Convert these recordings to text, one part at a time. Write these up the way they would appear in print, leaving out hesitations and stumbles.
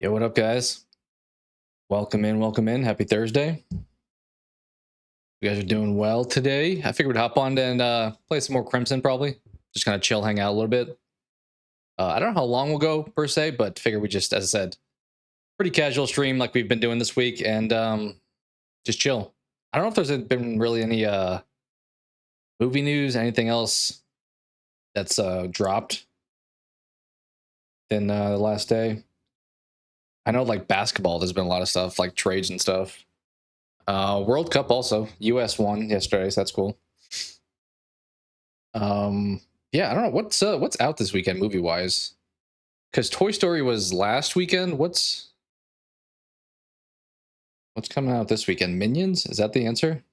Yo, what up, guys? Welcome in, welcome in. Happy Thursday. You guys are doing well today. I figured we'd hop on and play some more Crimson, probably. Just kind of chill, hang out a little bit. I don't know how long we'll go, per se, but figure we just, as I said, pretty casual stream like we've been doing this week and just chill. I don't know if there's been really any movie news, anything else that's dropped in the last day. I know, like basketball, there's been a lot of stuff, like trades and stuff. World Cup also. US won yesterday, so that's cool. Yeah, I don't know what's out this weekend movie wise. Because Toy Story was last weekend. What's coming out this weekend? Minions? Is that the answer?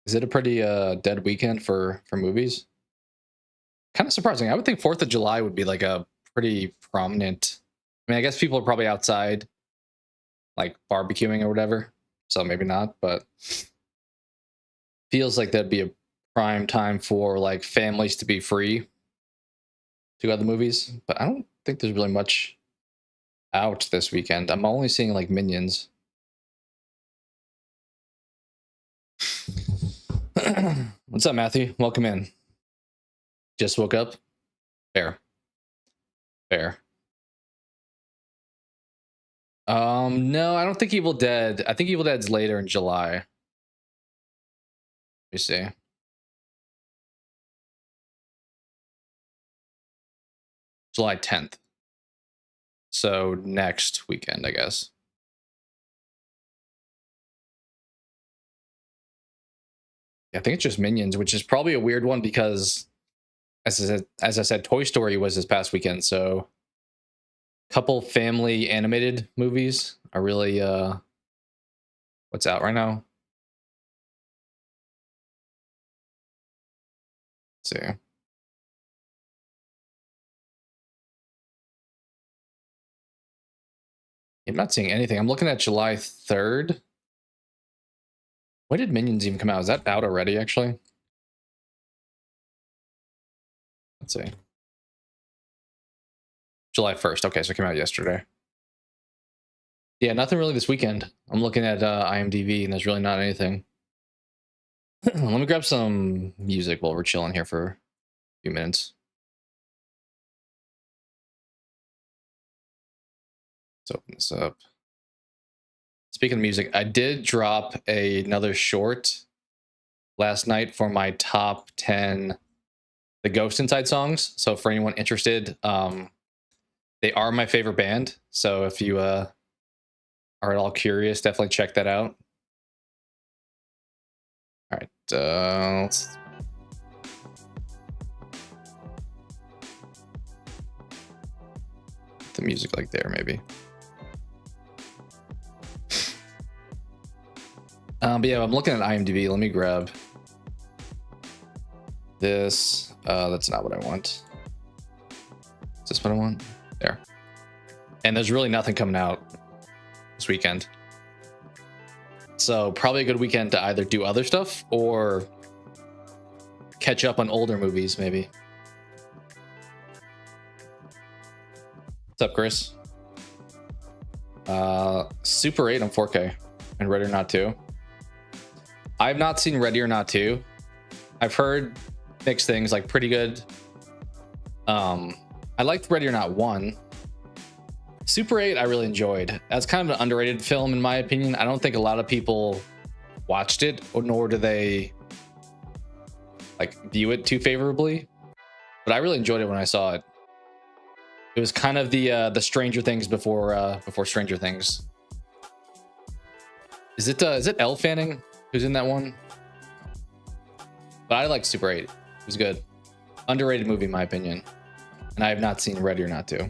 Is it a pretty dead weekend for movies? Kind of surprising. I would think 4th of July would be like a pretty prominent. I mean, I guess people are probably outside, like barbecuing or whatever. So maybe not, but feels like that'd be a prime time for like families to be free to go to the movies. But I don't think there's really much out this weekend. I'm only seeing like Minions. What's up, Matthew? Welcome in. Just woke up? Fair. No, I don't think Evil Dead. I think Evil Dead's later in July. Let me see. July 10th. So next weekend, I guess. Yeah, I think it's just Minions, which is probably a weird one because, as I said, Toy Story was this past weekend. So, couple family animated movies are really what's out right now. Let's see. I'm not seeing anything. I'm looking at July 3rd. When did Minions even come out? Is that out already, actually? Let's see. July 1st. Okay, so it came out yesterday. Yeah, nothing really this weekend. I'm looking at IMDb, and there's really not anything. Let me grab some music while we're chilling here for a few minutes. Let's open this up. Speaking of music, I did drop another short last night for my top 10 The Ghost Inside songs. So for anyone interested, they are my favorite band. So if you are at all curious, definitely check that out. All right, let's... the music like there, maybe. But yeah, I'm looking at IMDb. Let me grab this. That's not what I want. Is this what I want? There. And there's really nothing coming out this weekend. So probably a good weekend to either do other stuff or catch up on older movies, maybe. What's up, Chris? Super 8 on 4K and Ready or Not 2. I've not seen Ready or Not 2. I've heard mixed things, like pretty good. I liked Ready or Not 1. Super 8 I really enjoyed. That's kind of an underrated film in my opinion. I don't think a lot of people watched it, nor do they like view it too favorably. But I really enjoyed it when I saw it. It was kind of the Stranger Things before Stranger Things. Is it Elle Fanning who's in that one? But I like Super 8. It was good. Underrated movie in my opinion. And I have not seen Ready or Not 2.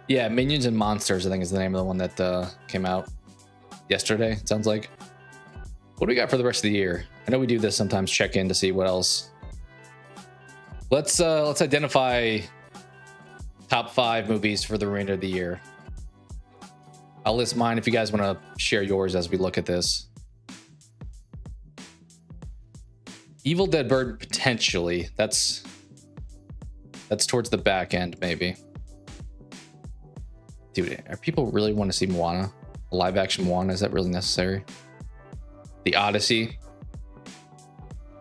Yeah, Minions and Monsters, I think, is the name of the one that came out yesterday, it sounds like. What do we got for the rest of the year? I know we do this sometimes, check in to see what else. Let's identify top 5 movies for the remainder of the year. I'll list mine if you guys want to share yours as we look at this. Evil Dead Bird, potentially. That's That's towards the back end, maybe. Dude, are people really want to see Moana? A live action Moana, is that really necessary? The Odyssey.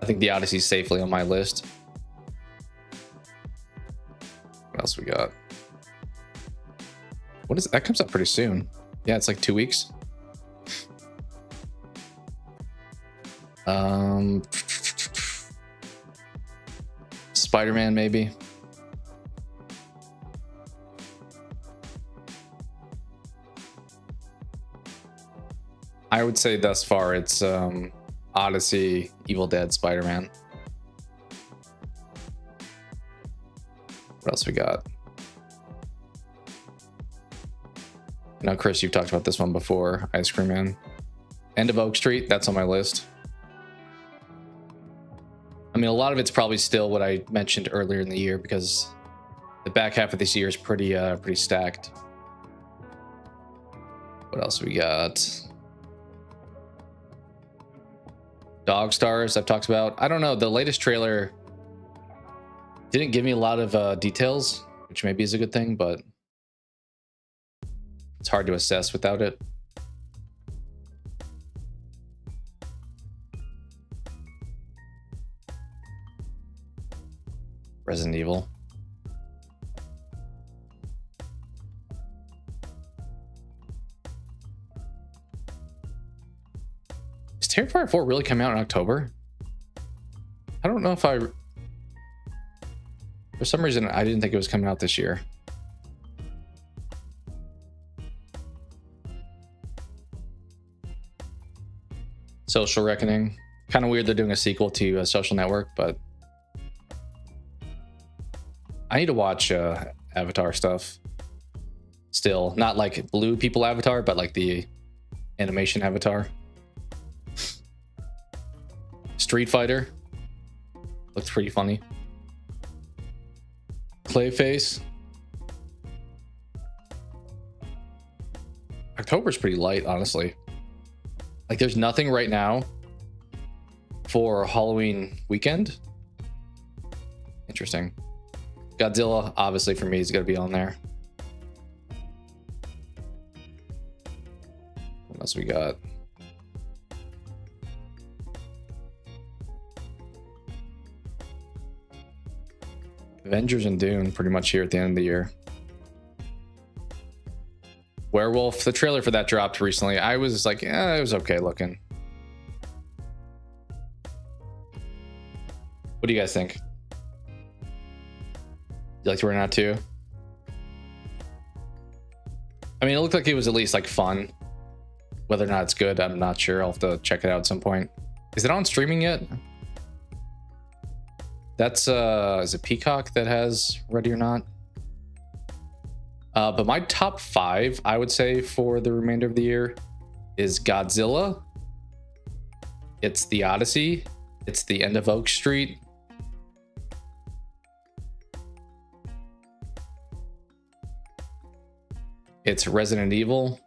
I think the Odyssey's safely on my list. What else we got? What is that? Comes out pretty soon. Yeah, it's like 2 weeks. Spider-Man, maybe. I would say thus far it's Odyssey, Evil Dead, Spider-Man. What else we got? Now, Chris, you've talked about this one before. Ice Cream Man. End of Oak Street, that's on my list. I mean, a lot of it's probably still what I mentioned earlier in the year because the back half of this year is pretty stacked. What else we got? Dog Stars, I've talked about. I don't know. The latest trailer didn't give me a lot of details, which maybe is a good thing, but it's hard to assess without it. Resident Evil. Is Terrifier 4 really coming out in October? I don't know if for some reason, I didn't think it was coming out this year. Social Reckoning. Kind of weird they're doing a sequel to Social Network, but I need to watch Avatar stuff. Still, not like Blue People Avatar, but like the animation Avatar. Street Fighter. Looks pretty funny. Clayface. October's pretty light, honestly. Like, there's nothing right now for Halloween weekend. Interesting. Godzilla, obviously, for me, is going to be on there. What else we got? Avengers and Dune, pretty much here at the end of the year. Werewolf, the trailer for that dropped recently. I was like, it was okay looking. What do you guys think? You liked We're Not too? I mean, it looked like it was at least like fun. Whether or not it's good, I'm not sure. I'll have to check it out at some point. Is it on streaming yet? That's is it Peacock that has Ready or Not? But my top 5, I would say, for the remainder of the year is Godzilla. It's the Odyssey. It's the End of Oak Street. It's Resident Evil.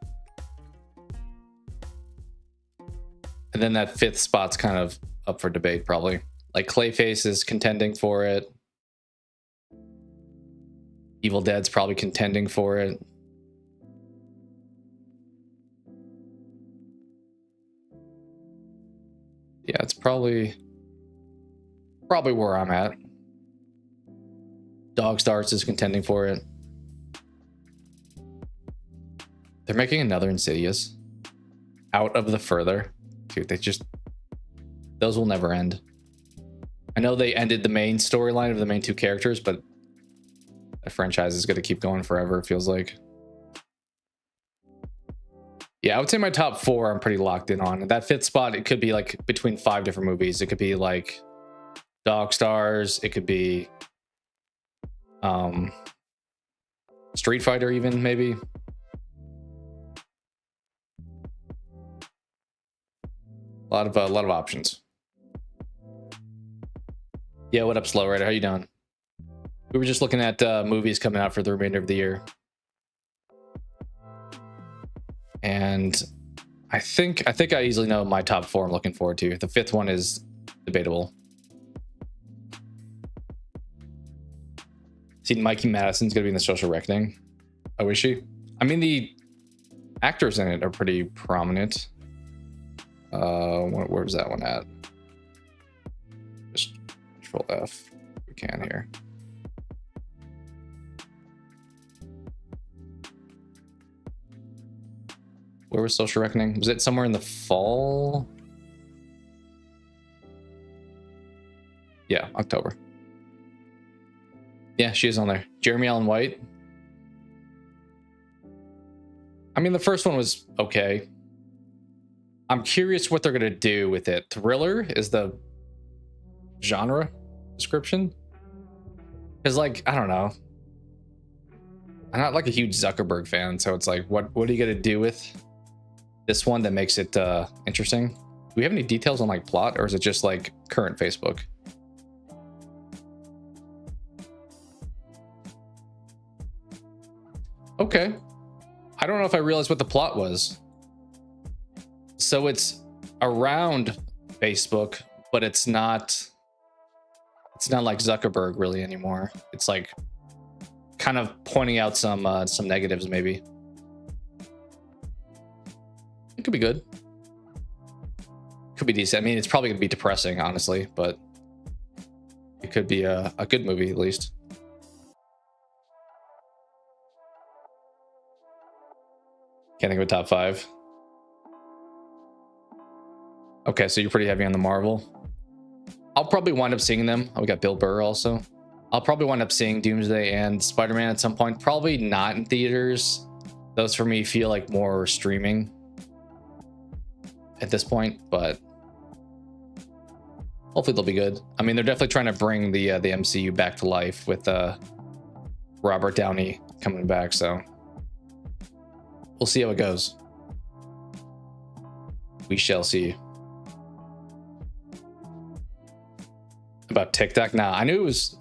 And then that 5th spot's kind of up for debate, probably. Like Clayface is contending for it. Evil Dead's probably contending for it. Yeah, it's probably where I'm at. Dog Stars is contending for it. They're making another Insidious. Out of the Further. Dude, those will never end. I know they ended the main storyline of the main 2 characters, but the franchise is going to keep going forever, it feels like. Yeah, I would say my top 4 I'm pretty locked in on. That 5th spot, it could be like between 5 different movies. It could be like Dog Stars. It could be Street Fighter even, maybe. A lot of options. Yeah, what up, Slow Rider? How you doing? We were just looking at movies coming out for the remainder of the year. And I think I easily know my top 4 I'm looking forward to. The 5th one is debatable. See, Mikey Madison's gonna be in The Social Reckoning. Oh, is she? I mean, the actors in it are pretty prominent. Where's that one at? Just Control F. We can here. Where was Social Reckoning? Was it somewhere in the fall? Yeah, October. Yeah, she is on there. Jeremy Allen White. I mean, the first one was okay. I'm curious what they're going to do with it. Thriller is the genre description. Because, like, I don't know. I'm not like a huge Zuckerberg fan, so it's like, what are you going to do with this one that makes it interesting? Do we have any details on like plot, or is it just like current Facebook? Okay. I don't know if I realized what the plot was. So it's around Facebook, but it's not like Zuckerberg really anymore. It's like kind of pointing out some negatives maybe. It could be good. Could be decent. I mean, it's probably gonna be depressing, honestly, but it could be a good movie at least. Can't think of a top 5. Okay, so you're pretty heavy on the Marvel. I'll probably wind up seeing them. Oh, we got Bill Burr also. I'll probably wind up seeing Doomsday and Spider-Man at some point. Probably not in theaters. Those for me feel like more streaming at this point, but hopefully they'll be good. I mean, they're definitely trying to bring the MCU back to life with Robert Downey coming back, so we'll see how it goes. We shall see. About TikTok? Nah, I knew it was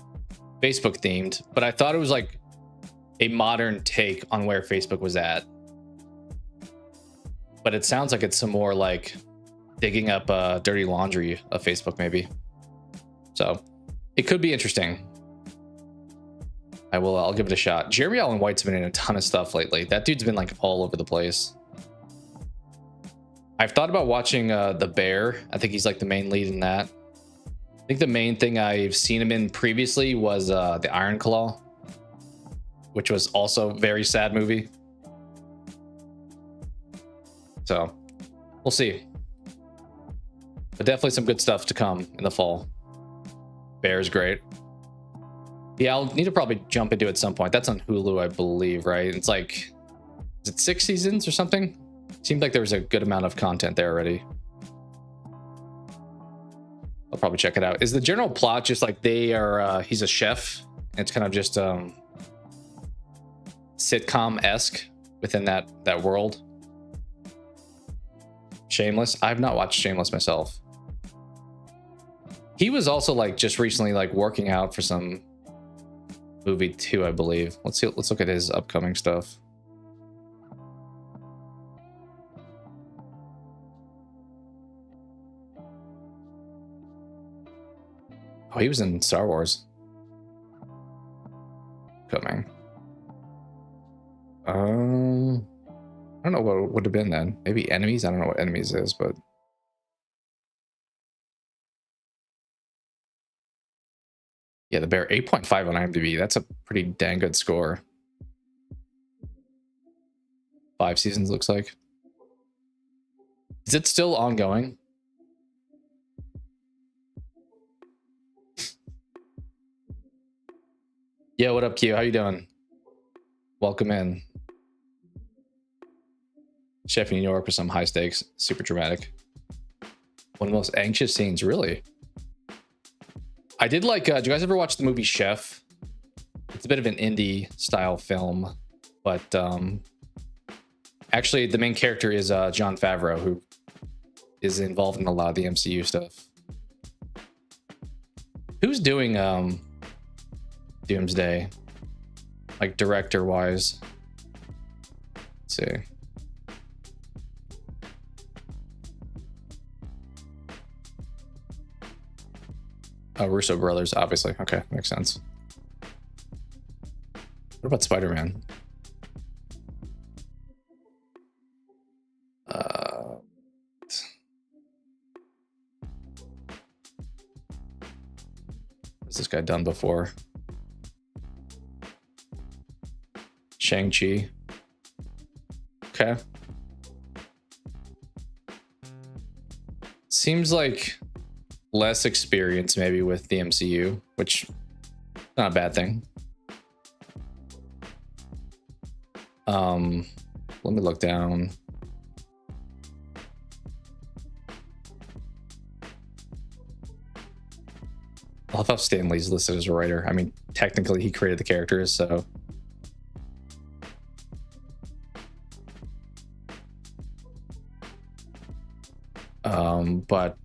Facebook themed, but I thought it was like a modern take on where Facebook was at. But it sounds like it's some more like digging up dirty laundry of Facebook maybe. So it could be interesting. I'll give it a shot. Jeremy Allen White's been in a ton of stuff lately. That dude's been like all over the place. I've thought about watching The Bear. I think he's like the main lead in that. I think the main thing I've seen him in previously was The Iron Claw, which was also a very sad movie. So we'll see. But definitely some good stuff to come in the fall. Bear's great. Yeah, I'll need to probably jump into it at some point. That's on Hulu, I believe, right? It's like, is it 6 seasons or something? Seemed like there was a good amount of content there already. I'll probably check it out. Is the general plot just like they are, he's a chef, and it's kind of just sitcom-esque within that world? Shameless? I've not watched Shameless myself. He was also like just recently like working out for some movie too, I believe. Let's look at his upcoming stuff. Oh, he was in Star Wars. Coming. I don't know what it would have been then. Maybe Enemies? I don't know what Enemies is, but yeah, The Bear, 8.5 on IMDb. That's a pretty dang good score. 5 seasons, looks like. Is it still ongoing? Yeah, what up, Q? How you doing? Welcome in. Chef in New York with some high stakes, super dramatic. One of the most anxious scenes, really. I did like, did you guys ever watch the movie Chef? It's a bit of an indie style film, but actually the main character is Jon Favreau, who is involved in a lot of the MCU stuff. Who's doing Doomsday, like director wise? Let's see. Oh, Russo brothers, obviously. Okay, makes sense. What about Spider-Man? What's this guy done before? Shang-Chi. Okay. Seems like less experience maybe with the MCU, which not a bad thing. Let me look down. I love how Stan Lee's listed as a writer. I mean, technically he created the characters, so. But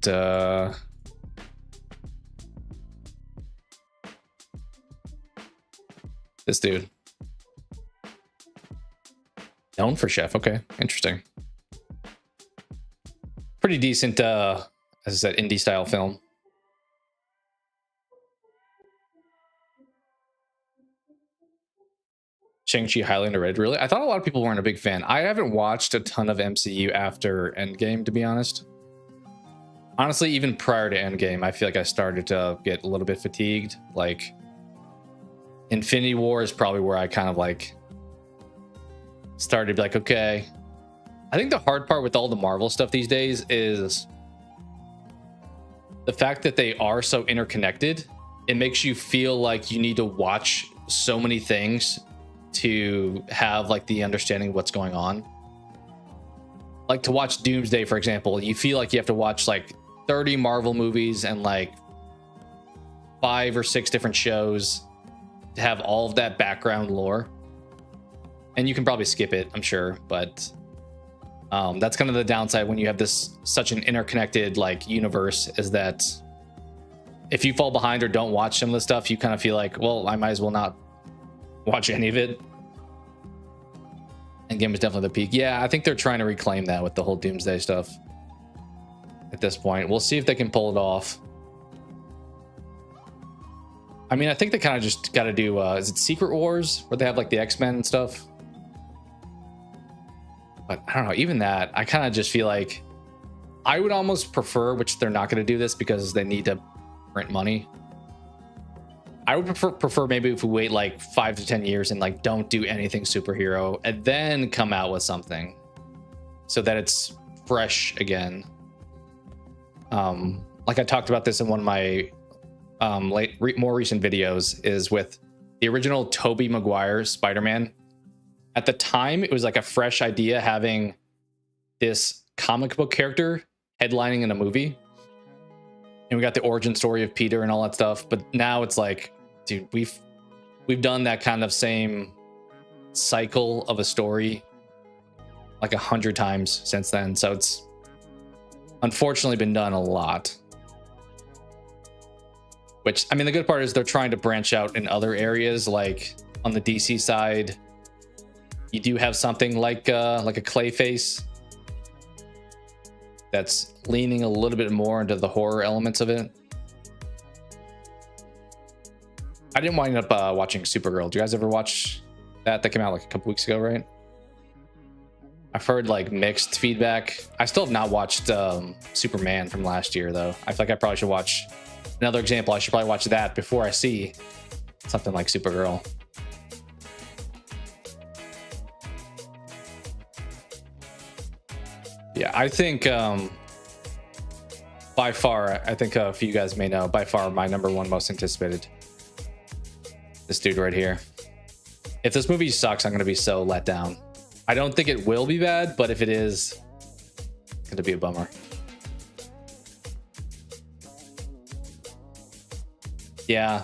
this dude. Known for Chef. Okay, interesting. Pretty decent, as I said, indie style film. Shang-Chi highly underrated. Really? I thought a lot of people weren't a big fan. I haven't watched a ton of MCU after Endgame, to be honest. Honestly, even prior to Endgame, I feel like I started to get a little bit fatigued. Like, Infinity War is probably where I kind of like started to be like, okay. I think the hard part with all the Marvel stuff these days is the fact that they are so interconnected. It makes you feel like you need to watch so many things to have like the understanding of what's going on. Like to watch Doomsday, for example, you feel like you have to watch like 30 Marvel movies and like 5 or 6 different shows to have all of that background lore. And you can probably skip it, I'm sure, but that's kind of the downside when you have this such an interconnected like universe, is that if you fall behind or don't watch some of the stuff, you kind of feel like, well, I might as well not watch any of it. Endgame was definitely the peak. Yeah, I think they're trying to reclaim that with the whole Doomsday stuff at this point. We'll see if they can pull it off. I mean, I think they kind of just got to do, is it Secret Wars, where they have like the X-Men and stuff? But I don't know, even that, I kind of just feel like I would almost prefer, which they're not going to do this because they need to print money. I would prefer maybe if we wait like 5 to 10 years and like don't do anything superhero and then come out with something so that it's fresh again. Like I talked about this in one of my more recent videos, is with the original Tobey Maguire Spider-Man. At the time, it was like a fresh idea having this comic book character headlining in a movie. And we got the origin story of Peter and all that stuff. But now it's like, dude, we've done that kind of same cycle of a story like 100 times since then. So it's unfortunately been done a lot. Which, I mean, the good part is they're trying to branch out in other areas. Like on the DC side, you do have something like a Clayface that's leaning a little bit more into the horror elements of it. I didn't wind up watching Supergirl. Do you guys ever watch that? That came out like a couple weeks ago, right? I've heard like mixed feedback. I still have not watched Superman from last year, though. I feel like I probably should watch another example. I should probably watch that before I see something like Supergirl. Yeah, I think by far, I think a few of you guys may know, by far my #1 most anticipated. This dude right here. If this movie sucks, I'm going to be so let down. I don't think it will be bad, but if it is, it's going to be a bummer. Yeah.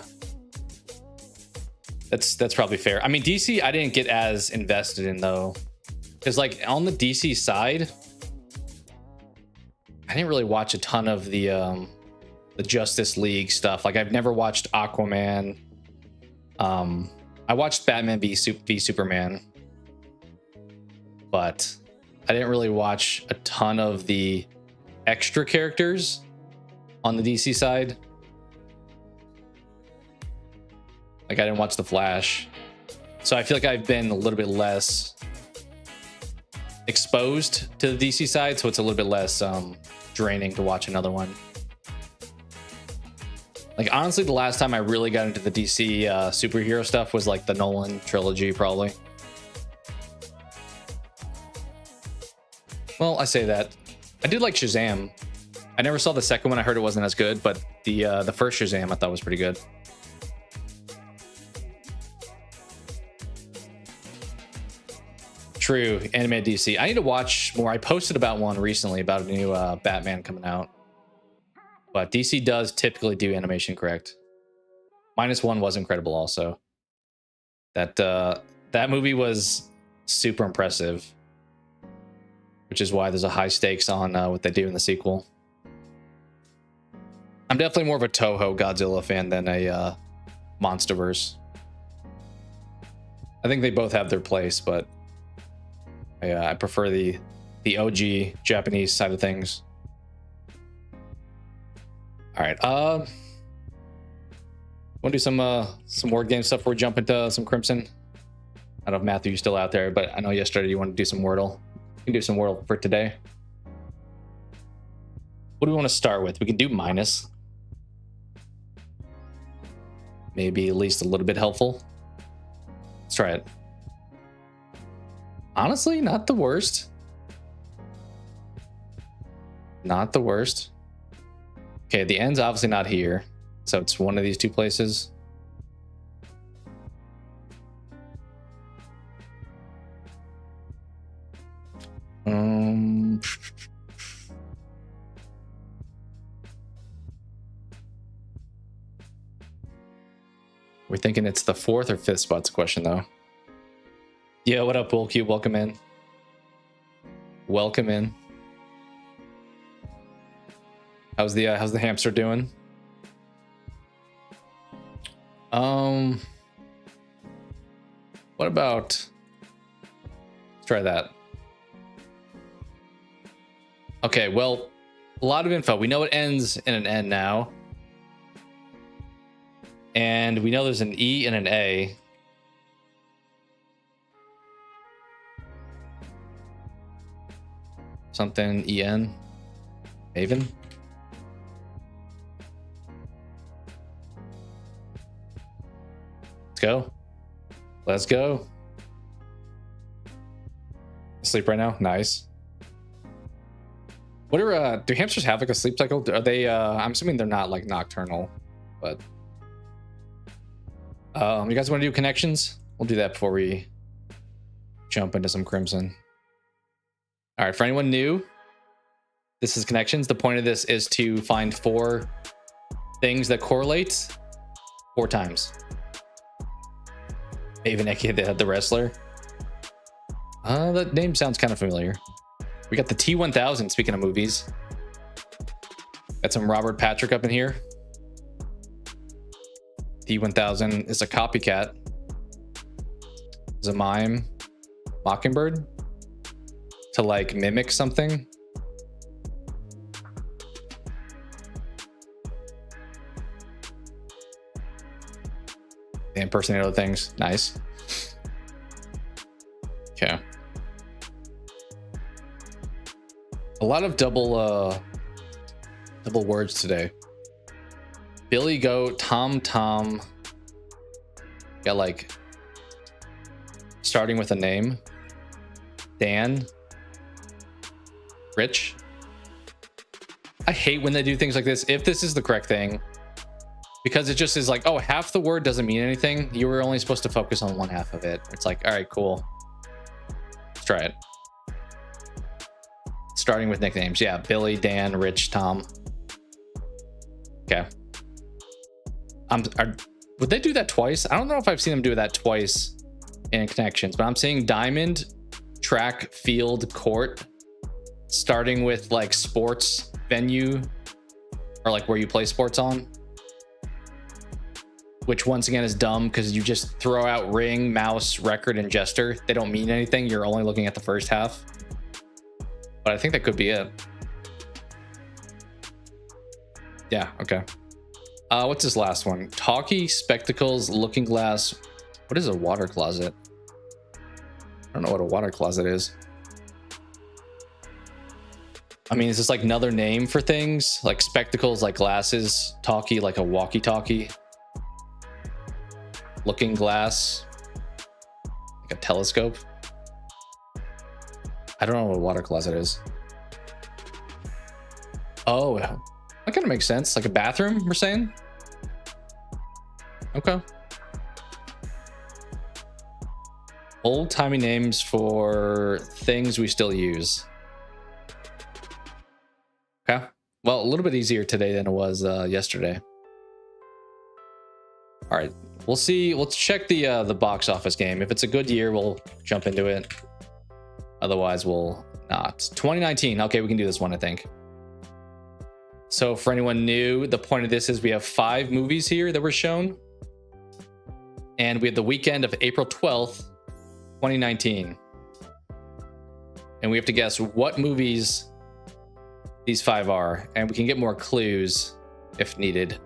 That's probably fair. I mean, DC, I didn't get as invested in, though. Because, like, on the DC side, I didn't really watch a ton of the Justice League stuff. Like, I've never watched Aquaman. I watched Batman v Superman, but I didn't really watch a ton of the extra characters on the DC side. Like, I didn't watch The Flash. So I feel like I've been a little bit less exposed to the DC side, so it's a little bit less draining to watch another one. Like, honestly, the last time I really got into the DC superhero stuff was like the Nolan trilogy, probably. Well, I say that. I did like Shazam. I never saw the second one. I heard it wasn't as good, but the first Shazam I thought was pretty good. True, animated DC. I need to watch more. I posted about one recently about a new Batman coming out. But DC does typically do animation correct. -1 was incredible also. That movie was super impressive. Which is why there's a high stakes on what they do in the sequel. I'm definitely more of a Toho Godzilla fan than a Monsterverse. I think they both have their place, but I prefer the OG Japanese side of things. All right, want to do some word game stuff before we jump into some Crimson? I don't know if Matthew, you're still out there, but I know yesterday you wanted to do some Wordle. We can do some Wordle for today. What do we want to start with? We can do minus. Maybe at least a little bit helpful. Let's try it. Honestly, not the worst. Not the worst. Okay, the end's obviously not here. So it's one of these two places. We're thinking it's the 4th or 5th spot's question though. Yeah, what up, Bullcube? Welcome in. Welcome in. How's the hamster doing? What about, let's try that. Okay, well, a lot of info. We know it ends in an N now. And we know there's an E and an A. Something EN. Maven. Let's go. Let's go. Sleep right now? Nice. What are do hamsters have like a sleep cycle? Are they I'm assuming they're not like nocturnal, but you guys want to do connections? We'll do that before we jump into some Crimson. All right, for anyone new, this is connections. The point of this is to find 4 things that correlate 4 times. Even the wrestler. That name sounds kind of familiar. We got the T-1000, speaking of movies. Got some Robert Patrick up in here. T-1000 is a copycat. Is a mime. Mockingbird. To like mimic something. They impersonate other things. Nice. Okay. A lot of double words today. Billy Goat, Tom Tom. Got like starting with a name. Dan. Rich. I hate when they do things like this. If this is the correct thing, because it just is like, oh, half the word doesn't mean anything. You were only supposed to focus on one half of it. It's like, all right, cool. Let's try it. Starting with nicknames. Yeah, Billy, Dan, Rich, Tom. Okay. Would they do that twice? I don't know if I've seen them do that twice in connections, but I'm seeing diamond, track, field, court, starting with like sports venue or like where you play sports on. Which once again is dumb because you just throw out ring, mouse, record, and jester. They don't mean anything. You're only looking at the first half. But I think that could be it. Yeah, okay. What's this last one? Talkie, spectacles, looking glass, What is a water closet? I don't know what a water closet is. I mean, is this like another name for things? Like spectacles, like glasses, talkie, like a walkie-talkie. Looking glass, like a telescope. I don't know what a water closet is. Oh, that kind of makes sense. Like a bathroom, we're saying? Okay. Old-timey names for things we still use. Okay. Well, a little bit easier today than it was yesterday. All right. We'll see. Let's check the box office game. If it's a good year, we'll jump into it. Otherwise, we'll not. 2019. Okay, we can do this one, I think. So for anyone new, the point of this is we have 5 movies here that were shown. And we have the weekend of April 12th, 2019. And we have to guess what movies these 5 are. And we can get more clues if needed.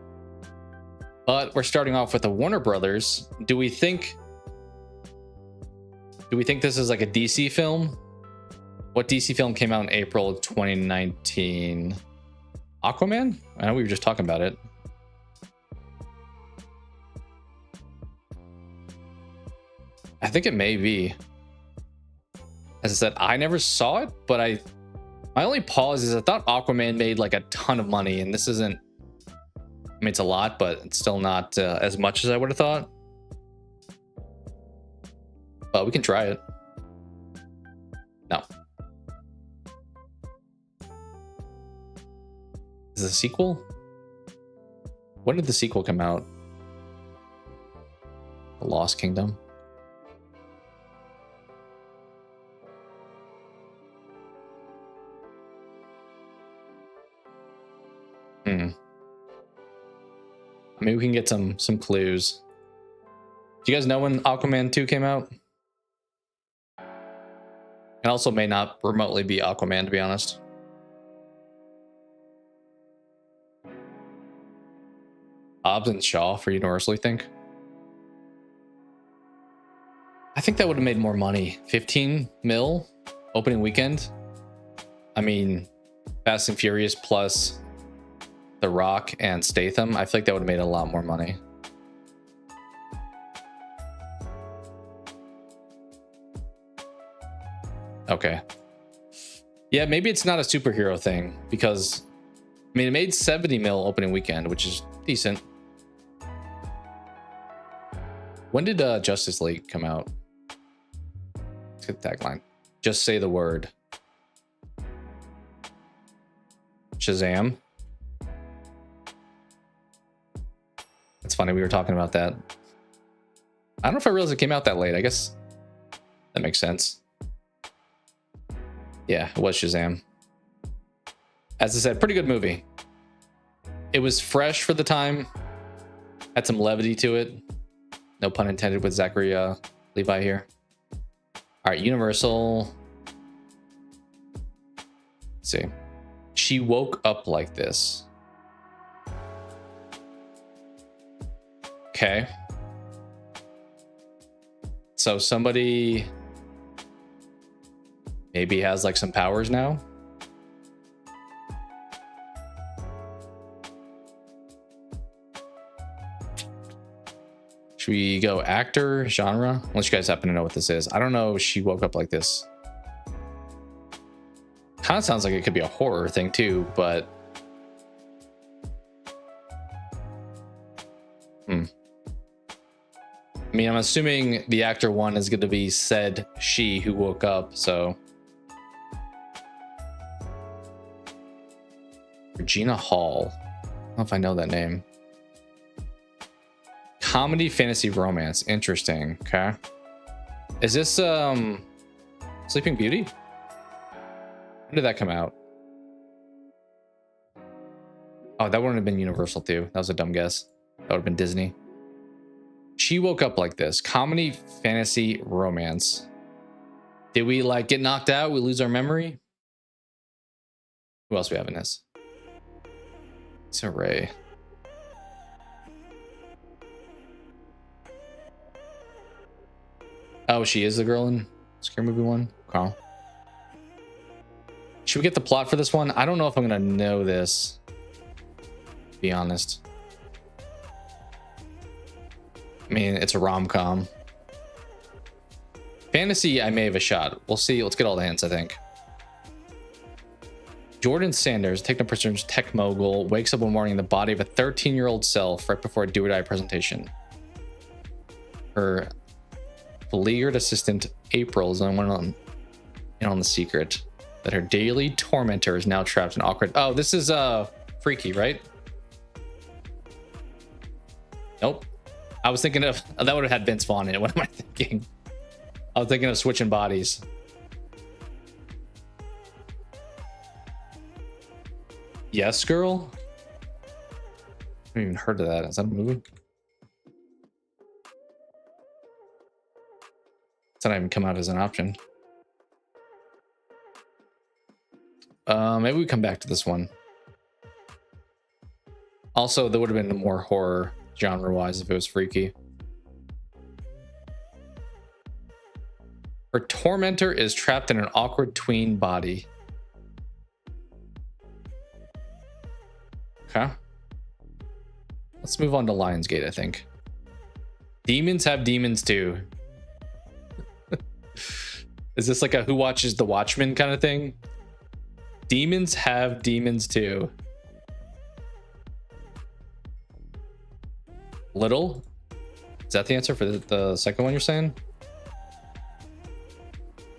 But we're starting off with the Warner Brothers. Do we think this is like a DC film? What DC film came out in April of 2019? Aquaman? I know we were just talking about it. I think it may be. As I said, I never saw it, but my only pause is I thought Aquaman made like a ton of money, and this isn't. I mean, it's a lot, but it's still not as much as I would have thought. But we can try it. No. Is it a sequel? When did the sequel come out? The Lost Kingdom. Maybe we can get some clues. Do you guys know when Aquaman 2 came out? It also may not remotely be Aquaman, to be honest. Hobbs and Shaw for Universal, you think? I think that would have made more money. 15 mil opening weekend. I mean, Fast and Furious plus The Rock and Statham. I feel like that would have made a lot more money. Okay. Yeah, maybe it's not a superhero thing because, I mean, it made 70 mil opening weekend, which is decent. When did Justice League come out? Let's get the tagline. Just say the word. Shazam. It's funny, we were talking about that. I don't know if I realized it came out that late. I guess that makes sense. Yeah, it was Shazam. As I said, pretty good movie. It was fresh for the time. Had some levity to it. No pun intended with Zachary Levi here. All right, Universal. Let's see. She woke up like this. Okay. So somebody maybe has like some powers now. Should we go actor, genre? Unless you guys happen to know what this is. I don't know. She woke up like this. Kind of sounds like it could be a horror thing too, but I mean, I'm assuming the actor one is going to be said she who woke up, so Regina Hall. I don't know if I know that name. Comedy, fantasy, romance. Interesting. Okay. Is this Sleeping Beauty? When did that come out? Oh, that wouldn't have been Universal too. That was a dumb guess. That would have been Disney. She woke up like this. Comedy, fantasy, romance. Did we like get knocked out? We lose our memory? Who else we have in this? It's a Ray. Oh, she is the girl in Scary Movie 1? Okay. Should we get the plot for this one? I don't know if I'm going to know this, to be honest. I mean, it's a rom-com. Fantasy, I may have a shot. We'll see. Let's get all the hints, I think. Jordan Sanders, techno-person's tech mogul, wakes up one morning in the body of a 13-year-old self right before a do-or-die presentation. Her beleaguered assistant, April, is the one on the secret that her daily tormentor is now trapped in awkward... Oh, this is Freaky, right? Nope. I was thinking of... That would have had Vince Vaughn in it. What am I thinking? I was thinking of Switching Bodies. Yes, Girl? I haven't even heard of that. Is that a movie? It's not even come out as an option. Maybe we come back to this one. Also, there would have been more horror genre-wise if it was Freaky. Her tormentor is trapped in an awkward tween body. Okay. Let's move on to Lionsgate, I think. Demons have demons too. Is this like a Who Watches the Watchmen kind of thing? Demons have demons too. Little? Is that the answer for the second one you're saying?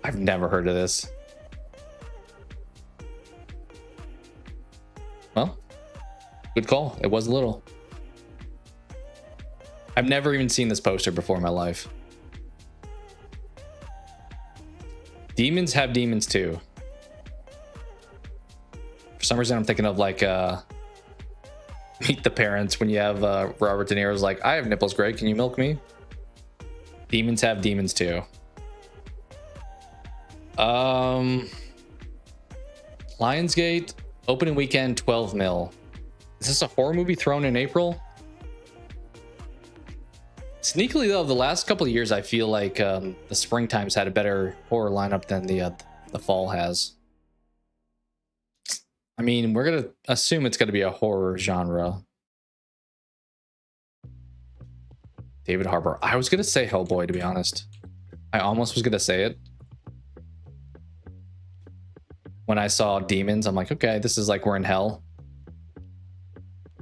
I've never heard of this. Well, good call. It was Little. I've never even seen this poster before in my life. Demons have demons too. For some reason, I'm thinking of like Meet the Parents when you have Robert De Niro's like, I have nipples, Greg. Can you milk me? Demons have demons too. Lionsgate, opening weekend, 12 mil. Is this a horror movie thrown in April? Sneakily though, the last couple of years, I feel like the springtime's had a better horror lineup than the fall has. I mean, we're gonna assume it's gonna be a horror genre. David Harbour. I was gonna say Hellboy, to be honest. I almost was gonna say it. When I saw demons, I'm like, okay, this is like we're in hell.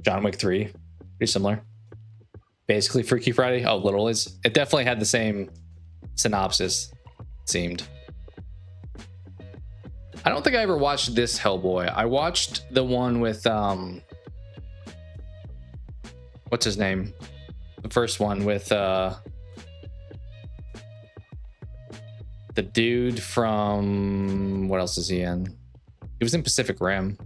John Wick 3, pretty similar. Basically Freaky Friday. Oh, Little is. It definitely had the same synopsis, it seemed. I don't think I ever watched this Hellboy. I watched the one with what's his name? The first one with the dude from, what else is he in? He was in Pacific Rim,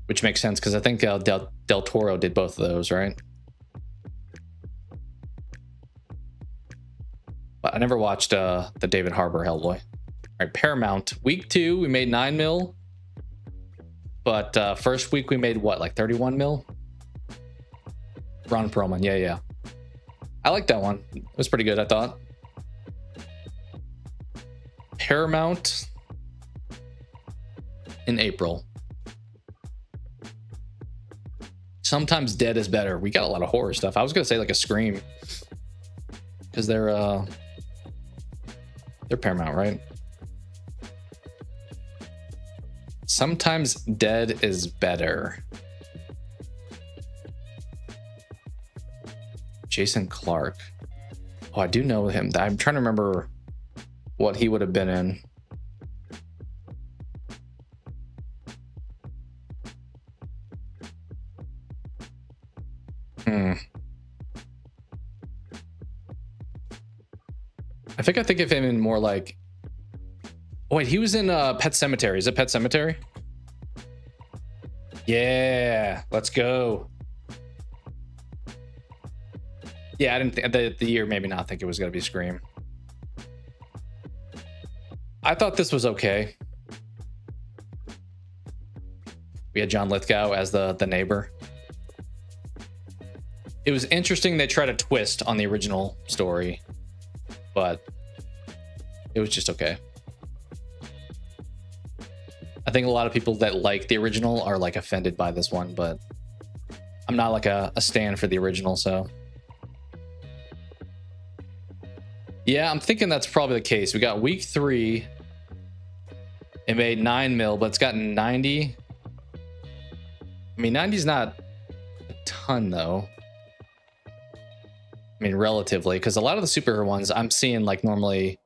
which makes sense because I think Del Toro did both of those, right? But I never watched the David Harbour Hellboy. All right, Paramount. Week 2, we made 9 mil. But first week we made what, like 31 mil? Ron Perlman, yeah. I like that one. It was pretty good, I thought. Paramount in April. Sometimes Dead is better. We got a lot of horror stuff. I was gonna say like a Scream, because they're Paramount, right? Sometimes Dead is better. Jason Clarke. Oh, I do know him. I'm trying to remember what he would have been in. I think of him in more like... Oh, wait, he was in Pet Sematary. Is it Pet Sematary? Yeah, let's go. Yeah, I didn't think the year maybe not think it was gonna be Scream. I thought this was okay. We had John Lithgow as the neighbor. It was interesting they tried a twist on the original story. but it was just okay. I think a lot of people that like the original are like offended by this one, but I'm not like a stan for the original, so. Yeah, I'm thinking that's probably the case. We got week 3. It made 9 mil, but it's gotten 90. I mean, 90 is not a ton though. I mean, relatively, because a lot of the superhero ones I'm seeing like normally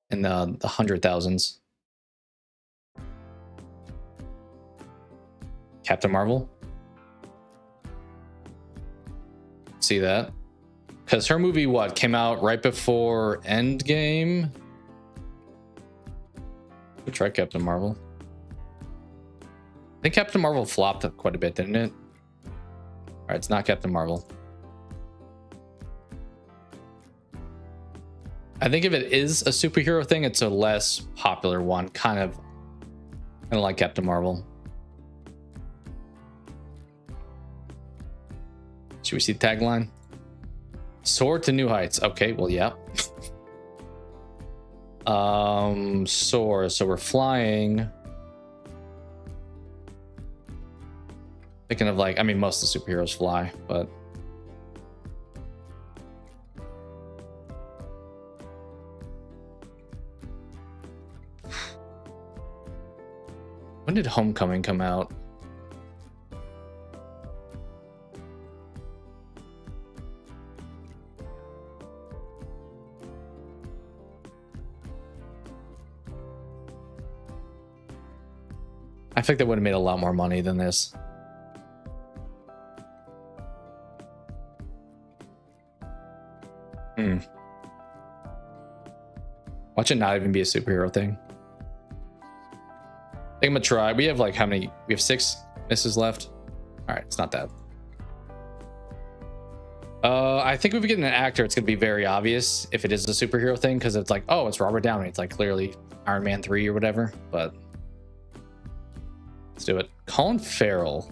in the 100,000s. Captain Marvel. See that? Because her movie, what, came out right before Endgame? We tried Captain Marvel. I think Captain Marvel flopped quite a bit, didn't it? All right, it's not Captain Marvel. I think if it is a superhero thing, it's a less popular one, kind of like Captain Marvel. Should we see the tagline? Soar to new heights. Okay, well, yeah. Soar. So we're flying. Thinking of like, I mean, most of the superheroes fly, but. When did Homecoming come out? I think they would have made a lot more money than this. Watch it not even be a superhero thing. I think I'm gonna try. We have like how many? We have 6 misses left. All right, it's not that. I think if we get an actor, it's gonna be very obvious if it is a superhero thing, because it's like, oh, it's Robert Downey. It's like clearly Iron Man 3 or whatever. But let's do it. Colin Farrell.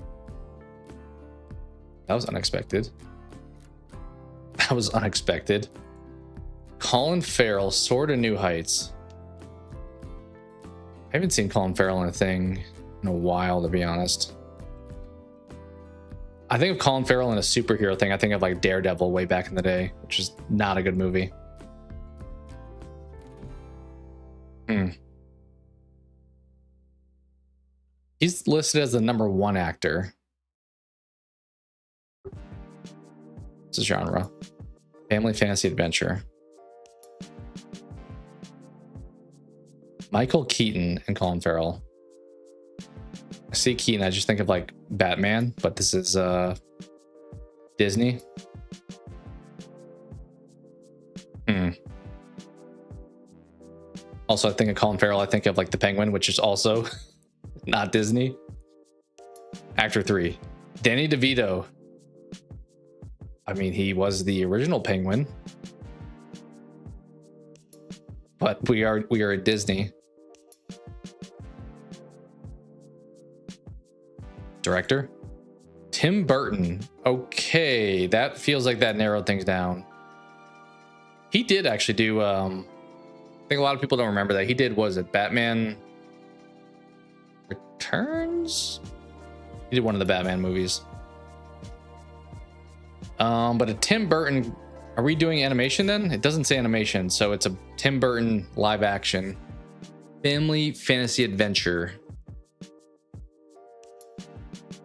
That was unexpected. That was unexpected. Colin Farrell, Soar to New Heights. I haven't seen Colin Farrell in a thing in a while, to be honest. I think of Colin Farrell in a superhero thing. I think of like Daredevil way back in the day, which is not a good movie. He's listed as the #1 actor. What's the genre? Family fantasy adventure. Michael Keaton and Colin Farrell. I see Keaton, I just think of like Batman, but this is Disney. Also, I think of Colin Farrell, I think of like the Penguin, which is also not Disney. Actor 3. Danny DeVito. I mean, he was the original Penguin. But we are at Disney. Director? Tim Burton. Okay, that feels like that narrowed things down. He did actually do I think a lot of people don't remember that. He did, was it Batman Returns? He did one of the Batman movies. But a Tim Burton, are we doing animation then? It doesn't say animation, so it's a Tim Burton live action. Family fantasy adventure.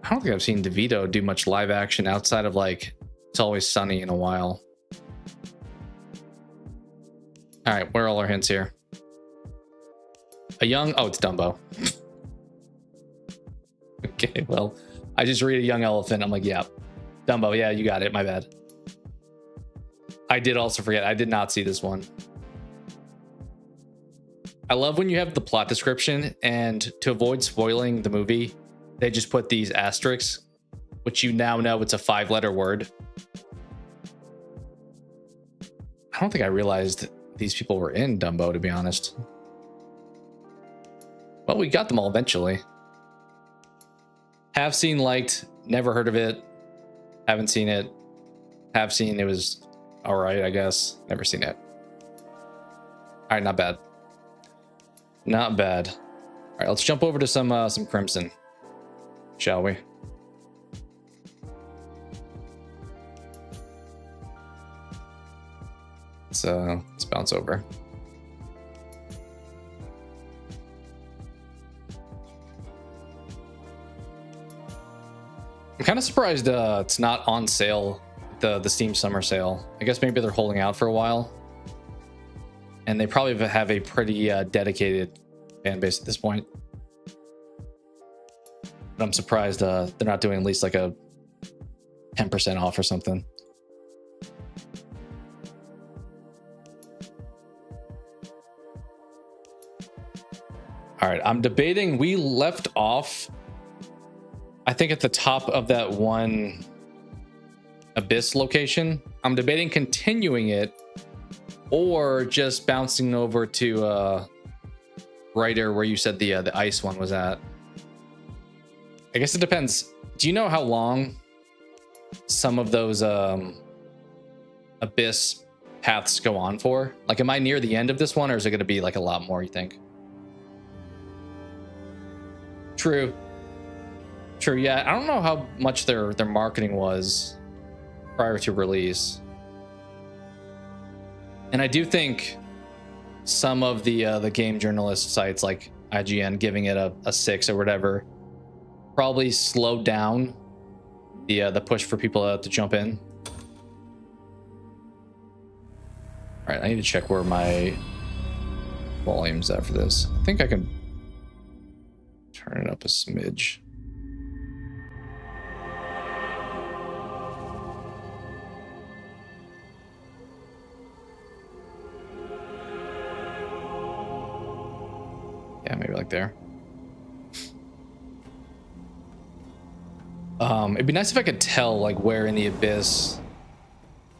I don't think I've seen DeVito do much live action outside of like It's Always Sunny in a while. All right, where are all our hints here? A young, oh, it's Dumbo. Okay, well, I just read a young elephant. I'm like, yeah, Dumbo. Yeah, you got it. My bad. I did also forget. I did not see this one. I love when you have the plot description and to avoid spoiling the movie, they just put these asterisks, which you now know it's a 5-letter word. I don't think I realized these people were in Dumbo, to be honest. Well, we got them all eventually. Have seen, liked, never heard of it. Haven't seen it. Have seen, it was all right, I guess. Never seen it. right, not bad. Not bad. All right, let's jump over to some crimson, shall we? Let's bounce over. I'm kind of surprised it's not on sale, the Steam Summer Sale. I guess maybe they're holding out for a while. And they probably have a pretty dedicated fan base at this point. But I'm surprised they're not doing at least like a 10% off or something. All right, I'm debating. We left off, I think, at the top of that one Abyss location. I'm debating continuing it or just bouncing over to Ryder, where you said the ice one was at. I guess it depends. Do you know how long some of those Abyss paths go on for? Like, am I near the end of this one, or is it going to be like a lot more, you think? True. Yeah, I don't know how much their marketing was prior to release. And I do think some of the game journalist sites like IGN giving it a 6 or whatever probably slowed down the push for people to jump in. All right, I need to check where my volume's at for this. I think I can turn it up a smidge. Yeah, maybe like there. It'd be nice if I could tell like where in the Abyss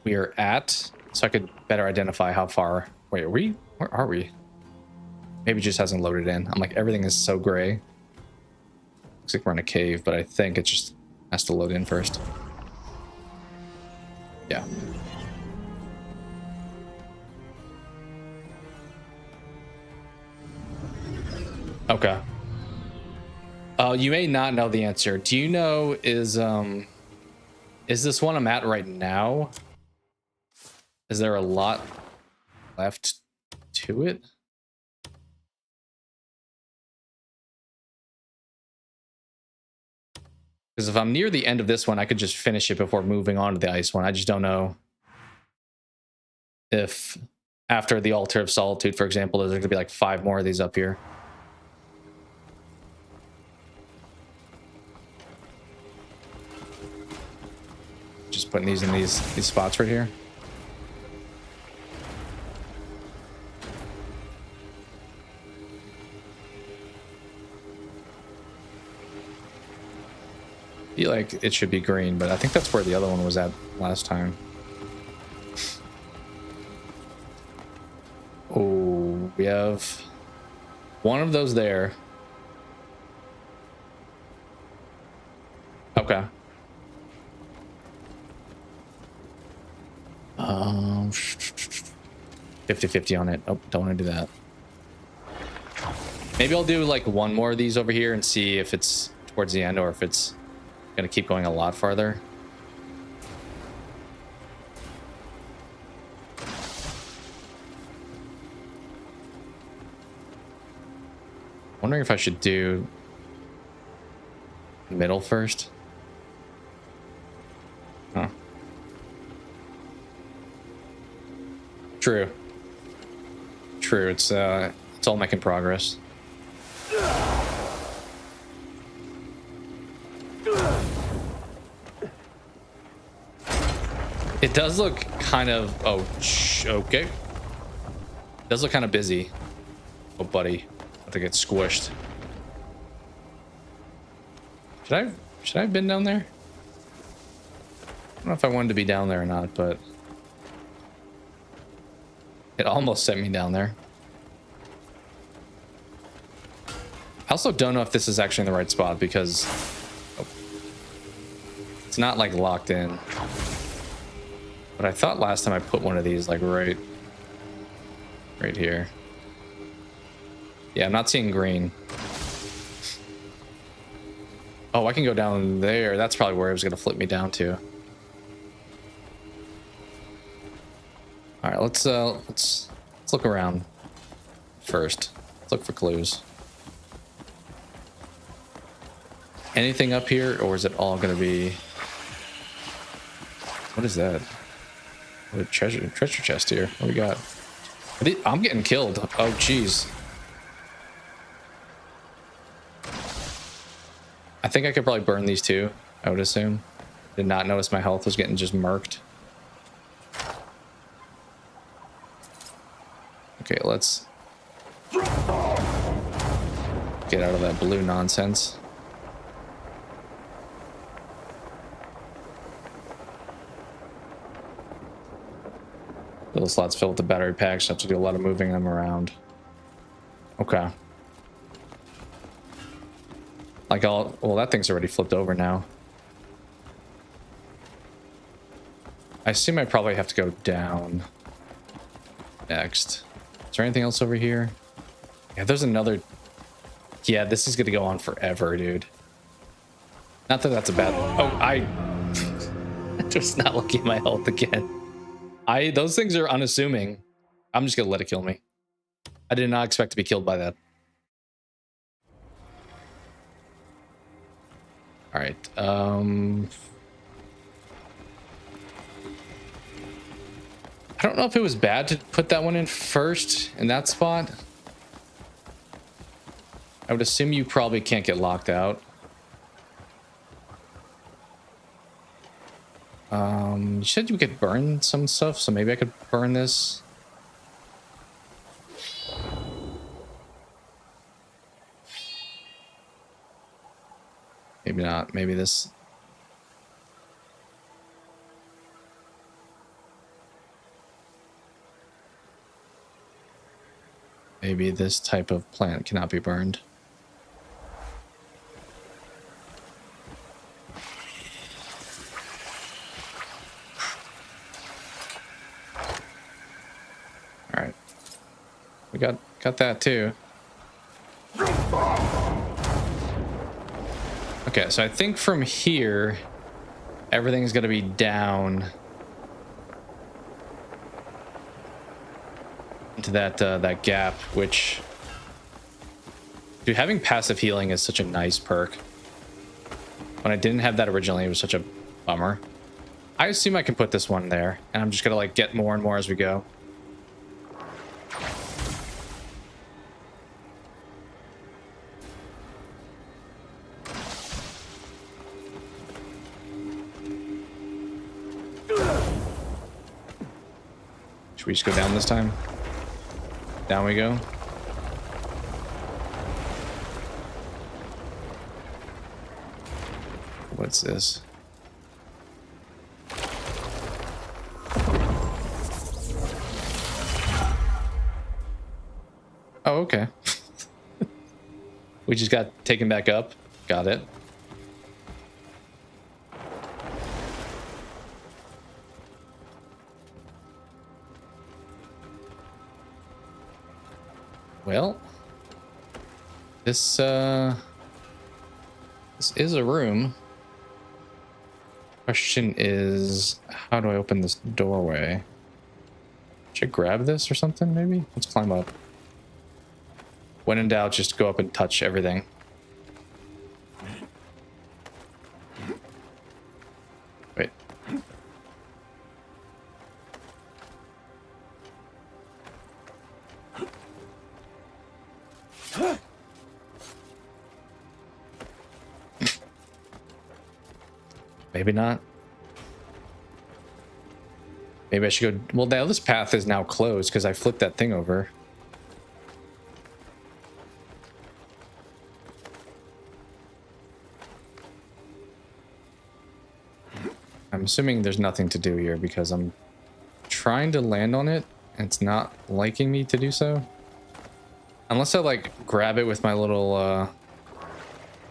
we are at, so I could better identify how far. Wait, where are we? Maybe it just hasn't loaded in. I'm like, everything is so gray. Looks like we're in a cave, but I think it just has to load in first. Yeah. Okay. You may not know the answer. Do you know, is this one I'm at right now? Is there a lot left to it? Because if I'm near the end of this one, I could just finish it before moving on to the ice one. I just don't know if after the Altar of Solitude, for example, there's going to be like 5 more of these up here. Just putting these in these spots right here. I feel like it should be green, but I think that's where the other one was at last time. Oh, we have one of those there. Okay. 50-50 on it. Oh, don't want to do that. Maybe I'll do like one more of these over here and see if it's towards the end or if it's gonna keep going a lot farther. Wondering if I should do middle first. Huh. True. It's all making progress. It does look kind of... Oh, okay. It does look kind of busy. Oh, buddy. I have to get squished. Should I have been down there? I don't know if I wanted to be down there or not, but... It almost sent me down there. I also don't know if this is actually in the right spot because... Oh, it's not like locked in. But I thought last time I put one of these like right here. Yeah, I'm not seeing green. Oh, I can go down there. That's probably where it was going to flip me down to. All right, let's look around first. Let's look for clues. Anything up here, or is it all going to be? What is that? What a treasure chest here. What do we got? I'm getting killed. Oh, jeez. I think I could probably burn these two, I would assume. Did not notice my health was getting just murked. Okay, let's get out of that blue nonsense. Little slots filled with the battery packs. So I have to do a lot of moving them around. Okay. Like well, that thing's already flipped over now. I assume I probably have to go down next. Is there anything else over here? Yeah, there's another. Yeah, this is gonna go on forever, dude. Not that that's a bad. Oh, I just not looking at my health again. Those things are unassuming. I'm just gonna let it kill me. I did not expect to be killed by that. All right. I don't know if it was bad to put that one in first in that spot. I would assume you probably can't get locked out. You said you could burn some stuff, so maybe I could burn this. Maybe not. Maybe this. Maybe this type of plant cannot be burned. All right. We got that too. Okay, so I think from here, everything's gonna be down into that gap, which, dude, having passive healing is such a nice perk. When I didn't have that originally, it was such a bummer. I assume I can put this one there, and I'm just gonna like get more and more as we go. Should we just go down this time? Down we go. What's this? Oh, okay. We just got taken back up. Got it. Well, this is a room. Question is, how do I open this doorway? Should I grab this or something, maybe? Let's climb up. When in doubt, just go up and touch everything. Wait. Maybe not. Maybe I should go. Well, now this path is now closed because I flipped that thing over. I'm assuming there's nothing to do here because I'm trying to land on it and it's not liking me to do so. Unless I like grab it with my little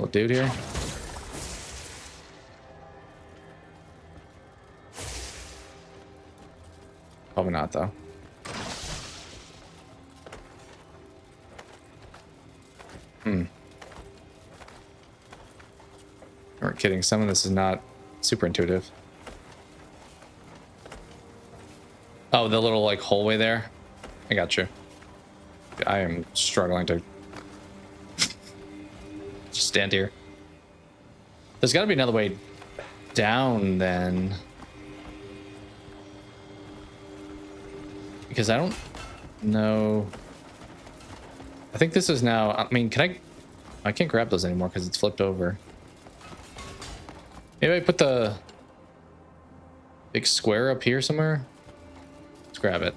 dude here. Probably not, though. You weren't kidding. Some of this is not super intuitive. Oh, the little like hallway there. I got you. I am struggling to just stand here. There's got to be another way down then. Because I don't know. I think this is now, I mean, I can't grab those anymore because it's flipped over. Maybe I put the big square up here somewhere. Let's grab it.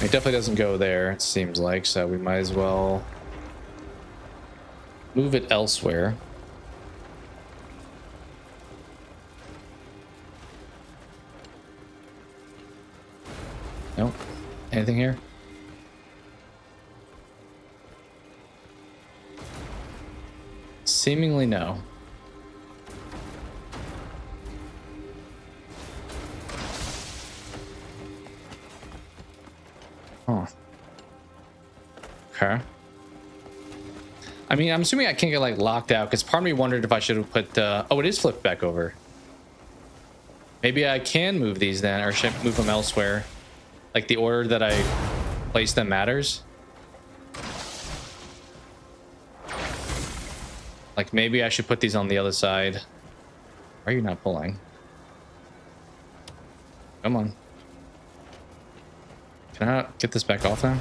It definitely doesn't go there, it seems like, so we might as well move it elsewhere. Nope. Anything here? Seemingly no. Oh. Okay. I mean, I'm assuming I can't get like locked out because part of me wondered if I should have put oh, it is flipped back over. Maybe I can move these then, or should I move them elsewhere? Like the order that I place them matters. Like maybe I should put these on the other side. Why are you not pulling? Come on. Can I get this back off now?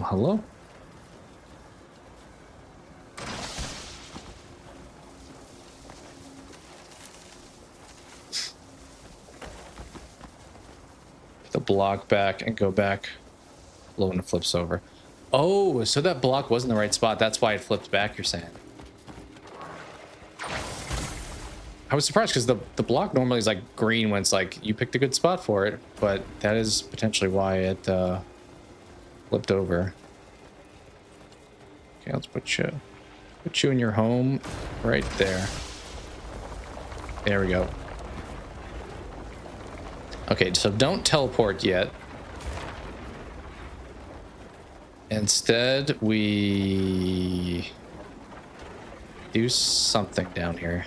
Hello? Put the block back and go back. Low when it flips over. Oh, so that block wasn't the right spot. That's why it flipped back, you're saying. I was surprised because the block normally is like green when it's like you picked a good spot for it, but that is potentially why it flipped over. Okay, let's put you in your home right there. There we go. Okay, so don't teleport yet. Instead, we do something down here.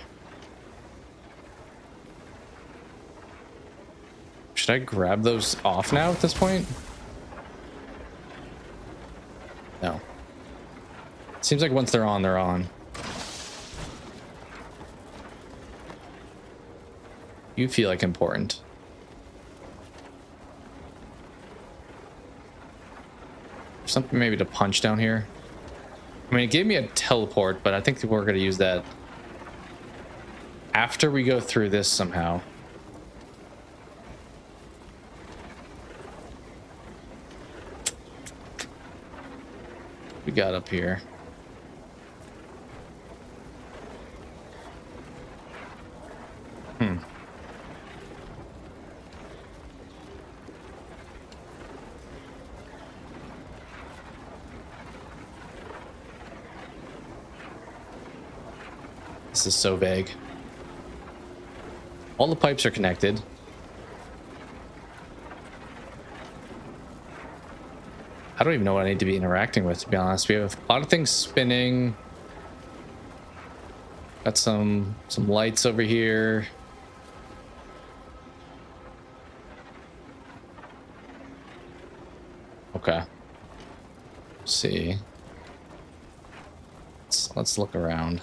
Should I grab those off now at this point? No. Seems like once they're on, they're on. You feel like important. Something maybe to punch down here. I mean, it gave me a teleport, but I think we're going to use that after we go through this somehow. We got up here. This is so vague. All the pipes are connected. I don't even know what I need to be interacting with, to be honest. We have a lot of things spinning. Got some lights over here. Okay. Let's see. Let's look around.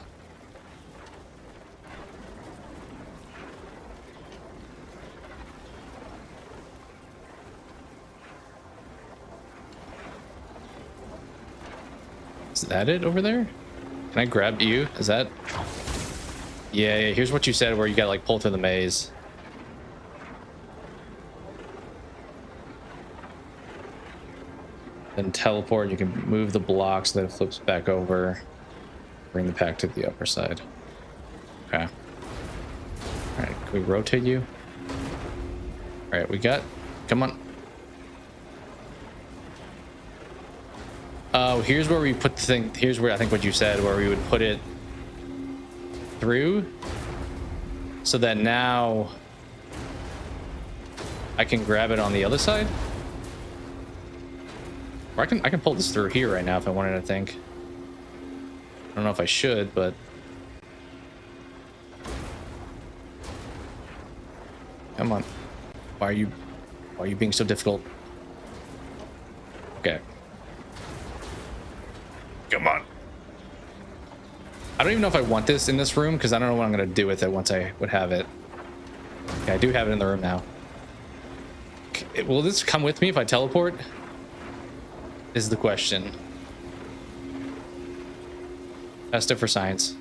Is that it over there? Can I grab you? Is that... Yeah, here's what you said where you gotta like pull through the maze. Then teleport, you can move the block so that it flips back over. Bring the pack to the upper side. Okay. Alright, can we rotate you? Alright, we got... Come on. Oh, here's where we put the thing. Here's where I think what you said, where we would put it through, so that now I can grab it on the other side. Or I can pull this through here right now if I wanted to think. I don't know if I should, but come on. Why are you being so difficult? Okay. Come on. I don't even know if I want this in this room because I don't know what I'm going to do with it once I would have it. Okay, I do have it in the room now. Okay, will this come with me if I teleport? Is the question. Test it for science.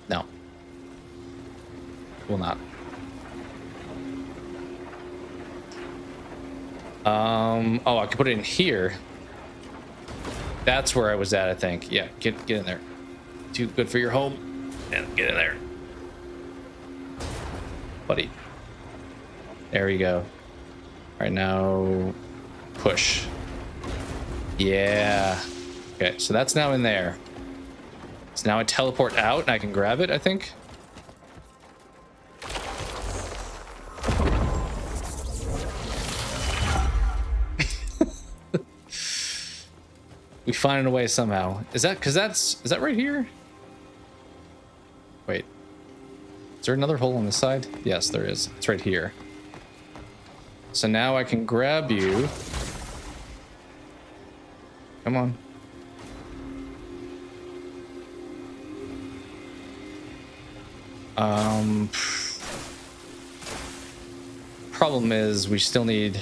No. Will not. Oh, I could put it in here. That's where I was at, I think. Yeah, get in there. Too good for your home. And get in there. Buddy. There we go. All right, now push. Yeah. Okay, so that's now in there. So now I teleport out and I can grab it, I think. We find a way somehow. Is that because is that right here? Wait. Is there another hole on this side? Yes, there is. It's right here. So now I can grab you. Come on. Problem is we still need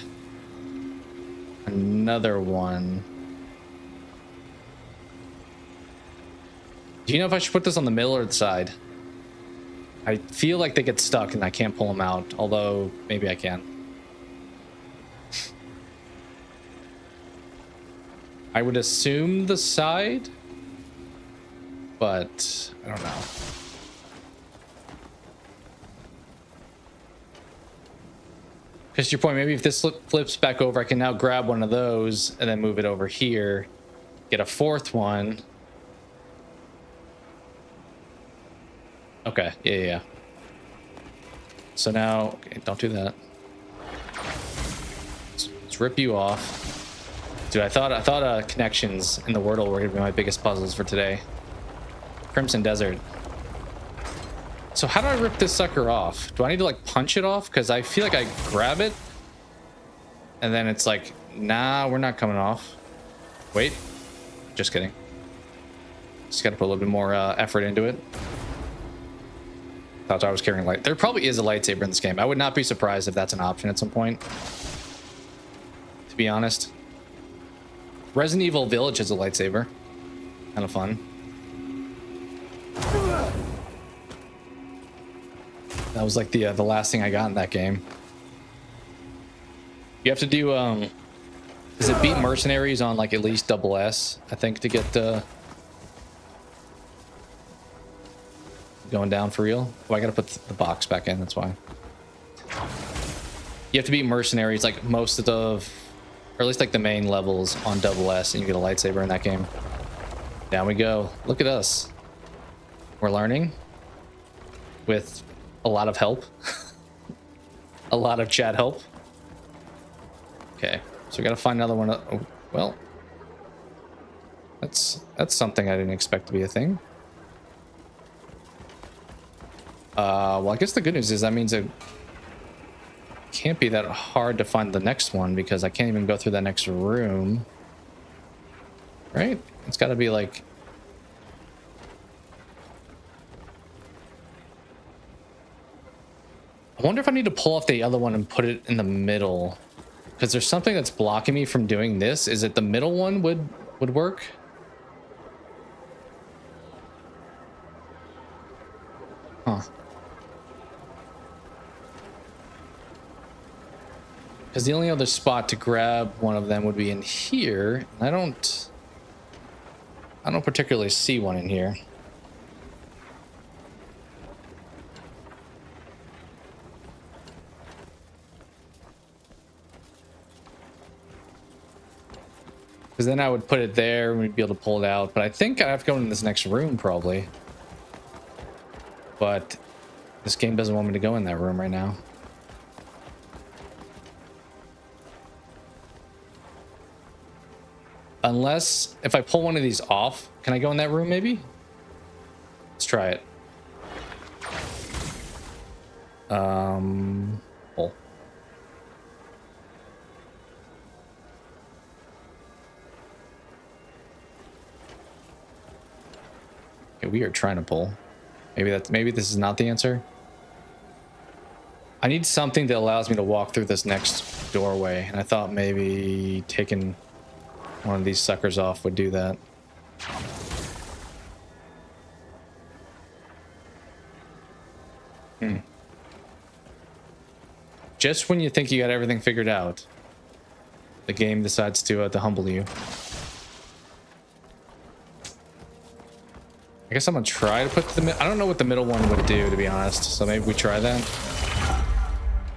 another one. Do you know if I should put this on the middle or the side? I feel like they get stuck and I can't pull them out, although maybe I can. I would assume the side, but I don't know. Because to your point, maybe if this flips back over, I can now grab one of those and then move it over here, get a fourth one. Okay, yeah. So now, okay, don't do that. Let's rip you off. Dude, I thought connections in the Wordle were gonna be my biggest puzzles for today. Crimson Desert. So how do I rip this sucker off? Do I need to like punch it off? Because I feel like I grab it and then it's like, nah, we're not coming off. Wait, just kidding. Just gotta put a little bit more effort into it. Thought I was carrying light. There probably is a lightsaber in this game. I would not be surprised if that's an option at some point, to be honest. Resident Evil Village has a lightsaber. Kind of fun. That was like the last thing I got in that game. You have to do is it beat Mercenaries on like at least double S, I think, to get going down for real. Oh, I gotta put the box back in, that's why. You have to beat Mercenaries like most of the, or at least like the main levels on double S, and you get a lightsaber in that game. Down we go. Look at us. We're learning with a lot of help. A lot of chat help. Okay, so we gotta find another one. Oh, well, that's something I didn't expect to be a thing. Well, I guess the good news is that means it can't be that hard to find the next one because I can't even go through that next room. Right? It's got to be like... I wonder if I need to pull off the other one and put it in the middle. Because there's something that's blocking me from doing this. Is it the middle one would work? Huh. Because the only other spot to grab one of them would be in here. And I don't particularly see one in here. Because then I would put it there and we'd be able to pull it out. But I think I have to go in this next room probably. But this game doesn't want me to go in that room right now. Unless, if I pull one of these off, can I go in that room maybe? Let's try it. Pull. Okay, we are trying to pull. Maybe this is not the answer. I need something that allows me to walk through this next doorway, and I thought maybe taking one of these suckers off would do that. Just when you think you got everything figured out, the game decides to humble you. I guess I'm gonna try to put I don't know what the middle one would do, to be honest. So maybe we try that.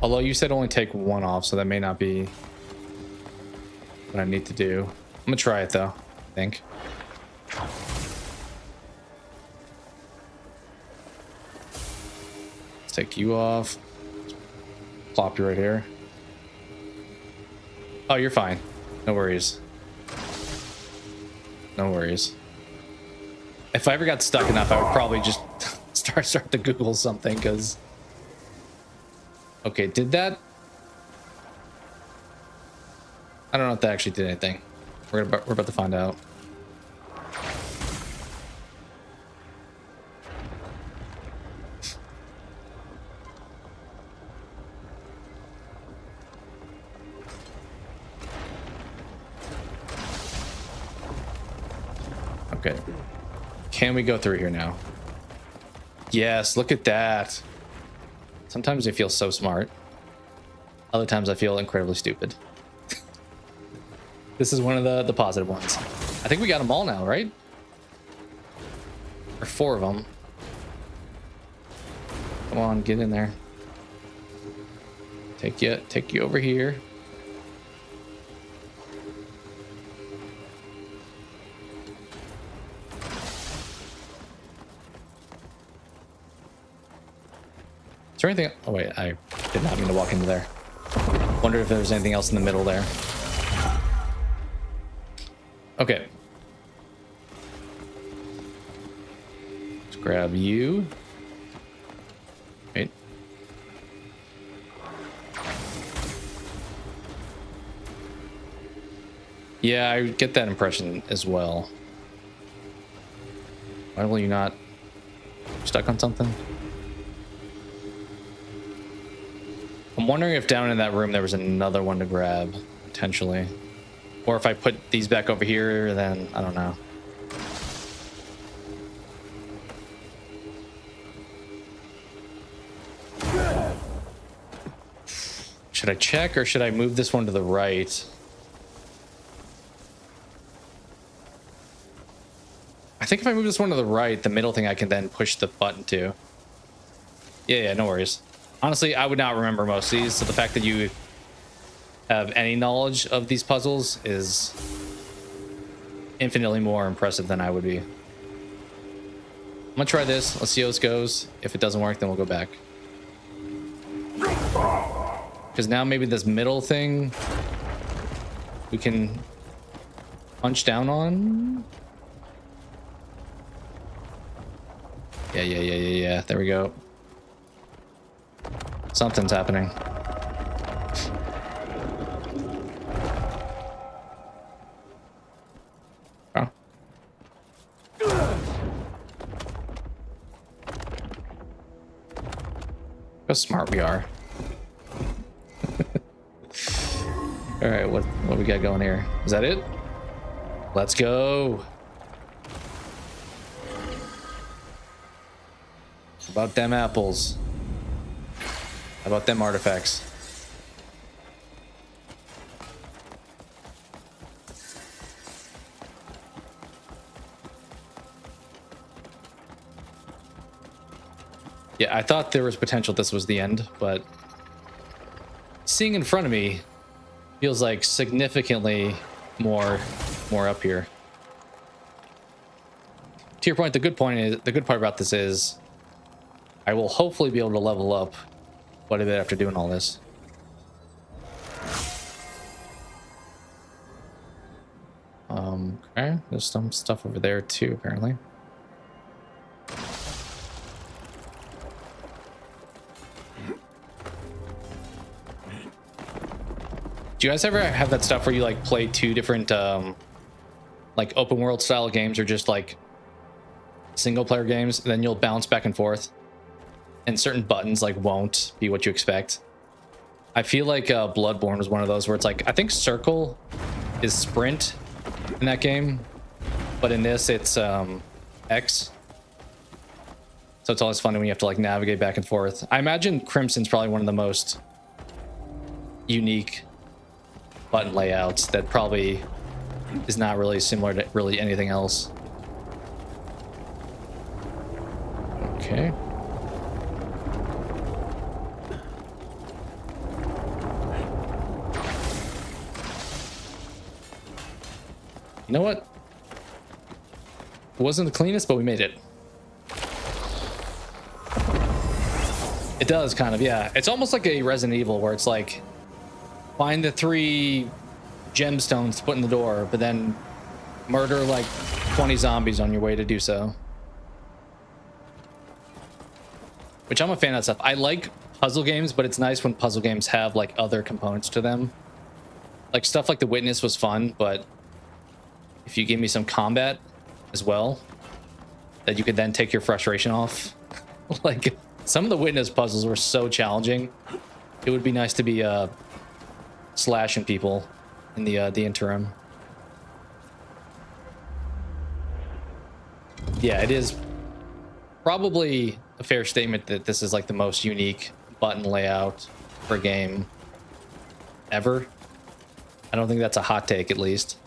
Although you said only take one off, so that may not be what I need to do. I'm gonna try it though, I think. Let's take you off. Plop you right here. Oh, you're fine. No worries. No worries. If I ever got stuck enough, I would probably just start to Google something, because... Okay, did that... I don't know if that actually did anything. We're about to find out. Okay. Can we go through here now? Yes, look at that. Sometimes I feel so smart. Other times I feel incredibly stupid. This is one of the positive ones. I think we got them all now, right? Or 4 of them. Come on, get in there. Take you over here. Is there anything? Oh wait, I did not mean to walk into there. Wonder if there's anything else in the middle there. Okay. Let's grab you. Wait. Yeah, I get that impression as well. Why will you not stuck on something? I'm wondering if down in that room there was another one to grab, potentially. Or if I put these back over here, then I don't know. Should I check or should I move this one to the right? I think if I move this one to the right, the middle thing I can then push the button to. Yeah, no worries. Honestly, I would not remember most of these, so the fact that you have any knowledge of these puzzles is infinitely more impressive than I would be. I'm gonna try this. Let's see how this goes. If it doesn't work, then we'll go back. Because now maybe this middle thing we can punch down on. Yeah. There we go. Something's happening. Oh. How smart we are. All right, what we got going here? Is that it? Let's go. How about them apples? How about them artifacts? Yeah, I thought there was potential this was the end, but seeing in front of me feels like significantly more more up here. To your point, the good part about this is I will hopefully be able to level up quite a bit after doing all this. Okay, there's some stuff over there too, apparently. Do you guys ever have that stuff where you like play two different like open world style games or just like single player games, and then you'll bounce back and forth and certain buttons like won't be what you expect? I feel like Bloodborne was one of those where it's like, I think circle is sprint in that game, but in this it's X. So it's always fun when you have to like navigate back and forth. I imagine Crimson's probably one of the most unique button layouts that probably is not really similar to really anything else. Okay. You know what? It wasn't the cleanest, but we made it. It does kind of, yeah. It's almost like a Resident Evil where it's like, find the 3 gemstones to put in the door, but then murder like 20 zombies on your way to do so. Which I'm a fan of that stuff. I like puzzle games, but it's nice when puzzle games have like other components to them. Like stuff like The Witness was fun, but if you give me some combat as well, that you could then take your frustration off. Like some of the Witness puzzles were so challenging. It would be nice to be slashing people in the interim. Yeah, it is probably a fair statement that this is like the most unique button layout for a game ever. I don't think that's a hot take, at least.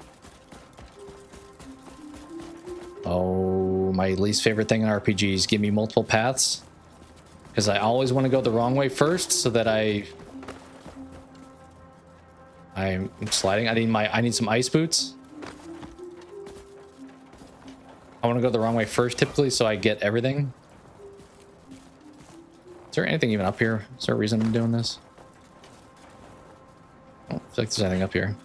Oh, my least favorite thing in RPGs, give me multiple paths, because I always want to go the wrong way first so that I'm sliding. I need some ice boots. I want to go the wrong way first typically so I get everything. Is there anything even up here? Is there a reason I'm doing this? I don't feel like there's anything up here.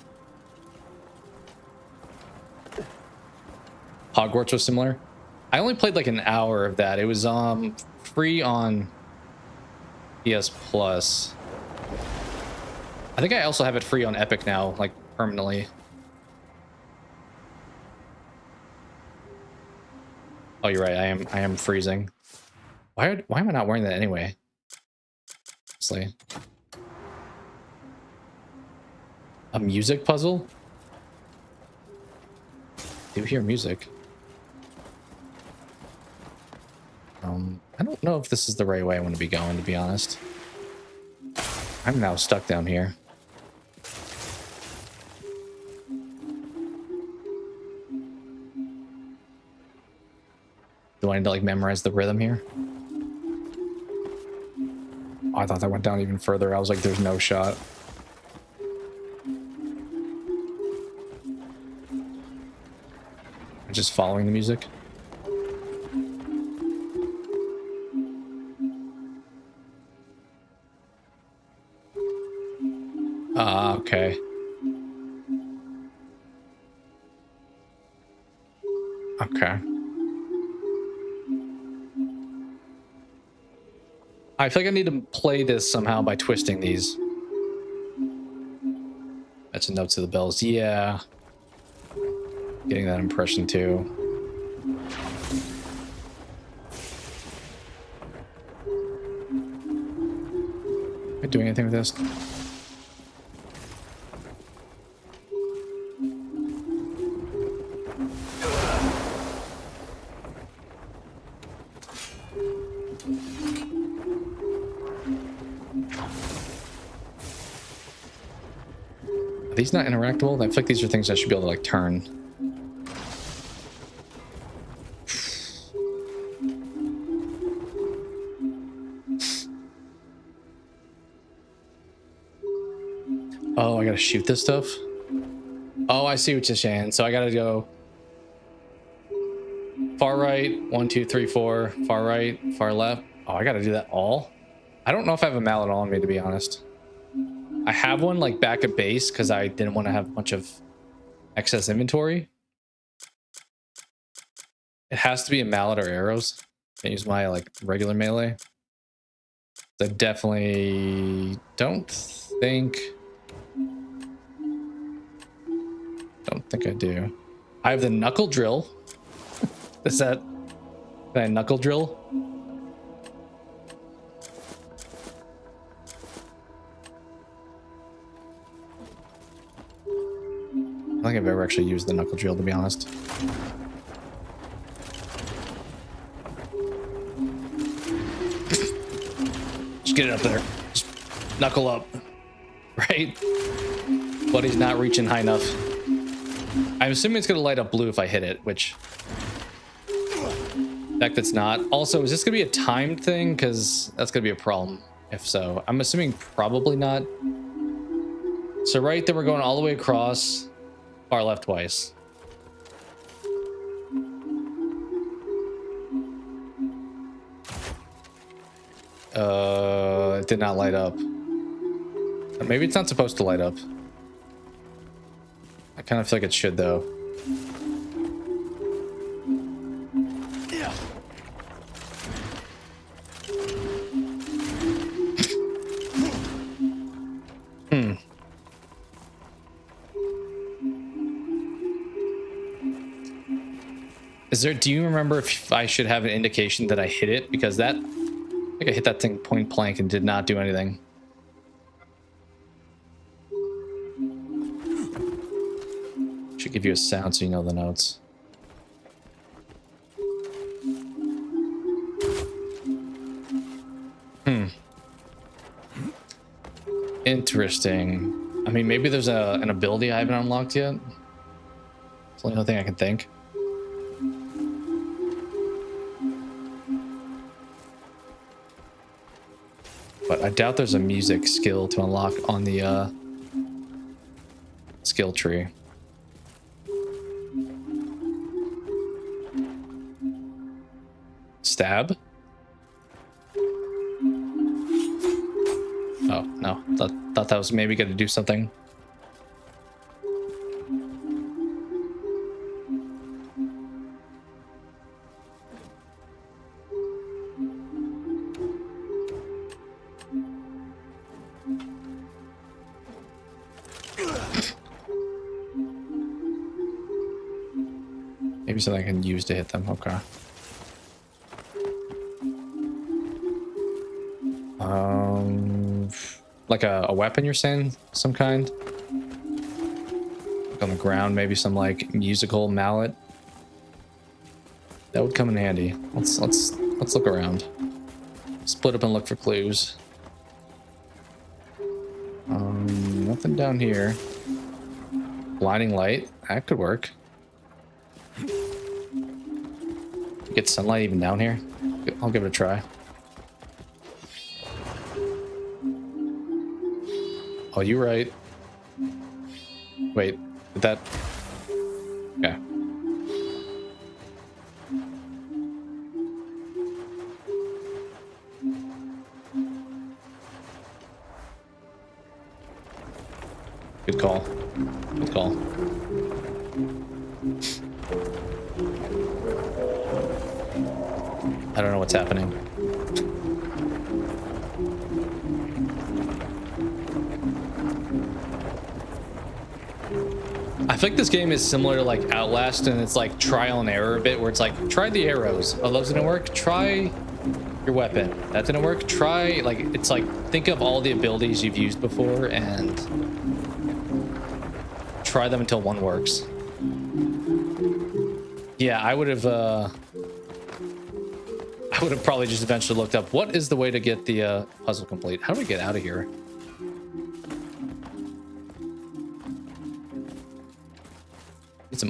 Hogwarts was similar. I only played like an hour of that. It was free on PS Plus. I think I also have it free on Epic now, like permanently. Oh, you're right. I am freezing. Why am I not wearing that anyway? Honestly. A music puzzle? Do you hear music? I don't know if this is the right way I want to be going, to be honest. I'm now stuck down here. Do I need to like memorize the rhythm here? Oh, I thought that went down even further. I was like, there's no shot. I'm just following the music. Ah, okay. Okay. I feel like I need to play this somehow by twisting these. That's a note to the bells. Yeah. Getting that impression too. Am I doing anything with this? Are these not interactable? I feel like these are things I should be able to like turn. Oh, I gotta shoot this stuff? Oh, I see what you're saying. So I gotta go far right, 1, 2, 3, 4, far right, far left. Oh, I gotta do that all. I don't know if I have a mallet on me, to be honest. I have one like back at base because I didn't want to have a bunch of excess inventory. It has to be a mallet or arrows. Can't use my like regular melee. I definitely don't think I do. I have the knuckle drill. Is that can I knuckle drill? I don't think I've ever actually used the knuckle drill, to be honest. Just get it up there. Just knuckle up. Right? But he's not reaching high enough. I'm assuming it's going to light up blue if I hit it, which... in fact, it's not. Also, is this going to be a timed thing? Because that's going to be a problem. If so. I'm assuming probably not. So right there, we're going all the way across. Far left twice. It did not light up. Maybe it's not supposed to light up. I kind of feel like it should, though. Is there, do you remember if I should have an indication that I hit it? Because that, I think I hit that thing point blank and did not do anything. Should give you a sound so you know the notes. Interesting. I mean, maybe there's an ability I haven't unlocked yet. It's the only thing I can think. But I doubt there's a music skill to unlock on the skill tree. Stab? Oh, no. Thought that was maybe going to do something. Maybe something I can use to hit them. Okay. Like a weapon, you're saying? Some kind? Like on the ground, maybe some like musical mallet. That would come in handy. Let's look around. Split up and look for clues. Nothing down here. Blinding light. That could work. Get sunlight even down here? I'll give it a try. Oh, you're right. Wait, did that... Okay. Good call. Good call. I don't know what's happening. I feel like this game is similar to like Outlast, and it's like trial and error a bit, where it's like, try the arrows. Oh, those didn't work. Try your weapon. That didn't work. Try, like, it's like, think of all the abilities you've used before and try them until one works. Yeah, I would have probably just eventually looked up what is the way to get the puzzle complete. How do we get out of here?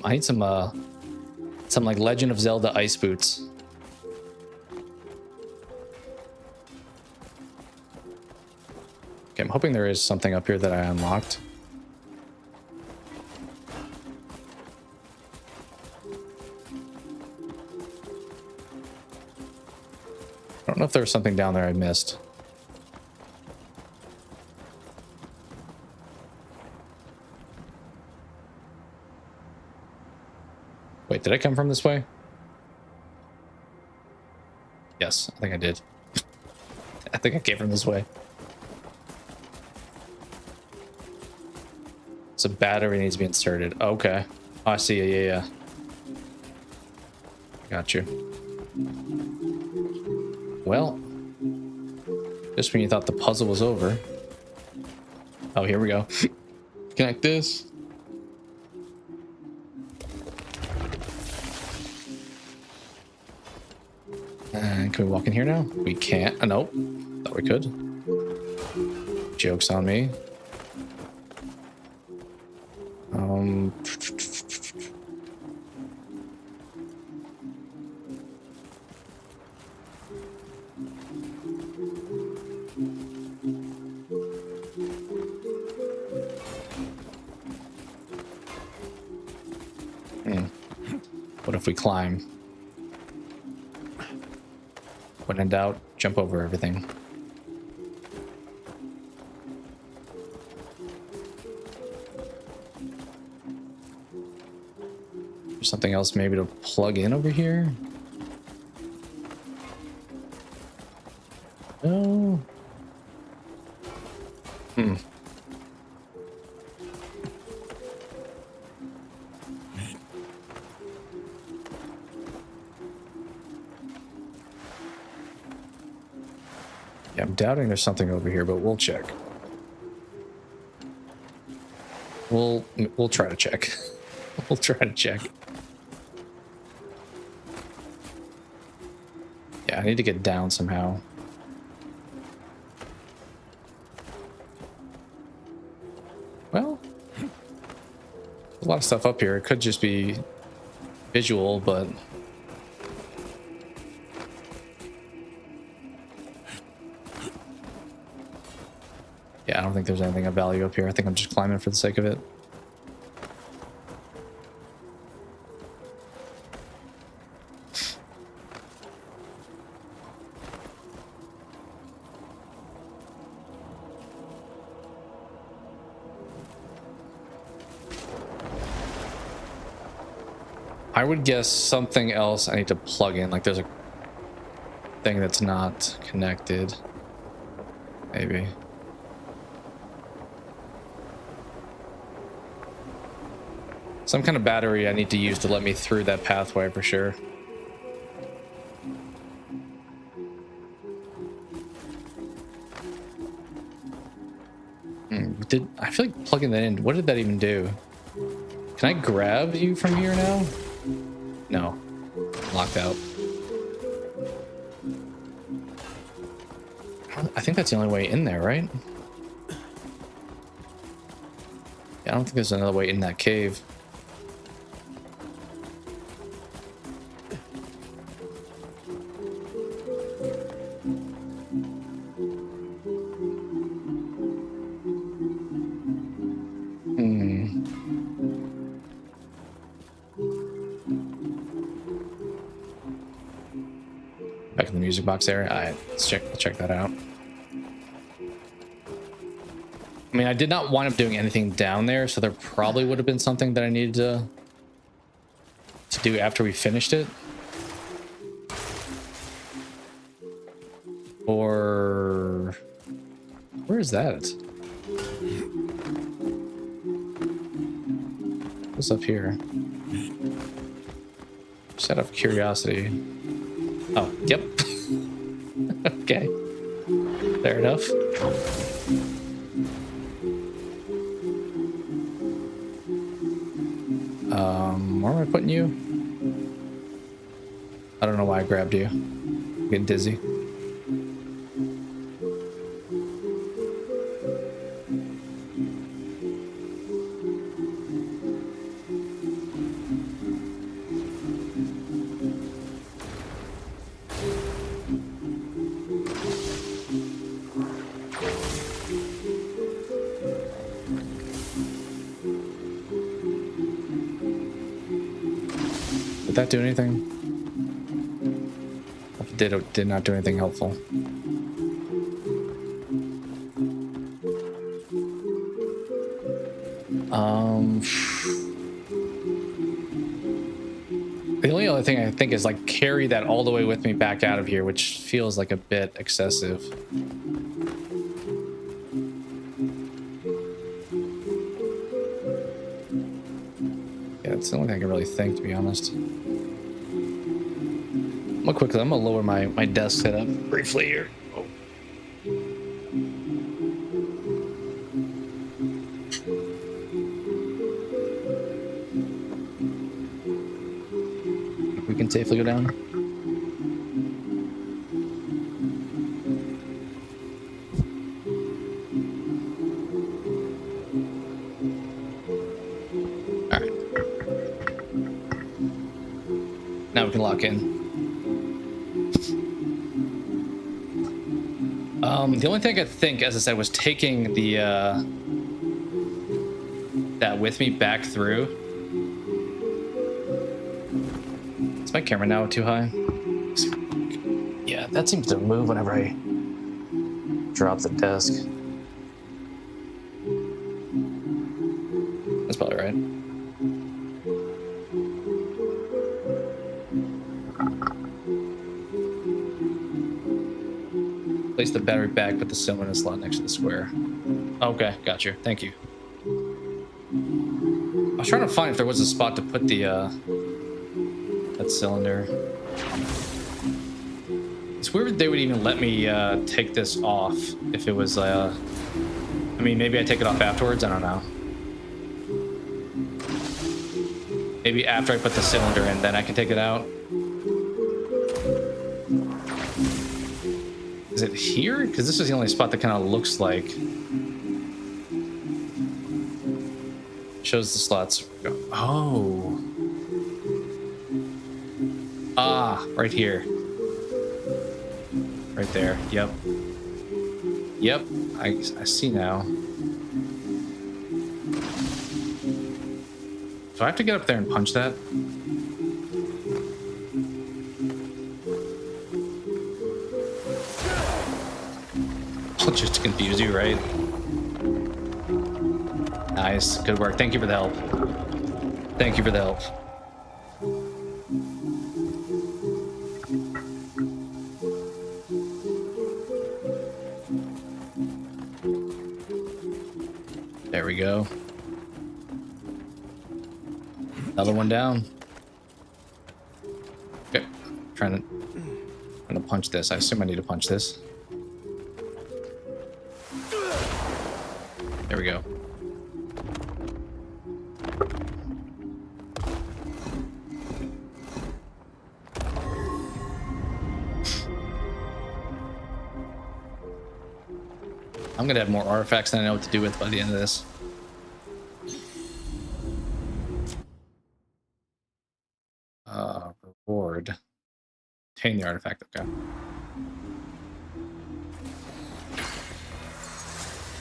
I need some like Legend of Zelda ice boots. Okay, I'm hoping there is something up here that I unlocked. I don't know if there was something down there I missed. Wait, did I come from this way? Yes, I think I did. I think I came from this way. So battery needs to be inserted. Okay. Oh, I see. Yeah. Got you. Well, just when you thought the puzzle was over. Oh, here we go. Connect this. And can we walk in here now? We can't. Oh, nope. Thought we could. Joke's on me. What if we climb? When in doubt, jump over everything. There's something else maybe to plug in over here? No. Yeah, I'm doubting there's something over here, but we'll check. We'll try to check. We'll try to check. Yeah, I need to get down somehow. Well, a lot of stuff up here. It could just be visual, but yeah, I don't think there's anything of value up here. I think I'm just climbing for the sake of it. I would guess something else I need to plug in. Like there's a thing that's not connected. Maybe. Some kind of battery I need to use to let me through that pathway for sure. I feel like plugging that in, what did that even do? Can I grab you from here now? No. Locked out. I think that's the only way in there, right? Yeah, I don't think there's another way in that cave. Back in the music box area. All right, let's check that out. I mean, I did not wind up doing anything down there, so there probably would have been something that I needed to do after we finished it. Or where is that? What's up here? Just out of curiosity. Oh, yep. Okay. Fair enough. Where am I putting you? I don't know why I grabbed you. I'm getting dizzy. Did that do anything? did not do anything helpful. The only other thing I think is like carry that all the way with me back out of here, which feels like a bit excessive. Yeah, it's the only thing I can really think, to be honest. I'm gonna lower my desk setup briefly here. Oh. We can safely go down. All right. Now we can lock in. The only thing I could think, as I said, was taking the that with me back through. Is my camera now too high? Yeah, that seems to move whenever I drop the desk. That's probably right. Place the battery back, put the cylinder slot next to the square. Okay, gotcha. Thank you. I was trying to find if there was a spot to put the that cylinder. It's weird that they would even let me take this off if it was I mean, maybe I take it off afterwards, I don't know. Maybe after I put the cylinder in, then I can take it out. Is it here? Because this is the only spot that kind of looks like shows the slots. Oh. Ah, right here. Right there. Yep. Yep. I see now. Do I have to get up there and punch that? Just to confuse you, right? Nice. Good work. Thank you for the help. Thank you for the help. There we go. Another one down. Okay. I'm trying to punch this. I assume I need to punch this. There we go. I'm gonna have more artifacts than I know what to do with by the end of this. Reward. Obtain the artifact, okay.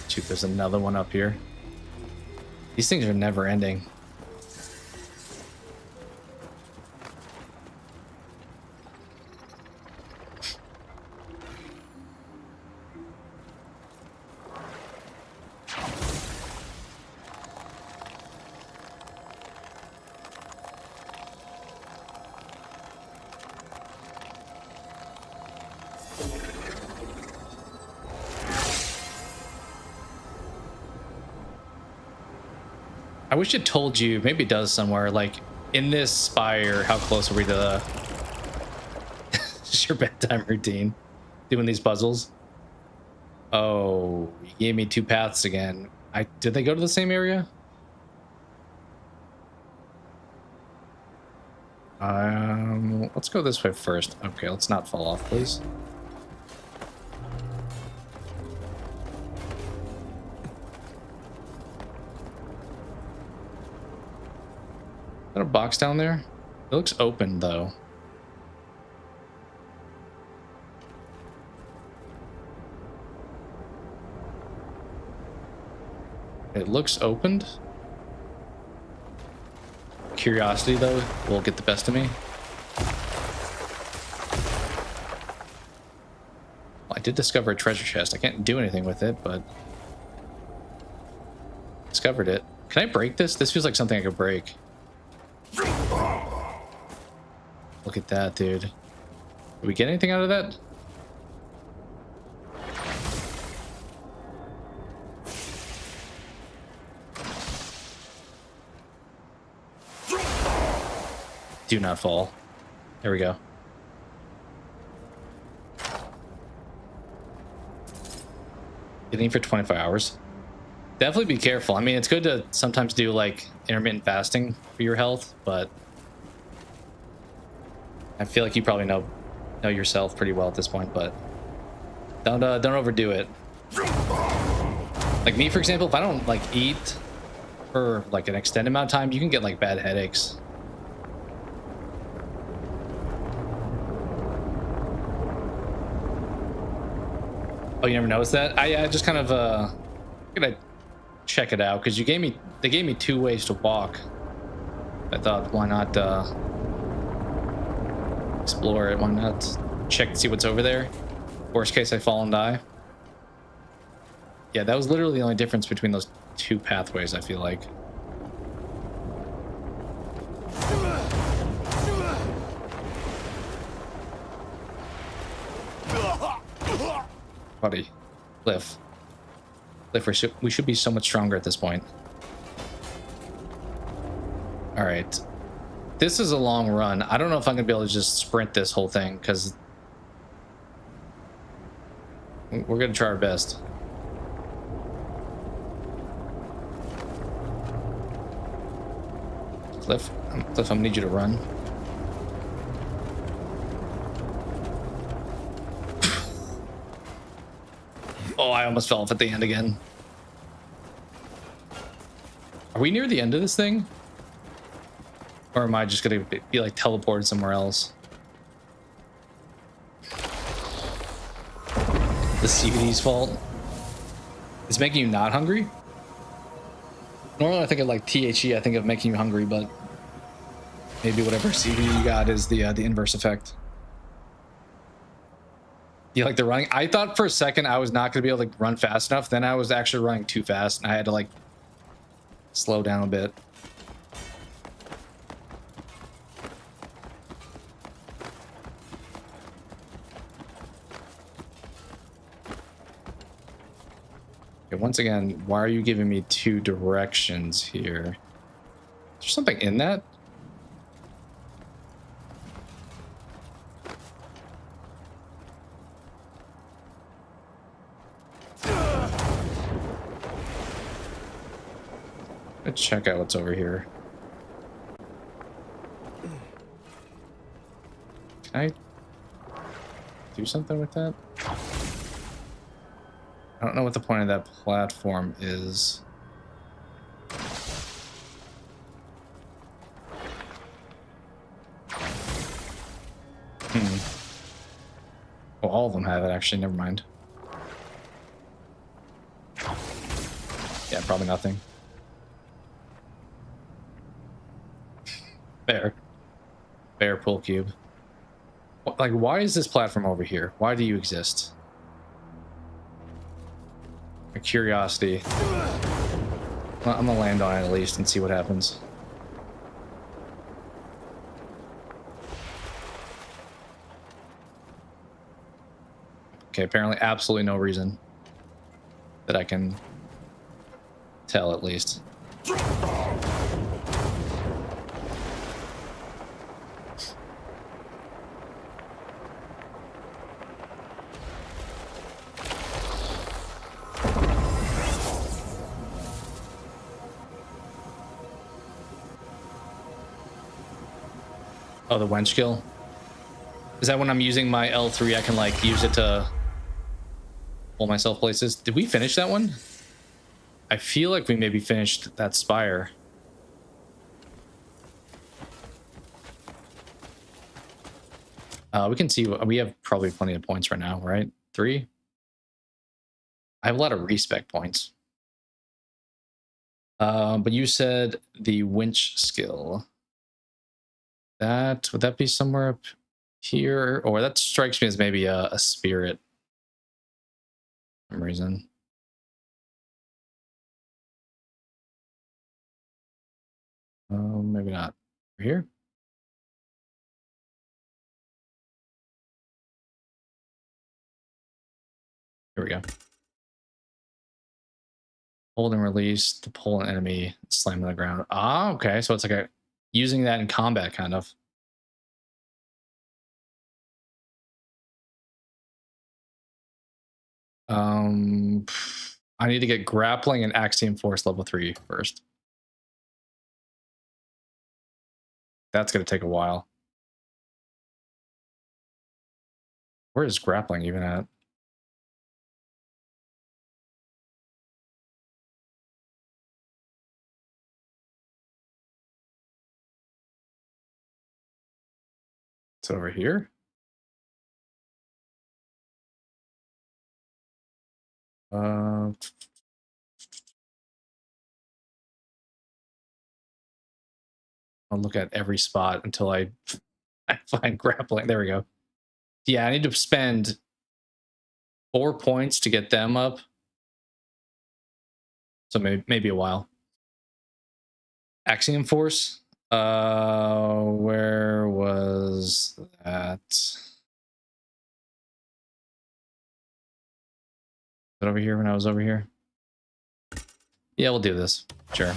Shoot, there's another one up here. These things are never ending. I wish it told you, maybe it does somewhere, like in this spire, how close are we to the your bedtime routine doing these puzzles? Oh, you gave me two paths again. Did they go to the same area? Let's go this way first. Okay, let's not fall off, please. Is that a box down there? It looks open though. It looks opened. Curiosity though will get the best of me. I did discover a treasure chest. I can't do anything with it, but discovered it. Can I break this? This feels like something I could break. Look at that, dude. Did we get anything out of that? Do not fall. There we go. Getting for 25 hours. Definitely be careful. I mean, it's good to sometimes do like intermittent fasting for your health, but I feel like you probably know yourself pretty well at this point. But don't overdo it. Like me, for example, if I don't like eat for like an extended amount of time, you can get like bad headaches. Oh, you never noticed that? I just kind of gonna check it out because they gave me 2 ways to walk. I thought, why not explore it? Why not check to see what's over there? Worst case, I fall and die. Yeah, that was literally the only difference between those 2 pathways, I feel like. Buddy, Cliff, we should be so much stronger at this point. All right, this is a long run. I don't know if I'm gonna be able to just sprint this whole thing because we're gonna try our best. Cliff, I'm gonna need you to run. Oh, I almost fell off at the end again. Are we near the end of this thing? Or am I just gonna be like teleported somewhere else? The CBD's fault. It's making you not hungry? Normally I think of like THE, I think of making you hungry, but maybe whatever CBD you got is the inverse effect. You like the running? I thought for a second I was not going to be able to run fast enough. Then I was actually running too fast, and I had to like slow down a bit. Okay, once again, why are you giving me 2 directions here? Is there something in that? Let's check out what's over here. Can I do something with that? I don't know what the point of that platform is. Well, all of them have it, actually. Never mind. Yeah, probably nothing. Bear pool cube. Like, why is this platform over here? Why do you exist? A curiosity. Well, I'm gonna land on it at least and see what happens. Okay, apparently absolutely no reason that I can tell, at least. Oh, the wench skill? Is that when I'm using my L3, I can like use it to pull myself places? Did we finish that one? I feel like we maybe finished that spire. We can see, we have probably plenty of points right now, right? 3? I have a lot of respec points. But you said the winch skill. Would that be somewhere up here? Or that strikes me as maybe a spirit. For some reason. Maybe not. Over here? Here we go. Hold and release to pull an enemy, slam on the ground. Ah, okay. So it's like a using that in combat, kind of. I need to get grappling and axiom force level 3 first. That's gonna take a while. Where is grappling even at? It's over here. I'll look at every spot until I find grappling. There we go. Yeah, I need to spend 4 points to get them up. So maybe a while. Axiom force. Where was that? Is it over here when I was over here? Yeah, we'll do this. Sure.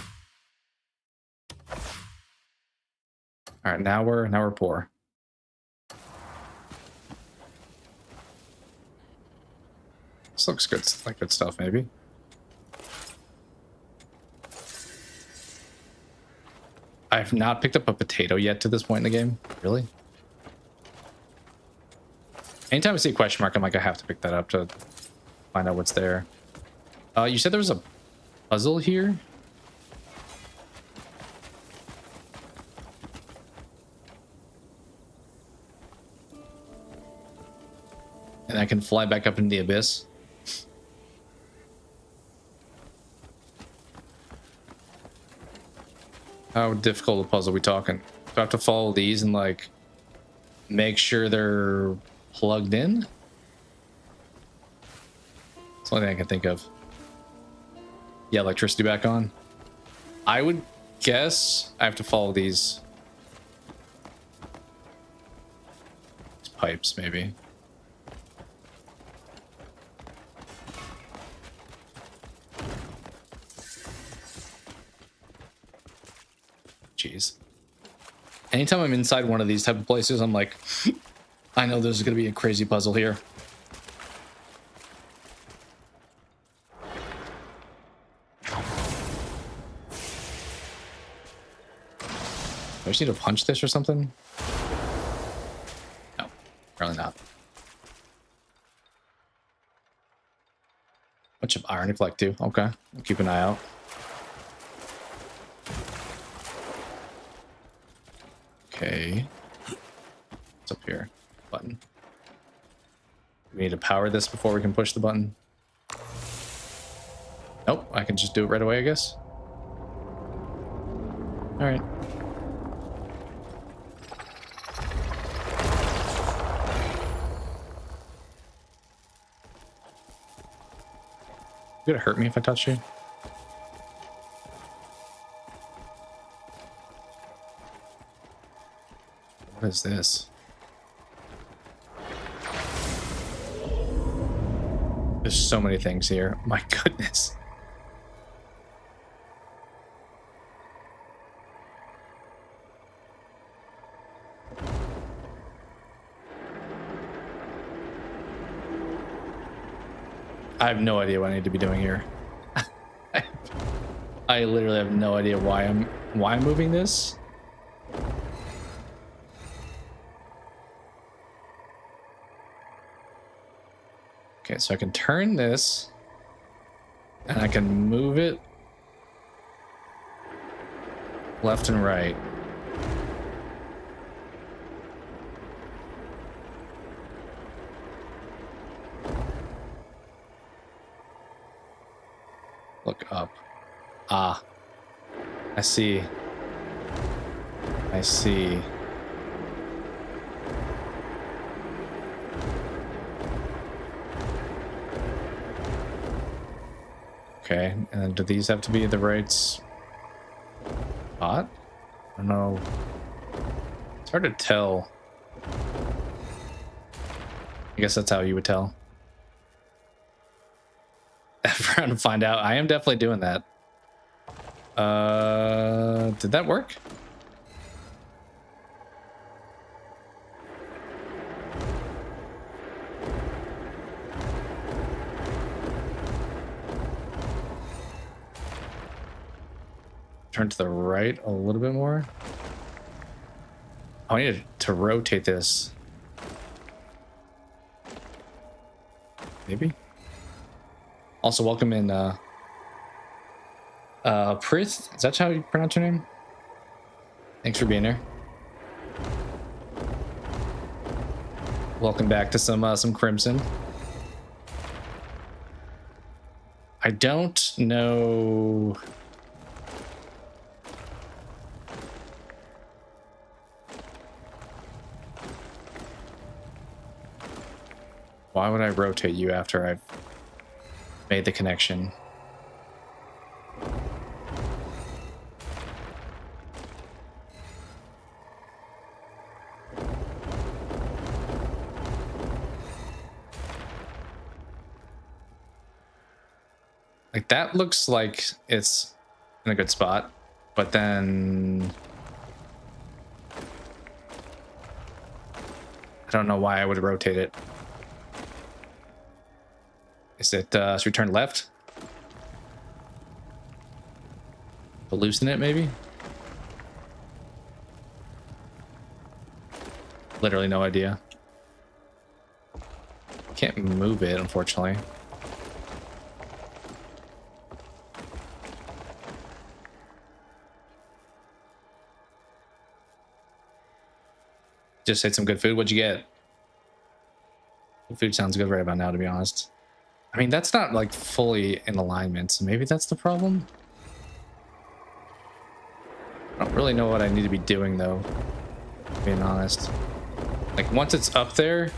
All right, now we're poor. This looks good, like good stuff, maybe. I've not picked up a potato yet to this point in the game. Really? Anytime I see a question mark, I'm like, I have to pick that up to find out what's there. You said there was a puzzle here? And I can fly back up into the abyss? How difficult a puzzle are we talking? Do I have to follow these and like make sure they're plugged in? It's the only thing I can think of. Yeah, electricity back on. I would guess I have to follow these pipes, maybe. Jeez. Anytime I'm inside one of these type of places, I'm like, I know there's going to be a crazy puzzle here. Do I just need to punch this or something? No, apparently not. Bunch of iron to collect too. Okay, I'll keep an eye out. Okay. What's up here? Button. We need to power this before we can push the button. Nope, I can just do it right away, I guess. All right. You gonna hurt me if I touch you? What is this? There's so many things here. My goodness. I have no idea what I need to be doing here. I literally have no idea why I'm moving this. Okay, so I can turn this and I can move it left and right. Look up. Ah, I see. I see. Okay, and do these have to be the right spot? I don't know. It's hard to tell. I guess that's how you would tell. Trying to find out. I am definitely doing that. Did that work? Turn to the right a little bit more. Oh, I need to rotate this. Maybe. Also, welcome in, Prith. Is that how you pronounce your name? Thanks for being here. Welcome back to some Crimson. I don't know. Why would I rotate you after I've made the connection? Like, that looks like it's in a good spot, but then I don't know why I would rotate it. Is it, should we turn left? To loosen it, maybe? Literally no idea. Can't move it, unfortunately. Just ate some good food. What'd you get? Food sounds good right about now, to be honest. I mean, that's not like fully in alignment, so maybe that's the problem. I don't really know what I need to be doing, though, being honest. Like, once it's up there,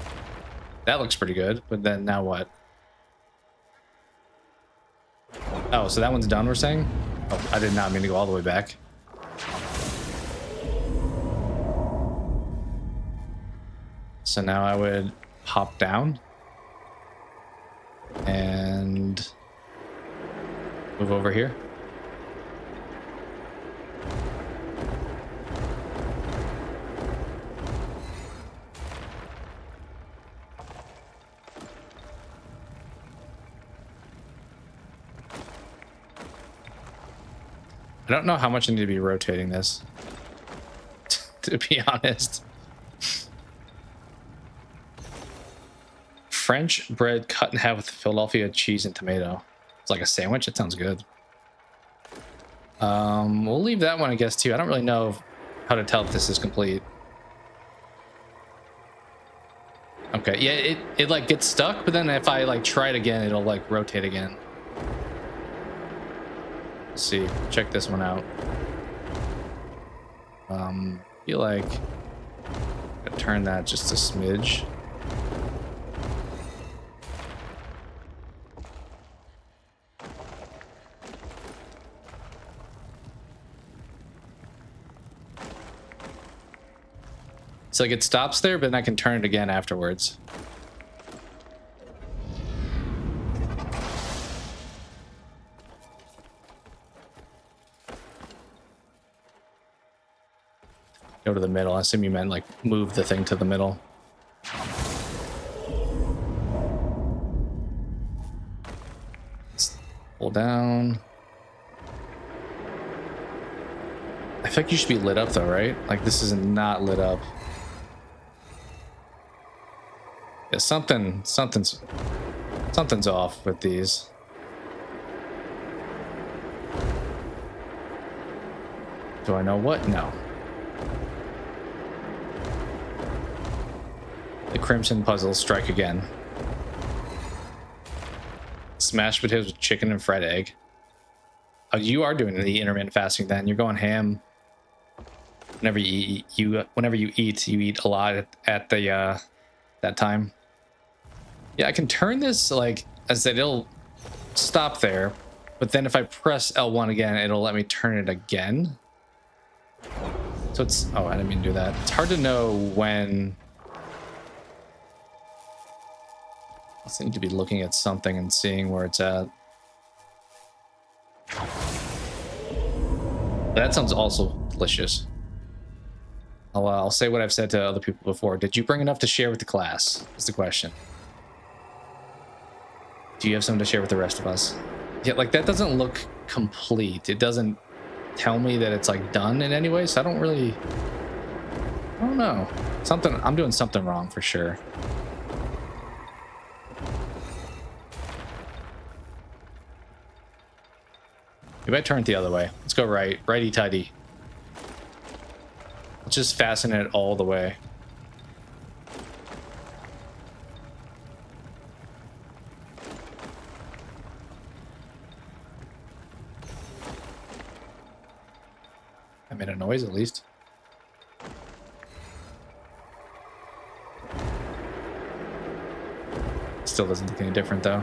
that looks pretty good, but then now what? Oh, so that one's done, we're saying? Oh, I did not mean to go all the way back. So now I would hop down and move over here. I don't know how much I need to be rotating this, to be honest. French bread cut in half with Philadelphia cheese and tomato. It's like a sandwich. It sounds good. We'll leave that one, I guess, too. I don't really know how to tell if this is complete. Okay, yeah, it like gets stuck, but then if I like try it again, it'll like rotate again. Let's see, check this one out. Feel like I turn that just a smidge. So like it stops there, but then I can turn it again afterwards. Go to the middle. I assume you meant like move the thing to the middle. Let's pull down. I think you should be lit up though, right? Like this is not lit up. Yeah, something's off with these. Do I know what? No. The Crimson puzzles strike again. Smashed potatoes with chicken and fried egg. Oh, you are doing the intermittent fasting then. You're going ham. Whenever you eat, you eat a lot at the that time. Yeah, I can turn this like I said, it'll stop there, but but then if I press L1 again, it'll let me turn it again. So it's, oh, I didn't mean to do that. It's hard to know when. I seem to be looking at something and seeing where it's at. That sounds also delicious. I'll say what I've said to other people before. Did you bring enough to share with the class? Is the question. Do you have something to share with the rest of us? Yeah, like that doesn't look complete. It doesn't tell me that it's like done in any way, so I don't know. I'm doing something wrong for sure. Maybe I turn it the other way. Let's go right. Righty-tighty. Let's just fasten it all the way. I made a noise at least. Still doesn't look any different though.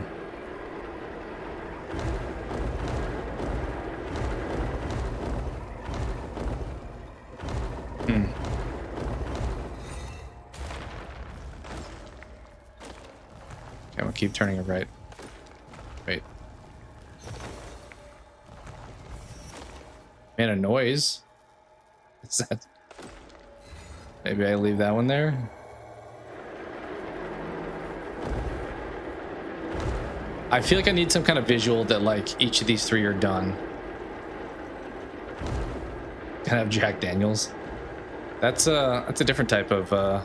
Okay, I'm gonna keep turning it right. Wait. Made a noise. Is that... Maybe I leave that one there. I feel like I need some kind of visual that like each of these three are done. Kind of Jack Daniels. That's a different type of a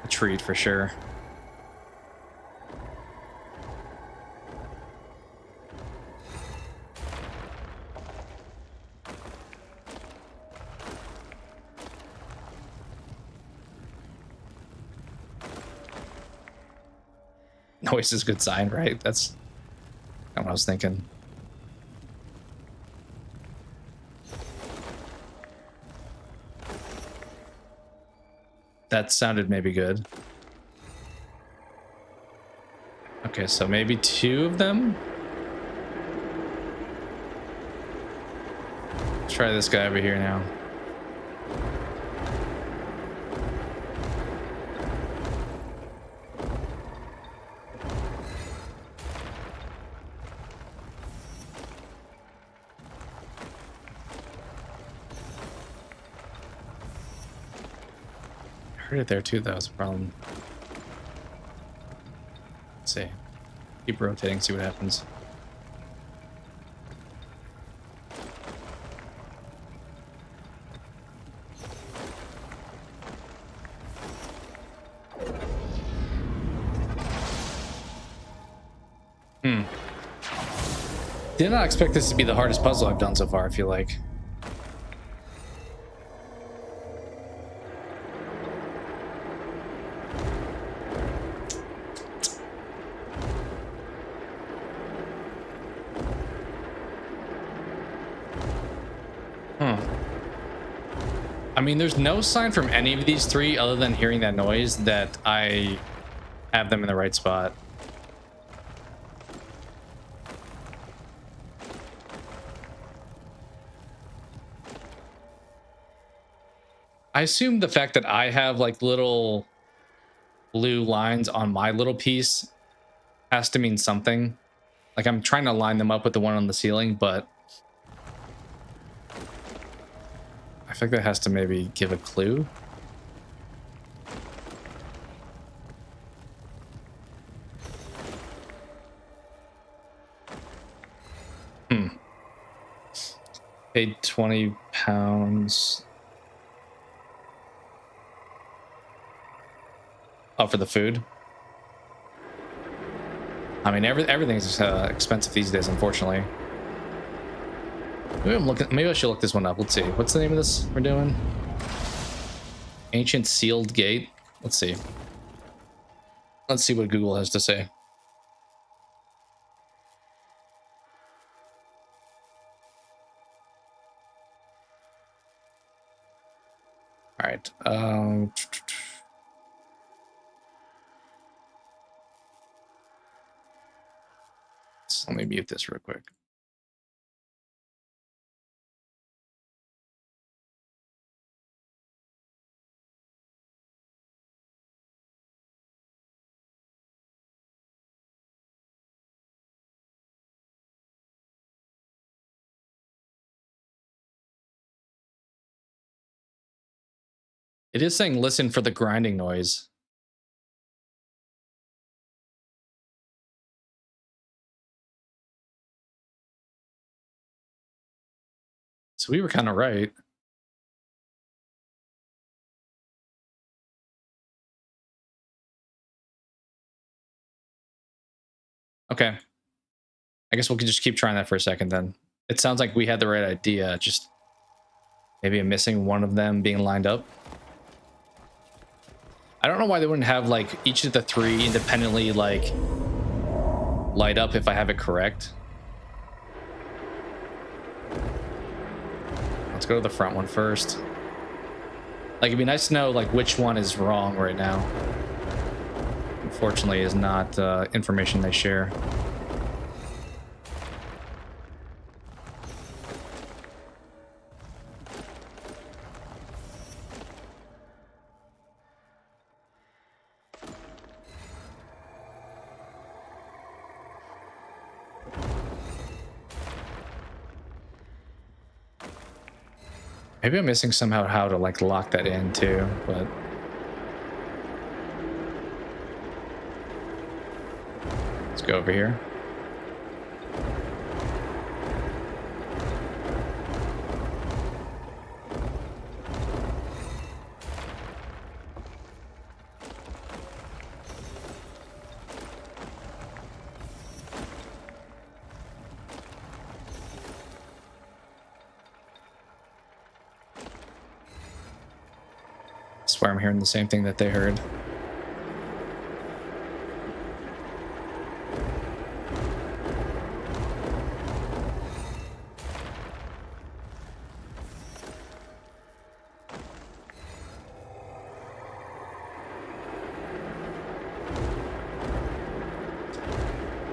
treat for sure. Noise is a good sign, right? That's not what I was thinking. That sounded maybe good. Okay, so maybe two of them. Let's try this guy over here now. Heard it there too, that was a problem. Let's see. Keep rotating, see what happens. Did not expect this to be the hardest puzzle I've done so far, I feel like. I mean, there's no sign from any of these three other than hearing that noise that I have them in the right spot. I assume the fact that I have like little blue lines on my little piece has to mean something. Like I'm trying to line them up with the one on the ceiling, but I think that has to maybe give a clue. Paid 20 pounds. Oh, for the food? I mean, everything's expensive these days, unfortunately. Maybe I should look this one up. Let's see. What's the name of this we're doing? Ancient Sealed Gate. Let's see. Let's see what Google has to say. All right. Let me mute this real quick. It is saying listen for the grinding noise. So we were kind of right. Okay. I guess we'll just keep trying that for a second then. It sounds like we had the right idea, just maybe I'm missing one of them being lined up. I don't know why they wouldn't have like each of the three independently like light up if I have it correct. Let's go to the front one first. Like it'd be nice to know like which one is wrong right now. Unfortunately, is not information they share. Maybe I'm missing somehow how to like lock that in too, but let's go over here. I swear I'm hearing the same thing that they heard.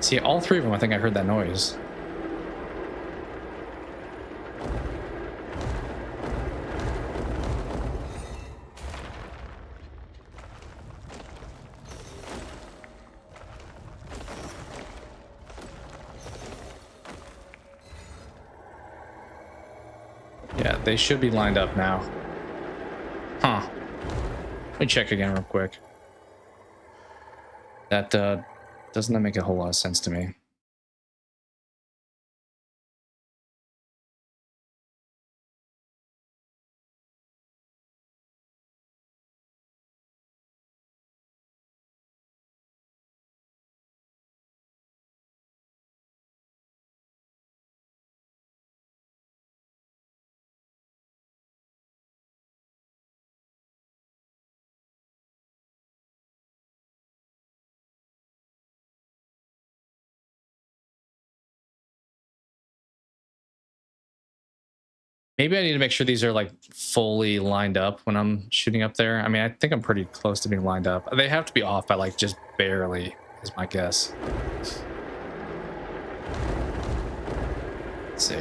See, all three of them, I think I heard that noise. Yeah, they should be lined up now. Huh. Let me check again real quick. That doesn't make a whole lot of sense to me. Maybe I need to make sure these are like fully lined up when I'm shooting up there. I mean, I think I'm pretty close to being lined up. They have to be off by like just barely, is my guess. Let's see.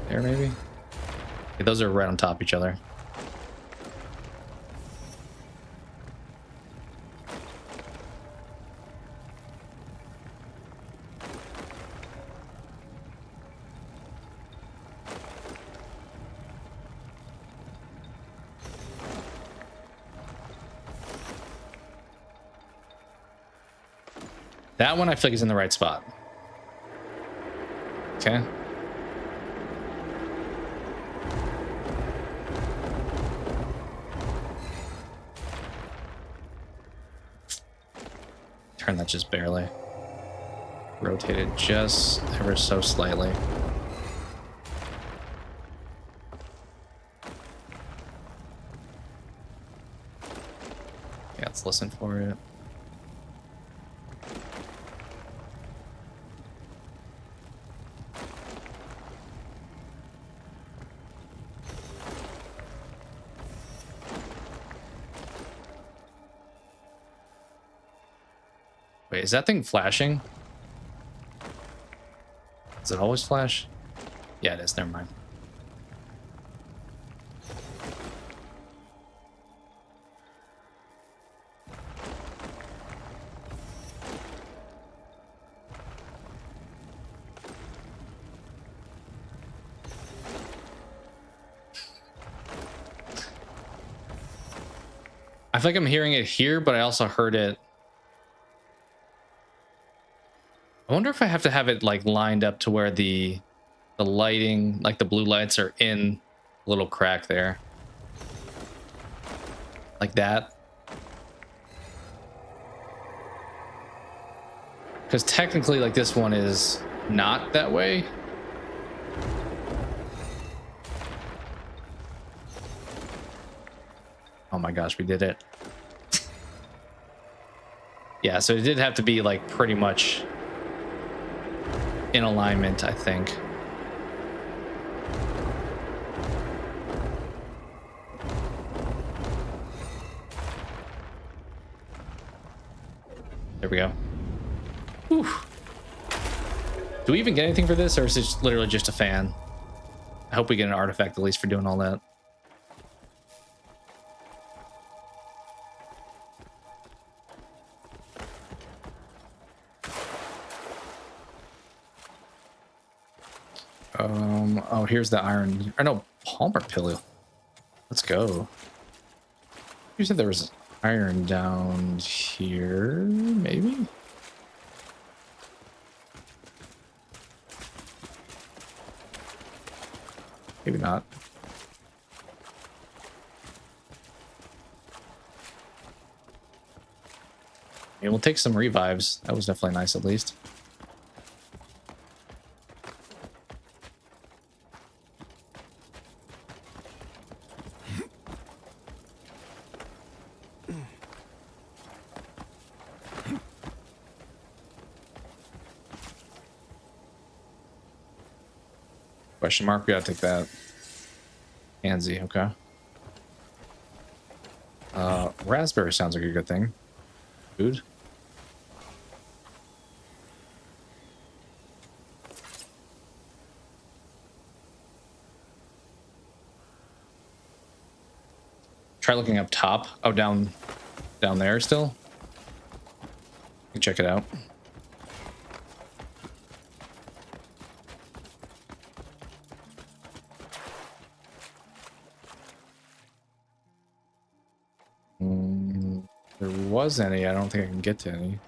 There, maybe? Okay, those are right on top of each other. That one I feel like is in the right spot. Okay. Turn that just barely. Rotate it just ever so slightly. Yeah, let's listen for it. Wait, is that thing flashing? Does it always flash? Yeah, it is. Never mind. I feel like I'm hearing it here, but I also heard it. I wonder if I have to have it like lined up to where the lighting, like the blue lights, are in a little crack there, like that. Because technically, like, this one is not that way. Oh my gosh, we did it. Yeah, so it did have to be like pretty much in alignment, I think. There we go. Whew. Do we even get anything for this, or is it literally just a fan? I hope we get an artifact at least for doing all that. Oh, here's the iron. Or no, Palmer pillow. Let's go. You said there was iron down here, maybe? Maybe not. Yeah, we'll take some revives. That was definitely nice, at least. Question mark, we gotta take that. Pansy, okay. Raspberry sounds like a good thing. Food. Try looking up top. Oh, down there still. You can check it out. There was any. I don't think I can get to any.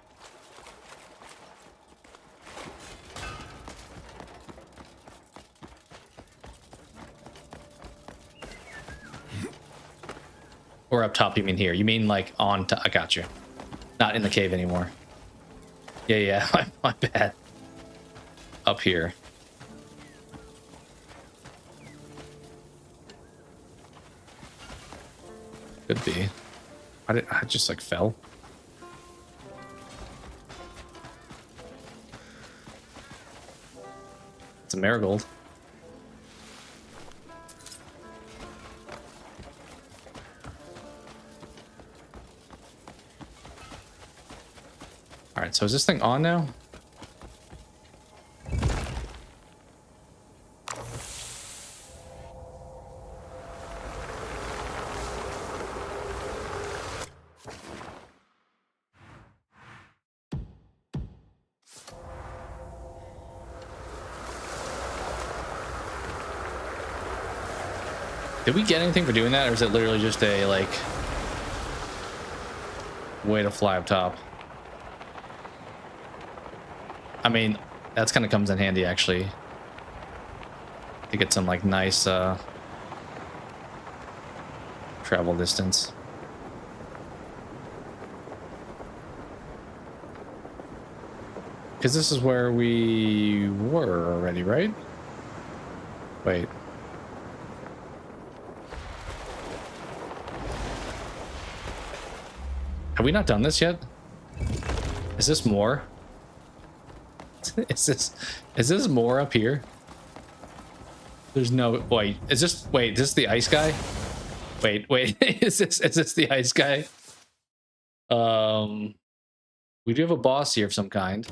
Or up top, you mean here? You mean like on top? I got you. Not in the cave anymore. Yeah, my bad. Up here. Could be. I just like fell. It's a marigold. All right, so is this thing on now? Did we get anything for doing that, or is it literally just a, like, way to fly up top? I mean, that's kind of comes in handy, actually, to get some, like, nice, travel distance. Because this is where we were already, right? Wait. Have we not done this yet? Is this more? Is this more up here? There's no, wait, is this the ice guy? Wait, is this the ice guy? We do have a boss here of some kind.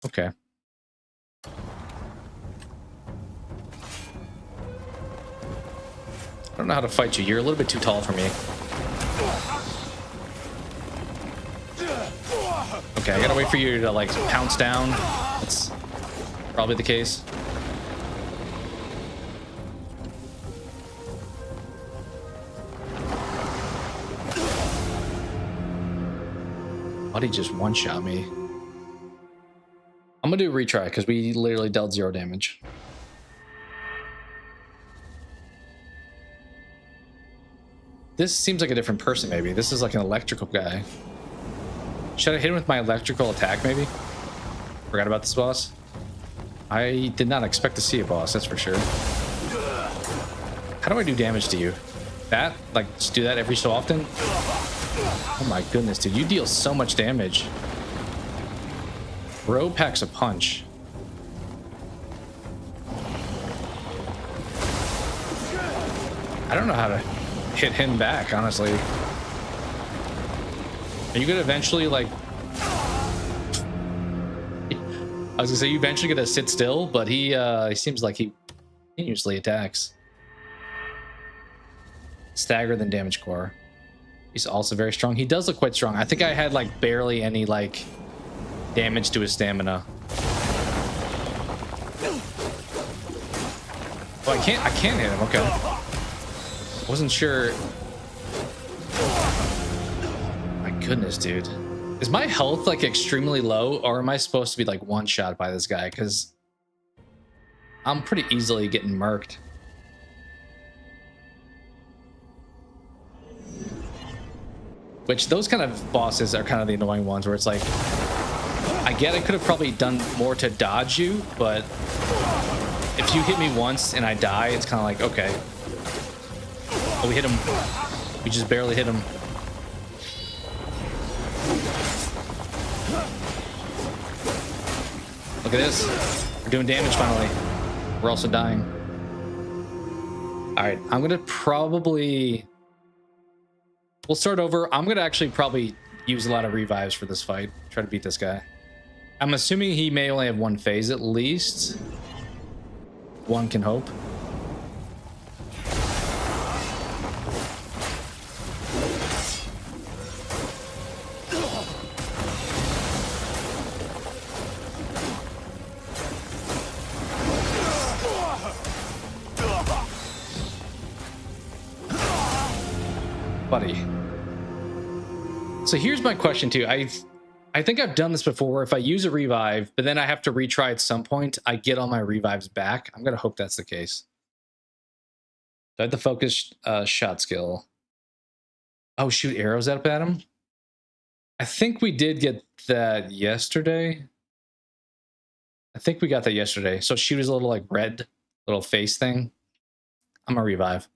Okay. I don't know how to fight you. You're a little bit too tall for me. Okay, I gotta wait for you to like pounce down. That's probably the case. Buddy just one-shot me. I'm gonna do a retry because we literally dealt 0 damage. This seems like a different person, maybe. This is like an electrical guy. Should I hit him with my electrical attack, maybe? Forgot about this boss. I did not expect to see a boss, that's for sure. How do I do damage to you? That? Like, just do that every so often? Oh my goodness, dude. You deal so much damage. Bro packs a punch. I don't know how to hit him back, honestly. Are you gonna eventually, like... I was gonna say, you eventually gonna sit still, but he seems like he continuously attacks. Stagger than damage core. He's also very strong. He does look quite strong. I think I had, like, barely any, like, damage to his stamina. Oh, I can't hit him. Okay. Wasn't sure. My goodness, dude. Is my health like extremely low, or am I supposed to be like one shot by this guy? Because I'm pretty easily getting murked. Which those kind of bosses are kind of the annoying ones where it's like, I get I could have probably done more to dodge you, but if you hit me once and I die, it's kind of like, okay. Oh, we hit him. We just barely hit him. Look at this. We're doing damage finally. We're also dying. All right, I'm gonna probably... We'll start over. I'm gonna actually probably use a lot of revives for this fight. Try to beat this guy. I'm assuming he may only have one phase at least. One can hope. Buddy. So here's my question too. I think I've done this before. If I use a revive, but then I have to retry at some point, I get all my revives back. I'm gonna hope that's the case. So I had the focus shot skill. Oh, shoot arrows up at him. I think we did get that yesterday. I think we got that yesterday. So shoot his little like red little face thing. I'm gonna revive.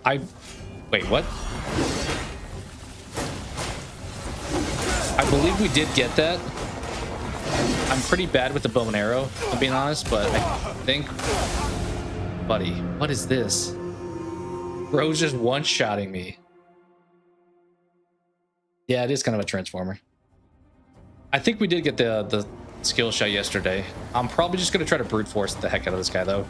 Wait, what? I believe we did get that. I'm pretty bad with the bow and arrow, if I'm being honest, but I think... Buddy, what is this? Bro's just one-shotting me. Yeah, it is kind of a transformer. I think we did get the skill shot yesterday. I'm probably just going to try to brute force the heck out of this guy, though.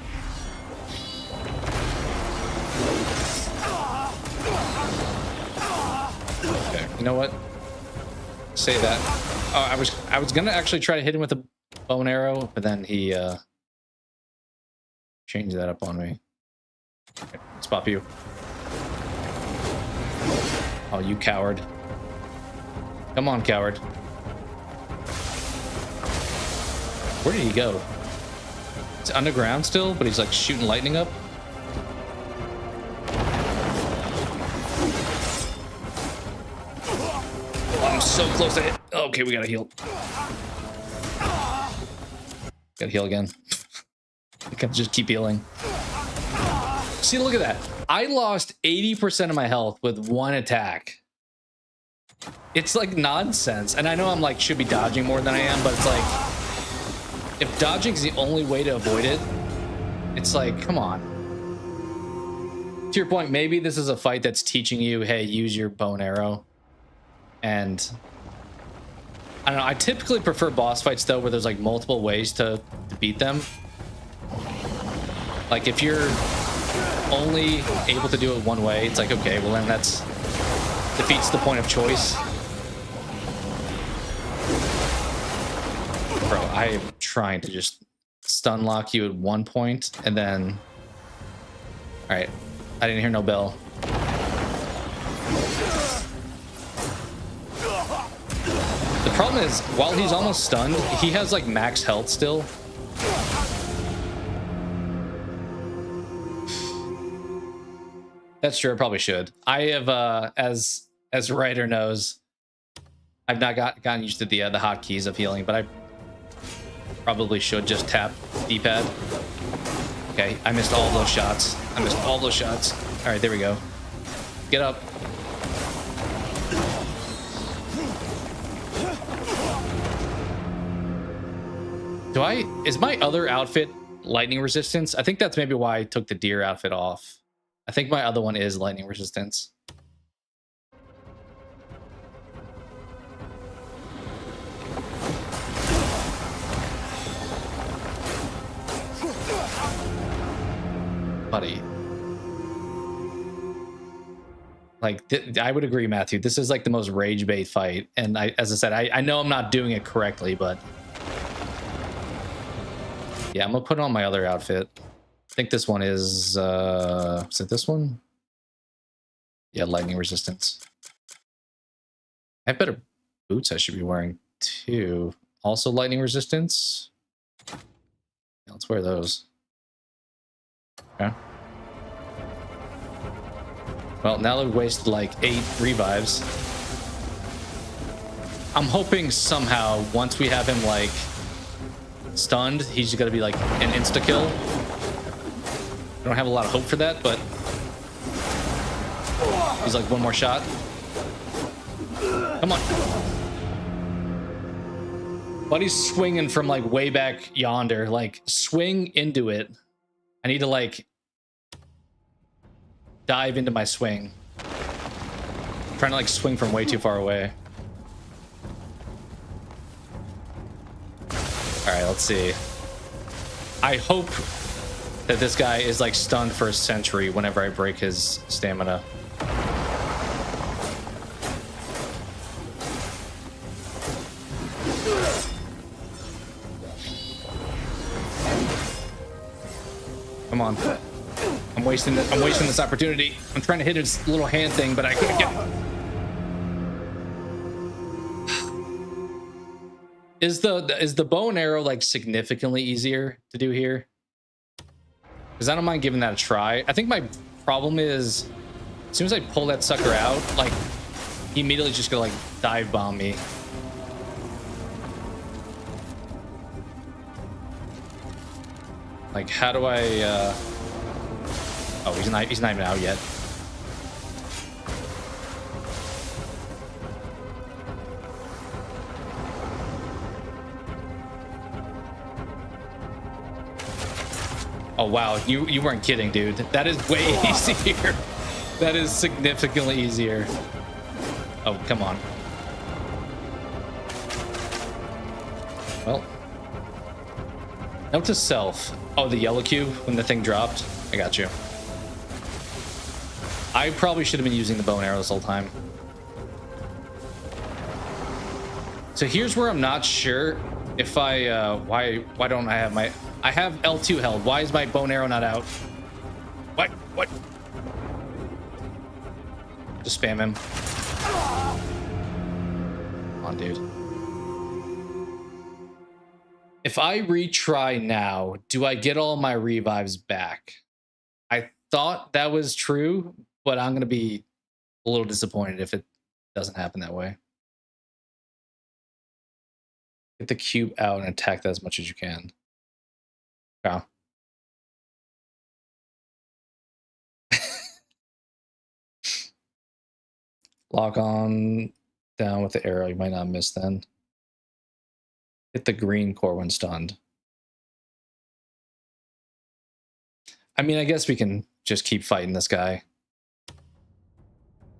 Okay, you know what? Say that. Oh, I was gonna actually try to hit him with a bow and arrow, but then he changed that up on me. Okay, let's pop you. Oh, you coward. Come on, coward. Where did he go? It's underground still, but he's like shooting lightning up. So close to hit. Okay, we gotta heal. Gotta heal again. I can just keep healing. See, look at that. I lost 80% of my health with one attack. It's like nonsense. And I know I'm like, should be dodging more than I am, but it's like, if dodging is the only way to avoid it, it's like, come on. to your point, maybe this is a fight that's teaching you, hey, use your bow and arrow. And I don't know, I typically prefer boss fights though, where there's like multiple ways to beat them. Like if you're only able to do it one way, it's like, okay, well then that's defeats the point of choice. Bro, I am trying to just stun lock you at one point and then... All right, I didn't hear no bell. The problem is, while he's almost stunned, he has like max health still. That's true, I probably should. I have, as Ryder knows, I've not gotten used to the hotkeys of healing, but I probably should just tap D-pad. Okay, I missed all those shots. I missed all those shots. All right, there we go. Get up. Is my other outfit lightning resistance? I think that's maybe why I took the deer outfit off. I think my other one is lightning resistance. Buddy. Like, I would agree, Matthew. This is like the most rage bait fight. And as I said, I know I'm not doing it correctly, but yeah, I'm gonna put on my other outfit. I think this one is it this one? Yeah, lightning resistance. I have better boots I should be wearing too. Also lightning resistance. Yeah, let's wear those. Okay. Well, now we've wasted like 8 revives. I'm hoping somehow once we have him like stunned, he's gonna be like an insta kill. I don't have a lot of hope for that, but he's like one more shot. Come on. Buddy's swinging from like way back yonder. Like, swing into it. I need to like dive into my swing. I'm trying to like swing from way too far away. All right, let's see. I hope that this guy is like stunned for a century whenever I break his stamina. Come on. I'm wasting this opportunity. I'm trying to hit his little hand thing, but I couldn't get it. Is the bow and arrow like significantly easier to do here? Because I don't mind giving that a try. I think my problem is, as soon as I pull that sucker out, like, he immediately just gonna like dive bomb me. Like, how do I oh, he's not even out yet. Oh wow, you weren't kidding, dude. That is way easier. That is significantly easier. Oh, come on. Well, note to self. Oh, the yellow cube when the thing dropped. I got you. I probably should have been using the bow and arrow this whole time. So here's where I'm not sure if I why don't I have my... I have L2 held. Why is my bow and arrow not out? What? Just spam him. Come on, dude. If I retry now, do I get all my revives back? I thought that was true, but I'm going to be a little disappointed if it doesn't happen that way. Get the cube out and attack that as much as you can. Yeah. Lock on down with the arrow. You might not miss then. Hit the green core when stunned. I mean, I guess we can just keep fighting this guy.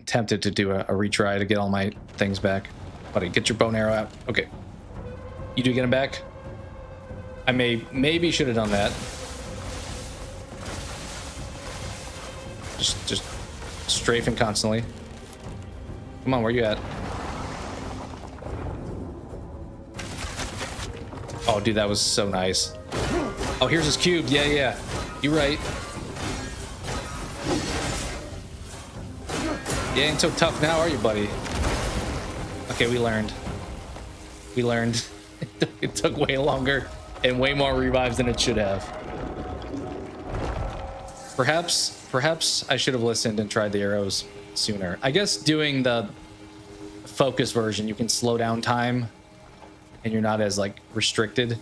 Tempted to do a retry to get all my things back. Buddy, get your bow and arrow out. Okay. You do get him back? I maybe should have done that. Just strafing constantly. Come on, where you at? Oh, dude, that was so nice. Oh, here's his cube. Yeah, yeah. You're right. You ain't so tough now, are you, buddy? Okay, we learned. We learned. It took way longer and way more revives than it should have. Perhaps I should have listened and tried the arrows sooner. I guess doing the focus version, you can slow down time and you're not as like restricted.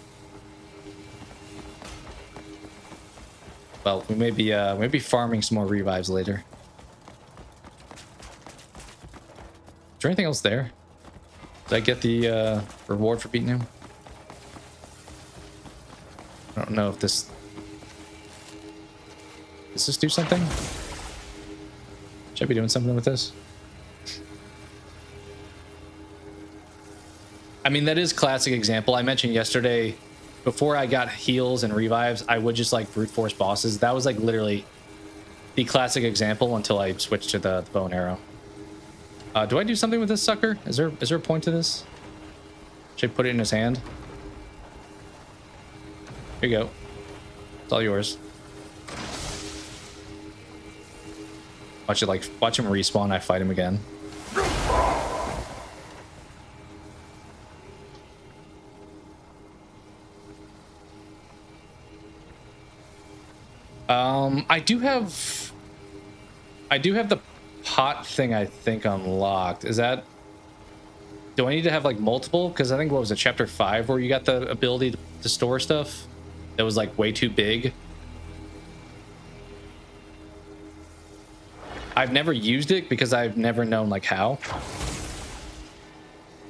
Well, we may be farming some more revives later. Is there anything else there? Did I get the reward for beating him? I don't know if this... Does this do something? Should I be doing something with this? I mean, that is classic example. I mentioned yesterday, before I got heals and revives, I would just like brute force bosses. That was like literally the classic example until I switched to the bow and arrow. Do I do something with this sucker? Is there a point to this? Should I put it in his hand? Here you go. It's all yours. Watch him respawn. I fight him again. I do have the pot thing, I think, unlocked. Is that... Do I need to have like multiple? Because I think, what was it, chapter 5 where you got the ability to store stuff that was like way too big? I've never used it because I've never known like how.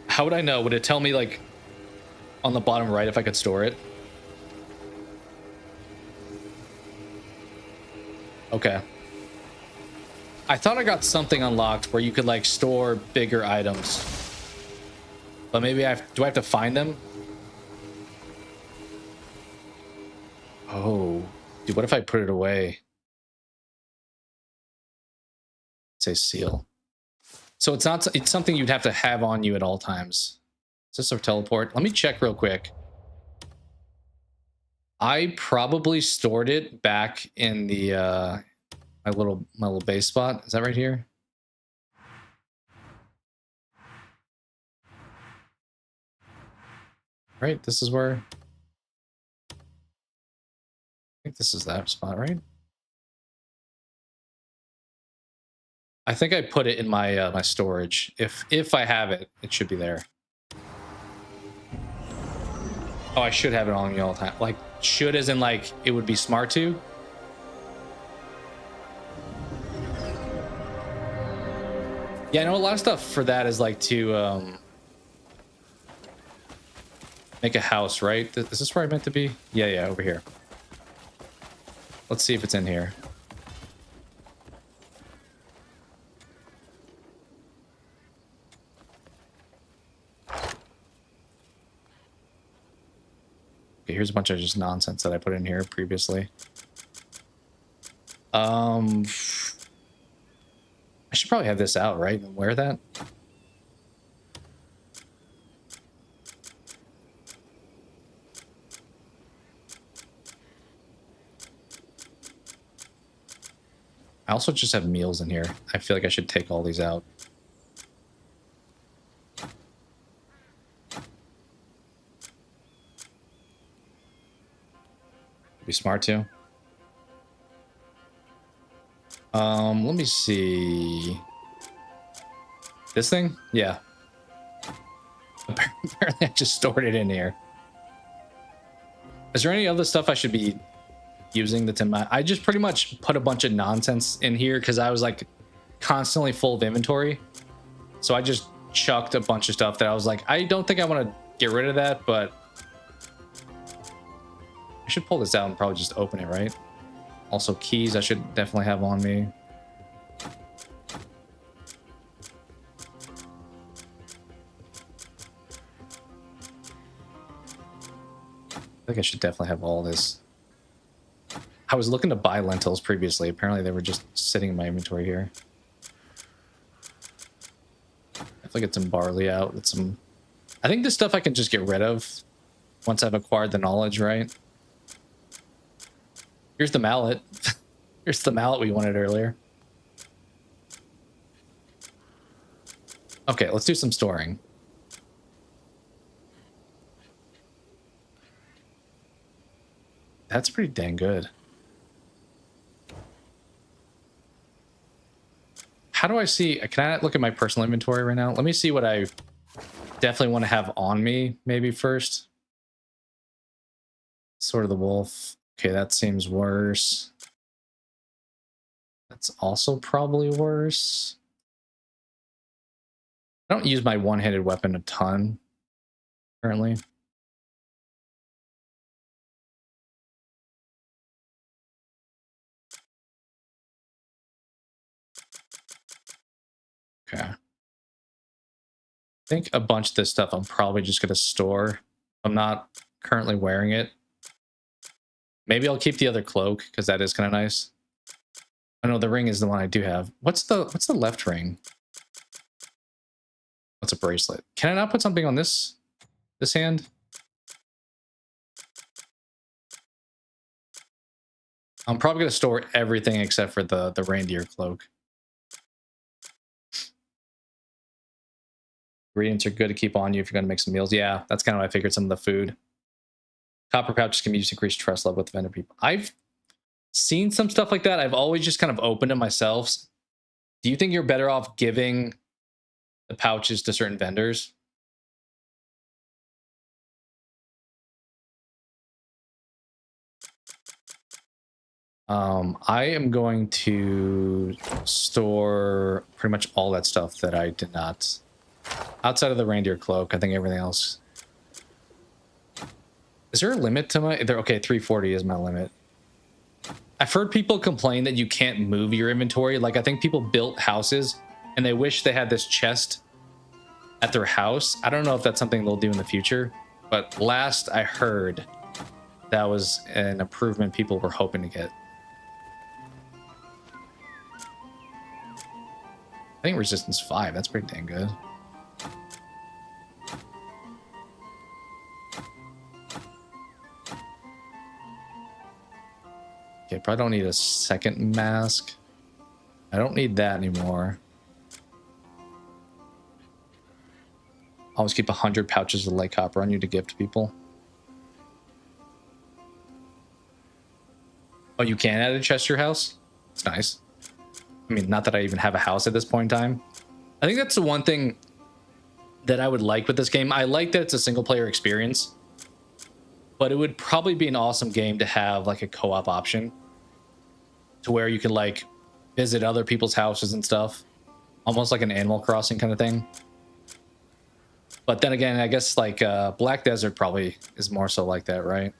How would I know? Would it tell me like on the bottom right if I could store it? Okay. I thought I got something unlocked where you could like store bigger items. But maybe do I have to find them? Oh, dude, what if I put it away? Say seal. So it's something you'd have to have on you at all times. Is this our teleport? Let me check real quick. I probably stored it back in the my little base spot. Is that right here? Right, this is where... I think this is that spot, right? I think I put it in my my storage. If I have it, it should be there. Oh, I should have it on me all the time. Like, should as in like it would be smart to. Yeah, I know a lot of stuff for that is like to make a house, right? Is this where I meant to be? Yeah, over here. Let's see if it's in here. Okay, here's a bunch of just nonsense that I put in here previously. I should probably have this out, right? And wear that. I also just have meals in here. I feel like I should take all these out. Be smart too. Let me see. This thing? Yeah. Apparently I just stored it in here. Is there any other stuff I should be using that's in my... I just pretty much put a bunch of nonsense in here because I was like constantly full of inventory. So I just chucked a bunch of stuff that I was like, I don't think I want to get rid of that, but I should pull this out and probably just open it, right? Also keys I should definitely have on me. I think I should definitely have all this. I was looking to buy lentils previously. Apparently they were just sitting in my inventory here. Definitely get some barley out. Get some... I think this stuff I can just get rid of once I've acquired the knowledge, right? Here's the mallet. Here's the mallet we wanted earlier. Okay, let's do some storing. That's pretty dang good. How do I see? Can I look at my personal inventory right now? Let me see what I definitely want to have on me maybe first. Sword of the Wolf. Okay, that seems worse. That's also probably worse. I don't use my one-handed weapon a ton currently. Okay. I think a bunch of this stuff I'm probably just going to store. I'm not currently wearing it. Maybe I'll keep the other cloak because that is kind of nice. I know the ring is the one I do have. What's the left ring? What's a bracelet? Can I not put something on this hand? I'm probably going to store everything except for the reindeer cloak. Ingredients are good to keep on you if you're going to make some meals. Yeah, that's kind of what I figured, some of the food. Copper pouches can be used to increase trust level with vendor people. I've seen some stuff like that. I've always just kind of opened it myself. Do you think you're better off giving the pouches to certain vendors? I am going to store pretty much all that stuff that I did not. Outside of the reindeer cloak, I think everything else. Is there a limit to my... Okay, 340 is my limit. I've heard people complain that you can't move your inventory. Like, I think people built houses and they wish they had this chest at their house. I don't know if that's something they'll do in the future, but last I heard, that was an improvement people were hoping to get. I think resistance 5, that's pretty dang good. Okay, probably don't need a second mask. I don't need that anymore. Always keep 100 pouches of light copper on you to give to people. Oh, you can add a chest to your house? It's nice. I mean, not that I even have a house at this point in time. I think that's the one thing that I would like with this game. I like that it's a single player experience, but it would probably be an awesome game to have like a co-op option to where you can like visit other people's houses and stuff, almost like an Animal Crossing kind of thing. But then again, I guess like Black Desert probably is more so like that, right?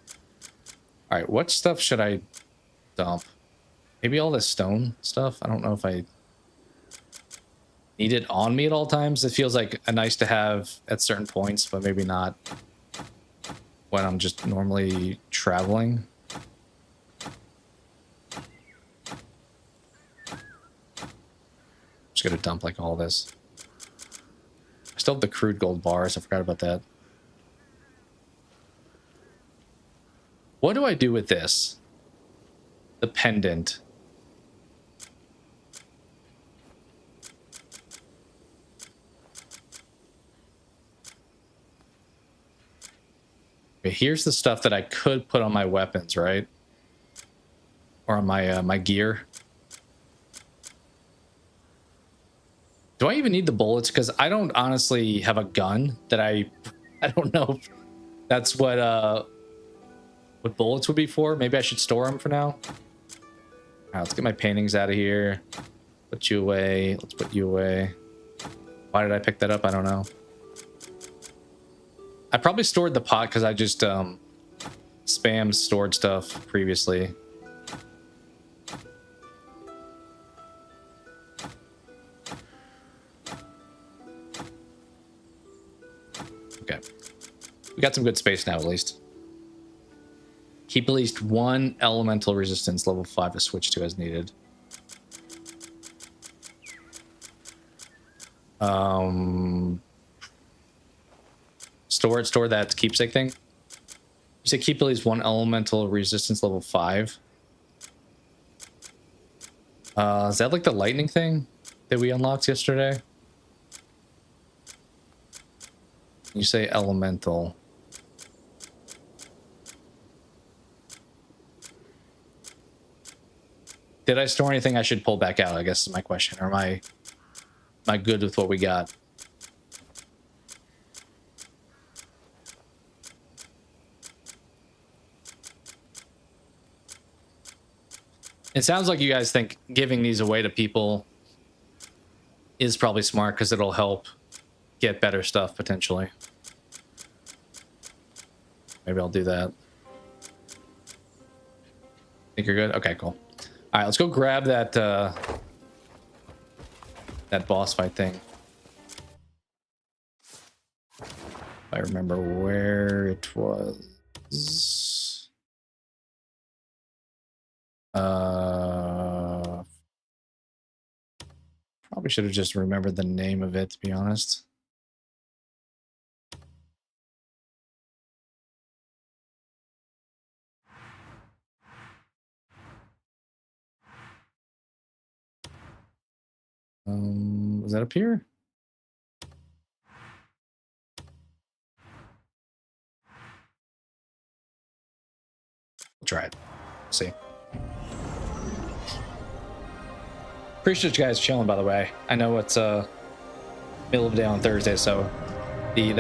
All right, what stuff should I dump? Maybe all this stone stuff. I don't know if I need it on me at all times. It feels like a nice to have at certain points, but maybe not when I'm just normally traveling. Just gonna dump like all this. I still have the crude gold bars. I forgot about that. What do I do with this? The pendant. Okay, here's the stuff that I could put on my weapons, right? Or on my my gear. Do I even need the bullets? Because I don't honestly have a gun that I don't know if that's what bullets would be for. Maybe I should store them for now. All right, let's get my paintings out of here. Put you away. Let's put you away. Why did I pick that up? I don't know. I probably stored the pot because I just spam stored stuff previously. We got some good space now, at least. Keep at least one elemental resistance level 5 to switch to as needed. Store that keepsake thing. You said keep at least one elemental resistance level 5. Is that like the lightning thing that we unlocked yesterday? You say elemental. Did I store anything I should pull back out, I guess is my question. Or am I good with what we got? It sounds like you guys think giving these away to people is probably smart because it'll help get better stuff potentially. Maybe I'll do that. Think you're good? Okay, cool. All right, let's go grab that that boss fight thing. If I remember where it was. Probably should have just remembered the name of it, to be honest. Was that up here? We'll try it. See. Appreciate you guys chilling, by the way. I know it's middle of the day on Thursday, so the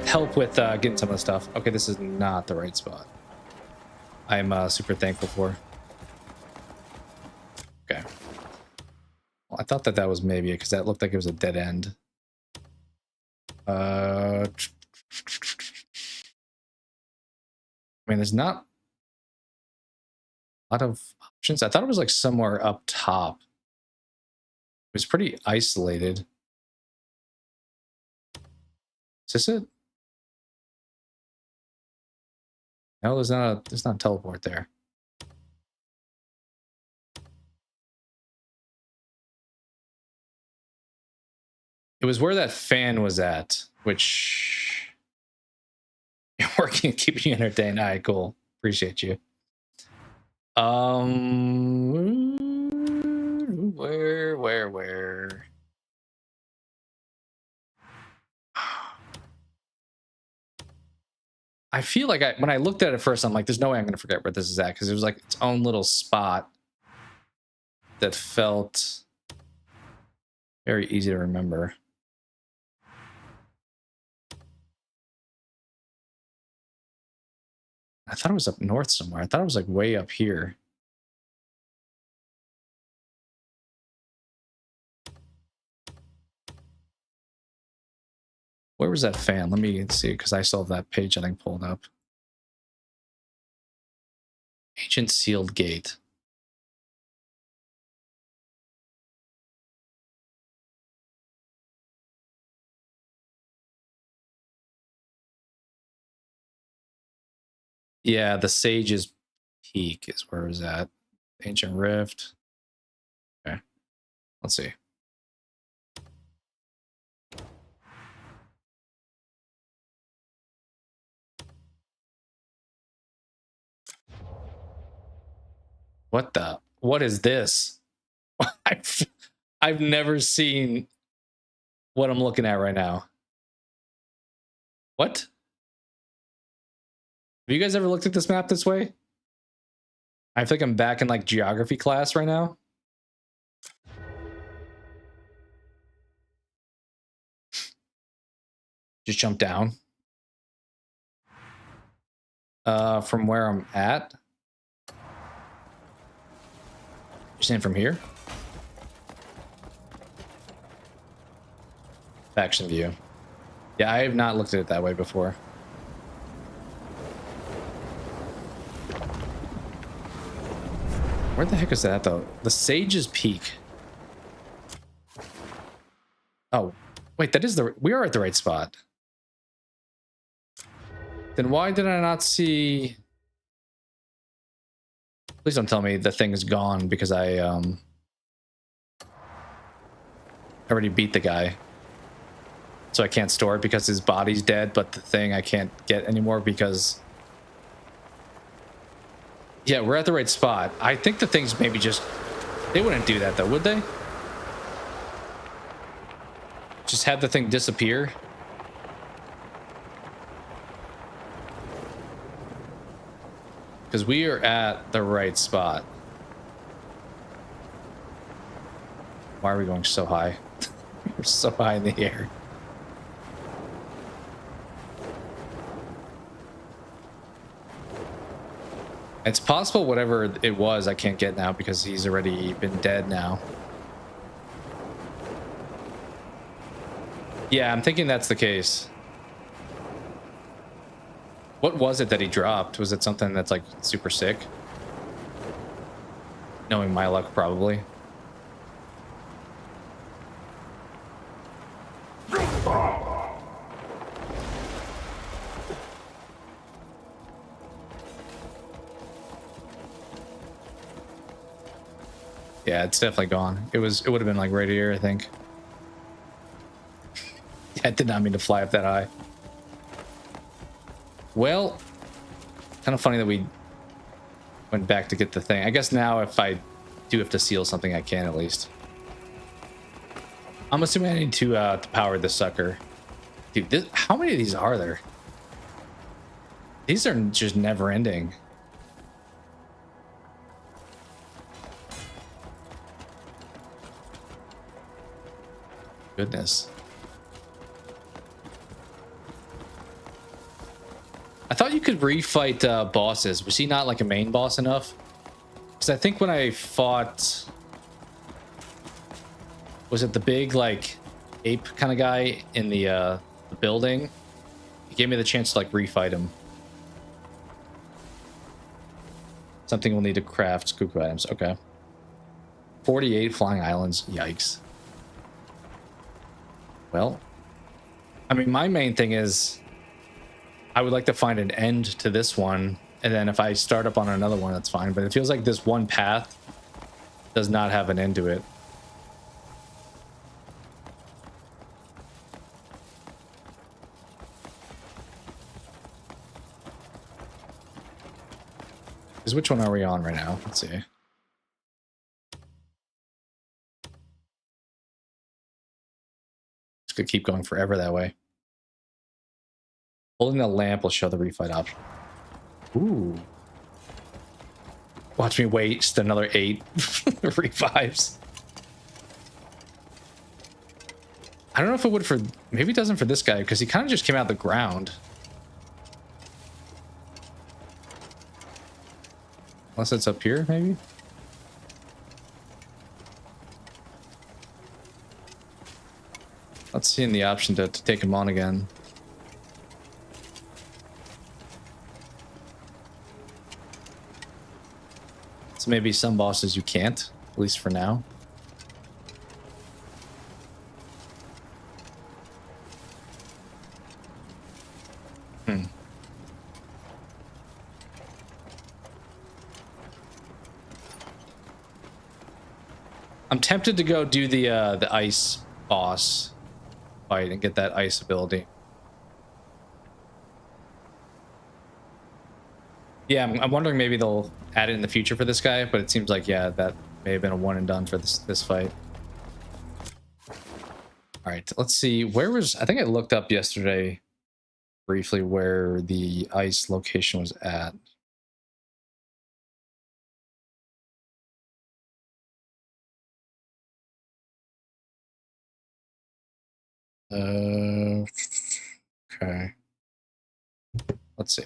help with getting some of the stuff. Okay, this is not the right spot. I'm super thankful for. Okay. Well, I thought that was maybe it because that looked like it was a dead end. I mean, there's not a lot of options. I thought it was like somewhere up top. It was pretty isolated. Is this it? No, there's not a teleport there. It was where that fan was at, which working, keeping you entertained. All right, cool. Appreciate you. Where? I feel like when I looked at it first, I'm like, there's no way I'm going to forget where this is at because it was like its own little spot that felt very easy to remember. I thought it was up north somewhere. I thought it was like way up here. Where was that fan? Let me see, because I still have that page I think pulled up. Ancient sealed gate. Yeah, the Sage's Peak is where it was at. Ancient Rift. Okay. Let's see. What is this? I've never seen what I'm looking at right now. What? Have you guys ever looked at this map this way? I feel like I'm back in like geography class right now. Just jump down. From where I'm at. You're saying from here? Faction view. Yeah, I have not looked at it that way before. Where the heck is that though? The Sage's Peak. Oh, wait, that is we are at the right spot. Then why did I not see... Please don't tell me the thing is gone because I already beat the guy. So I can't store it because his body's dead, but the thing I can't get anymore because... Yeah, we're at the right spot. I think the thing's maybe just... They wouldn't do that though, would they? Just have the thing disappear? Because we are at the right spot. Why are we going so high? We're so high in the air. It's possible whatever it was I can't get now because he's already been dead now. Yeah, I'm thinking that's the case. What was it that he dropped? Was it something that's like super sick? Knowing my luck, probably. Yeah, it's definitely gone. It would have been like right here, I think. Yeah, I did not mean to fly up that high. Well, kind of funny that we went back to get the thing. I guess now if I do have to seal something, I can at least. I'm assuming I need to power this sucker. Dude, how many of these are there? These are just never ending. Goodness. I thought you could refight bosses. Was he not like a main boss enough? Because I think when I fought... Was it the big like ape kind of guy in the building? He gave me the chance to like refight him. Something we'll need to craft cuckoo items. Okay. 48 flying islands. Yikes. Well, I mean, my main thing is I would like to find an end to this one, and then if I start up on another one, that's fine. But it feels like this one path does not have an end to it. Because which one are we on right now? Let's see. This could keep going forever that way. Holding the lamp will show the refight option. Ooh. Watch me waste another 8 revives. I don't know if it would for... Maybe it doesn't for this guy, because he kind of just came out of the ground. Unless it's up here, maybe? Let's see in the option to take him on again. So maybe some bosses you can't, at least for now. I'm tempted to go do the ice boss fight and get that ice ability. Yeah, I'm wondering maybe they'll add it in the future for this guy, but it seems like, yeah, that may have been a one and done for this fight. All right, let's see. Where was... I think I looked up yesterday briefly where the ice location was at. Okay. Let's see.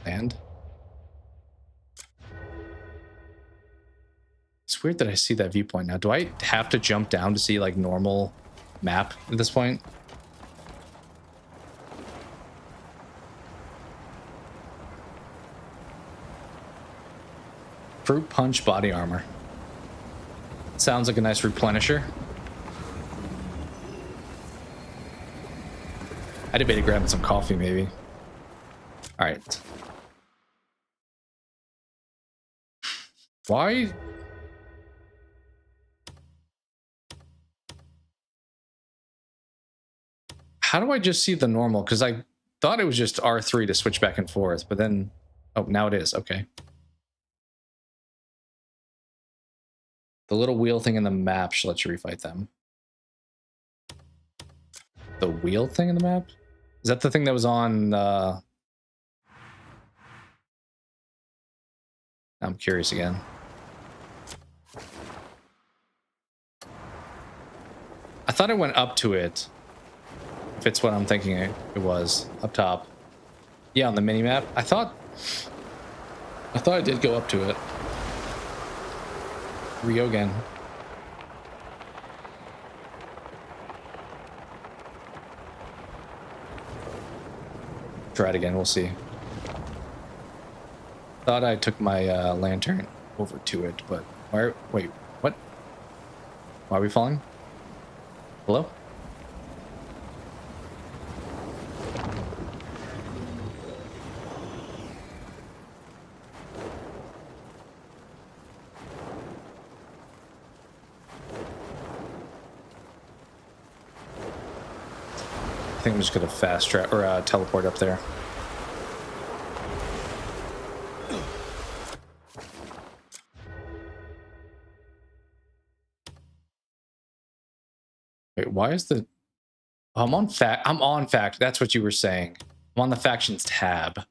And it's weird that I see that viewpoint now. Do I have to jump down to see like normal map at this point? Fruit punch body armor. Sounds like a nice replenisher. I debated grabbing some coffee, maybe. All right. Why? How do I just see the normal? Because I thought it was just R3 to switch back and forth, but then... Oh, now it is. Okay. The little wheel thing in the map should let you refight them. The wheel thing in the map? Is that the thing that was on... I'm curious again. I thought I went up to it. If it's what I'm thinking it was. Up top. Yeah, on the mini-map. I thought I did go up to it. Ryogen. Try it again, we'll see. Thought I took my lantern over to it, but why? Wait, what? Why are we falling? Hello? I think I'm just gonna fast track or teleport up there. Wait, why is the... Oh, I'm on fact. That's what you were saying. I'm on the factions tab. I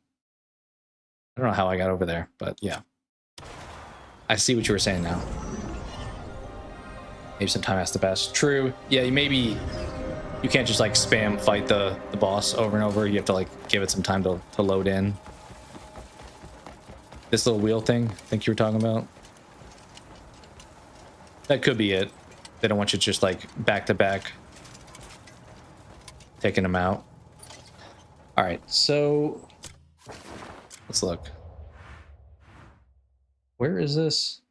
don't know how I got over there, but yeah. I see what you were saying now. Maybe some time has to pass. True. Yeah, you can't just like spam fight the boss over and over. You have to like give it some time to load in. This little wheel thing, I think you were talking about. That could be it. They don't want you just like back to back taking them out. All right, so let's look. Where is this?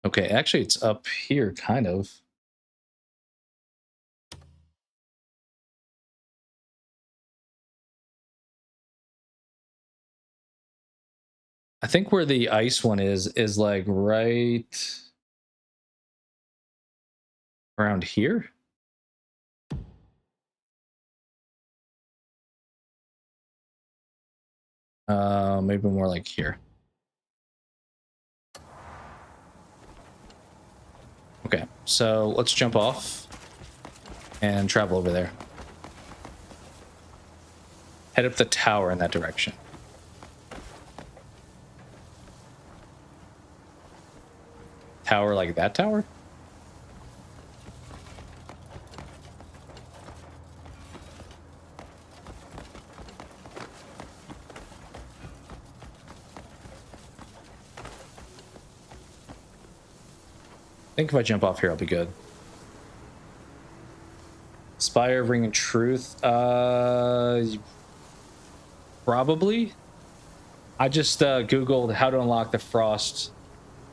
Okay, actually it's up here, kind of. I think where the ice one is like right around here. Maybe more like here. Okay, so let's jump off and travel over there. Head up the tower in that direction. Tower like that tower? I think if I jump off here, I'll be good. Spire of Ring and Truth. Probably. I just Googled how to unlock the frost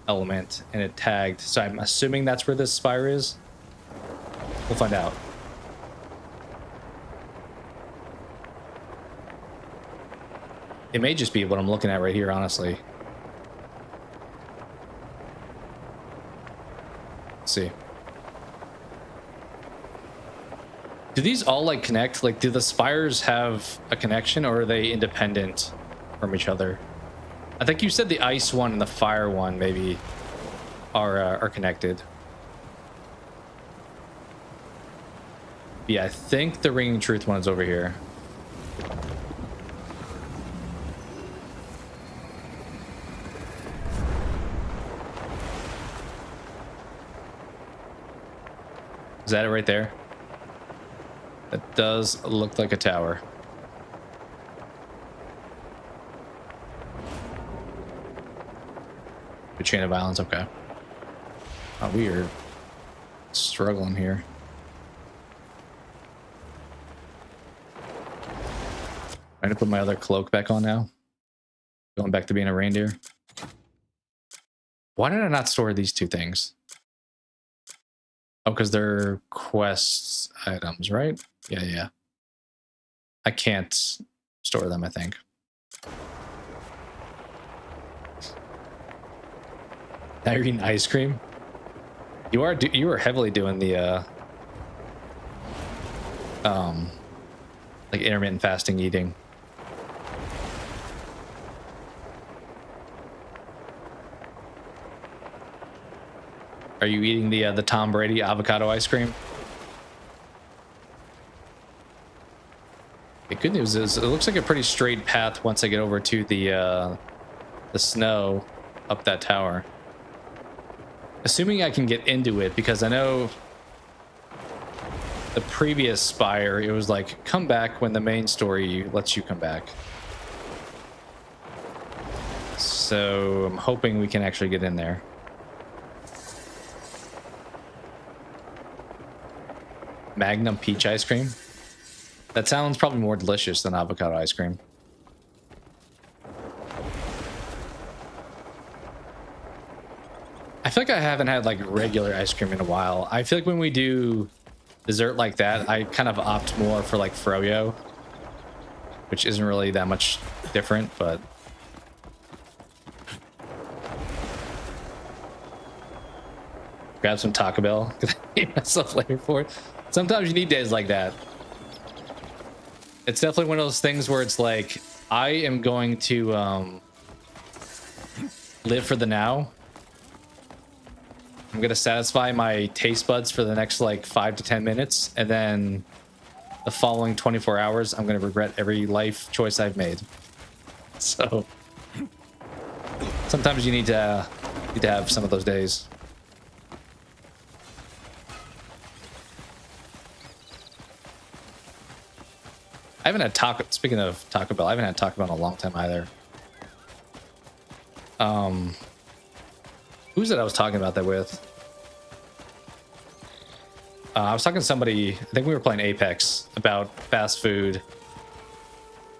element and it tagged. So I'm assuming that's where this spire is. We'll find out. It may just be what I'm looking at right here, honestly. Let's see. Do these all like connect? Like, do the spires have a connection or are they independent from each other? I think you said the ice one and the fire one maybe are connected. Yeah, I think the Ringing Truth one is over here. Is that it right there? That does look like a tower. The chain of islands, okay. Oh, weird. Struggling here. I'm gonna put my other cloak back on now. Going back to being a reindeer. Why did I not store these two things? Oh, because they're quest items, right? Yeah. I can't store them, I think. Now you're eating ice cream? You are heavily doing the like intermittent fasting eating. Are you eating the Tom Brady avocado ice cream? The good news is it looks like a pretty straight path once I get over to the snow up that tower. Assuming I can get into it, because I know the previous Spire, it was like, come back when the main story lets you come back. So I'm hoping we can actually get in there. Magnum peach ice cream? That sounds probably more delicious than avocado ice cream. I feel like I haven't had like regular ice cream in a while. I feel like when we do dessert like that, I kind of opt more for like froyo, which isn't really that much different, but grab some Taco Bell because I made myself later for it. Sometimes you need days like that. It's definitely one of those things where it's like, I am going to live for the now. I'm gonna satisfy my taste buds for the next like 5 to 10 minutes, and then the following 24 hours, I'm gonna regret every life choice I've made. So sometimes you need to have some of those days. I haven't had Taco. Speaking of Taco Bell, I haven't had Taco Bell in a long time either. Who's it I was talking about that with? I was talking to somebody, I think we were playing Apex, about fast food,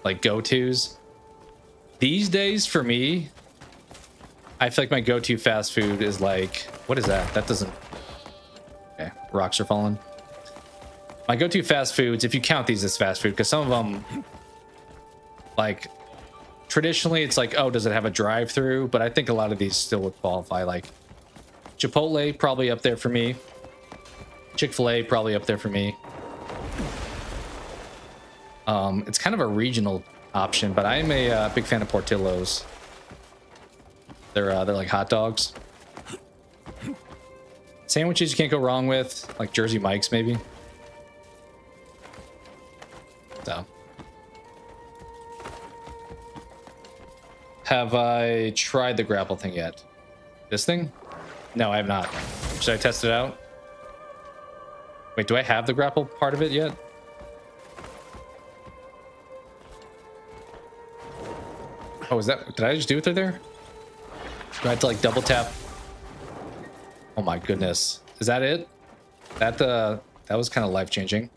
like go-tos. These days, for me, I feel like my go-to fast food is like, what is that? That doesn't... Okay, rocks are falling. My go-to fast foods, if you count these as fast food, because some of them, like, traditionally it's like, oh, does it have a drive-through? But I think a lot of these still would qualify. Like Chipotle, probably up there for me. Chick-fil-A, probably up there for me. It's kind of a regional option, but I'm a big fan of Portillo's. They're like hot dogs. Sandwiches you can't go wrong with, like Jersey Mike's maybe. So, have I tried the grapple thing yet? This thing? No, I have not. Should I test it out? Wait, do I have the grapple part of it yet? Oh, is that... Did I just do it through there? Do I have to like double tap? Oh my goodness. Is that it? That was kind of life-changing.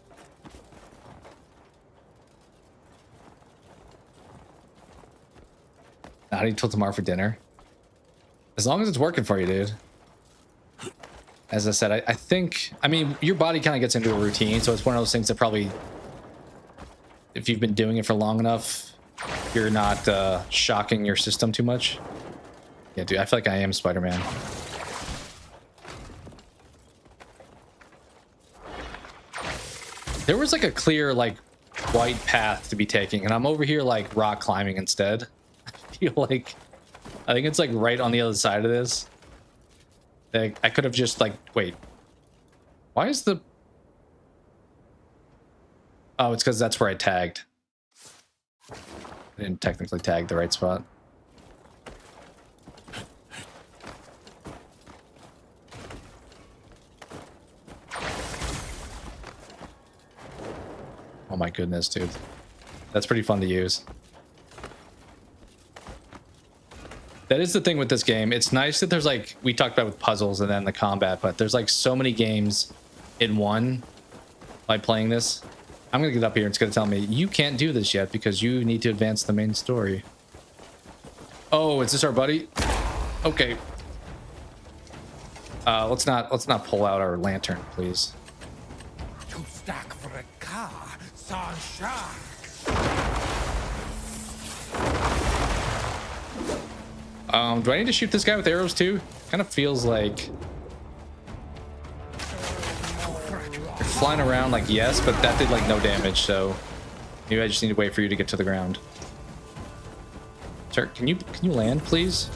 Not until tomorrow for dinner. As long as it's working for you, dude. As I said, I think... I mean, your body kind of gets into a routine, so it's one of those things that probably... If you've been doing it for long enough, you're not shocking your system too much. Yeah, dude, I feel like I am Spider-Man. There was like a clear, like, white path to be taking, and I'm over here, like, rock climbing instead. I feel like... I think it's, like, right on the other side of this. Like, I could have just, like... Wait. Why is the... Oh, it's because that's where I tagged. I didn't technically tag the right spot. Oh my goodness, dude. That's pretty fun to use. That is the thing with this game. It's nice that there's like, we talked about with puzzles and then the combat, but there's like so many games in one by playing this. I'm gonna get up here and it's gonna tell me, you can't do this yet because you need to advance the main story. Oh, is this our buddy? Okay. Let's not pull out our lantern, please. Too stack for a car, sunshine. Do I need to shoot this guy with arrows too? Kind of feels like you're flying around like yes, but that did like no damage, so maybe I just need to wait for you to get to the ground. Sir, can you land, please?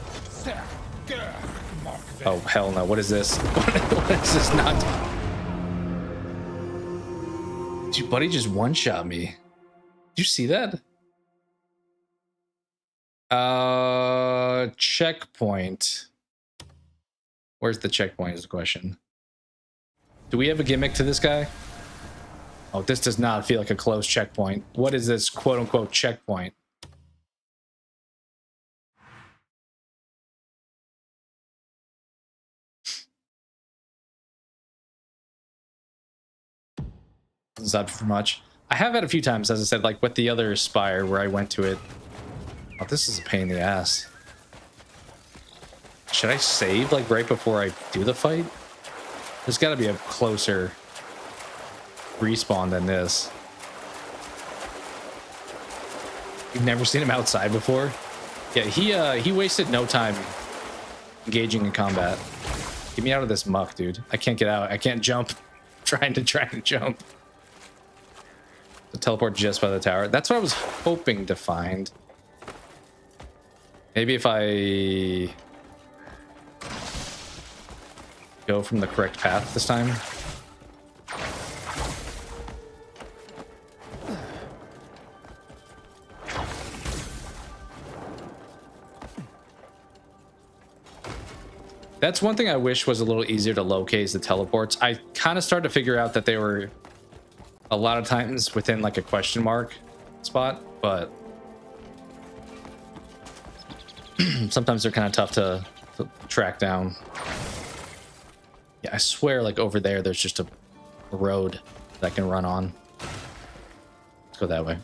Oh hell no! What is this? What is this? Not. Dude, buddy just one-shot me. Did you see that? Checkpoint. Where's the checkpoint is the question. Do we have a gimmick to this guy? Oh, this does not feel like a close checkpoint. What is this quote-unquote checkpoint? Is that for much? I have had a few times, as I said, like with the other Spire where I went to it. Oh, this is a pain in the ass. Should I save like right before I do the fight? There's got to be a closer respawn than this. You've never seen him outside before? Yeah, he wasted no time engaging in combat. Get me out of this muck, dude. I can't get out. I can't jump. Trying to jump. The teleport just by the tower. That's what I was hoping to find. Maybe if I go from the correct path this time. That's one thing I wish was a little easier to locate is the teleports. I kind of started to figure out that they were a lot of times within like a question mark spot, but sometimes they're kind of tough to track down. Yeah, I swear like over there's just a road that I can run on. Let's go that way.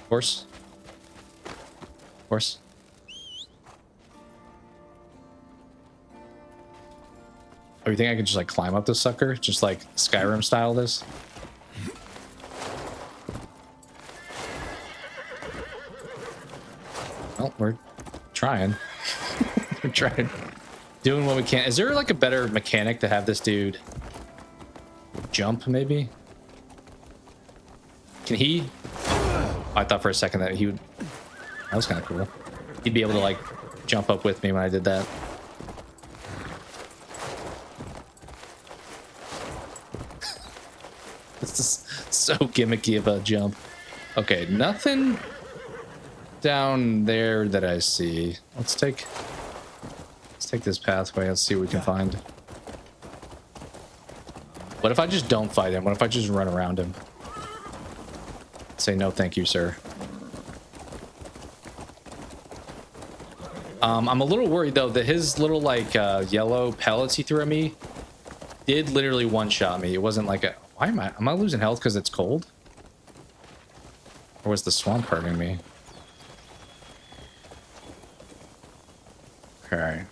Horse. Horse. Oh, you think I could just like climb up this sucker? Just like Skyrim style this? Well, we're trying. We're trying. Doing what we can. Is there like a better mechanic to have this dude jump maybe? Can he? I thought for a second that he would. That was kind of cool. He'd be able to like jump up with me when I did that. This is so gimmicky of a jump. Okay, nothing down there that I see. Let's take this pathway. Let's see what we can find. What if I just don't fight him? What if I just run around him? Say no thank you, sir. I'm a little worried though that his little like yellow pellets he threw at me did literally one-shot me. It wasn't like a why am I losing health because it's cold? Or was the swamp hurting me? Okay.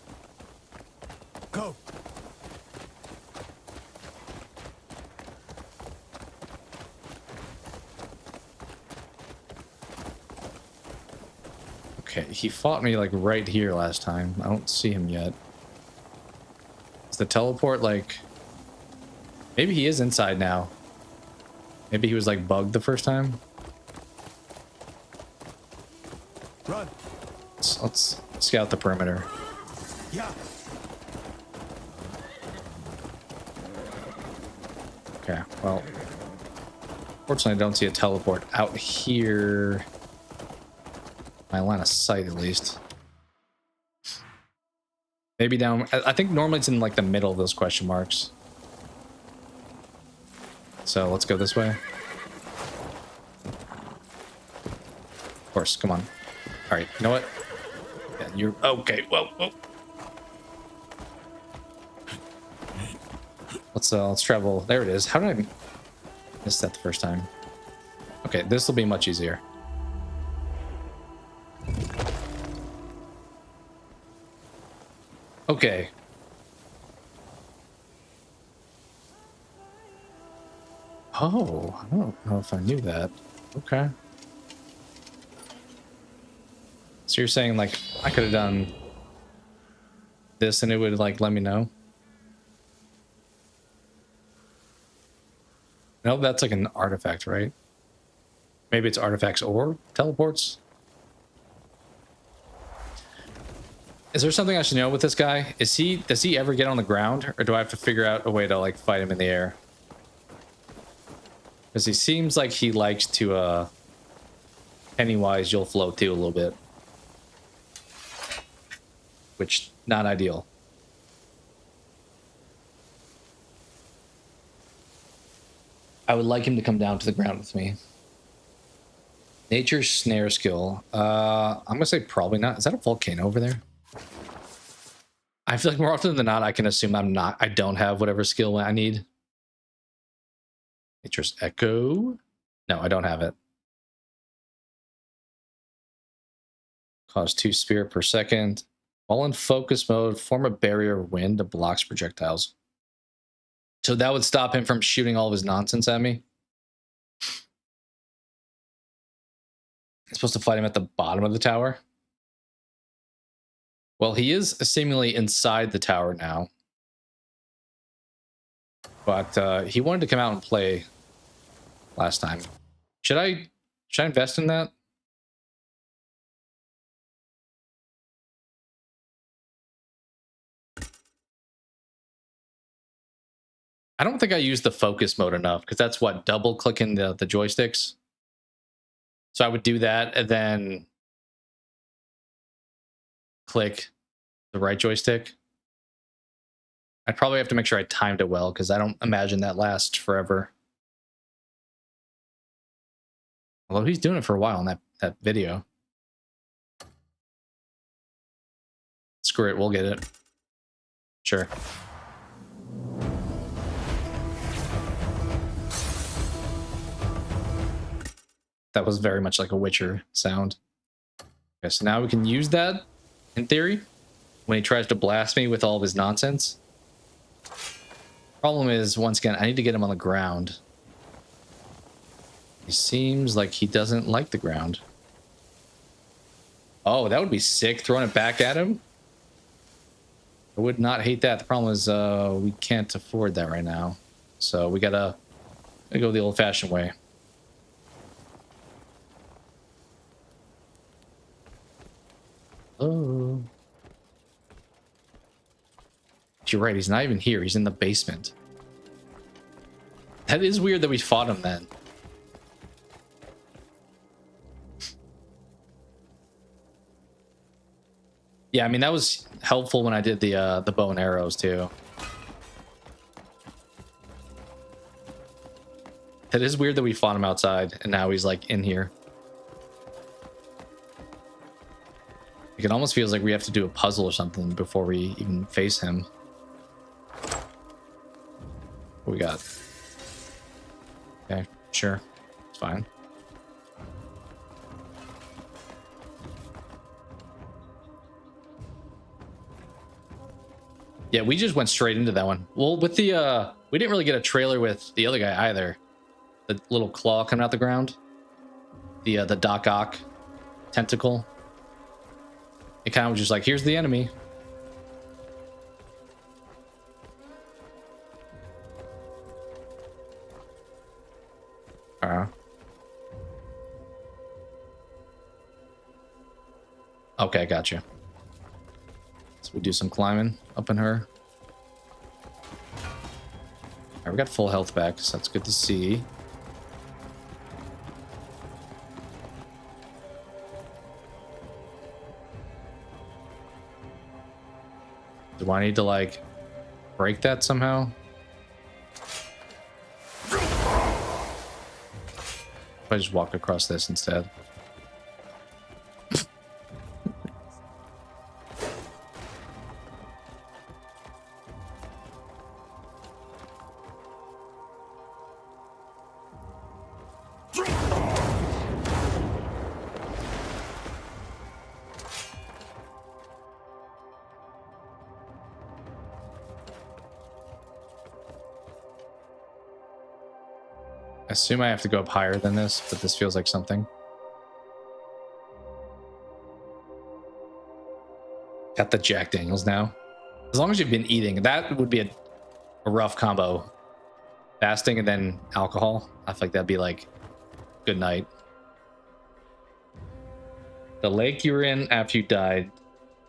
Go. Okay, he fought me like right here last time. I don't see him yet. Is the teleport like... Maybe he is inside now. Maybe he was like bugged the first time. Run. Let's scout the perimeter. Yeah. Okay, well... Fortunately, I don't see a teleport out here. My line of sight, at least. Maybe down... I think normally it's in like the middle of those question marks. So let's go this way. Of course, come on. All right, you know what? Yeah, you're okay. Whoa, whoa. Let's travel. There it is. How did I? Missed that the first time. Okay, this will be much easier. Okay. Oh, I don't know if I knew that. Okay. So you're saying, like, I could have done this and it would, like, let me know? No, that's like an artifact, right? Maybe it's artifacts or teleports? Is there something I should know with this guy? Does he ever get on the ground, or do I have to figure out a way to, like, fight him in the air? Because he seems like he likes to, Pennywise, you'll float too a little bit. Which, not ideal. I would like him to come down to the ground with me. Nature's snare skill. I'm gonna say probably not. Is that a volcano over there? I feel like more often than not, I can assume I don't have whatever skill I need. Nature's echo. No, I don't have it. Cause 2 spirit per second. While in focus mode, form a barrier of wind that blocks projectiles. So that would stop him from shooting all of his nonsense at me. I'm supposed to fight him at the bottom of the tower. Well, he is seemingly inside the tower now. But he wanted to come out and play last time. Should I invest in that? I don't think I used the focus mode enough, because that's what, double clicking the joysticks. So I would do that and then click the right joystick. I'd probably have to make sure I timed it well, because I don't imagine that lasts forever. Although he's doing it for a while in that video. Screw it, we'll get it. Sure. That was very much like a Witcher sound. Okay, so now we can use that, in theory, when he tries to blast me with all of his nonsense. Problem is, once again, I need to get him on the ground. He seems like he doesn't like the ground. Oh, that would be sick, throwing it back at him. I would not hate that. The problem is we can't afford that right now. So we gotta go the old-fashioned way. Oh. You're right, he's not even here. He's in the basement. That is weird that we fought him then. Yeah, I mean, that was helpful when I did the bow and arrows too. That is weird that we fought him outside and now he's like in here. It almost feels like we have to do a puzzle or something before we even face him. What we got? Okay, sure. It's fine. Yeah, we just went straight into that one. Well, with the we didn't really get a trailer with the other guy either. The little claw coming out the ground. The Doc Ock tentacle. It kind of was just like, here's the enemy. Okay, gotcha. So we do some climbing up in her. Alright, we got full health back, so that's good to see. Do I need to, like, break that somehow? If I just walk across this instead. I assume I have to go up higher than this, but this feels like something. Got the Jack Daniels now. As long as you've been eating, that would be a rough combo. Fasting and then alcohol. I feel like that'd be like good night. The lake you were in after you died,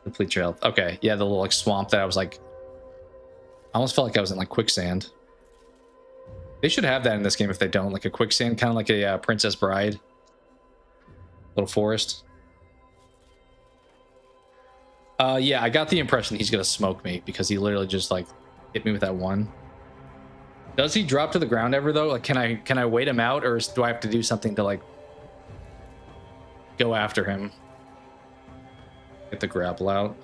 complete your health. Okay, yeah, the little like swamp that I was like, I almost felt like I was in like quicksand. They should have that in this game if they don't, like a quicksand, kind of like a Princess Bride. Little forest. Yeah, I got the impression he's gonna smoke me because he literally just like hit me with that one. Does he drop to the ground ever though? Like, can I wait him out, or do I have to do something to like go after him? Get the grapple out.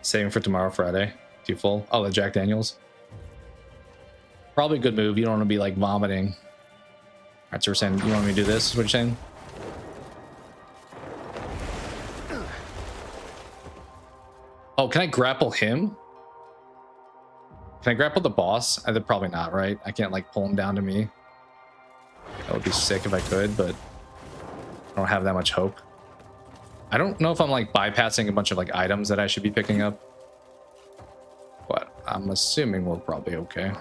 Saving for tomorrow, Friday. Too full. Oh, the Jack Daniels. Probably a good move. You don't want to be like vomiting. All right, so we're saying you want me to do this? Is what you're saying? Oh, can I grapple him? Can I grapple the boss? Probably not, right? I can't like pull him down to me. That would be sick if I could, but I don't have that much hope. I don't know if I'm like bypassing a bunch of like items that I should be picking up, but I'm assuming we're probably okay.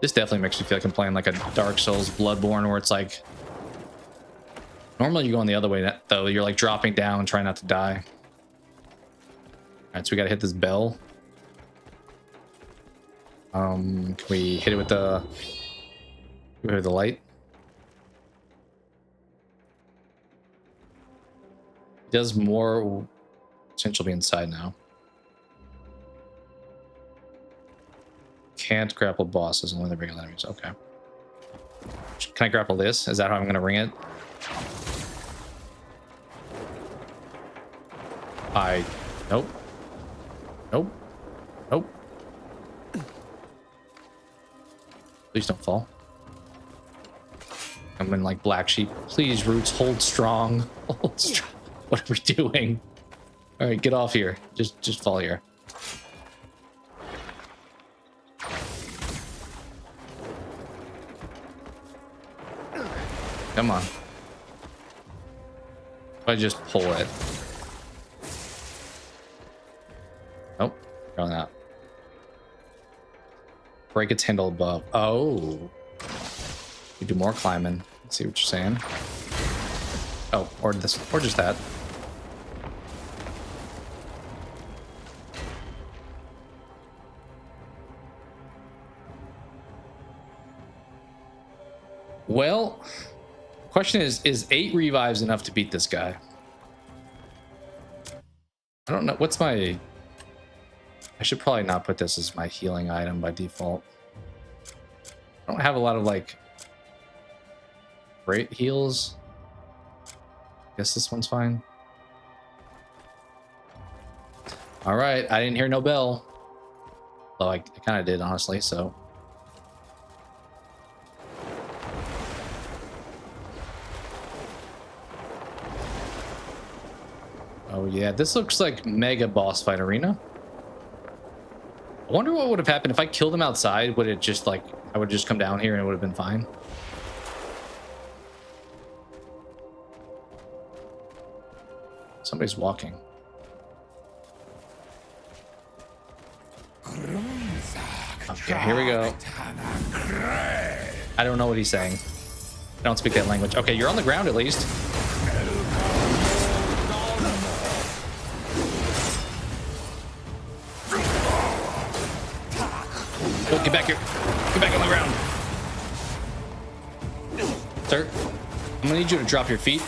This definitely makes me feel like I'm playing like a Dark Souls Bloodborne, where it's like normally you go on the other way though. You're like dropping down, trying not to die. All right, so we gotta hit this bell. Can we hit it with the light? It does more potential be inside now. Can't grapple bosses, only the regular enemies. Okay. Can I grapple this? Is that how I'm gonna ring it? Nope. Nope. Nope. Please don't fall. I'm in like black sheep. Please, Roots, hold strong. Hold strong. What are we doing? All right, get off here. Just fall here. Come on. If I just pull it. Nope, probably not. Break its handle above. Oh. You do more climbing. Let's see what you're saying. Oh, or this, or just that. Well, question is 8 revives enough to beat this guy? I don't know. What's my... I should probably not put this as my healing item by default. I don't have a lot of like great heals. Guess this one's fine. All right, I didn't hear no bell. Though I kind of did, honestly, so. Oh yeah, this looks like mega boss fight arena. I wonder what would have happened if I killed him outside. Would it just like, I would just come down here and it would have been fine? Somebody's walking. Okay, here we go. I don't know what he's saying. I don't speak that language. Okay, you're on the ground at least. Oh, get back here. Get back on the ground. Sir, I'm gonna need you to drop your feet.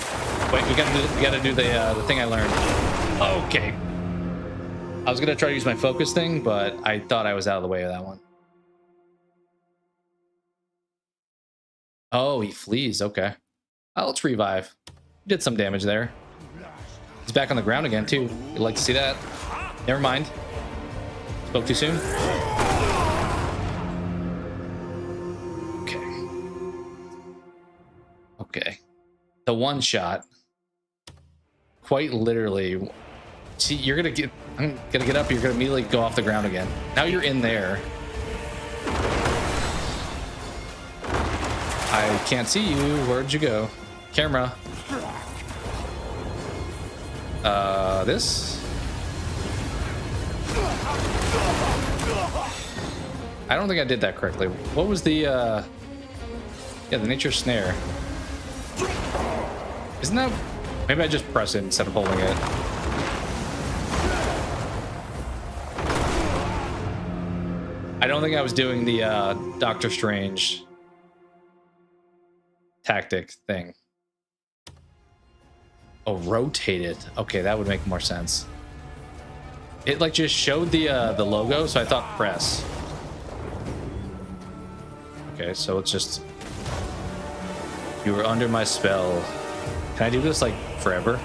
Wait, we gotta do the thing I learned. Okay. I was gonna try to use my focus thing, but I thought I was out of the way of that one. Oh, he flees. Okay. Oh, let's revive. Did some damage there. He's back on the ground again, too. You'd like to see that? Never mind. Spoke too soon. Okay. Okay. The one shot. Quite literally. See, you're gonna get... I'm gonna get up. You're gonna immediately go off the ground again. Now you're in there. I can't see you. Where'd you go? Camera. This? I don't think I did that correctly. What was the, yeah, the nature snare. Isn't that, maybe I just press it instead of holding it. I don't think I was doing the, Doctor Strange tactic thing. Oh, rotate it. Okay, that would make more sense. It like just showed the logo, so I thought press. Okay, so it's just you were under my spell. Can I do this like forever?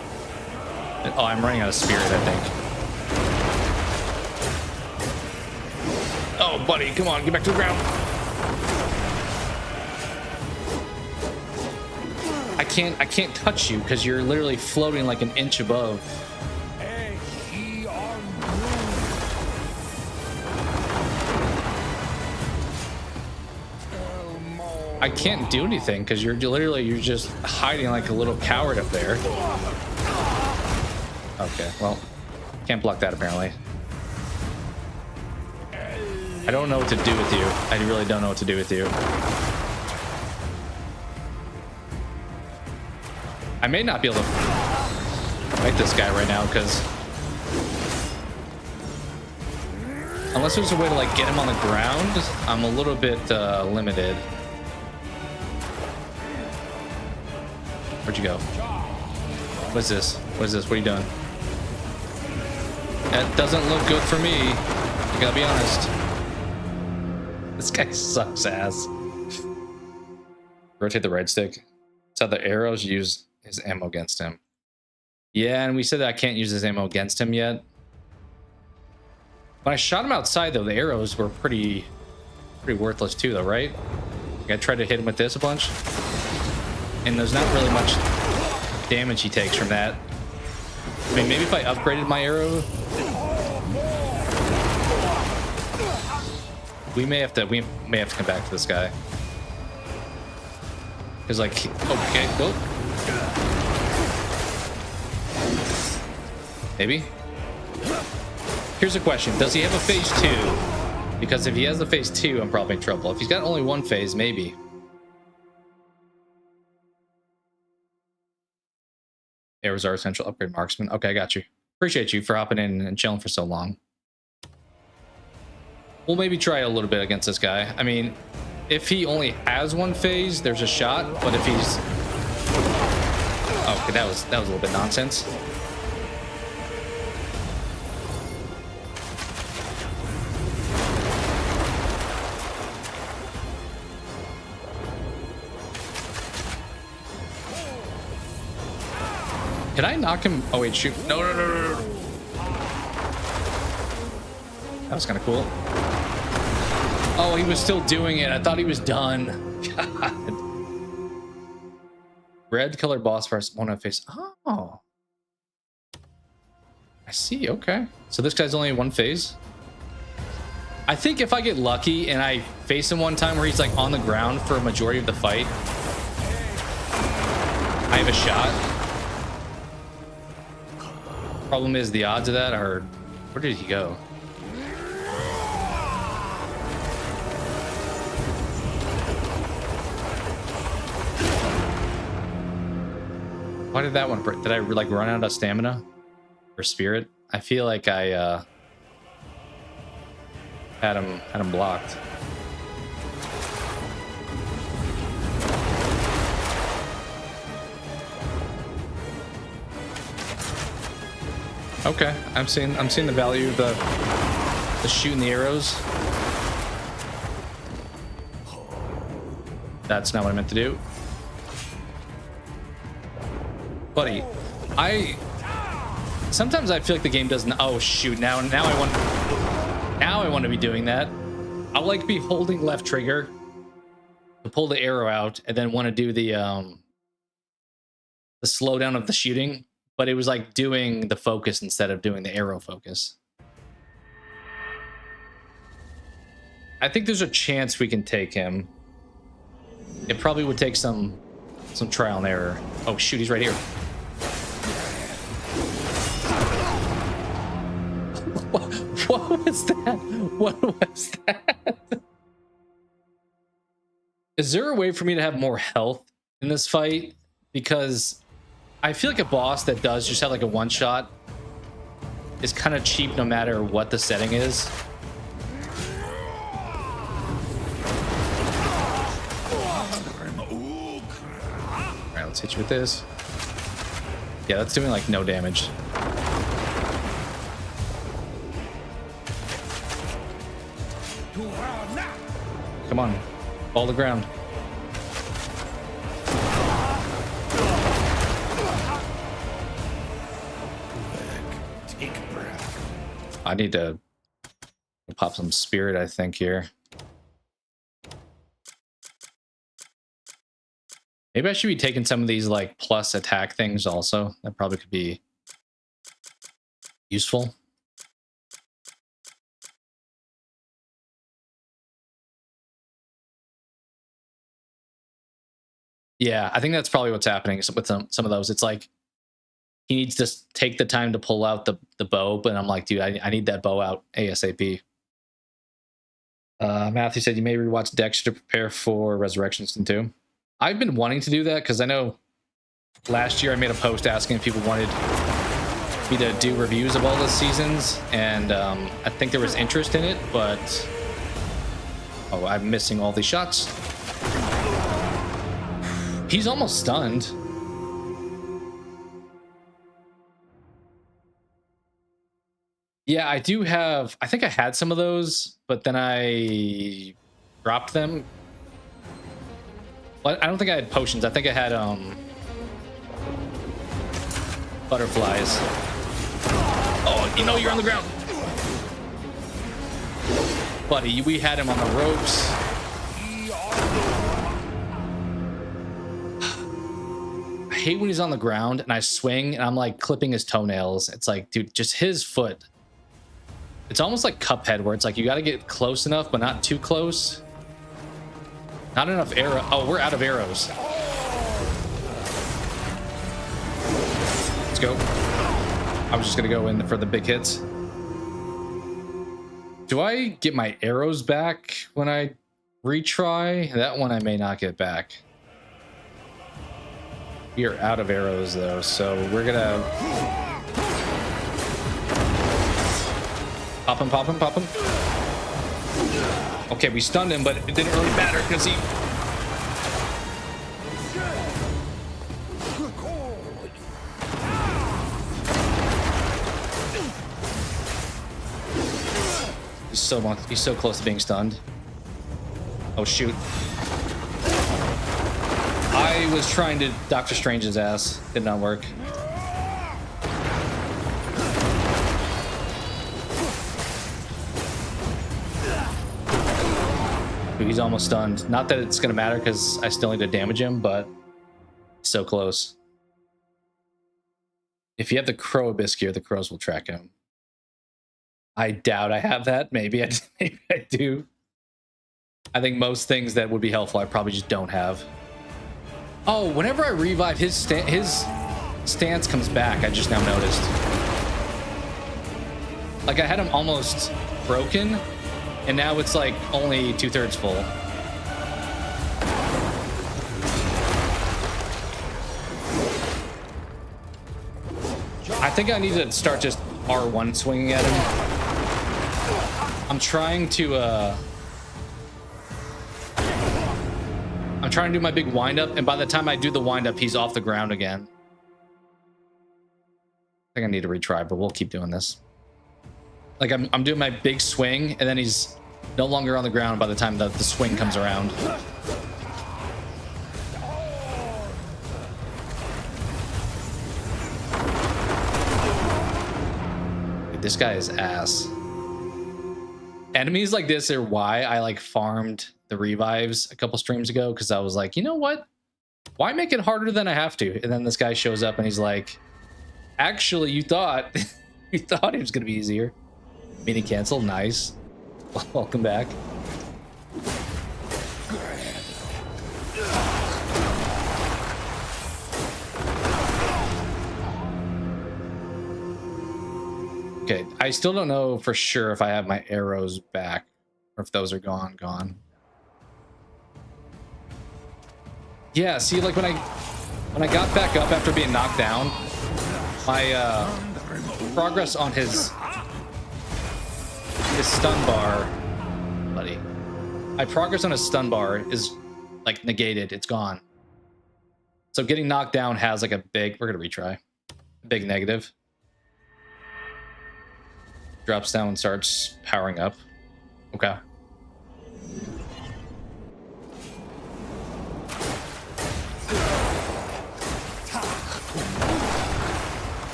Oh, I'm running out of spirit, I think. Oh, buddy, come on, get back to the ground. I can't touch you because you're literally floating like an inch above. I can't do anything because you're just hiding like a little coward up there. Okay, well, can't block that apparently. I don't know what to do with you. I really don't know what to do with you. I may not be able to fight this guy right now because unless there's a way to like get him on the ground, I'm a little bit limited. Where'd you go? What's this? What is this? What are you doing? That doesn't look good for me. I gotta be honest. This guy sucks ass. Rotate the right stick. So the arrows use his ammo against him. Yeah, and we said that I can't use his ammo against him yet. When I shot him outside, though, the arrows were pretty worthless too, though, right? Like I tried to hit him with this a bunch, and there's not really much damage he takes from that. I mean, maybe if I upgraded my arrow, we may have to come back to this guy. Cause like, okay, go. Maybe. Here's a question: does he have a phase 2? Because if he has a phase 2, I'm probably in trouble. If he's got only one phase, maybe. Arrows are essential. Upgrade marksman. Okay, I got you. Appreciate you for hopping in and chilling for so long. We'll maybe try a little bit against this guy. I mean, if he only has one phase, there's a shot. But if he's... okay, that was a little bit nonsense. Can I knock him? Oh wait, shoot. No. That was kind of cool. Oh, he was still doing it. I thought he was done. God. Red colored boss first, one on face. Oh. I see, okay. So this guy's only one phase? I think if I get lucky and I face him one time where he's like on the ground for a majority of the fight, I have a shot. Problem is the odds of that are... where did he go? Why did that one break? Did I like run out of stamina or spirit? I feel like I had him blocked. Okay, I'm seeing the value of the shooting the arrows. That's not what I meant to do. Buddy, sometimes I feel like the game doesn't... oh shoot, now I want to be doing that. I'll like be holding left trigger to pull the arrow out and then want to do the slowdown of the shooting, but it was like doing the focus instead of doing the arrow focus. I think there's a chance we can take him. It probably would take some trial and error. Oh shoot, he's right here. What was that? What was that? Is there a way for me to have more health in this fight? Because I feel like a boss that does just have like a one shot is kind of cheap no matter what the setting is. Alright, let's hit you with this. Yeah, that's doing like no damage. Come on, fall to the ground. Take a breath. I need to pop some spirit, I think, here. Maybe I should be taking some of these like plus attack things also. That probably could be useful. Yeah, I think that's probably what's happening with some of those. It's like he needs to take the time to pull out the bow, but I'm like, dude, I need that bow out ASAP. Matthew said you may rewatch Dexter to prepare for Resurrections 2. I've been wanting to do that because I know last year I made a post asking if people wanted me to do reviews of all the seasons, and I think there was interest in it, but oh, I'm missing all these shots. He's almost stunned. Yeah, I do have, I think I had some of those, but then I dropped them. But I don't think I had potions. I think I had butterflies. Oh, you know you're on the ground. Buddy, we had him on the ropes. I hate when he's on the ground and I swing and I'm like clipping his toenails. It's like, dude, just his foot. It's almost like Cuphead where it's like you got to get close enough but not too close. Not enough arrow. Oh, we're out of arrows. Let's go. I was just gonna go in for the big hits. Do I get my arrows back when I retry? That one I may not get back. We are out of arrows though, so we're gonna pop him, pop him, pop him. Okay, we stunned him, but it didn't really matter because he... He's so close to being stunned. Oh, shoot. I was trying to Doctor Strange his ass. Did not work. He's almost stunned. Not that it's going to matter because I still need to damage him, but so close. If you have the crow abyss gear, the crows will track him. I doubt I have that. Maybe I do. I think most things that would be helpful I probably just don't have. Oh, whenever I revive, his stance comes back. I just now noticed. Like I had him almost broken, and now it's like only 2/3 full. I think I need to start just R1 swinging at him. I'm trying to do my big windup, and by the time I do the windup, he's off the ground again. I think I need to retry, but we'll keep doing this. Like I'm doing my big swing, and then he's no longer on the ground by the time the swing comes around. Dude, this guy is ass. Enemies like this are why I like farmed the revives a couple streams ago, because I was like, you know what? Why make it harder than I have to? And then this guy shows up and he's like, actually, you thought you thought it was gonna be easier. Meeting cancel, nice. Welcome back. Okay, I still don't know for sure if I have my arrows back or if those are gone. Yeah, see, like when I got back up after being knocked down, my progress on his stun bar, buddy. My progress on his stun bar is like negated. It's gone. So getting knocked down has like a big, we're gonna retry, big negative. Drops down and starts powering up. Okay.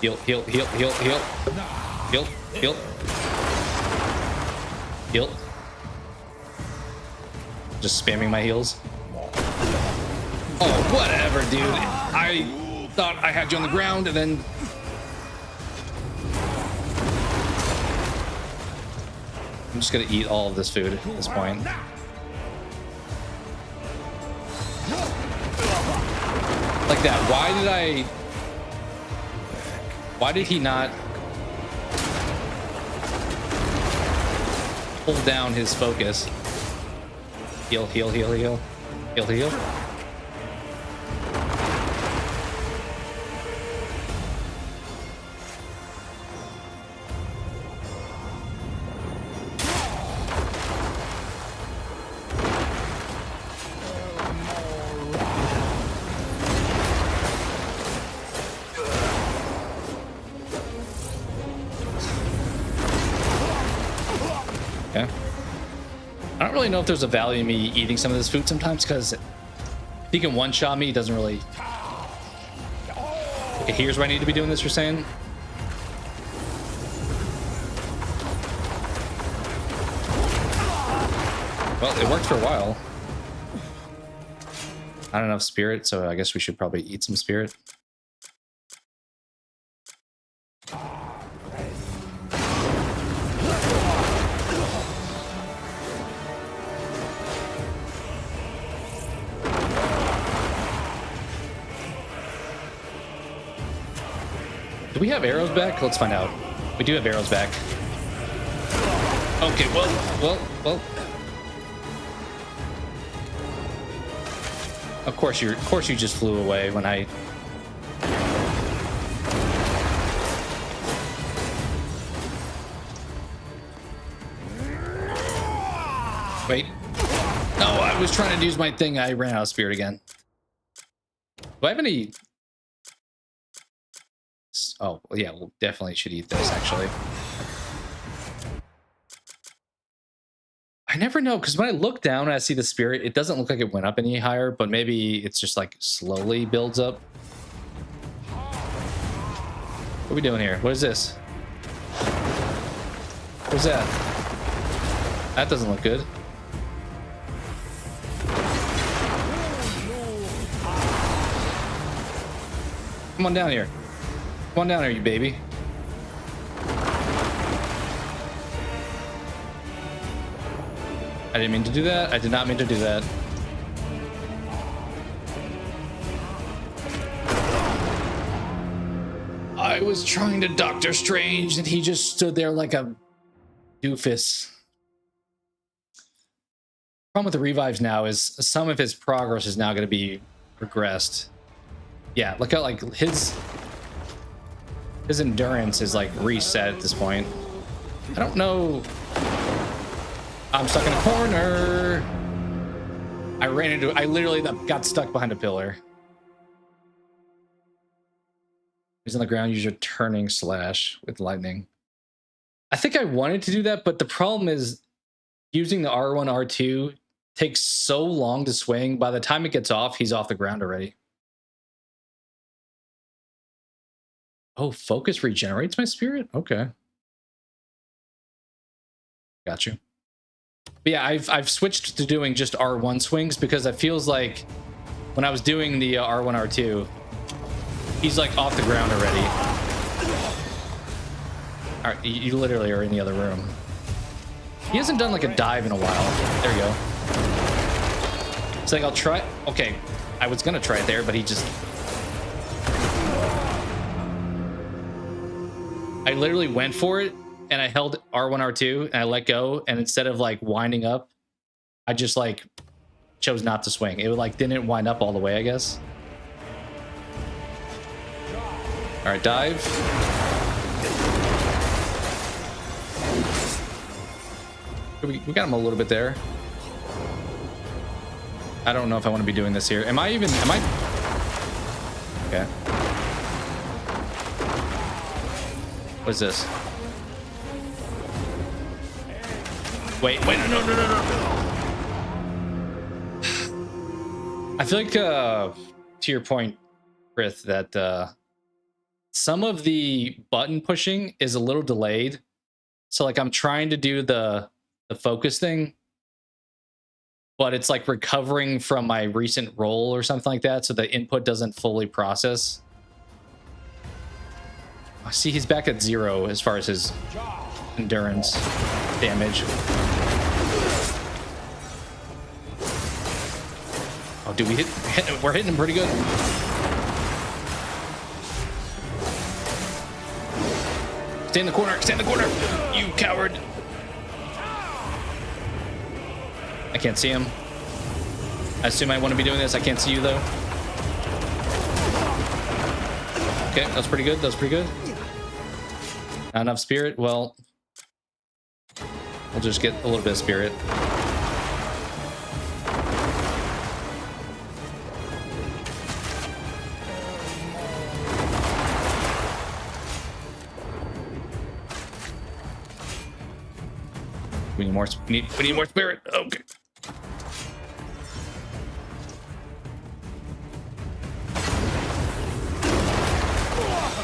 Heal. Just spamming my heals. Oh, whatever, dude. I thought I had you on the ground and then... I'm just gonna eat all of this food at this point. Like that. Why did he not pull down his focus? Heal. Okay. I don't really know if there's a value in me eating some of this food sometimes, because if he can one-shot me, it doesn't really... Okay, here's where I need to be doing this, you're saying? Well, it worked for a while. Not enough spirit, so I guess we should probably eat some spirit. Do we have arrows back? Let's find out. We do have arrows back. Okay, well. Of course you just flew away when I... Wait. No, I was trying to use my thing. I ran out of spirit again. Do I have any... Oh, well, yeah, we'll definitely should eat this, actually. I never know, because when I look down and I see the spirit, it doesn't look like it went up any higher, but maybe it's just like slowly builds up. What are we doing here? What is this? What's that? That doesn't look good. Come on down here. Come on down here, you baby. I didn't mean to do that. I did not mean to do that. I was trying to Doctor Strange and he just stood there like a doofus. Problem with the revives now is some of his progress is now going to be regressed. Yeah, look at like his endurance is like reset at this point. I don't know. I'm stuck in a corner. I literally got stuck behind a pillar. He's on the ground. Use your turning slash with lightning. I think I wanted to do that, but the problem is using the R1, R2 takes so long to swing. By the time it gets off, he's off the ground already. Oh, focus regenerates my spirit? Okay. Got you. But yeah, I've switched to doing just R1 swings because it feels like when I was doing the R1, R2, he's like off the ground already. All right, you literally are in the other room. He hasn't done like a dive in a while. There you go. It's like I'll try. Okay, I was gonna try it there, but he just... I literally went for it, and I held R1, R2, and I let go, and instead of like winding up, I just like chose not to swing. It like didn't wind up all the way, I guess. All right, dive. We got him a little bit there. I don't know if I want to be doing this here. Am I? Okay. What is this? Wait, no. I feel like, to your point, Frith, that some of the button pushing is a little delayed. So like I'm trying to do the focus thing, but it's like recovering from my recent roll or something like that, so the input doesn't fully process. I see he's back at 0 as far as his endurance damage. Oh, dude, we're hitting him pretty good. Stay in the corner, you coward. I can't see him. I assume I want to be doing this. I can't see you though. Okay, that's pretty good. Not enough spirit. Well, we'll just get a little bit of spirit. We need more. We need more spirit. Okay.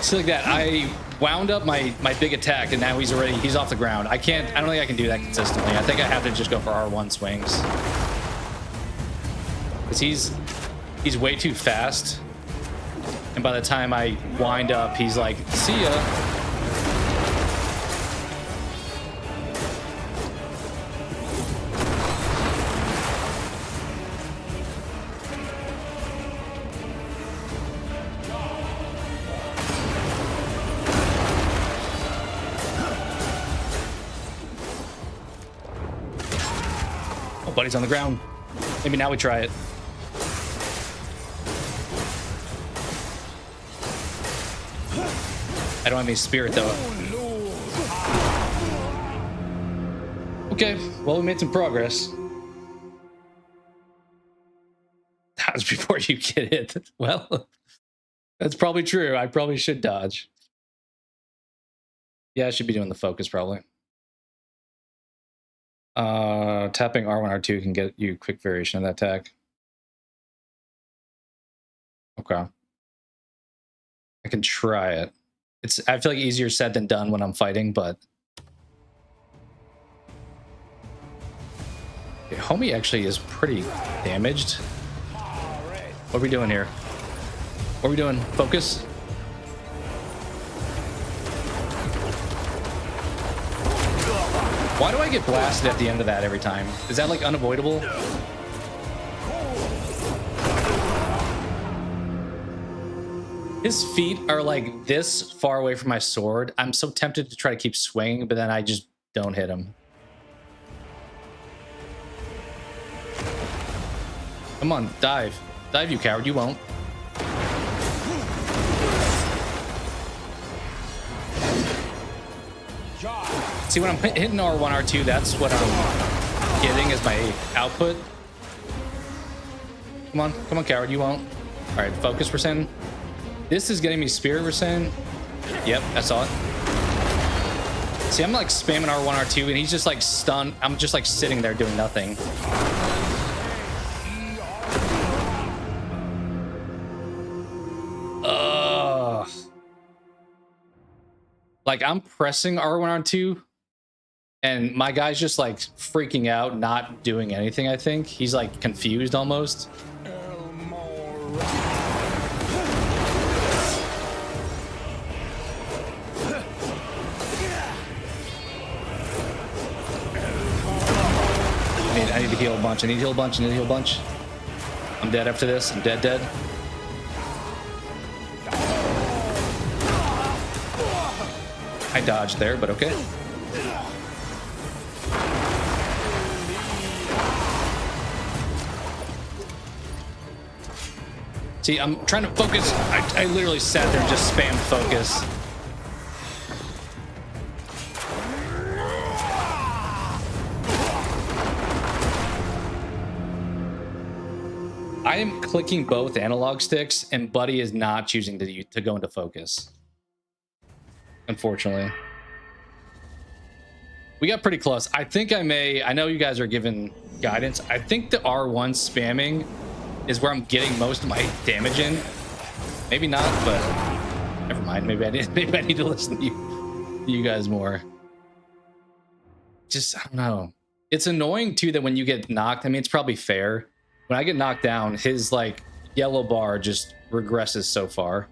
See, like that, I wound up my big attack, and now he's off the ground. I don't think I can do that consistently. I think I have to just go for R1 swings, because he's way too fast, and by the time I wind up, he's like, see ya. Buddy's on the ground. Maybe now we try it. I don't have any spirit though. Okay, well, we made some progress. That was before you get hit. Well, that's probably true. I probably should dodge. Yeah, I should be doing the focus probably. Tapping R1, R2 can get you quick variation of that attack. Okay. I can try it. I feel like easier said than done when I'm fighting, but... Okay, homie actually is pretty damaged. What are we doing here? What are we doing? Focus? Why do I get blasted at the end of that every time? Is that like unavoidable? His feet are like this far away from my sword. I'm so tempted to try to keep swinging, but then I just don't hit him. Come on, dive. Dive, you coward. You won't. See, when I'm hitting R1, R2, that's what I'm getting as my output. Come on, coward, you won't. All right, focus, we're saying. This is getting me spirit, we're saying. Yep, I saw it. See, I'm like spamming R1, R2, and he's just like stunned. I'm just like sitting there doing nothing. Like, I'm pressing R1, R2. And my guy's just like freaking out, not doing anything, I think. He's like confused almost. I need to heal a bunch. I need to heal a bunch. I'm dead after this. I'm dead. I dodged there, but okay. See, I'm trying to focus. I literally sat there and just spammed focus. I am clicking both analog sticks, and Buddy is not choosing to go into focus. Unfortunately. We got pretty close. I think I know you guys are giving guidance. I think the R1 spamming is where I'm getting most of my damage in. Maybe not, but never mind. Maybe I need to listen to you guys more. Just, I don't know. It's annoying too that when you get knocked, I mean, it's probably fair. When I get knocked down, his like yellow bar just regresses so far.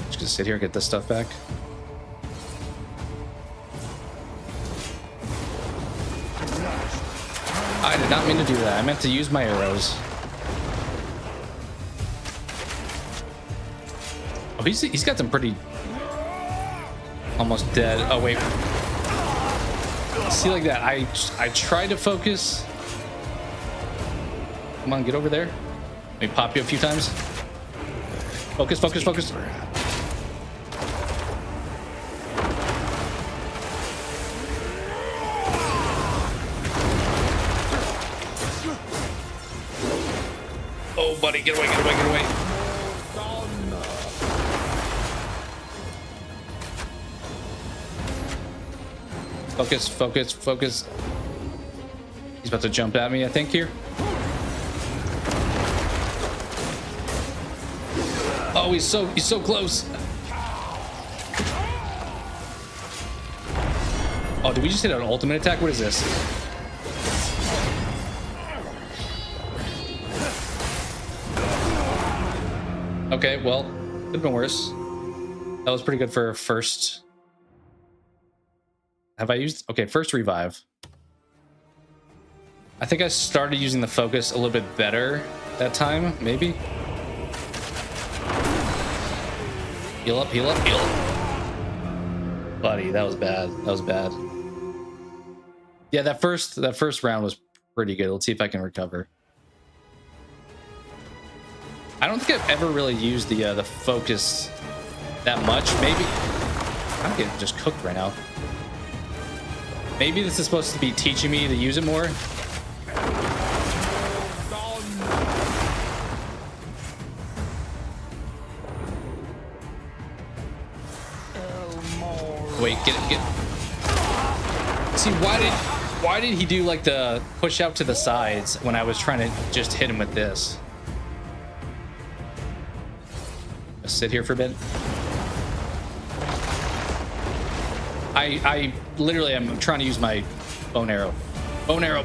Just gonna sit here and get this stuff back. I did not mean to do that. I meant to use my arrows. Oh, he's got some pretty almost dead. Oh wait, see like that. I tried to focus. Come on, get over there. Let me pop you a few times. Focus. Oh, buddy, get away. Focus. He's about to jump at me, I think, here. Oh, he's so close. Oh, did we just hit an ultimate attack? What is this? Okay, well, could have been worse. That was pretty good for first. Have I used? Okay, first revive. I think I started using the focus a little bit better that time, maybe. Heal up. Buddy, that was bad. Yeah, that first round was pretty good. Let's see if I can recover. I don't think I've ever really used the focus that much. Maybe I'm getting just cooked right now. Maybe this is supposed to be teaching me to use it more. Wait, get. See, why did he do like the push out to the sides when I was trying to just hit him with this? Let's sit here for a bit. I literally am trying to use my bone arrow. Bone arrow.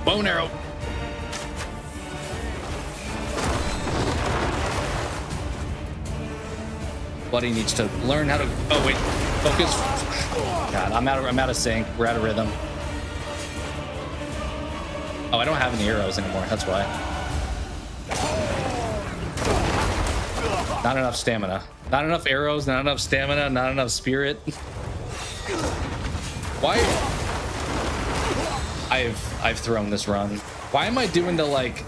Buddy needs to learn how to. Oh wait, focus. God, I'm out of sync. We're out of rhythm. Oh, I don't have any arrows anymore. That's why. Not enough stamina. Not enough arrows. Not enough stamina. Not enough spirit. Why? I've thrown this run. Why am I doing the like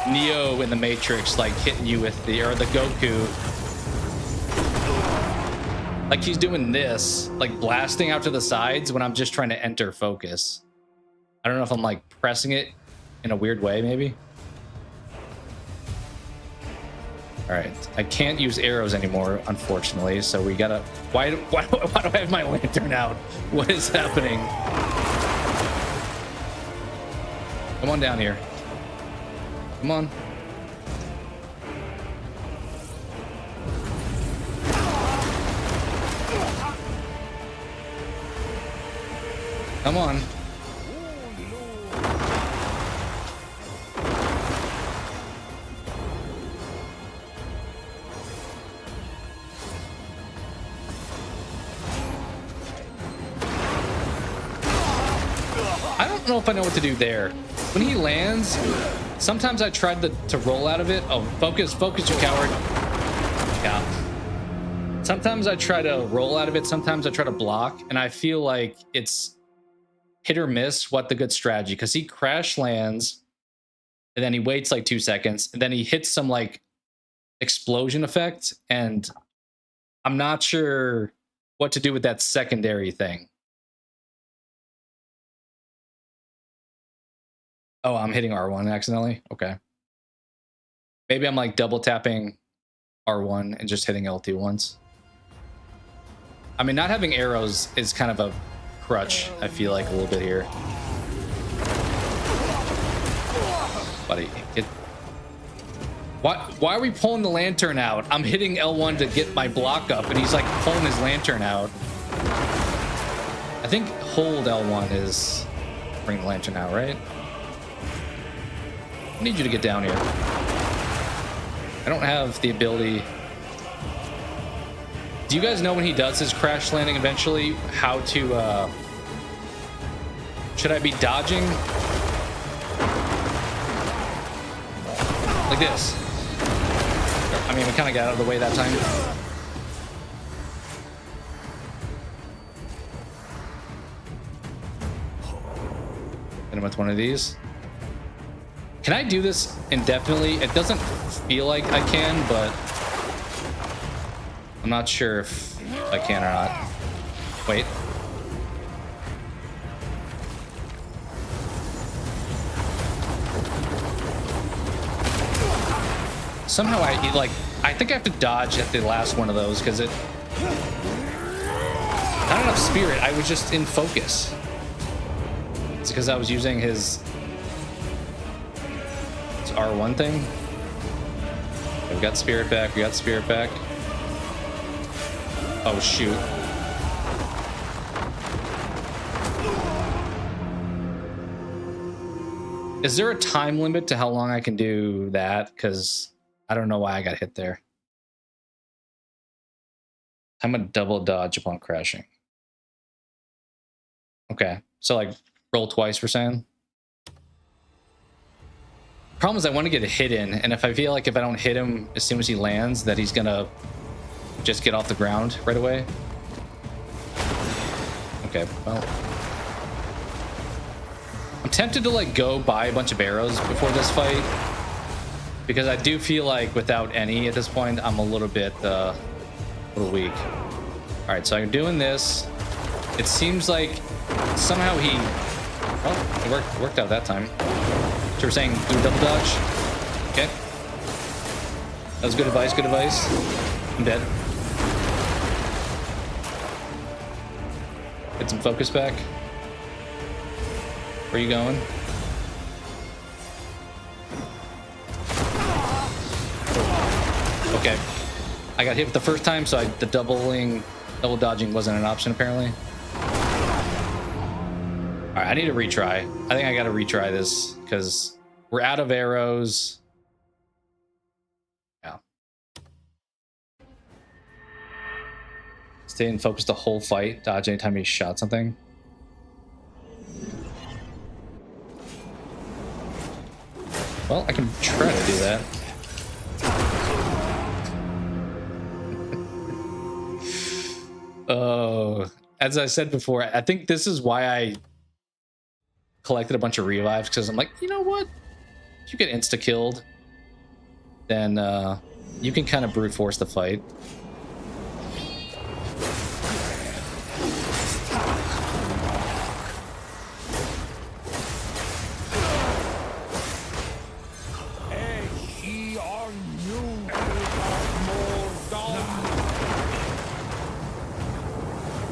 Neo in the Matrix, like hitting you with the Goku? Like he's doing this, like blasting out to the sides when I'm just trying to enter focus. I don't know if I'm like pressing it in a weird way, maybe. All right, I can't use arrows anymore, unfortunately. So we gotta. Why do I have my lantern out? What is happening? Come on down here. Come on. Come on. I don't know if I know what to do there. When he lands, sometimes I tried to roll out of it. Oh, focus, you coward. Yeah. Sometimes I try to roll out of it. Sometimes I try to block. And I feel like it's hit or miss what the good strategy. Because he crash lands. And then he waits like 2 seconds. And then he hits some like explosion effect. And I'm not sure what to do with that secondary thing. Oh, I'm hitting R1 accidentally. Okay. Maybe I'm like double tapping R1 and just hitting LT once. I mean, not having arrows is kind of a crutch, I feel like, a little bit here. Buddy, why are we pulling the lantern out? I'm hitting L1 to get my block up, and he's like pulling his lantern out. I think hold L1 is bring the lantern out, right? I need you to get down here. I don't have the ability. Do you guys know when he does his crash landing eventually how to should I be dodging like this? I mean, we kind of got out of the way that time. Hit him with one of these. Can I do this indefinitely? It doesn't feel like I can, but I'm not sure if I can or not. Wait. Somehow I think I have to dodge at the last one of those because it not enough spirit. I was just in focus. It's because I was using his R1 thing. Okay, we got spirit back. We got spirit back. Oh, shoot. Is there a time limit to how long I can do that? Because I don't know why I got hit there. I'm gonna double dodge upon crashing. Okay, so like roll twice, we're saying? Problem is I want to get a hit in, and if I feel like if I don't hit him as soon as he lands, that he's gonna just get off the ground right away. Okay, well, I'm tempted to like go buy a bunch of arrows before this fight because I do feel like without any at this point I'm a little bit weak. All right, so I'm doing this. It seems like somehow he, well, it worked out that time. So we're saying do a double dodge. Okay. That was good advice, good advice. I'm dead. Get some focus back. Where are you going? Okay. I got hit with the first time, so the double dodging wasn't an option apparently. All right, I need to retry. I think I got to retry this because we're out of arrows. Yeah. Stay in focus the whole fight. Dodge anytime he shot something. Well, I can try to do that. Oh, as I said before, I think this is why I collected a bunch of revives, because I'm like, you know what? If you get insta-killed, then you can kind of brute force the fight.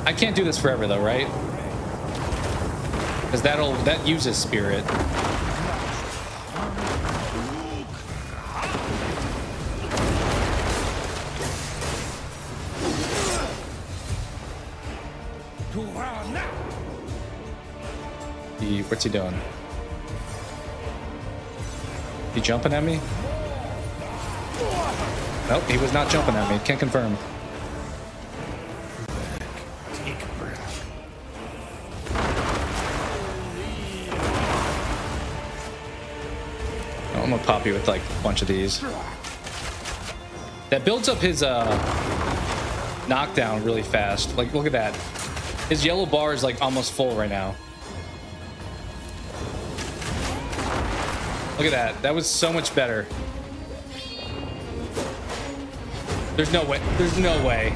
I can't do this forever though, right? Because that uses spirit. What's he doing? He jumping at me? Nope, he was not jumping at me. Can't confirm. Take a breath. I'm gonna pop you with like a bunch of these. That builds up his knockdown really fast. Like, look at that. His yellow bar is like almost full right now. Look at that. That was so much better. There's no way. There's no way.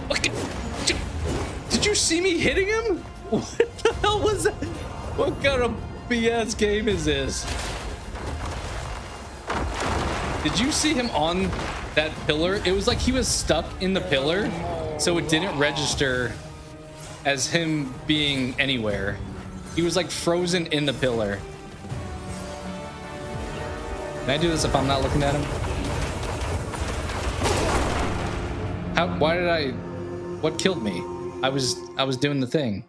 Look at, did you see me hitting him? What the hell was that? What kind of BS game is this? Did you see him on that pillar? It was like he was stuck in the pillar, so it didn't register as him being anywhere. He was like frozen in the pillar. Can I do this if I'm not looking at him? How? Why did I? What killed me? I was doing the thing.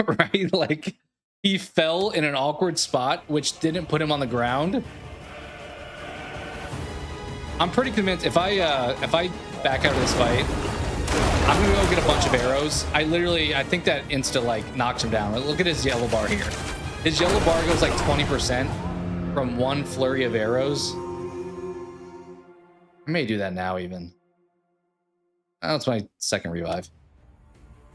Right? Like, he fell in an awkward spot, which didn't put him on the ground. I'm pretty convinced if I back out of this fight, I'm gonna go get a bunch of arrows. I think that insta like knocks him down. Look at his yellow bar here. His yellow bar goes like 20% from one flurry of arrows. I may do that now even. Oh, that's my second revive.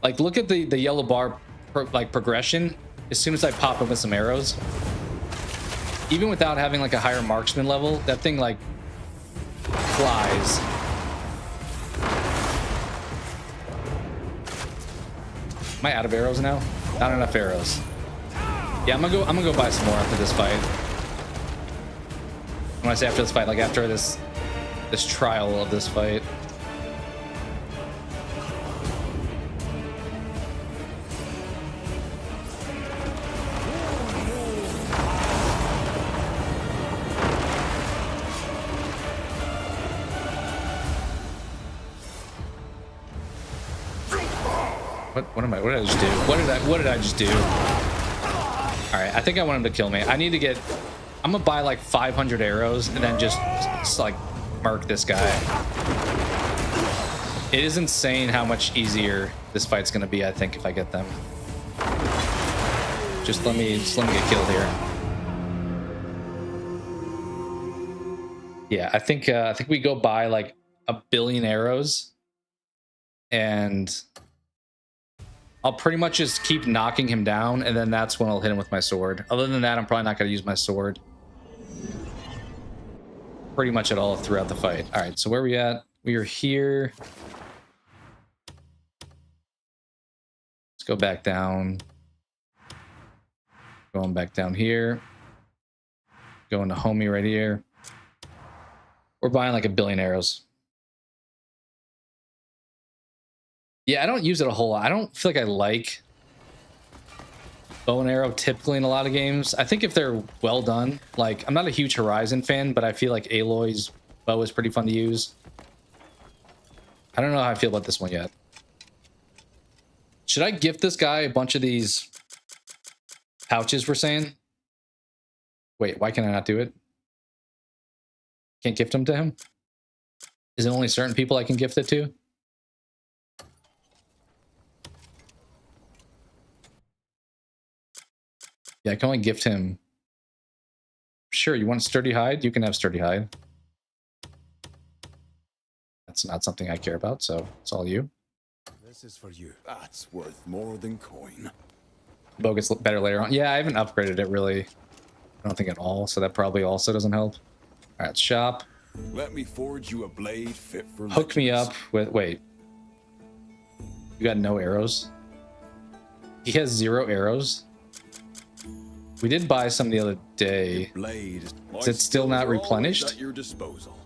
Like, look at the yellow bar progression as soon as I pop him with some arrows. Even without having like a higher marksman level, that thing like flies. Am I out of arrows now? Not enough arrows. Yeah, I'm gonna go buy some more after this fight. When I say after this fight, like after this trial of this fight. What did I just do? What did I just do? All right, I think I want him to kill me. I need to get, I'm gonna buy like 500 arrows and then just like murk this guy. It is insane how much easier this fight's gonna be, I think, if I get them. Just let me get killed here. Yeah, I think we go buy like 1 billion arrows, and I'll pretty much just keep knocking him down, and then that's when I'll hit him with my sword. Other than that, I'm probably not going to use my sword pretty much at all throughout the fight. All right, so where are we at? We are here. Let's go back down. Going back down here. Going to homie right here. We're buying like 1 billion arrows. Yeah, I don't use it a whole lot. I don't feel like I like bow and arrow typically in a lot of games. I think if they're well done, like, I'm not a huge Horizon fan, but I feel like Aloy's bow is pretty fun to use. I don't know how I feel about this one yet. Should I gift this guy a bunch of these pouches we're saying? Wait, why can I not do it? Can't gift them to him? Is it only certain people I can gift it to? Yeah, I can only gift him. Sure, you want sturdy hide? You can have sturdy hide. That's not something I care about, so it's all you. This is for you. That's worth more than coin. Bow gets better later on. Yeah, I haven't upgraded it really. I don't think at all, so that probably also doesn't help. All right, shop. Let me forge you a blade fit for Hook me up with... Wait. You got no arrows? He has 0 arrows? We did buy some the other day. Is it still not replenished? At your disposal.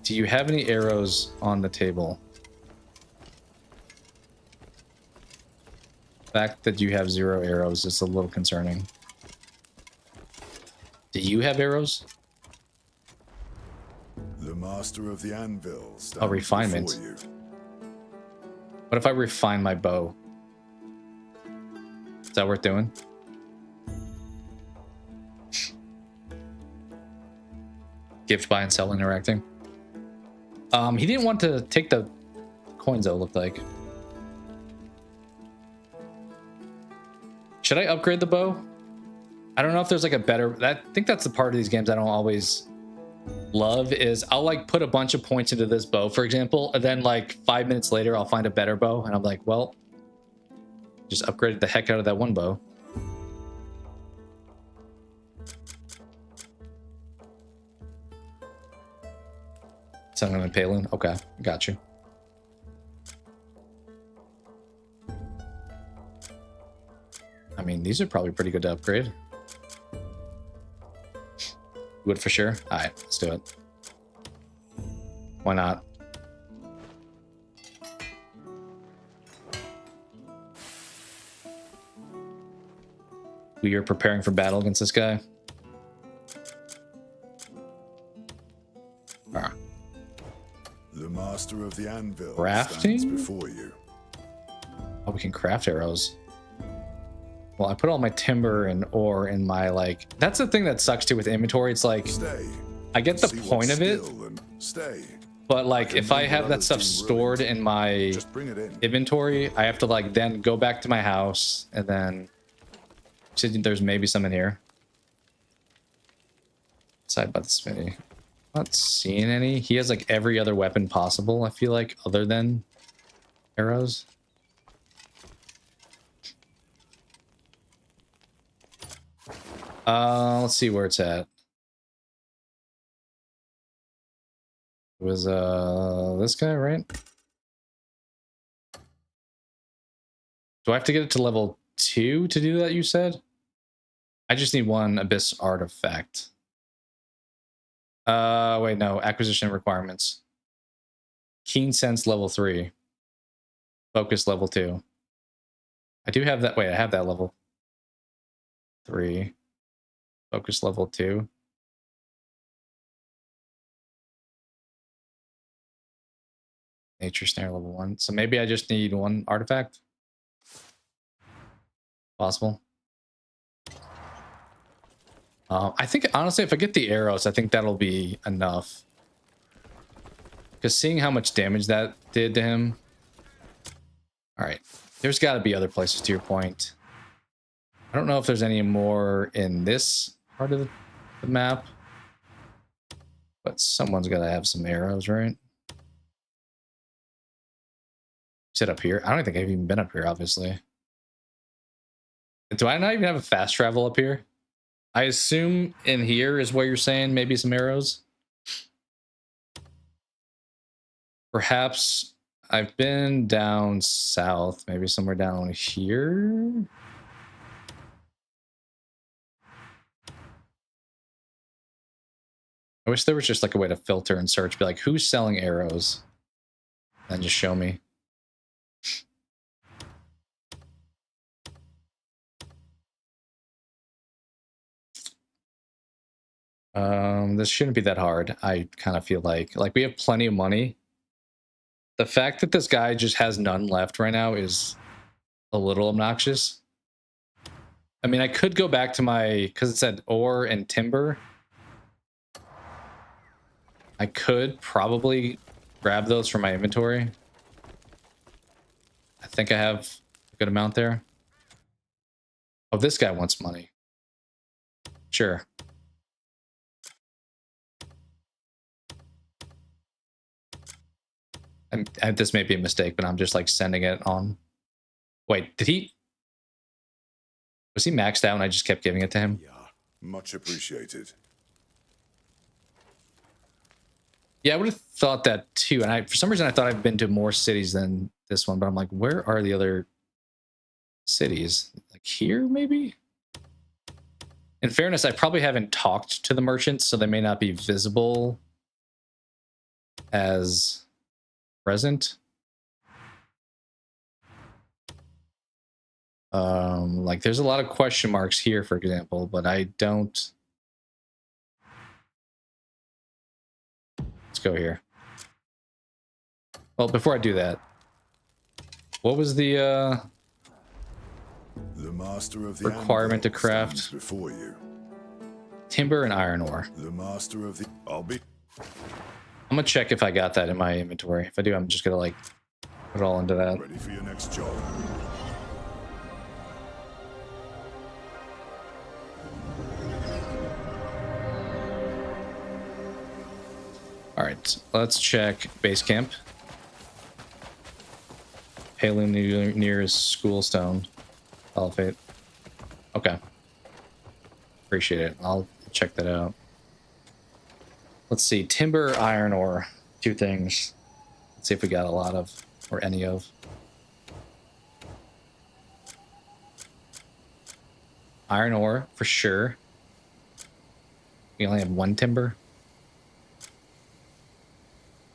Do you have any arrows on the table? The fact that you have 0 arrows is a little concerning. Do you have arrows? The master of the anvil. Oh, refinement. What if I refine my bow? Is that worth doing? Gift, buy, and sell, interacting. He didn't want to take the coins, though, it looked like. Should I upgrade the bow? I don't know if there's like a better... I think that's the part of these games I don't always love, is I'll like put a bunch of points into this bow, for example, and then like 5 minutes later, I'll find a better bow, and I'm like, well, just upgraded the heck out of that one bow. Something in Palin. Okay, got you. I mean, these are probably pretty good to upgrade. Wood for sure. All right, let's do it. Why not? We are preparing for battle against this guy. All right. The master of the anvil Crafting? stands before you. Oh, we can craft arrows. Well, I put all my timber and ore in my, like... That's the thing that sucks, too, with inventory. It's like... Stay. I get the See point what's of it. still and stay. But, like, can if I move have what that others stuff deem stored ruined. in my Just bring it in. inventory, I have to, like, then go back to my house, and then... So there's maybe some in here. Side by the smithy. Not seeing any. He has, like, every other weapon possible, I feel like, other than arrows. Let's see where it's at. It was this guy, right? Do I have to get it to level 2 to do that, you said? I just need one abyss artifact. Wait, no, acquisition requirements. Keen sense level 3. Focus level 2. I do have that. Wait, I have that level 3. Focus level 2. Nature snare level 1. So maybe I just need one artifact. Possible. I think honestly, if I get the arrows, I think that'll be enough. Because seeing how much damage that did to him. All right, there's got to be other places. To your point, I don't know if there's any more in this part of the map, but someone's got to have some arrows, right? Sit up here. I don't think I've even been up here, obviously. Do I not even have a fast travel up here? I assume in here is where you're saying maybe some arrows. Perhaps I've been down south, maybe somewhere down here. I wish there was just like a way to filter and search, be like, who's selling arrows? And just show me. This shouldn't be that hard. I kind of feel like we have plenty of money. The fact that this guy just has none left right now is a little obnoxious. I mean, I could go back to my, because it said ore and timber. I could probably grab those from my inventory. I think I have a good amount there. Oh, this guy wants money. Sure. And this may be a mistake, but I'm just like sending it on. Wait, did he? Was he maxed out and I just kept giving it to him? Yeah, much appreciated. Yeah, I would have thought that too. And for some reason, I thought I've been to more cities than this one, but I'm like, where are the other cities? Like here, maybe? In fairness, I probably haven't talked to the merchants, so they may not be visible as present. Like there's a lot of question marks here, for example, but I don't. Let's go here. Well, before I do that, What was the master of the requirement to anvil craft? stands before you. Timber and iron ore. The master of the I'm gonna check if I got that in my inventory. If I do, I'm just gonna like put it all into that. ready for your next job. All right, let's check base camp. Hailing near school stone. Elephate. Okay. Appreciate it. I'll check that out. Let's see. Timber, iron ore. 2 things. Let's see if we got a lot of, or any of. Iron ore, for sure. We only have 1 timber.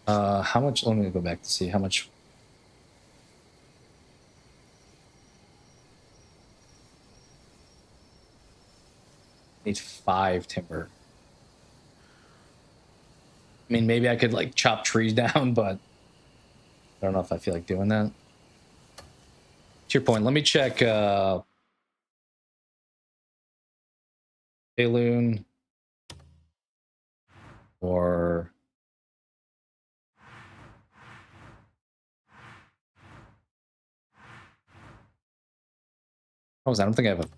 How much? Let me go back to see how much. Need 5 timber. I mean, maybe I could like chop trees down, but I don't know if I feel like doing that. To your point, let me check Balloon or I don't think I have a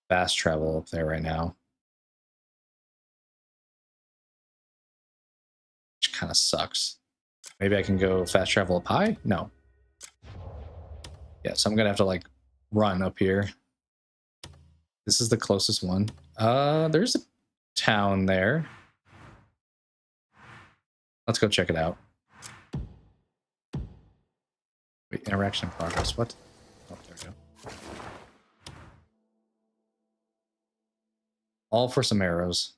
fast travel up there right now. Which kind of sucks. Maybe I can go fast travel up high? No. Yeah, so I'm gonna have to like run up here. This is the closest one. There's a town there. Let's go check it out. Wait, interaction in progress. What? Oh, there we go. All for some arrows.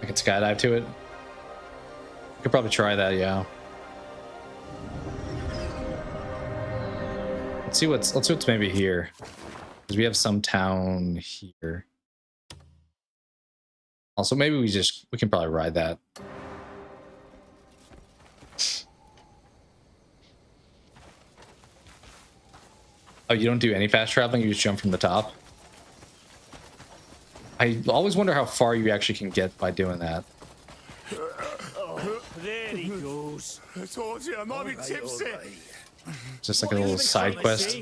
I could skydive to it. I could probably try that, yeah. Let's see what's maybe here. Because we have some town here. Also, maybe we can probably ride that. Oh, you don't do any fast traveling? You just jump from the top? I always wonder how far you actually can get by doing that. Oh, there he goes. I told you, I'm not be tipsy. Just like a little side quest.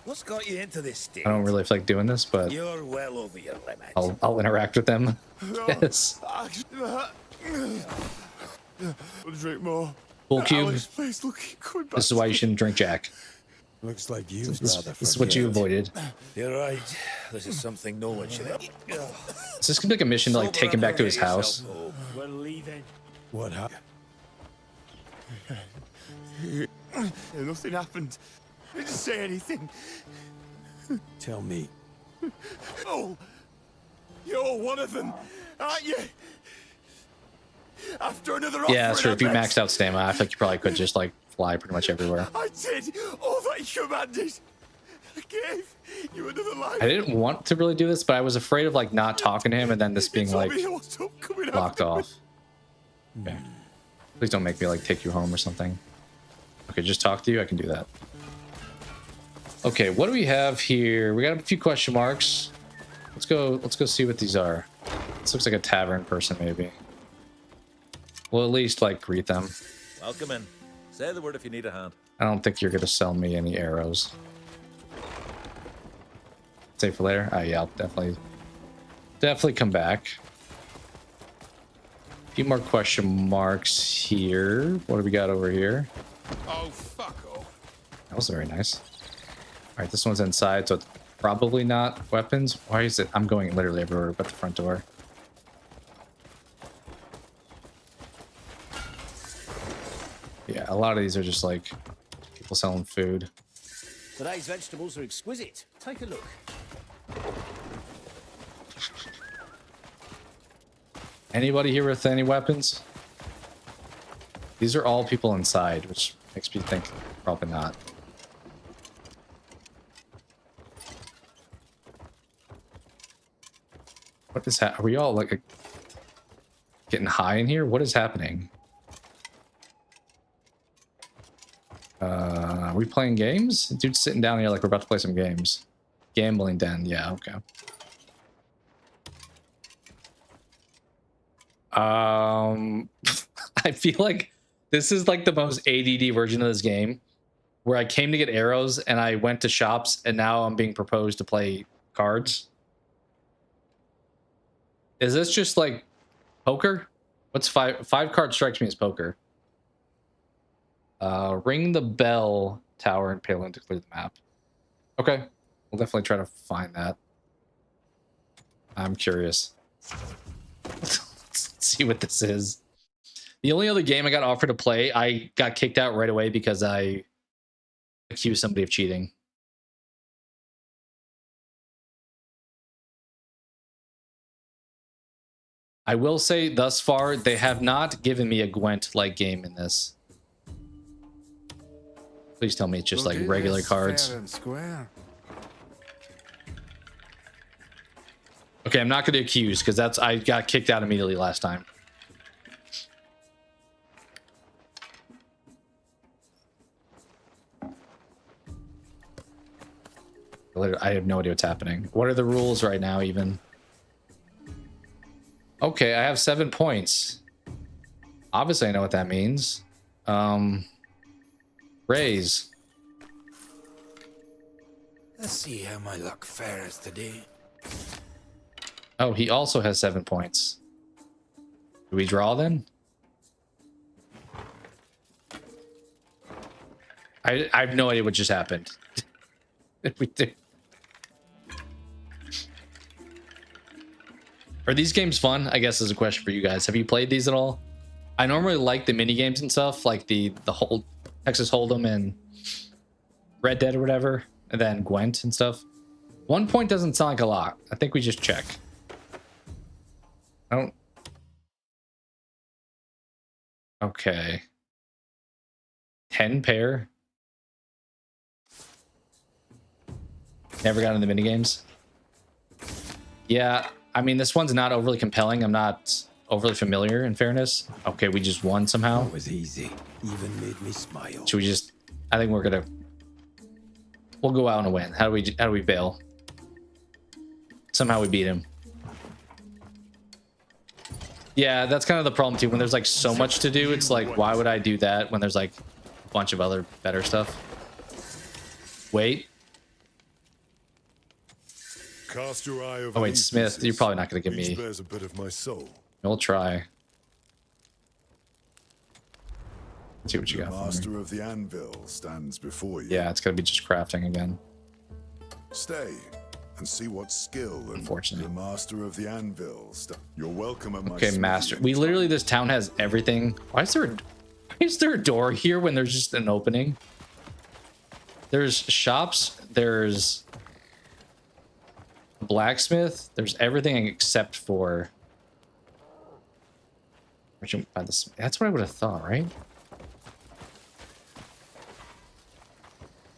What's got you into this state? I don't really feel like doing this, but You're well over your limit. I'll interact with them. Yes. I'll drink more. Full cube. Alex, please look, coming back This is why you shouldn't drink Jack. Looks like you. This is what you avoided. You're right. This is something no one should have. Is this gonna be like a mission to like take him back to his house? We're leaving. What happened? Nothing happened. I didn't say anything. Tell me. Oh, you're one of them, aren't you? After another Yeah, that's true. offering If you I met, maxed out stamina, I feel like you probably could just like fly pretty much everywhere. I did all that you commanded. I gave you another life. I didn't want to really do this, but I was afraid of like not talking to him and then this being You told like me what's up coming locked after me. off. Okay. Please don't make me like take you home or something. Okay, just talk to you. I can do that. Okay, what do we have here? We got a few question marks. Let's go see what these are. This looks like a tavern person, maybe. We'll at least like greet them. Welcome in. Say the word if you need a hand. I don't think you're gonna sell me any arrows. Save for later. Oh yeah, I'll definitely come back. A few more question marks here. What do we got over here? Oh, fuck off. That was very nice. All right, this one's inside, so it's probably not weapons. Why is it? I'm going literally everywhere but the front door. Yeah, a lot of these are just like people selling food. Today's vegetables are exquisite. Take a look. Anybody here with any weapons? These are all people inside, which makes me think probably not. What is that? Are we all like Getting high in here? What is happening? Are we playing games? Dude's sitting down here like we're about to play some games. Gambling den. Yeah, okay. I feel like this is like the most ADD version of this game where I came to get arrows and I went to shops and now I'm being proposed to play cards. Is this just like poker? What's five card strikes me as poker. Ring the bell tower and payload to clear the map. Okay. We'll definitely try to find that. I'm curious. Let's see what this is. The only other game I got offered to play, I got kicked out right away because I accused somebody of cheating. I will say thus far, they have not given me a Gwent-like game in this. Please tell me it's just like regular cards. Okay, I'm not going to accuse because I got kicked out immediately last time. I have no idea what's happening. What are the rules right now even? Okay, I have 7 points. Obviously, I know what that means. Raise. Let's see how my luck fares today. Oh, he also has 7 points. Do we draw then? I have no idea what just happened. We do. Are these games fun? I guess is a question for you guys. Have you played these at all? I normally like the mini games and stuff, like the whole Texas Hold'em and Red Dead or whatever, and then Gwent and stuff. 1 point doesn't sound like a lot. I think we just check. I don't. Okay. 10 pair. Never got into the mini games. Yeah, I mean, this one's not overly compelling. I'm not overly familiar, in fairness. Okay, we just won somehow. That was easy. Even made me smile. Should we just... I think we're gonna... We'll go out and win. How do we bail? Somehow we beat him. Yeah, that's kind of the problem, too. When there's, like, so much to do, it's like, why would I do that when there's, like, a bunch of other better stuff? Wait. Cast your eye over Oh, wait, these Smith, pieces. you're probably not going to give Each me... bears a bit of my soul. We'll try. Let's see what you The got for me. master of the anvil stands before you. Yeah, it's going to be just crafting again. Stay and see what skill and Unfortunately. the master of the anvil. You're welcome at my Okay, smithy master. anytime. We literally, this town has everything. Why is there a door here when there's just an opening? There's shops. There's a blacksmith. There's everything except for... That's what I would have thought, right?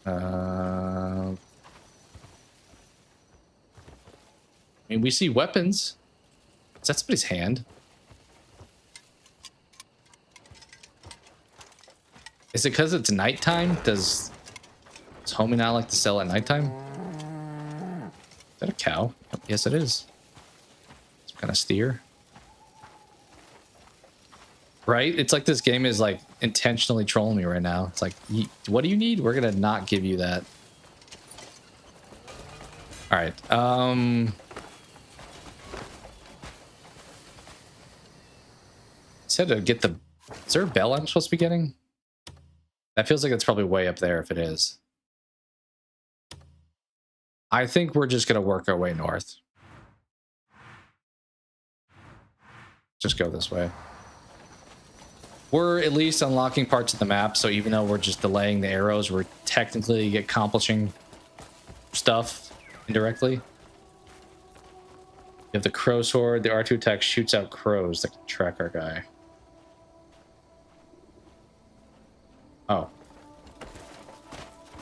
I mean, we see weapons. Is that somebody's hand? Is it because it's nighttime? Does homie not like to sell at nighttime? Is that a cow? Yes, it is. Some kind of steer. Right? It's like this game is like intentionally trolling me right now. It's like, what do you need? We're gonna not give you that. All right. Said to get the... Is there a bell I'm supposed to be getting? That feels like it's probably way up there if it is. I think we're just gonna work our way north. Just go this way. We're at least unlocking parts of the map, so even though we're just delaying the arrows, we're technically accomplishing stuff indirectly. You have the crow sword. The R2 attack shoots out crows that can track our guy. Oh.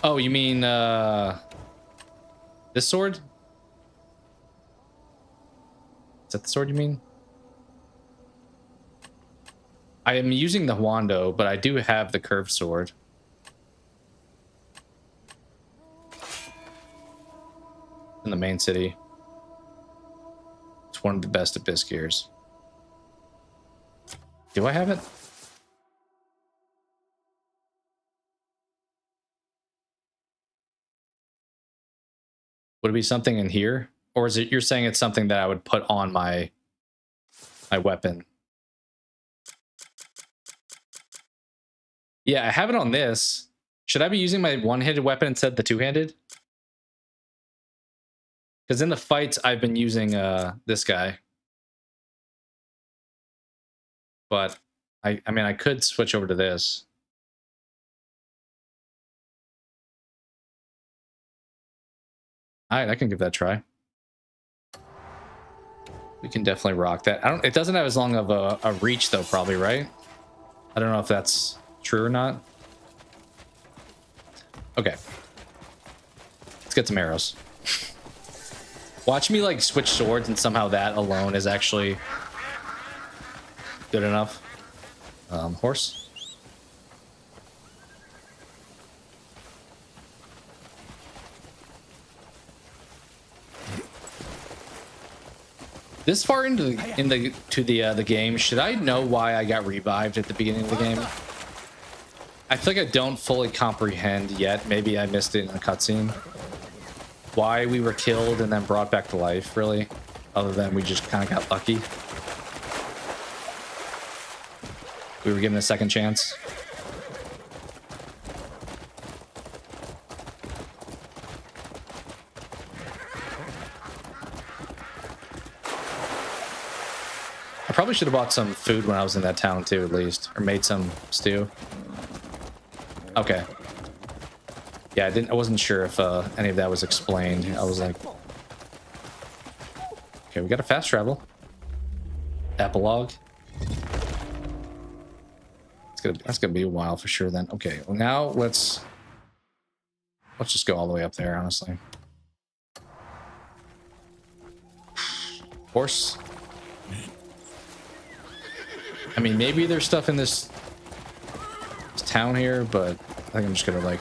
Oh, you mean this sword? Is that the sword you mean? I am using the Wando, but I do have the curved sword. In the main city. It's one of the best abyss gears. Do I have it? Would it be something in here? Or is it you're saying it's something that I would put on my weapon? Yeah, I have it on this. Should I be using my one-handed weapon instead of the two-handed? Because in the fights, I've been using this guy. But I mean, I could switch over to this. All right, I can give that a try. We can definitely rock that. It doesn't have as long of a reach though, probably, right? I don't know if that's true or not. Okay. Let's get some arrows. Watch me like switch swords and somehow that alone is actually good enough. Horse. This far into the game, should I know why I got revived at the beginning of the game? I feel like I don't fully comprehend yet. Maybe I missed it in a cutscene. Why we were killed and then brought back to life, really. Other than we just kind of got lucky. We were given a second chance. I probably should have bought some food when I was in that town too, at least. Or made some stew. Okay. Yeah, I wasn't sure if any of that was explained. I was like... Okay, we got a fast travel. Epilogue. That's gonna be a while for sure then. Okay, well now let's just go all the way up there, honestly. Horse. I mean, maybe there's stuff in this town here, but I think I'm just gonna like...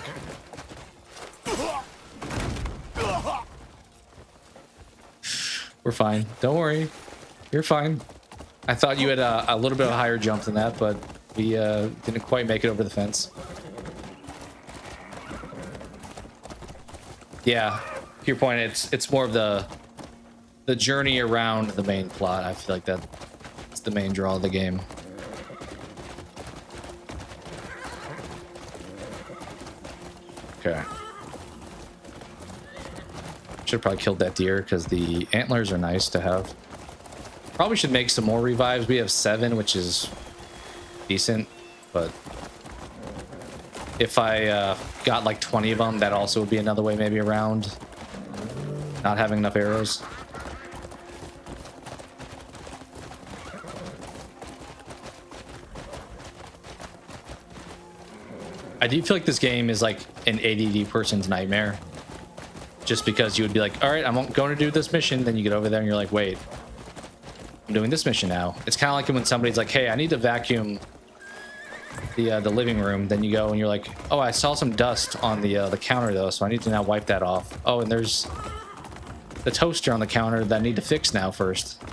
We're fine. Don't worry. You're fine. I thought you had a little bit of a higher jump than that, but we didn't quite make it over the fence. Yeah, to your point, it's more of the journey around the main plot. I feel like that's the main draw of the game. Okay. Should have probably killed that deer because the antlers are nice to have. Probably should make some more revives. We have 7, which is decent, but if I got like 20 of them, that also would be another way maybe around not having enough arrows. I do feel like this game is like an ADD person's nightmare. Just because you would be like, all right, I'm going to do this mission. Then you get over there and you're like, wait, I'm doing this mission now. It's kind of like when somebody's like, hey, I need to vacuum the living room. Then you go and you're like, oh, I saw some dust on the counter though, so I need to now wipe that off. Oh, and there's the toaster on the counter that I need to fix now first.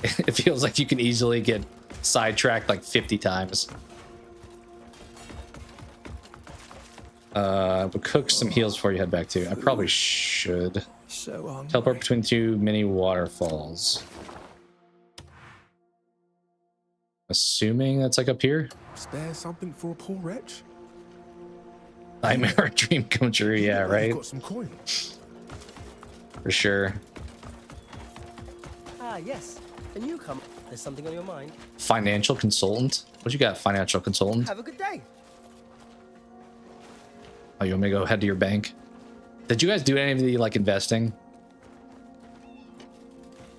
It feels like you can easily get sidetracked like 50 times. But cook some heals before you head back to. I probably should. So Teleport between 2 mini waterfalls. Assuming that's like up here. Spare something for a poor wretch? Nightmare dream come true, yeah, right? Got some coin. For sure. Ah, yes. A newcomer. There's something on your mind. Financial consultant? What you got, financial consultant? Have a good day. Oh, you want me to go head to your bank? Did you guys do any of the like investing?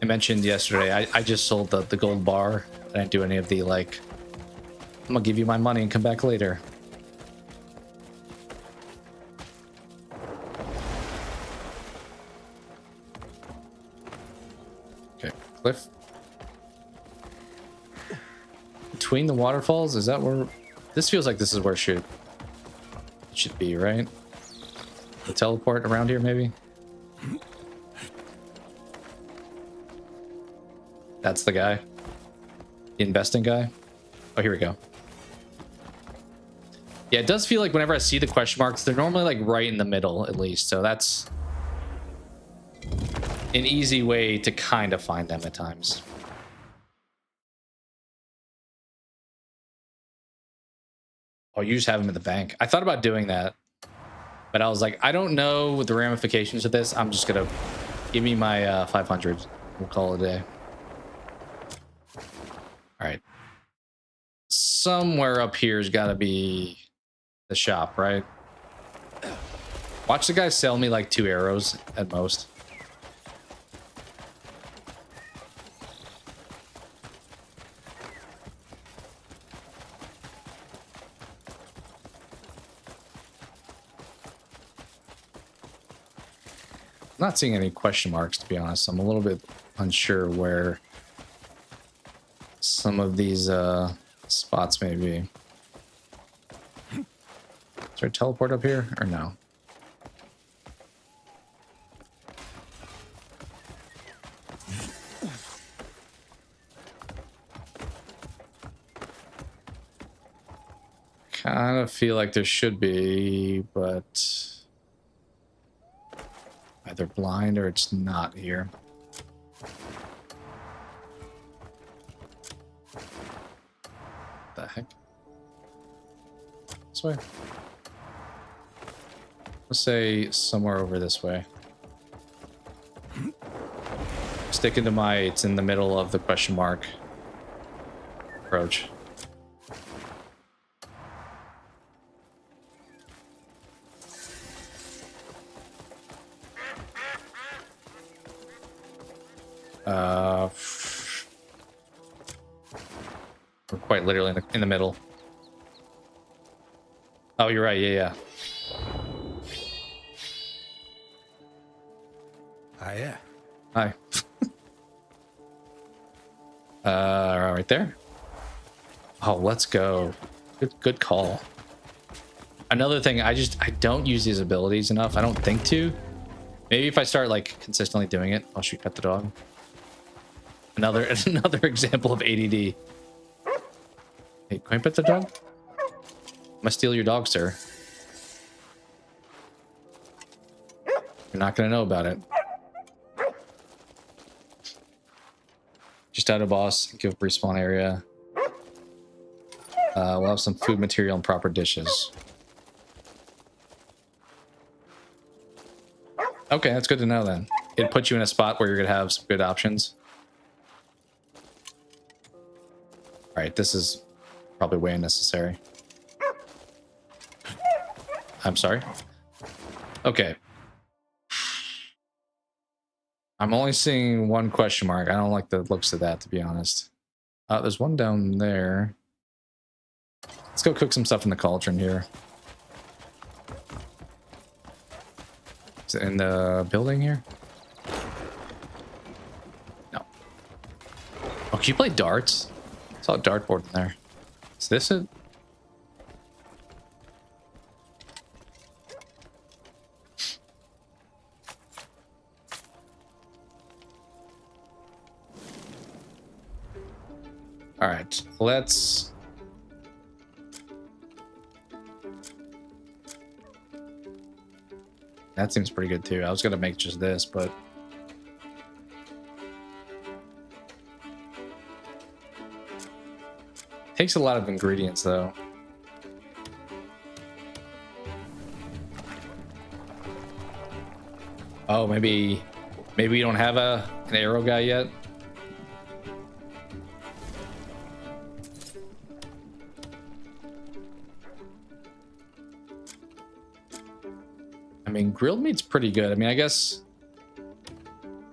I mentioned yesterday, I just sold the gold bar. I didn't do any of the like, I'm gonna give you my money and come back later. Okay, cliff. between the waterfalls? Is that where... This feels like this is where it should be, right? The teleport around here, maybe? That's the guy. The investing guy. Oh, here we go. Yeah, it does feel like whenever I see the question marks, they're normally like right in the middle, at least. So that's an easy way to kind of find them at times. Oh, you just have them in the bank. I thought about doing that, but I was like, I don't know the ramifications of this. I'm just gonna give me my 500. We'll call it a day. All right. Somewhere up here's got to be the shop, right? Watch the guy sell me like 2 arrows at most. I'm not seeing any question marks, to be honest. I'm a little bit unsure where some of these spots may be. Is there a teleport up here or no? Kind of feel like there should be, but either blind or it's not here. The heck? This way? Let's say somewhere over this way. Sticking to my, it's in the middle of the question mark approach. We're quite literally in the middle. Oh, you're right. Yeah. Hiya. Hi. Right there. Oh, let's go. Good call. Another thing, I don't use these abilities enough. I don't think to. Maybe if I start like consistently doing it, I'll shoot at the dog. Another example of ADD. Hey, can I pet the dog? I'm gonna steal your dog, sir. You're not gonna know about it. Just out of boss, give respawn area. We'll have some food material and proper dishes. Okay, that's good to know then. It puts you in a spot where you're gonna have some good options. All right, this is probably way unnecessary. I'm sorry. Okay. I'm only seeing one question mark. I don't like the looks of that, to be honest. There's one down there. Let's go cook some stuff in the cauldron here. Is it in the building here? No. Oh, can you play darts? I saw a dartboard in there. Is this it? All right, let's... That seems pretty good too. I was gonna make just this, but... Takes a lot of ingredients though. Oh, maybe we don't have an arrow guy yet. I mean, grilled meat's pretty good. I mean, I guess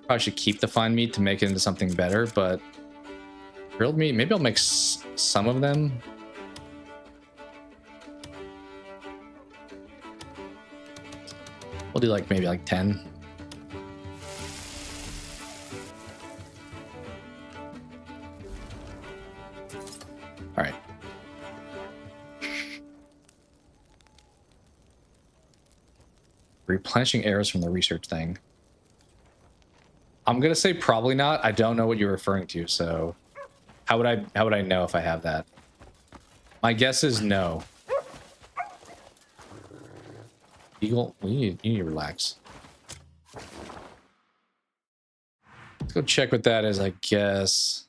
probably should keep the fine meat to make it into something better, but grilled meat, maybe I'll make some of them. We'll do like maybe like 10. All right. Replenishing arrows from the research thing. I'm gonna say probably not. I don't know what you're referring to, so how would I know if I have that? My guess is no. Eagle, you need to relax. Let's go check what that is, I guess.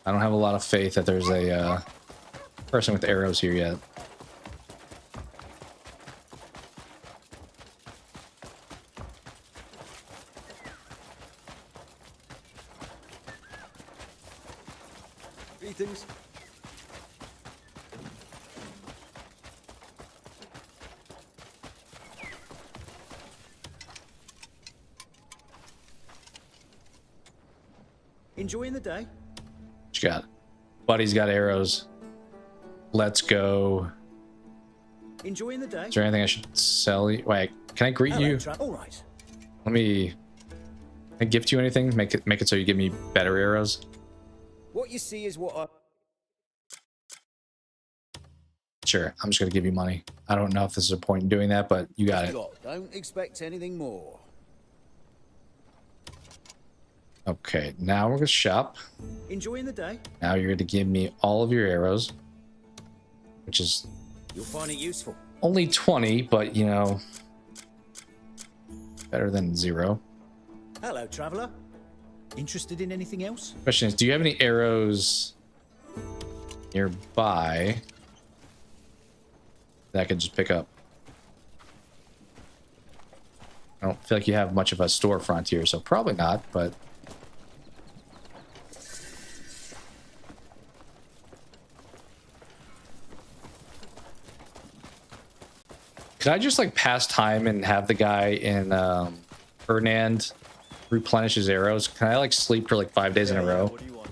I don't have a lot of faith that there's a person with arrows here yet. Greetings. Enjoying the day? What you got? Buddy's got arrows. Let's go. Enjoying the day? Is there anything I should sell you? Wait, can I greet you? All right. Let me. Can I gift you anything? Make it so you give me better arrows. What you see is what I... Sure, I'm just gonna give you money. I don't know if this is a point in doing that, but you got it. Don't expect anything more. Okay, now we're gonna shop. Enjoying the day? Now you're gonna give me all of your arrows, which is You'll find it useful. only 20, but you know, better than 0. Hello, traveler. Interested in anything else? Question is, do you have any arrows nearby that I could just pick up? I don't feel like you have much of a storefront here, so probably not, but could I just like pass time and have the guy in Ferdinand replenish his arrows? Can I like sleep for like 5 days in a row? What do you want?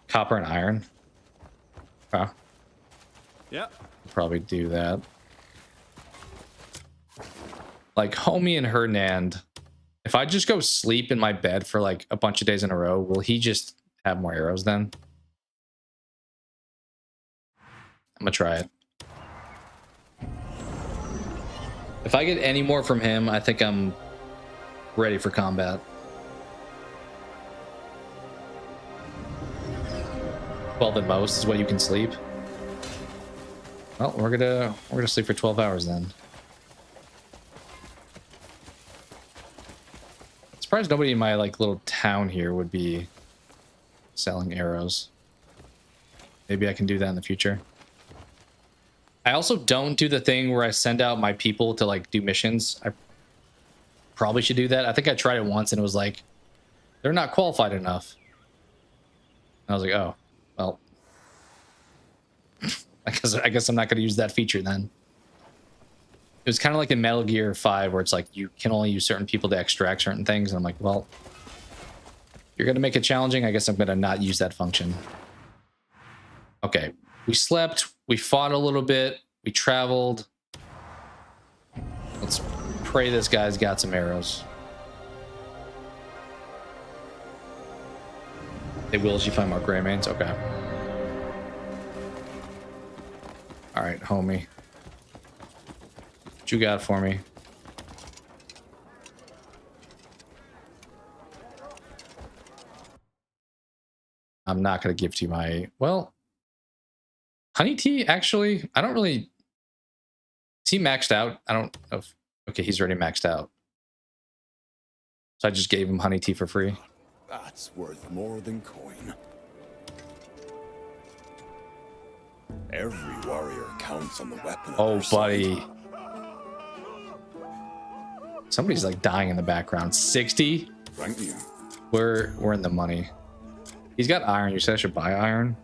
Copper and iron. Oh, Yeah. probably do that. Like Homie and Hernand, if I just go sleep in my bed for like a bunch of days in a row, will he just have more arrows then? I'm gonna try it. If I get any more from him, I think I'm ready for combat. 12 at most is what you can sleep. Well, we're gonna sleep for 12 hours then. I'm surprised nobody in my like little town here would be selling arrows. Maybe I can do that in the future. I also don't do the thing where I send out my people to like do missions. I probably should do that. I think I tried it once and it was like, they're not qualified enough. And I was like, oh, well, I guess I'm not going to use that feature then. It was kind of like in Metal Gear 5 where it's like you can only use certain people to extract certain things. And I'm like, well, you're going to make it challenging. I guess I'm going to not use that function. Okay, we slept. We fought a little bit. We traveled. Let's pray this guy's got some arrows. They will as you find more gray mains. Okay. All right, homie. What you got for me? I'm not going to give to you my... Well... Honey tea, actually, I don't really... Is he maxed out? I don't know if... Okay, he's already maxed out. So I just gave him honey tea for free. That's worth more than coin. Every warrior counts on the weapon. Oh, buddy. Somebody's like dying in the background. 60? Thank you. We're in the money. He's got iron. You said I should buy iron?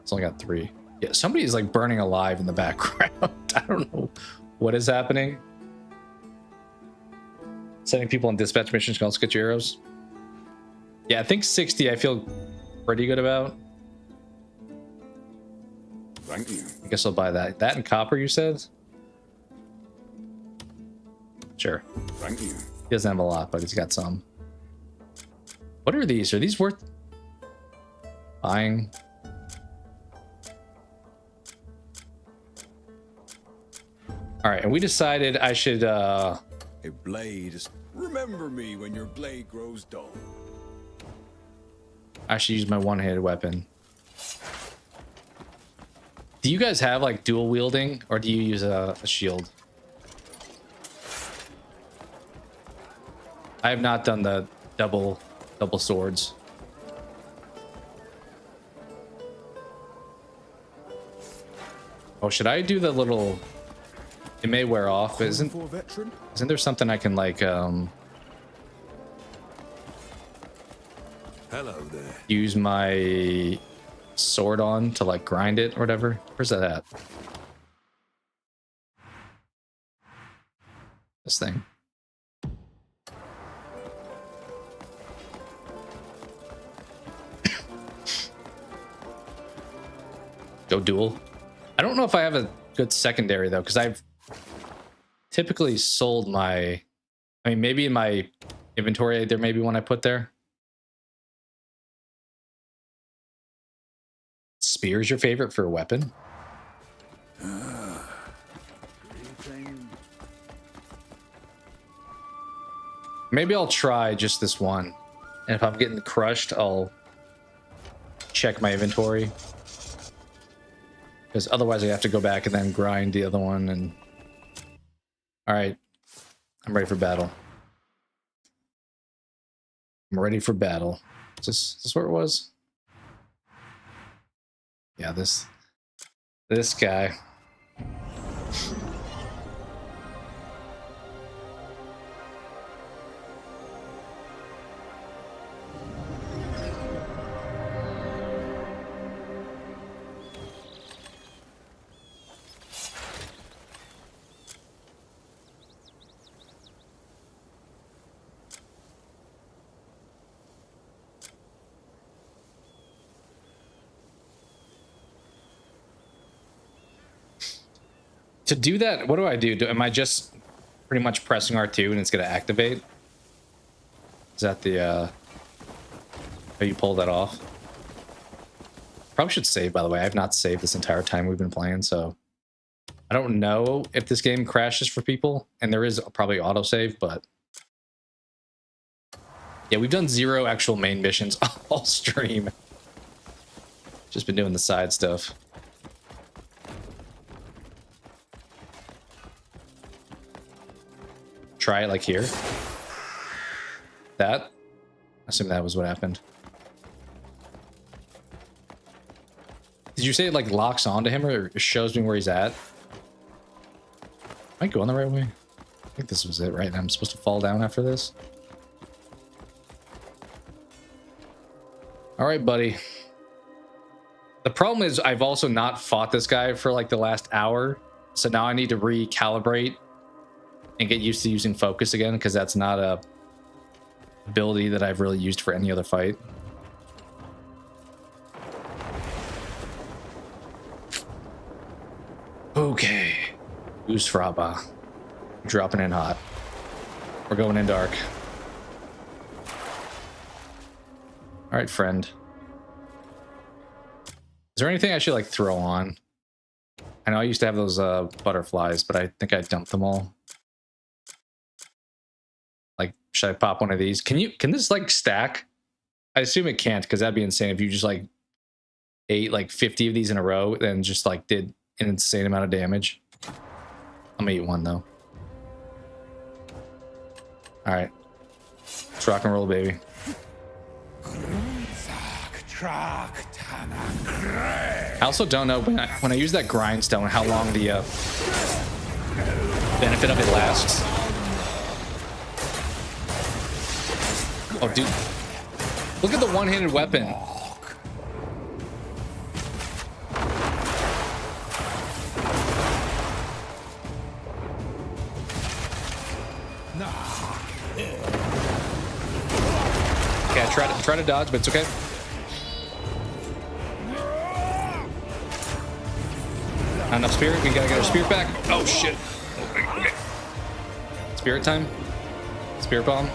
It's only got 3. Yeah, somebody's like burning alive in the background. I don't know what is happening. Sending people on dispatch missions can also get your arrows. Yeah, I think 60 I feel pretty good about. Thank you. I guess I'll buy that. That and copper, you said? Sure. Thank you. He doesn't have a lot, but he's got some. What are these? Are these worth buying? All right, and we decided I should A blade is... Remember me when your blade grows dull. I should use my one-handed weapon. Do you guys have like dual wielding, or do you use a shield? I have not done the double swords. Oh, should I do the little? It may wear off. Isn't there something I can like Hello there. use my sword on to like grind it or whatever? Where's that at? This thing. Go dual. I don't know if I have a good secondary though, because I've typically sold my, I mean, maybe in my inventory there may be one I put there. Spear is your favorite for a weapon? Maybe I'll try just this one, and if I'm getting crushed, I'll check my inventory, because otherwise I have to go back and then grind the other one. And all right, I'm ready for battle. I'm ready for battle. Is this where it was? Yeah, this guy. To do that, what do I do? Am I just pretty much pressing R2 and it's going to activate? Is that the how you pull that off? Probably should save, by the way. I have not saved this entire time we've been playing, so I don't know if this game crashes for people, and there is probably autosave, but yeah, we've done 0 actual main missions all stream. Just been doing the side stuff. Try it like here. That? I assume that was what happened. Did you say it like locks onto him or shows me where he's at? Am I going the right way? I think this was it, right? I'm supposed to fall down after this? All right, buddy. The problem is I've also not fought this guy for like the last hour. So now I need to recalibrate and get used to using focus again, because that's not a ability that I've really used for any other fight. Okay. Oosfraba. Dropping in hot. We're going in dark. All right, friend. Is there anything I should like throw on? I know I used to have those butterflies, but I think I dumped them all. Like, should I pop one of these? Can this like stack? I assume it can't, because that'd be insane if you just like ate like 50 of these in a row and just like did an insane amount of damage. I'm gonna eat one though. All right, let's rock and roll, baby. I also don't know when I use that grindstone how long the benefit of it lasts. Oh, dude. Look at the one-handed weapon. Okay, I try to dodge, but it's okay. Not enough spirit. We gotta get our spirit back. Oh, shit. Okay. Spirit time. Spirit bomb.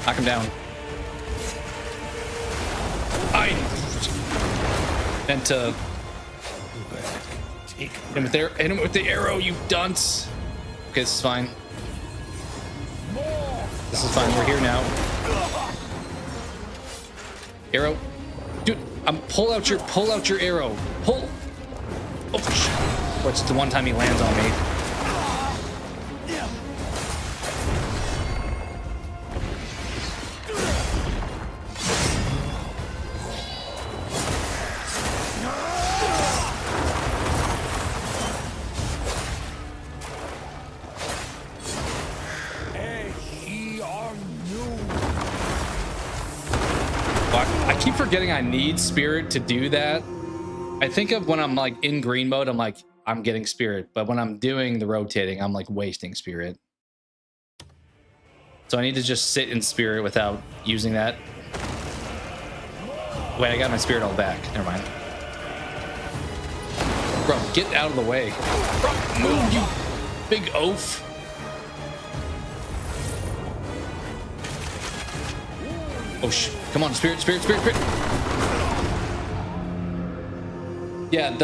Knock him down. Meant to hit him with the arrow, you dunce. Okay, this is fine. This is fine. We're here now. Arrow, dude. Pull out your arrow. Pull. Oh, what's the one time he lands on me? I keep forgetting I need spirit to do that. I think of when I'm like in green mode, I'm like, I'm getting spirit. But when I'm doing the rotating, I'm like wasting spirit. So I need to just sit in spirit without using that. Wait, I got my spirit all back. Never mind. Bro, get out of the way. Bro, move, you big oaf. Oh, come on, spirit. Yeah,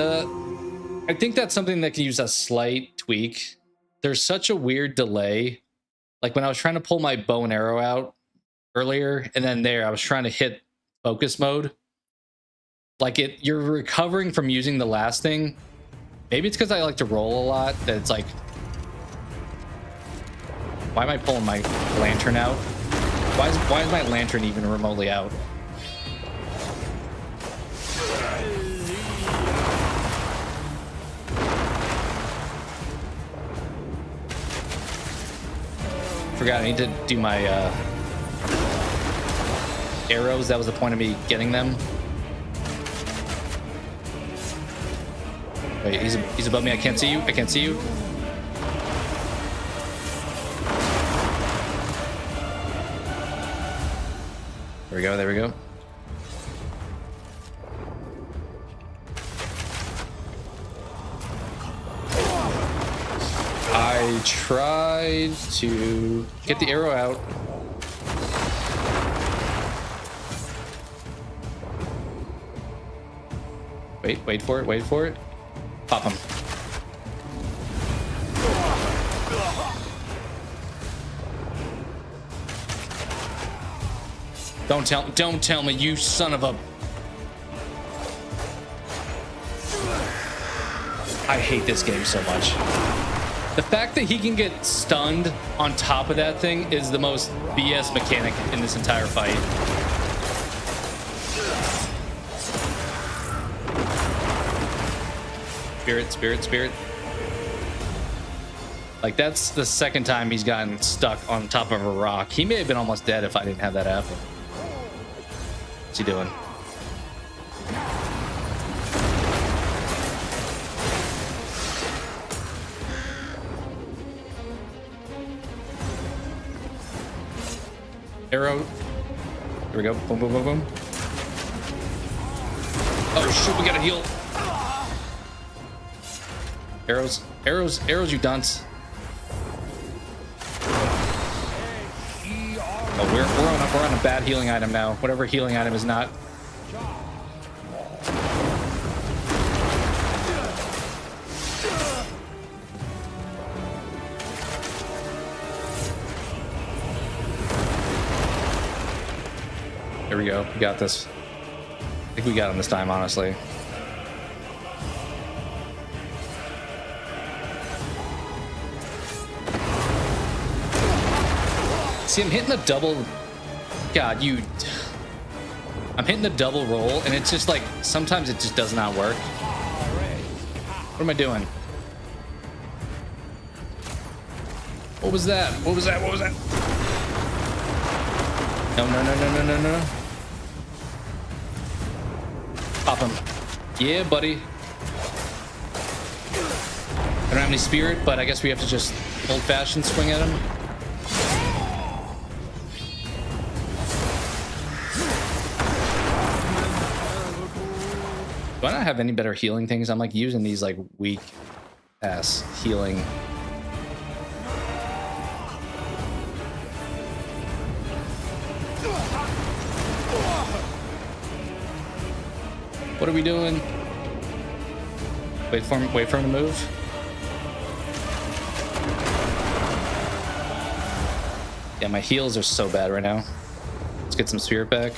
I think that's something that can use a slight tweak. There's such a weird delay. Like when I was trying to pull my bow and arrow out earlier, and then I was trying to hit focus mode. Like you're recovering from using the last thing. Maybe it's because I like to roll a lot that it's like, why am I pulling my lantern out? Why is my lantern even remotely out? Forgot I need to do my arrows. That was the point of me getting them. Wait, he's above me. I can't see you. I can't see you. There we go. There we go. I tried to get the arrow out. Wait for it. Pop him. Don't tell me, you son of a... I hate this game so much. The fact that he can get stunned on top of that thing is the most BS mechanic in this entire fight. Spirit. Like, that's the second time he's gotten stuck on top of a rock. He may have been almost dead if I didn't have that happen. What's he doing? Arrow. Here we go. Boom, boom, boom, boom. Oh, shoot, we gotta heal. Arrows, you dunce. Oh, we're on a bad healing item now. Whatever healing item is not. There we go. We got this. I think we got him this time, honestly. See, I'm hitting the double. God, I'm hitting the double roll, and it's just like sometimes it just does not work. What am I doing? What was that? What was that? No. Pop him. Yeah, buddy. I don't have any spirit, but I guess we have to just old-fashioned swing at him. Do I not have any better healing things? I'm like using these like weak ass healing. What are we doing? Wait for him to move. Yeah, my heals are so bad right now. Let's get some spirit back.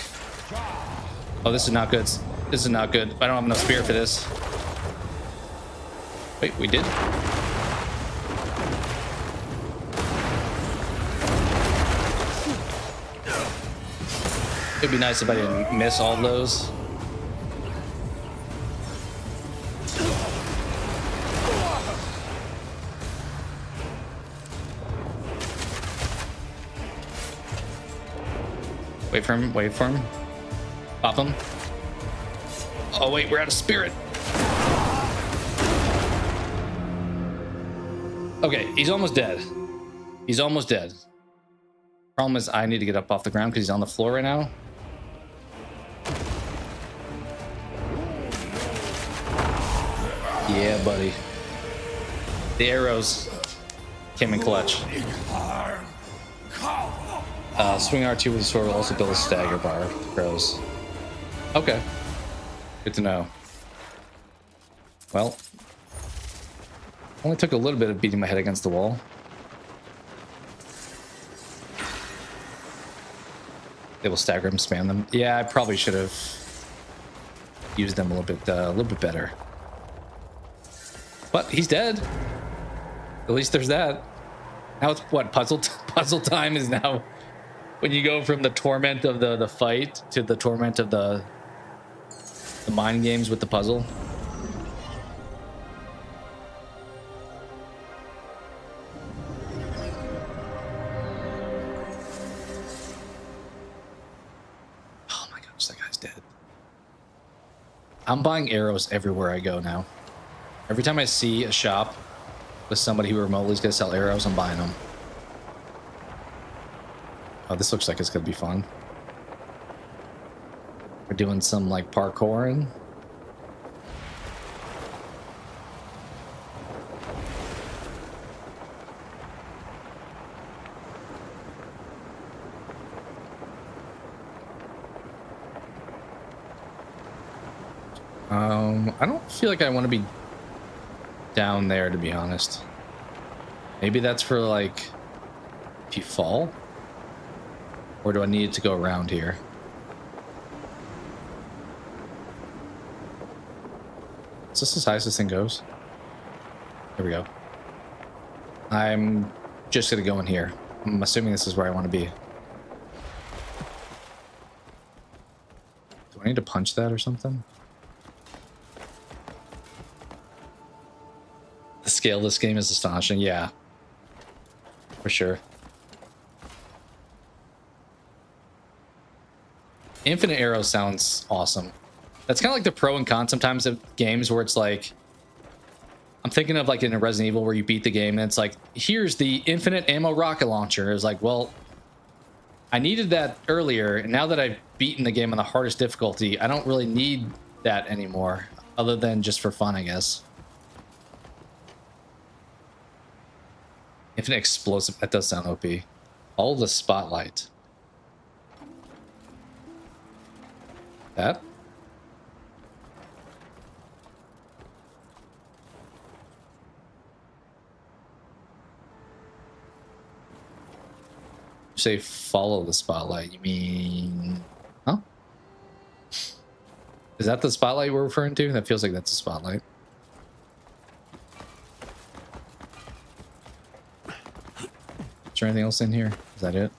Oh, this is not good. This is not good. I don't have enough spirit for this. Wait, we did? It'd be nice if I didn't miss all of those. Wait for him, wait for him. Pop him. Oh wait, we're out of spirit. Okay, he's almost dead. He's almost dead. Problem is I need to get up off the ground because he's on the floor right now. Yeah, buddy. The arrows came in clutch. Swing R2 with the sword will also build a stagger bar. Pros. Okay. Good to know. Well, only took a little bit of beating my head against the wall. They will stagger him, spam them. Yeah, I probably should have used them a little bit better. But he's dead. At least there's that. Now it's what puzzle time is now. When you go from the torment of the fight to the torment of the mind games with the puzzle. Oh my gosh, that guy's dead. I'm buying arrows everywhere I go now. Every time I see a shop with somebody who remotely is going to sell arrows, I'm buying them. Oh, this looks like it's gonna be fun. We're doing some like parkouring. I don't feel like I want to be down there, to be honest. Maybe that's for like if you fall. Or do I need to go around here? Is this as high as this thing goes? Here we go. I'm just gonna go in here. I'm assuming this is where I want to be. Do I need to punch that or something? The scale of this game is astonishing. Yeah. For sure. Infinite arrows sounds awesome. That's kind of like the pro and con sometimes of games where it's like, I'm thinking of like in a Resident Evil where you beat the game and it's like, here's the infinite ammo rocket launcher. It's like, well, I needed that earlier, and now that I've beaten the game on the hardest difficulty, I don't really need that anymore, other than just for fun, I guess. Infinite explosive, that does sound OP. All the spotlight. That? You say follow the spotlight, you mean... Huh? Is that the spotlight we're referring to? That feels like that's a spotlight. Is there anything else in here? Is that it?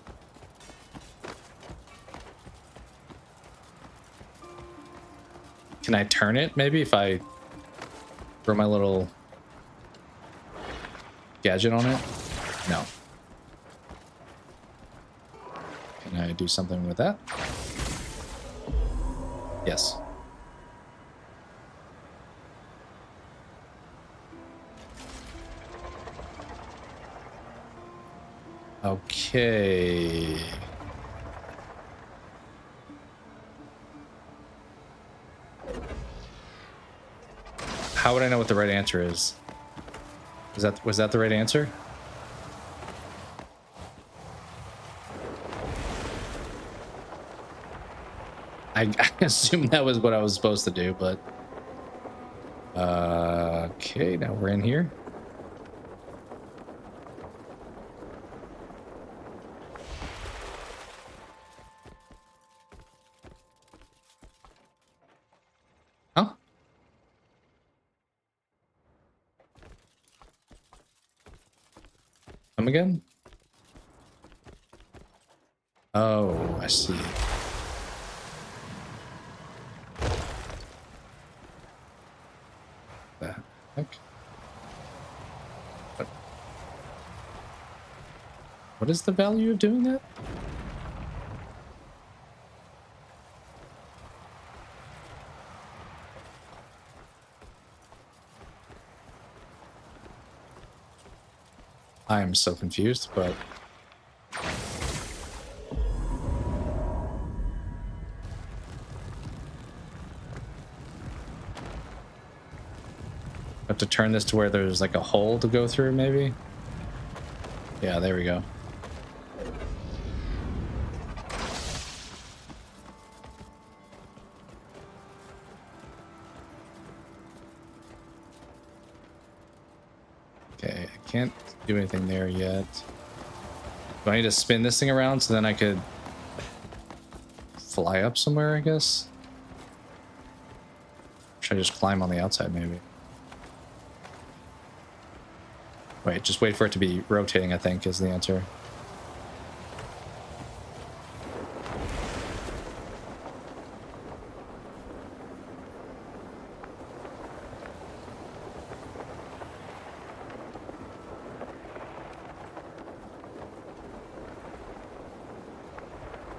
Can I turn it, maybe, if I throw my little gadget on it? No. Can I do something with that? Yes. Okay. How would I know what the right answer is? Was that the right answer? I I assumed that was what I was supposed to do, but okay, now we're in here. Huh? Come again? Oh, I see. The heck? What is the value of doing that? I am so confused, but have to turn this to where there's like a hole to go through, maybe? Yeah, there we go. Okay, I can't do anything there yet. Do I need to spin this thing around so then I could fly up somewhere, I guess? Should I just climb on the outside, maybe? Wait, just wait for it to be rotating, I think, is the answer.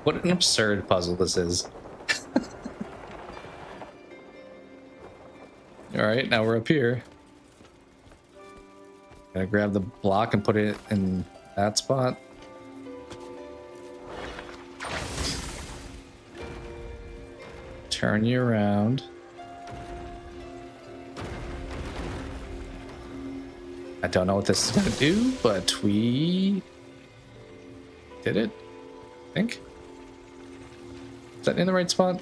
What an absurd puzzle this is. Alright, now we're up here. Gotta grab the block and put it in that spot. Turn you around. I don't know what this is gonna do, but we did it, I think. Is that in the right spot?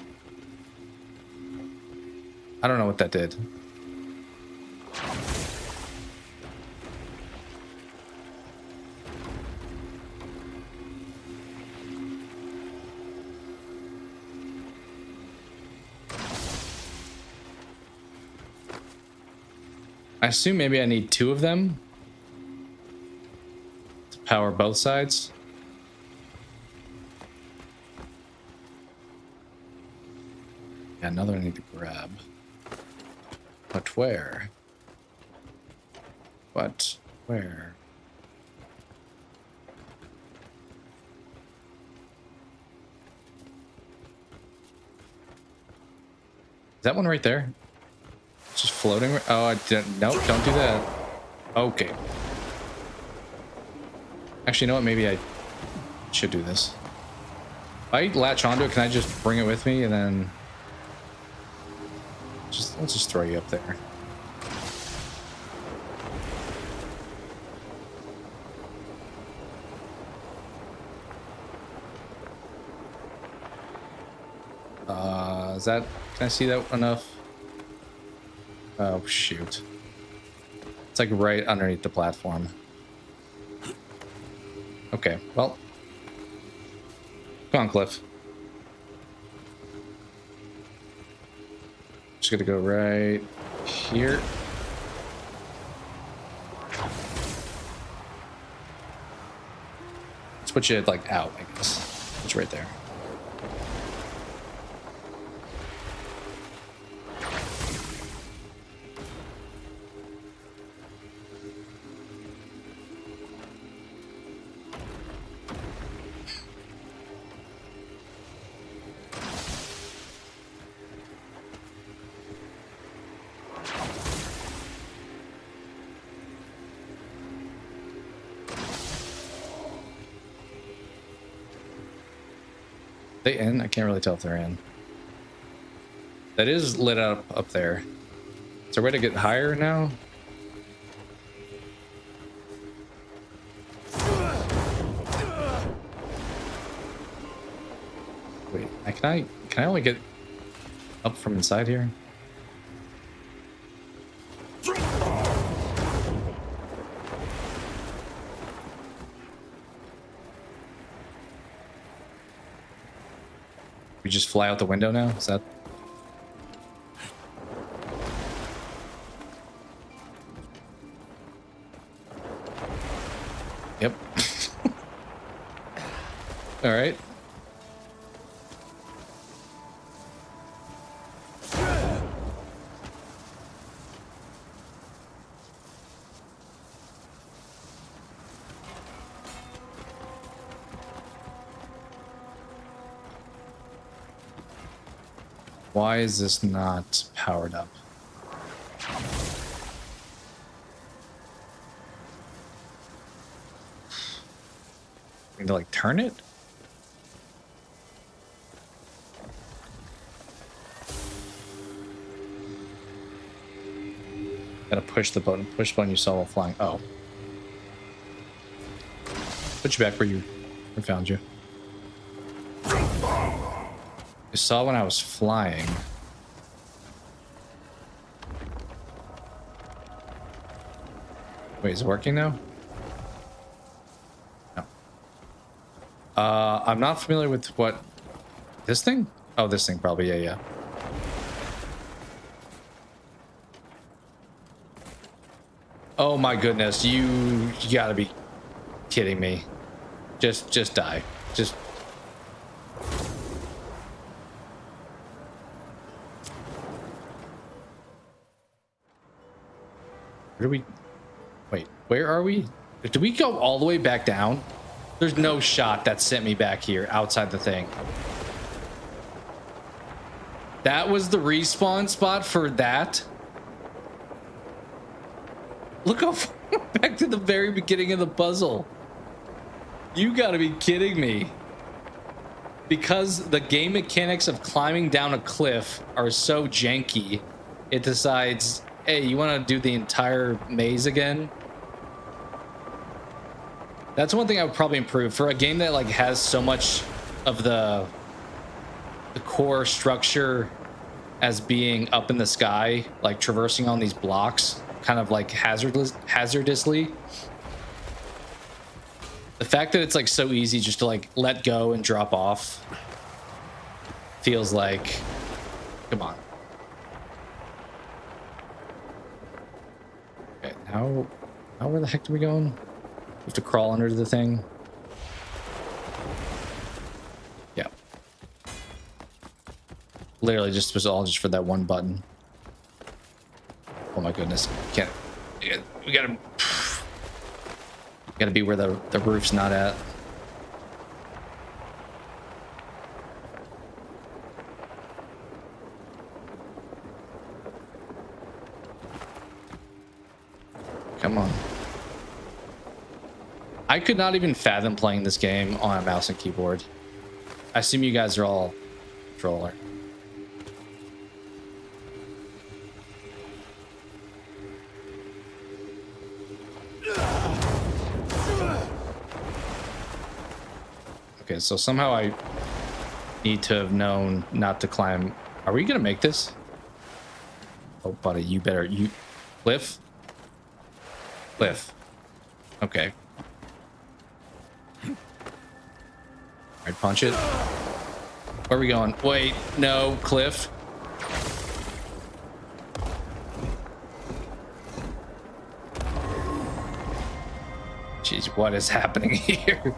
I don't know what that did. I assume maybe I need two of them to power both sides. Yeah, another I need to grab. But where? But where? Is that one right there? It's just floating. Oh, I didn't. Nope, don't do that. Okay. Actually, you know what? Maybe I should do this. If I latch onto it, can I just bring it with me and then let's just throw you up there. Is that, can I see that enough? Oh, shoot. It's like right underneath the platform. Okay, well. Come on, Cliff. Just gonna go right here. Let's put you like out, I guess. It's right there. They in? I can't really tell if they're in. That is lit up there. Is there a way to get higher now? Wait, can I only get Up from inside here. We just fly out the window now? Is that... Yep. All right. Why is this not powered up? Need to like turn it? Gotta push the button. Push button you saw while flying. Oh. Put you back where I found you. You saw when I was flying. Wait, is it working now? No. I'm not familiar with what... This thing? Oh, this thing probably. Yeah, yeah. Oh my goodness, you gotta be kidding me. Just die. Just... Where do we... Wait, where are we? Did we go all the way back down? There's no shot that sent me back here outside the thing. That was the respawn spot for that? Look how far back to the very beginning of the puzzle. You gotta be kidding me. Because the game mechanics of climbing down a cliff are so janky, it decides, hey, you want to do the entire maze again? That's one thing I would probably improve for a game that like has so much of the core structure as being up in the sky, like traversing on these blocks, kind of like hazardously. The fact that it's like so easy just to like let go and drop off feels like, come on. Okay, now where the heck are we going? We have to crawl under the thing. Yeah. Literally just was all just for that one button. Oh my goodness. Can't. We gotta be where the roof's not at. Come on. I could not even fathom playing this game on a mouse and keyboard. I assume you guys are all controller. Okay, so somehow I need to have known not to climb. Are we gonna make this? Oh, buddy, you better. Cliff? Cliff. Okay. Alright, punch it. Where are we going? Wait, no, Cliff. Jeez, what is happening here?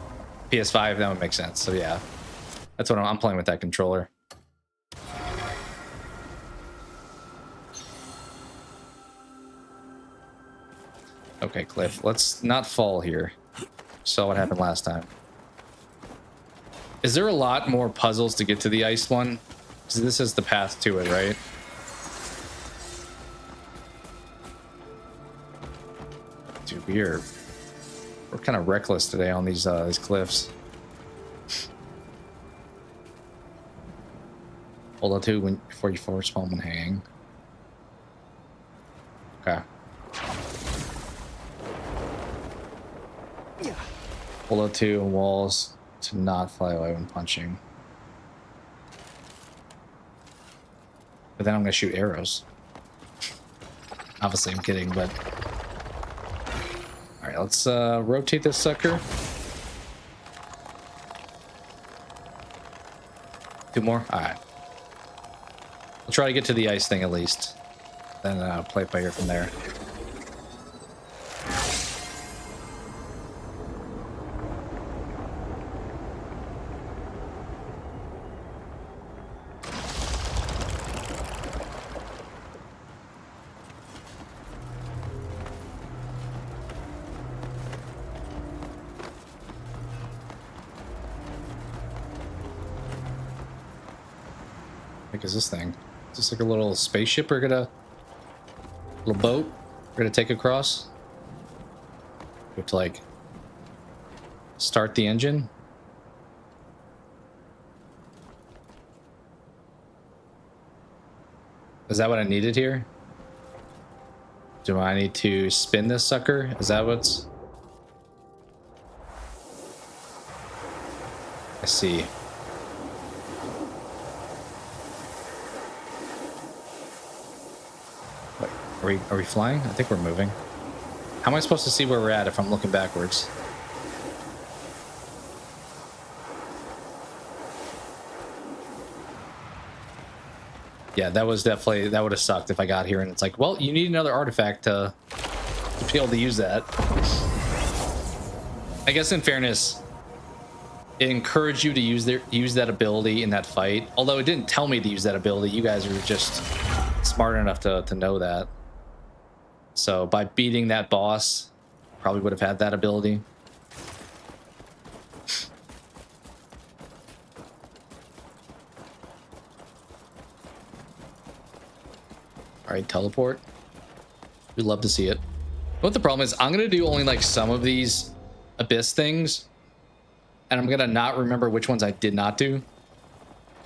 PS5, that would make sense. So yeah, that's what I'm playing with that controller. Okay, Cliff, let's not fall here. Saw what happened last time. Is there a lot more puzzles to get to the ice one? Because this is the path to it, right? Dude, we're kind of reckless today on these cliffs. Hold on to before you force spawn when hanging. Okay. Hold on to walls to not fly away when punching. But then I'm gonna shoot arrows. Obviously, I'm kidding, but... Alright, let's rotate this sucker. 2 more? Alright. We'll try to get to the ice thing at least. Then play it by ear from there. What is this thing? Is this like a little spaceship we're gonna... little boat we're gonna take across? We have to like... start the engine? Is that what I needed here? Do I need to spin this sucker? Is that what's... I see. Are we flying? I think we're moving. How am I supposed to see where we're at if I'm looking backwards? Yeah, that was definitely... that would have sucked if I got here and it's like, well, you need another artifact to be able to use that. I guess in fairness, it encouraged you to use that ability in that fight. Although it didn't tell me to use that ability. You guys are just smart enough to know that. So by beating that boss, probably would have had that ability. All right, teleport. We'd love to see it. What the problem is, I'm gonna do only like some of these abyss things, and I'm gonna not remember which ones I did not do.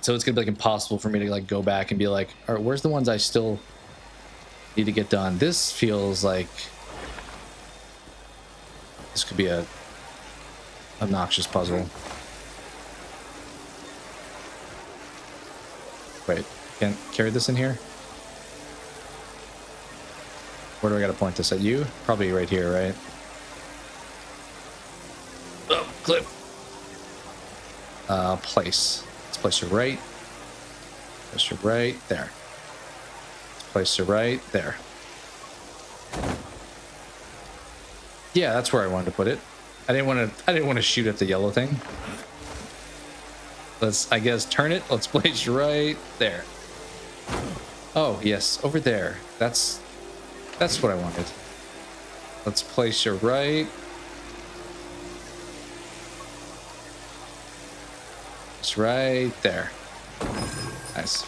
So it's gonna be like impossible for me to like go back and be like, all right, where's the ones I still need to get done? This feels like this could be a obnoxious puzzle. Wait, can't carry this in here? Where do I gotta point this at? You? Probably right here, right? Oh, clip. Place. Let's place your right. Place your right there. Place your right there. Yeah, that's where I wanted to put it. I didn't want to shoot at the yellow thing. Let's, I guess, turn it. Let's place you right there. Oh yes, over there. That's what I wanted. Let's place you right. It's right there. Nice.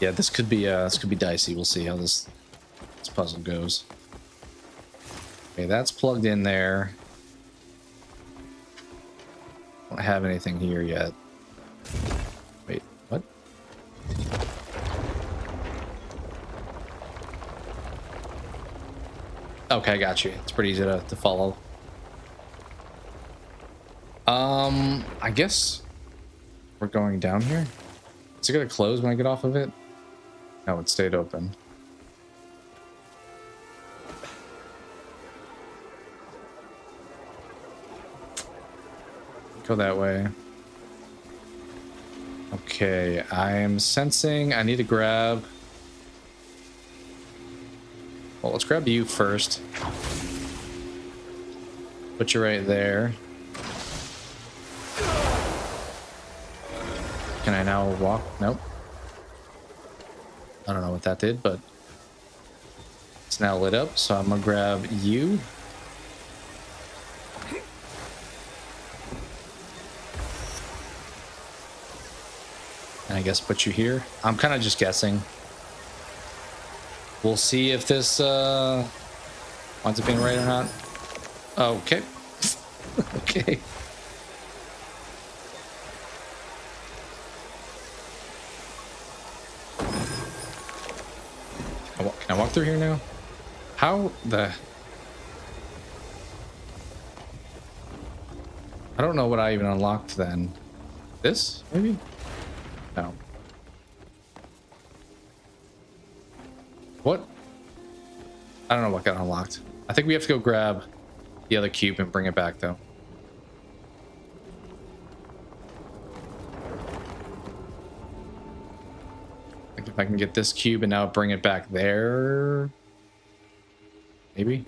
Yeah, this could be dicey. We'll see how this puzzle goes. Okay, that's plugged in there. Don't have anything here yet. Wait, what? Okay, I got you. It's pretty easy to follow. I guess we're going down here. Is it gonna close when I get off of it? No, it stayed open. Go that way. Okay, I am sensing I need to grab... Well, let's grab you first. Put you right there. Can I now walk? Nope. I don't know what that did, but it's now lit up, so I'm gonna grab you. And I guess put you here. I'm kind of just guessing. We'll see if this winds up being right or not. Okay. Okay. Can I walk through here now? How the... I don't know what I even unlocked then. This, maybe? No. What? I don't know what got unlocked. I think we have to go grab the other cube and bring it back, though. Like if I can get this cube and now bring it back there. Maybe.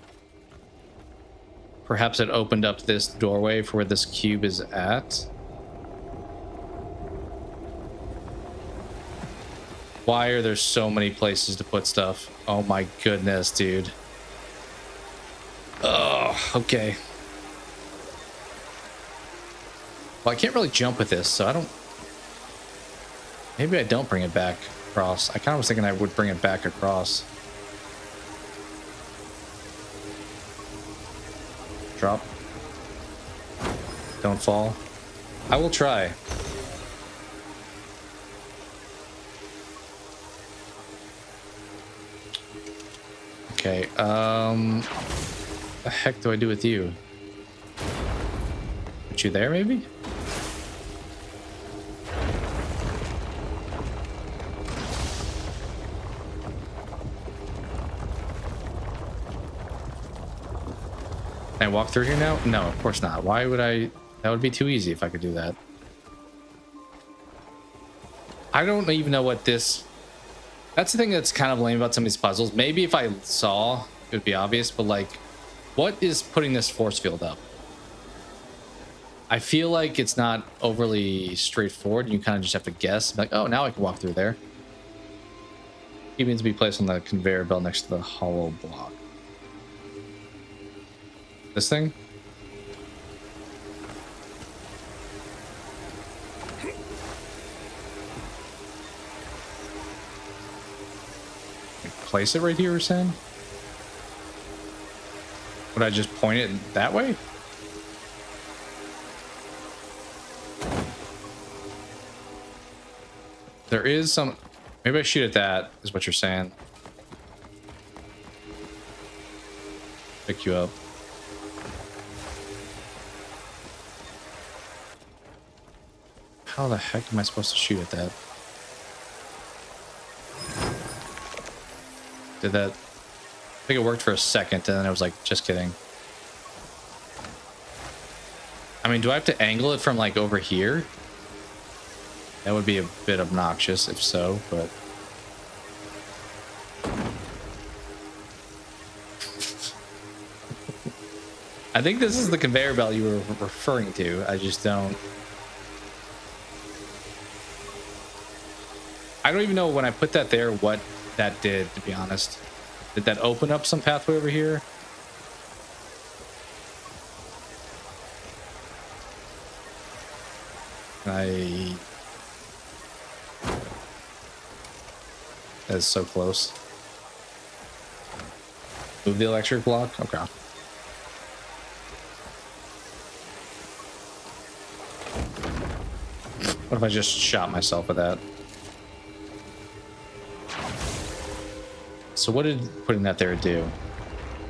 Perhaps it opened up this doorway for where this cube is at. Why are there so many places to put stuff? Oh my goodness, dude. Oh, okay. Well, I can't really jump with this, so I don't... Maybe I don't bring it back across. I kind of was thinking I would bring it back across. Drop. Don't fall. I will try. Okay, the heck do I do with you? Put you there, maybe? Can I walk through here now? No, of course not. Why would I? That would be too easy if I could do that. I don't even know what this... That's the thing that's kind of lame about some of these puzzles. Maybe if I saw, it would be obvious, but like, what is putting this force field up? I feel like it's not overly straightforward. You kind of just have to guess. Like, oh, now I can walk through there. It means to be placed on the conveyor belt next to the hollow block. This thing? Place it right here, we're saying? Would I just point it that way? There is some... Maybe I shoot at that, is what you're saying. Pick you up. How the heck am I supposed to shoot at that? Did that... I think it worked for a second, and then I was like, just kidding. I mean, do I have to angle it from, like, over here? That would be a bit obnoxious, if so, but... I think this is the conveyor belt you were referring to. I just don't... I don't even know when I put that there what that did, to be honest. Did that open up some pathway over here? That's so close. Move the electric block? Okay. What if I just shot myself with that? So what did putting that there do?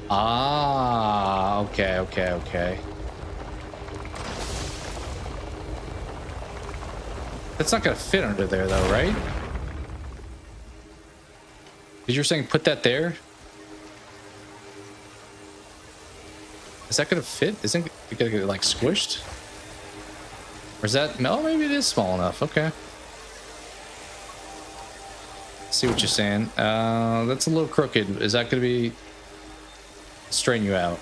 Ah, okay, okay, okay. That's not gonna fit under there though, right? Because you're saying put that there? Is that gonna fit? Isn't it gonna get like squished? Or is that... No, maybe it is small enough. Okay. See what you're saying. That's a little crooked. Is that going to be... straighten you out?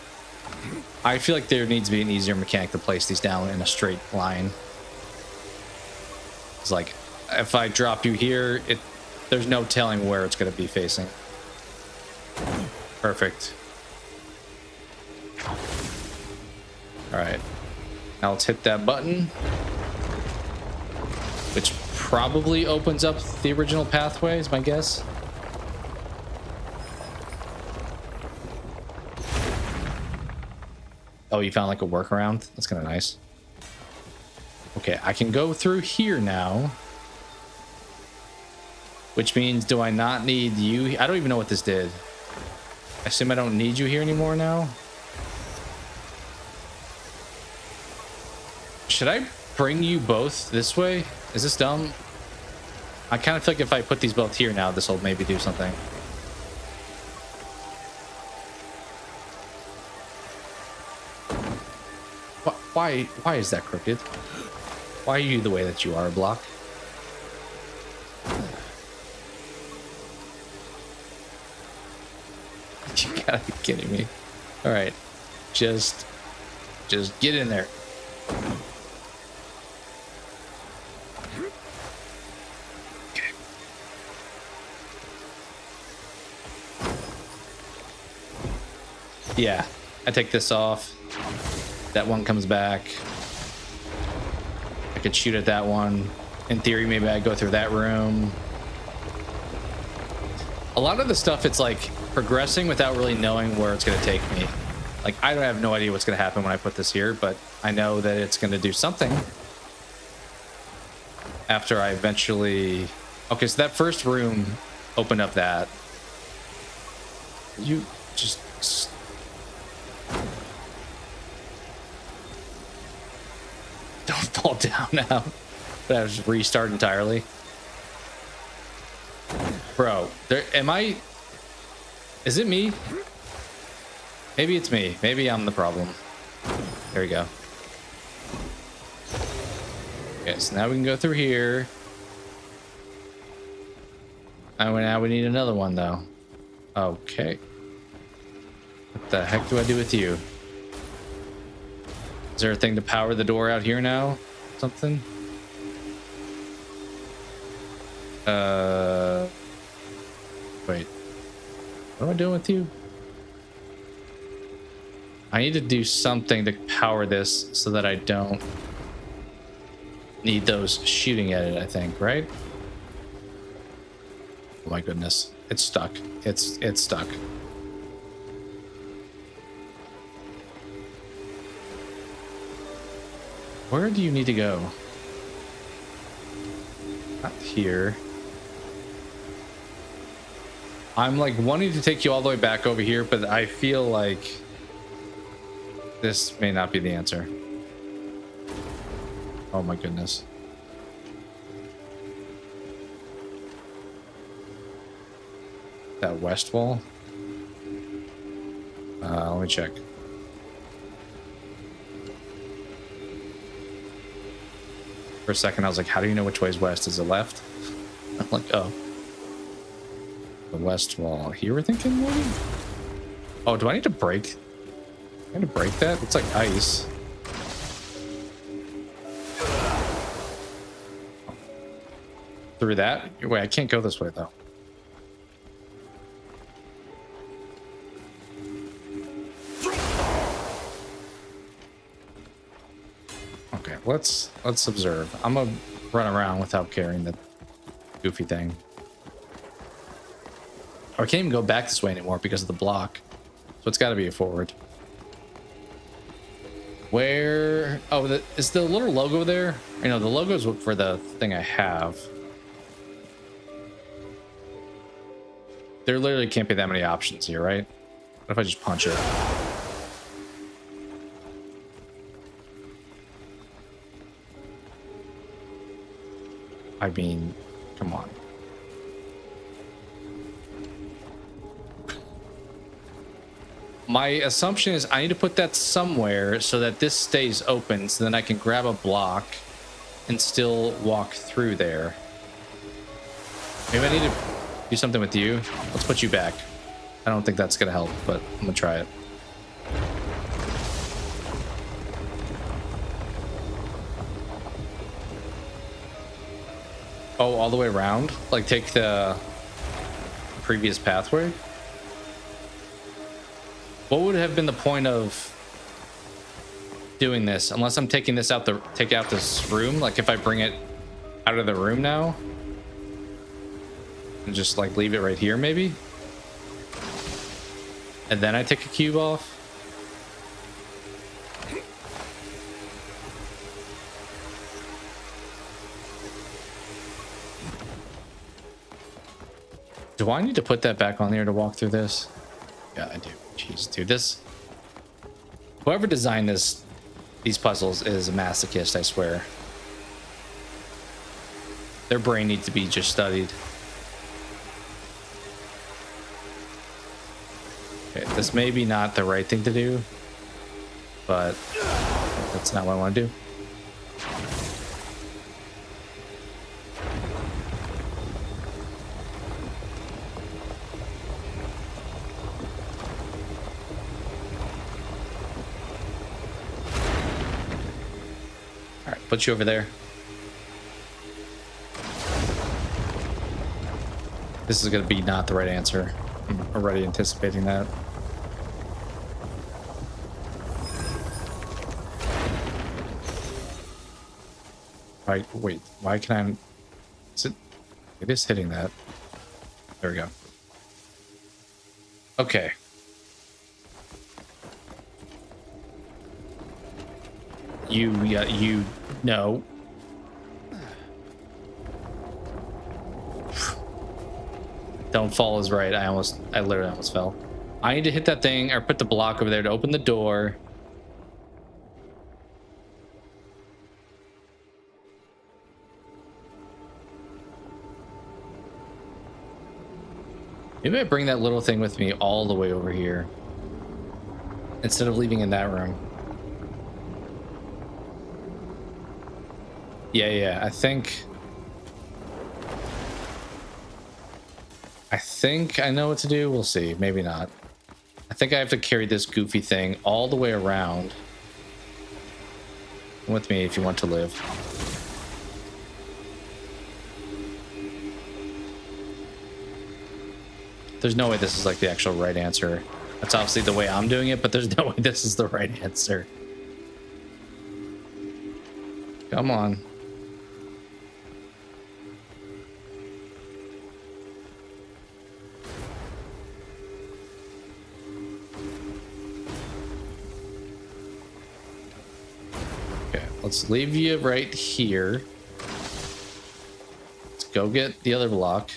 I feel like there needs to be an easier mechanic to place these down in a straight line. It's like, if I drop you here, there's no telling where it's going to be facing. Perfect. All right. Now let's hit that button, which probably opens up the original pathway, is my guess. Oh, you found like a workaround? That's kind of nice. Okay, I can go through here now. Which means, do I not need you? I don't even know what this did. I assume I don't need you here anymore now. Should I bring you both this way? Is this dumb? I kind of feel like if I put these both here now, this will maybe do something. Why is that crooked? Why are you the way that you are, Block? You gotta be kidding me. All right, just get in there. Okay. Yeah, I take this off. That one comes back. I could shoot at that one. In theory, maybe I go through that room. A lot of the stuff, it's like progressing without really knowing where it's going to take me. Like, I don't have no idea what's going to happen when I put this here, but I know that it's going to do something after I eventually... Okay, so that first room opened up that. You just... Don't fall down now. But I just restart entirely. Bro, there am I... Is it me? Maybe it's me. Maybe I'm the problem. There we go. Okay, so now we can go through here. And now we need another one, though. Okay. What the heck do I do with you? Is there a thing to power the door out here now? Something? Wait. What am I doing with you? I need to do something to power this so that I don't need those shooting at it, I think, right? Oh my goodness. It's stuck. It's stuck. Where do you need to go? Not here. I'm like wanting to take you all the way back over here, but I feel like this may not be the answer. Oh my goodness. That west wall? Let me check. For a second, I was like, how do you know which way is west? Is it left? I'm like, oh. The west wall. Here we're thinking, maybe? Oh, do I need to break? I need to break that? It's like ice. Through that? Wait, I can't go this way, though. Okay, let's observe. I'm gonna run around without carrying the goofy thing. Or I can't even go back this way anymore because of the block. So it's got to be a forward. Where? Oh, is the little logo there? You know, the logo's for the thing I have. There literally can't be that many options here, right? What if I just punch it? I mean, come on. My assumption is I need to put that somewhere so that this stays open, so then I can grab a block and still walk through there. Maybe I need to do something with you. Let's put you back. I don't think that's gonna help, but I'm gonna try it. Oh, all the way around? Like take the previous pathway? What would have been the point of doing this? Unless I'm taking this out take out this room, like if I bring it out of the room now and just like leave it right here maybe, and then I take a cube off. Do I need to put that back on there to walk through this? Yeah, I do. Jeez, dude, whoever designed these puzzles is a masochist, I swear. Their brain needs to be just studied. Okay, this may be not the right thing to do, but that's not what I want to do. All right, put you over there. This is going to be not the right answer. I'm already anticipating that. Wait, why can I... Is it... It is hitting that. There we go. Okay. You... No. Don't fall is right. I literally almost fell. I need to hit that thing or put the block over there to open the door. Maybe I bring that little thing with me all the way over here instead of leaving in that room. Yeah, I think I know what to do. We'll see. Maybe not. I think I have to carry this goofy thing all the way around. Come with me if you want to live. There's no way this is like the actual right answer. That's obviously the way I'm doing it, but there's no way this is the right answer. Come on. Let's leave you right here. Let's go get the other block.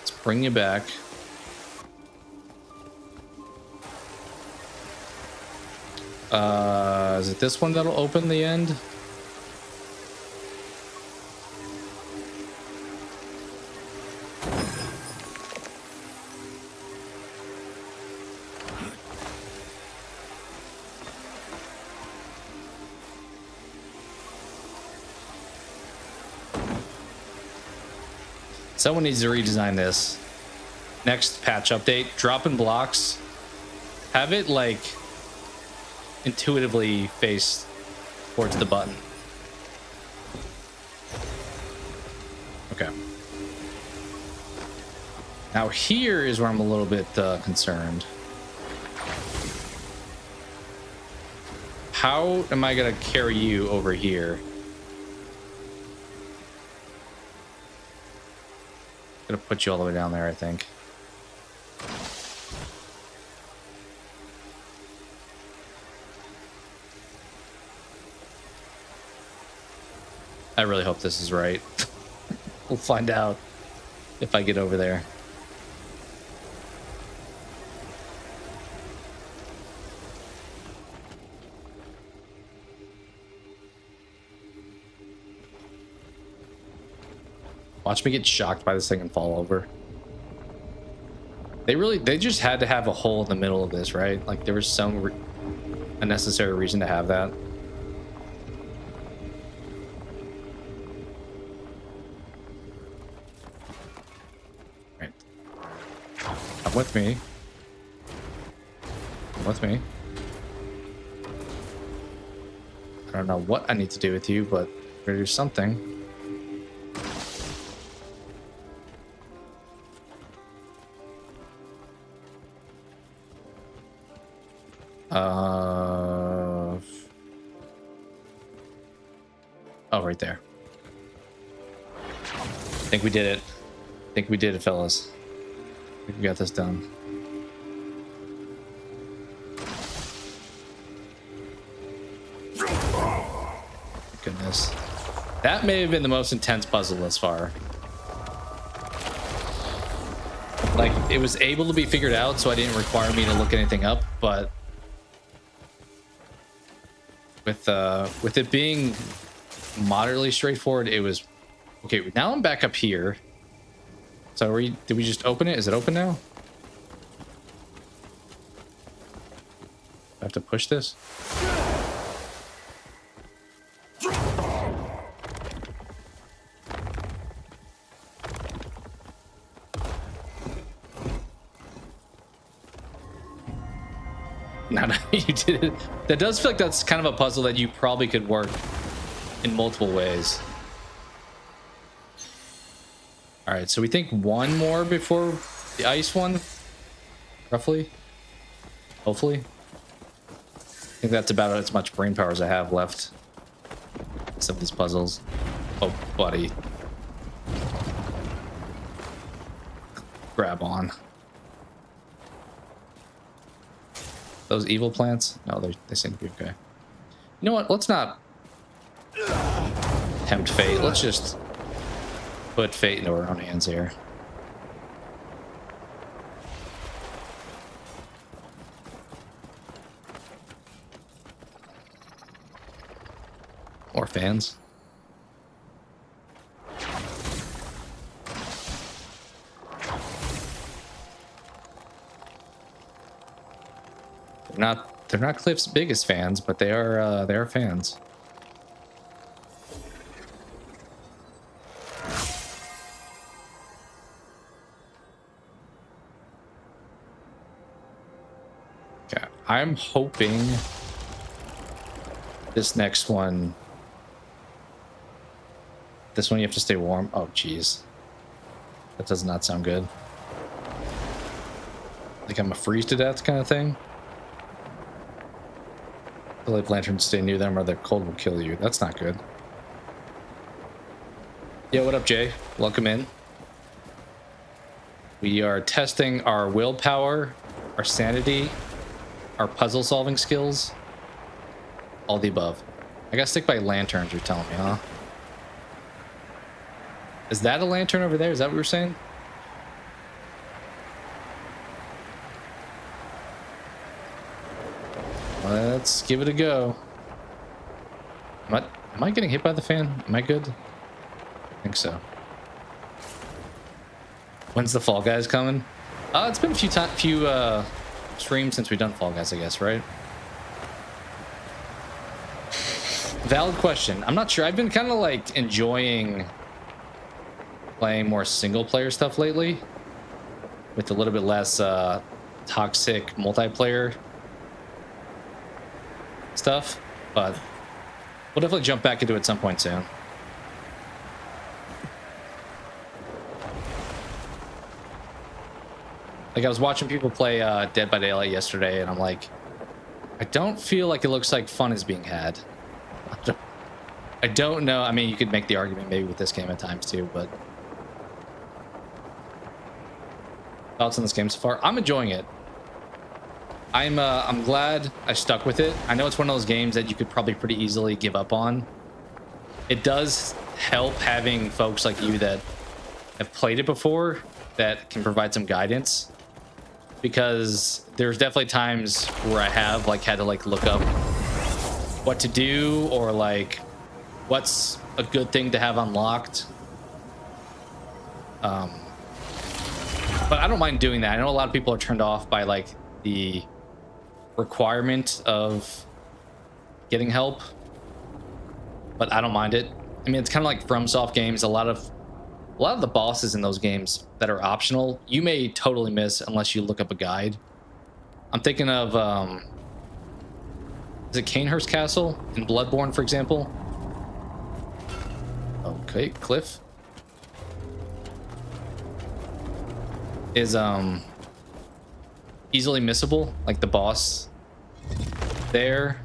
Let's bring you back. Is it this one that'll open the end? Someone needs to redesign this. Next patch update, dropping blocks. Have it like intuitively face towards the button. Okay. Now here is where I'm a little bit concerned. How am I gonna carry you over here? Gonna put you all the way down there, I think. I really hope this is right. We'll find out if I get over there. Watch me get shocked by this thing and fall over. They just had to have a hole in the middle of this, right? Like there was some unnecessary reason to have that. Right. Come with me. Come with me. I don't know what I need to do with you, but we're gonna do something. Oh, right there. I think we did it. I think we did it, fellas. I think we got this done. Goodness. That may have been the most intense puzzle thus far. Like, it was able to be figured out, so I didn't require me to look anything up, but with it being moderately straightforward, it was okay. Now I'm back up here. So did we just open it? Is it open now? I have to push this. No, you did it. That does feel like that's kind of a puzzle that you probably could work in multiple ways. All right, so we think one more before the ice one, roughly. Hopefully. I think that's about as much brain power as I have left. Some of these puzzles. Oh, buddy. Grab on. Those evil plants? No, they seem to be okay. You know what? Let's not tempt fate. Let's just put fate into our own hands here. More fans. They're not Cliff's biggest fans, but they are fans. Okay, I'm hoping this next one. This one you have to stay warm. Oh, jeez. That does not sound good. Like I'm a freeze to death kind of thing. The light lanterns stay near them or the cold will kill you. That's not good. Yo, what up, Jay? Welcome in. We are testing our willpower, our sanity, our puzzle solving skills. All the above. I gotta stick by lanterns, you're telling me, huh? Is that a lantern over there? Is that what you were saying? Let's give it a go. Am I getting hit by the fan? Am I good? I think so. When's the Fall Guys coming? It's been a few streams since we've done Fall Guys, I guess, right? Valid question. I'm not sure. I've been kind of like enjoying playing more single player stuff lately with a little bit less toxic multiplayer stuff, but we'll definitely jump back into it at some point soon. Like I was watching people play Dead by Daylight yesterday and I'm like, I don't feel like it looks like fun is being had. I don't know. I mean, you could make the argument maybe with this game at times too, but thoughts on this game so far? I'm enjoying it. I'm glad I stuck with it. I know it's one of those games that you could probably pretty easily give up on. It does help having folks like you that have played it before that can provide some guidance, because there's definitely times where I have like had to like look up what to do or like what's a good thing to have unlocked. But I don't mind doing that. I know a lot of people are turned off by like the requirement of getting help, but I don't mind it. I mean, it's kind of like FromSoft games. A lot of the bosses in those games that are optional, you may totally miss unless you look up a guide. I'm thinking of is it Canehurst Castle in Bloodborne, for example? Okay, Cliff is easily missable, like the boss there,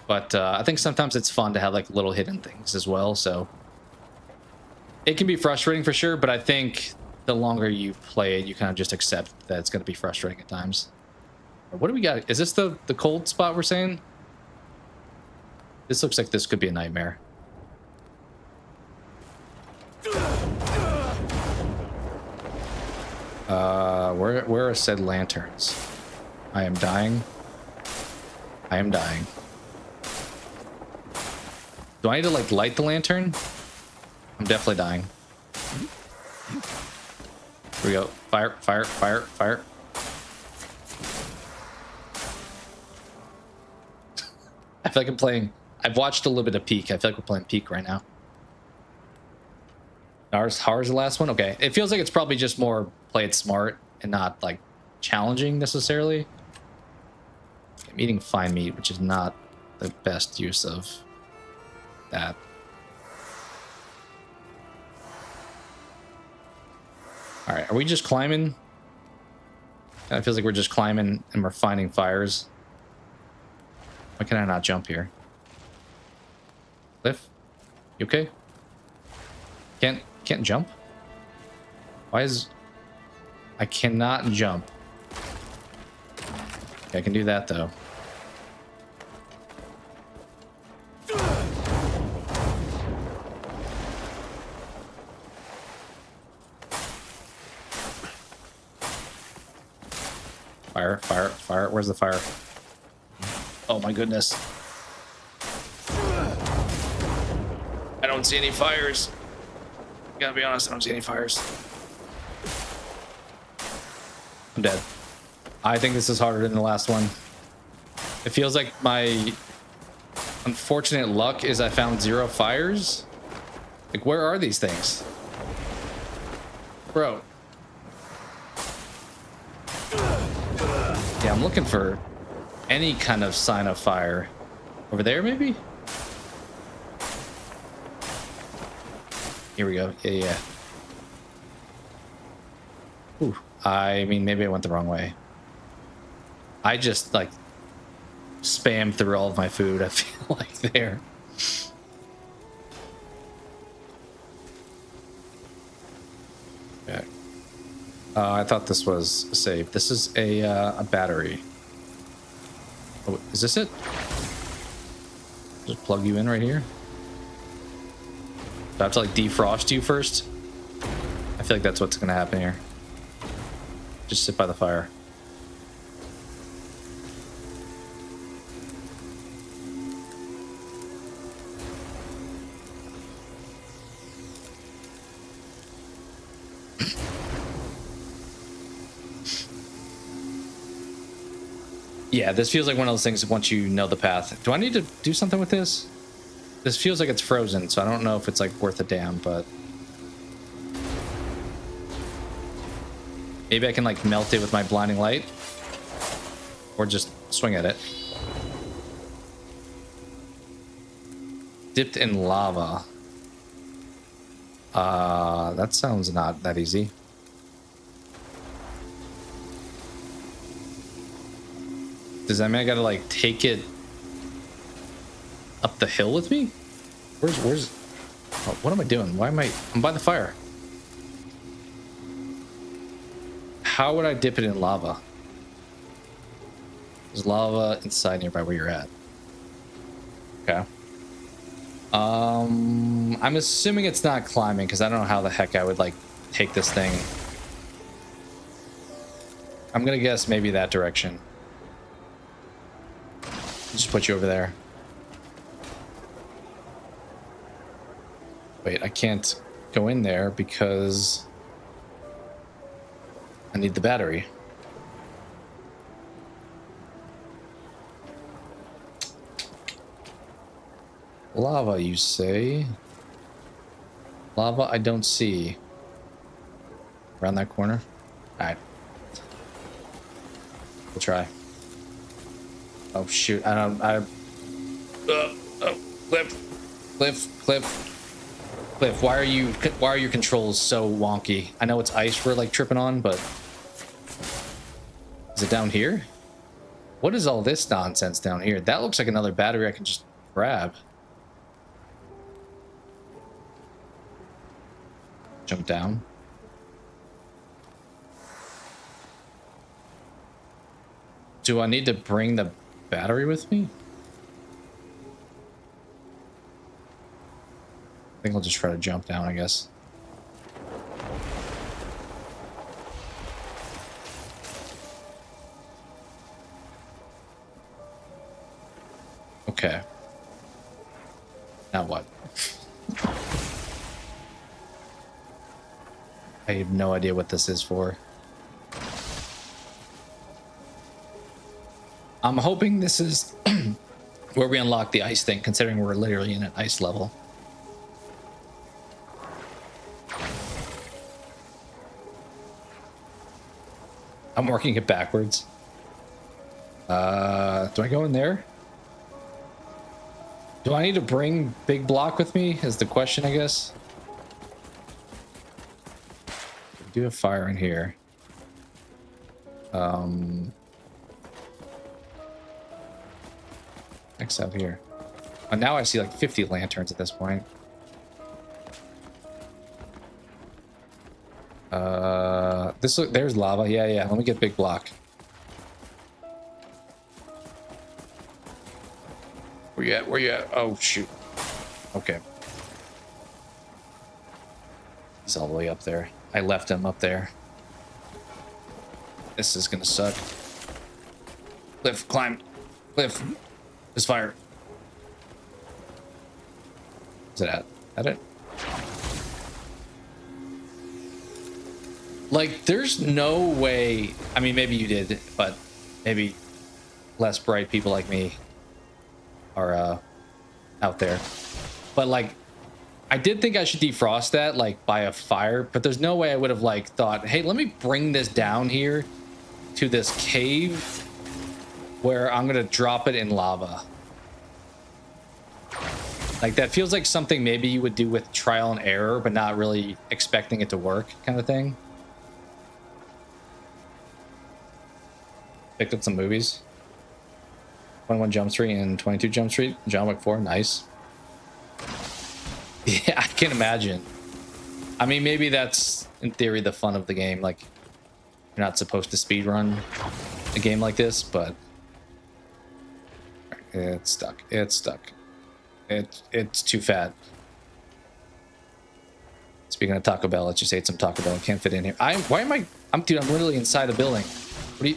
but I think sometimes it's fun to have like little hidden things as well, so it can be frustrating for sure, but I think the longer you play it, you kind of just accept that it's going to be frustrating at times. What do we got? Is this the cold spot we're saying? This looks like this could be a nightmare. Where are said lanterns? I am dying. I am dying. Do I need to like light the lantern? I'm definitely dying. Here we go. Fire, fire, fire, fire. I feel like I'm playing. I've watched a little bit of Peak. I feel like we're playing Peak right now. Ours the last one? Okay. It feels like it's probably just more play it smart and not like challenging necessarily. I'm eating fine meat, which is not the best use of that. All right, are we just climbing? It feels like we're just climbing and we're finding fires. Why can I not jump here? Cliff, you okay? Can't jump? Why is... I cannot jump. Okay, I can do that though. Fire, fire, fire. Where's the fire? Oh my goodness. I don't see any fires. Gotta be honest, I don't see any fires. I'm dead. I think this is harder than the last one. It feels like my unfortunate luck is I found 0 fires. Like, where are these things? Bro. Yeah, I'm looking for any kind of sign of fire. Over there, maybe? Here we go. Yeah, yeah. Ooh. I mean, maybe I went the wrong way. I just, like, spammed through all of my food, I feel like, there. Okay. I thought this was a save. This is a battery. Oh, is this it? Just plug you in right here? Do I have to, like, defrost you first? I feel like that's what's gonna happen here. Just sit by the fire. Yeah, this feels like one of those things once you know the path. Do I need to do something with this? This feels like it's frozen, so I don't know if it's like worth a damn, but maybe I can like melt it with my blinding light or just swing at it. Dipped in lava. That sounds not that easy. Does that mean I gotta like take it up the hill with me? Where's oh, what am I doing? Why am I'm by the fire. How would I dip it in lava? There's lava inside nearby where you're at. Okay. I'm assuming it's not climbing because I don't know how the heck I would like take this thing. I'm gonna guess maybe that direction. Just put you over there. Wait, I can't go in there because I need the battery. Lava, you say? Lava, I don't see. Around that corner? Alright. We'll try. Oh shoot, oh, Cliff, why are your controls so wonky? I know it's ice we're like tripping on, but is it down here? What is all this nonsense down here? That looks like another battery I can just grab. Jump down. Do I need to bring the battery with me? I think I'll just try to jump down, I guess. Okay. Now what? I have no idea what this is for. I'm hoping this is where we unlock the ice thing, considering we're literally in an ice level. I'm working it backwards. Do I go in there? Do I need to bring big block with me is the question, I guess. Do a fire in here. Next up here. Oh, now I see like 50 lanterns at this point. There's lava. Yeah. Let me get big block. Where you at? Oh, shoot. Okay. He's all the way up there. I left him up there. This is gonna suck. Cliff, climb. Cliff. There's fire. Is it at it? Like, there's no way. I mean, maybe you did, but maybe less bright people like me are out there. But like, I did think I should defrost that like by a fire, but there's no way I would have like thought, hey, let me bring this down here to this cave where I'm gonna drop it in lava. Like, that feels like something maybe you would do with trial and error, but not really expecting it to work, kind of thing. Picked up some movies. 21 Jump Street and 22 Jump Street. John Wick 4, nice. Yeah, I can imagine. I mean, maybe that's, in theory, the fun of the game. Like, you're not supposed to speedrun a game like this, but... It's stuck. It's stuck. It's too fat. Speaking of Taco Bell, let's just ate some Taco Bell. I can't fit in here. Why am I... Dude, I'm literally inside the building. What do you...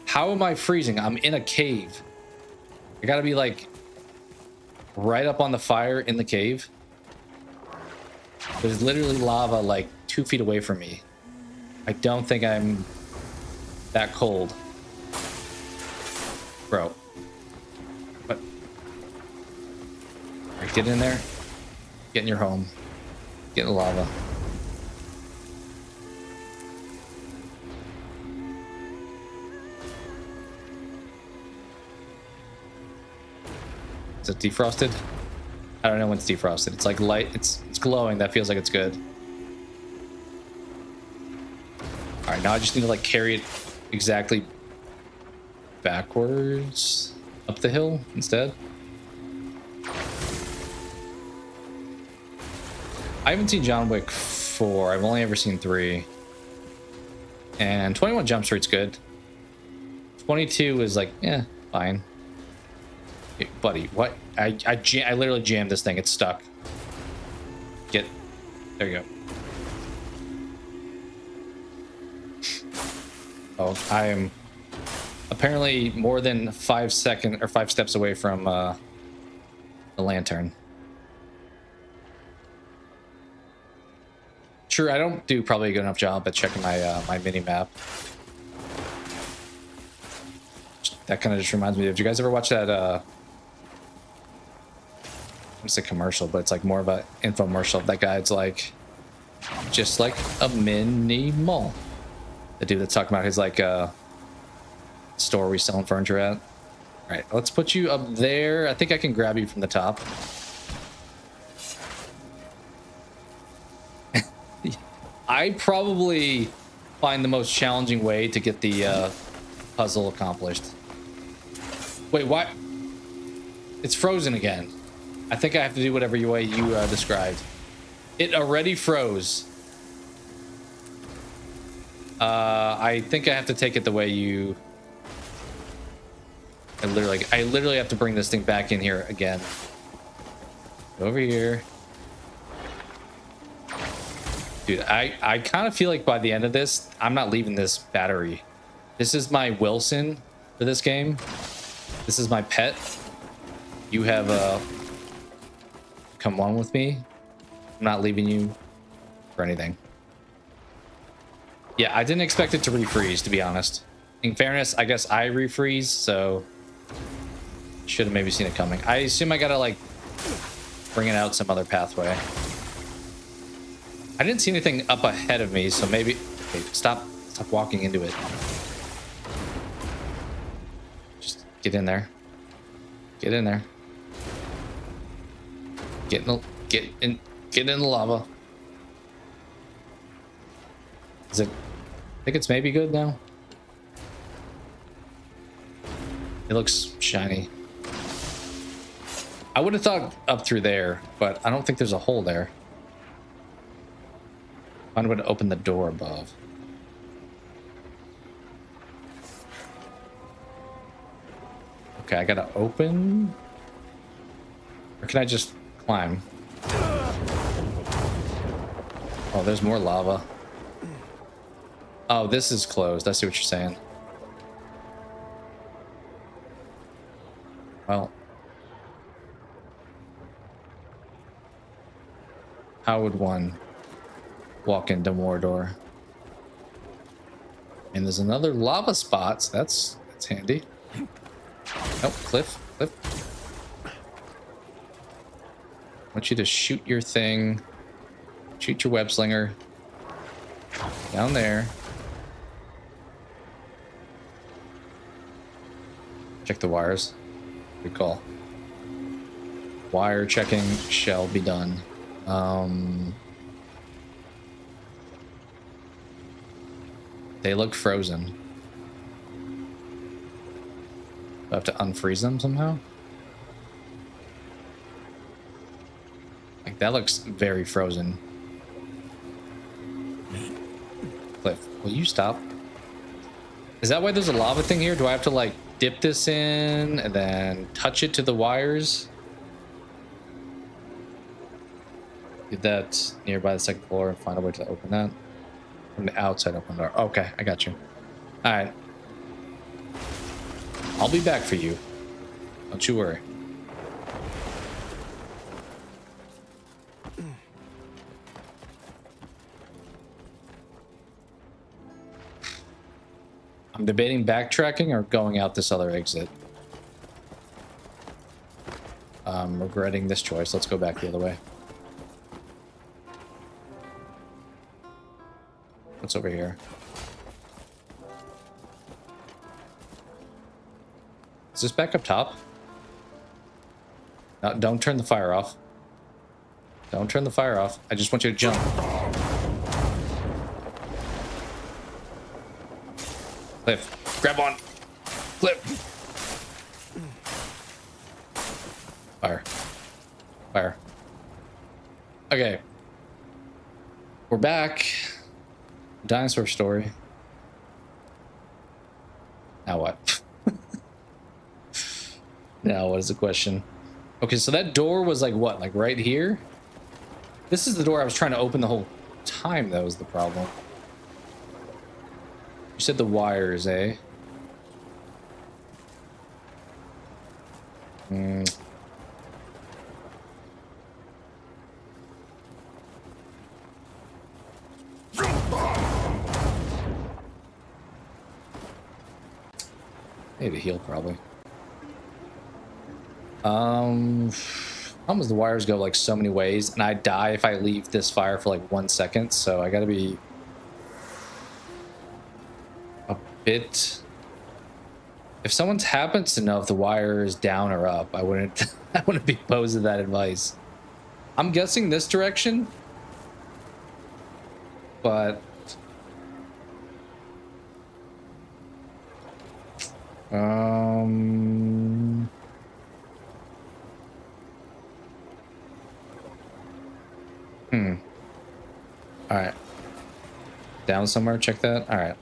How am I freezing? I'm in a cave. I gotta be like right up on the fire in the cave. There's literally lava like 2 feet away from me. I don't think I'm that cold. Bro. What? All right, get in there. Get in your home. Get in the lava. Is it defrosted? I don't know when it's defrosted. It's like light. It's glowing. That feels like it's good. All right, now I just need to like carry it exactly backwards up the hill instead. I haven't seen John Wick 4. I've only ever seen 3. And 21 Jump Street's good. 22 is like, yeah, fine. Hey, buddy, what? I literally jammed this thing. It's stuck. There you go. Oh, I am apparently more than 5 steps away from the lantern. Sure, I don't do probably a good enough job at checking my my mini map. That kind of just reminds me of. Did you guys ever watch that? It's a commercial, but it's like more of an infomercial. That guy, it's like just like a mini mall. The dude that's talking about his like store where he's selling furniture at. All right, let's put you up there. I think I can grab you from the top. I probably find the most challenging way to get the puzzle accomplished. Wait, what? It's frozen again. I think I have to do whatever way you described. It already froze. I think I have to take it the way you... I literally have to bring this thing back in here again. Over here. Dude, I kind of feel like by the end of this, I'm not leaving this battery. This is my Wilson for this game. This is my pet. You have come one with me. I'm not leaving you for anything. Yeah, I didn't expect it to refreeze, to be honest. In fairness, I guess I refreeze, so should have maybe seen it coming. I assume I gotta like bring it out some other pathway. I didn't see anything up ahead of me, so maybe... Okay, stop walking into it. Just get in there. Get in there. Get in the lava. Is it... I think it's maybe good now. It looks shiny. I would have thought up through there, but I don't think there's a hole there. Find a way to open the door above. Okay, I gotta open. Or can I just climb? Oh, there's more lava. Oh, this is closed. I see what you're saying. Well. How would one walk into Mordor? And there's another lava spot, so that's handy. Oh, cliff. I want you to shoot your thing. Shoot your web slinger. Down there. Check the wires. Good call. Wire checking shall be done. They look frozen. Do I have to unfreeze them somehow? Like, that looks very frozen. Cliff, will you stop? Is that why there's a lava thing here? Do I have to, like, dip this in and then touch it to the wires? Get that nearby the second floor and find a way to open that. From the outside open door. Okay, I got you. Alright. I'll be back for you. Don't you worry. I'm debating backtracking or going out this other exit. I'm regretting this choice. Let's go back the other way. What's over here? Is this back up top? No, don't turn the fire off. Don't turn the fire off. I just want you to jump. Cliff, grab on. Cliff. Fire. Fire. Okay. We're back. Dinosaur story. Now what? Now what is the question? Okay, so that door was like what? Like right here? This is the door I was trying to open the whole time. That was the problem. You said the wires, eh? Maybe heal, probably. Almost the wires go like so many ways, and I die if I leave this fire for like 1 second, so I gotta be a bit... If someone happens to know if the wire is down or up, I wouldn't I wouldn't be opposed to that advice. I'm guessing this direction, but all right. Down somewhere, check that. All right.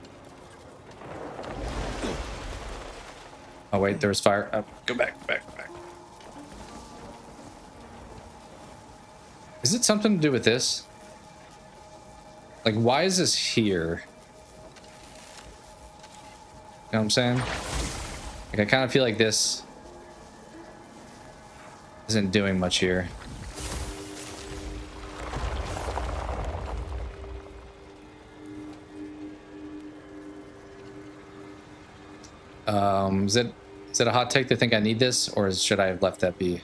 Oh wait, there was fire. Oh, go back. Is it something to do with this? Like, why is this here? You know what I'm saying? Like, I kind of feel like this isn't doing much here. Is it a hot take to think I need this, or should I have left that be?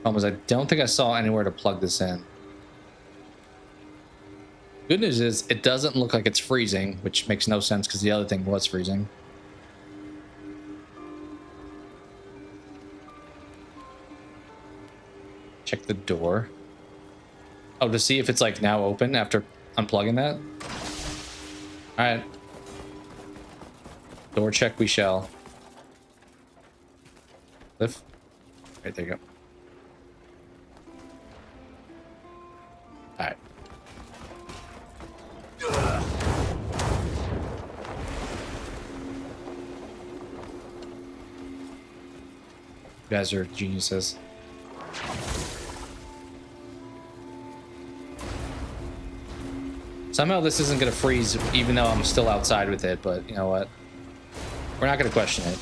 Problem is, I don't think I saw anywhere to plug this in. Good news is it doesn't look like it's freezing, which makes no sense because the other thing was freezing. Check the door. Oh, to see if it's like now open after unplugging that. All right. Door check we shall. Lift. Right, there you go. All right. You guys are geniuses. Somehow this isn't going to freeze even though I'm still outside with it, but you know what? We're not going to question it.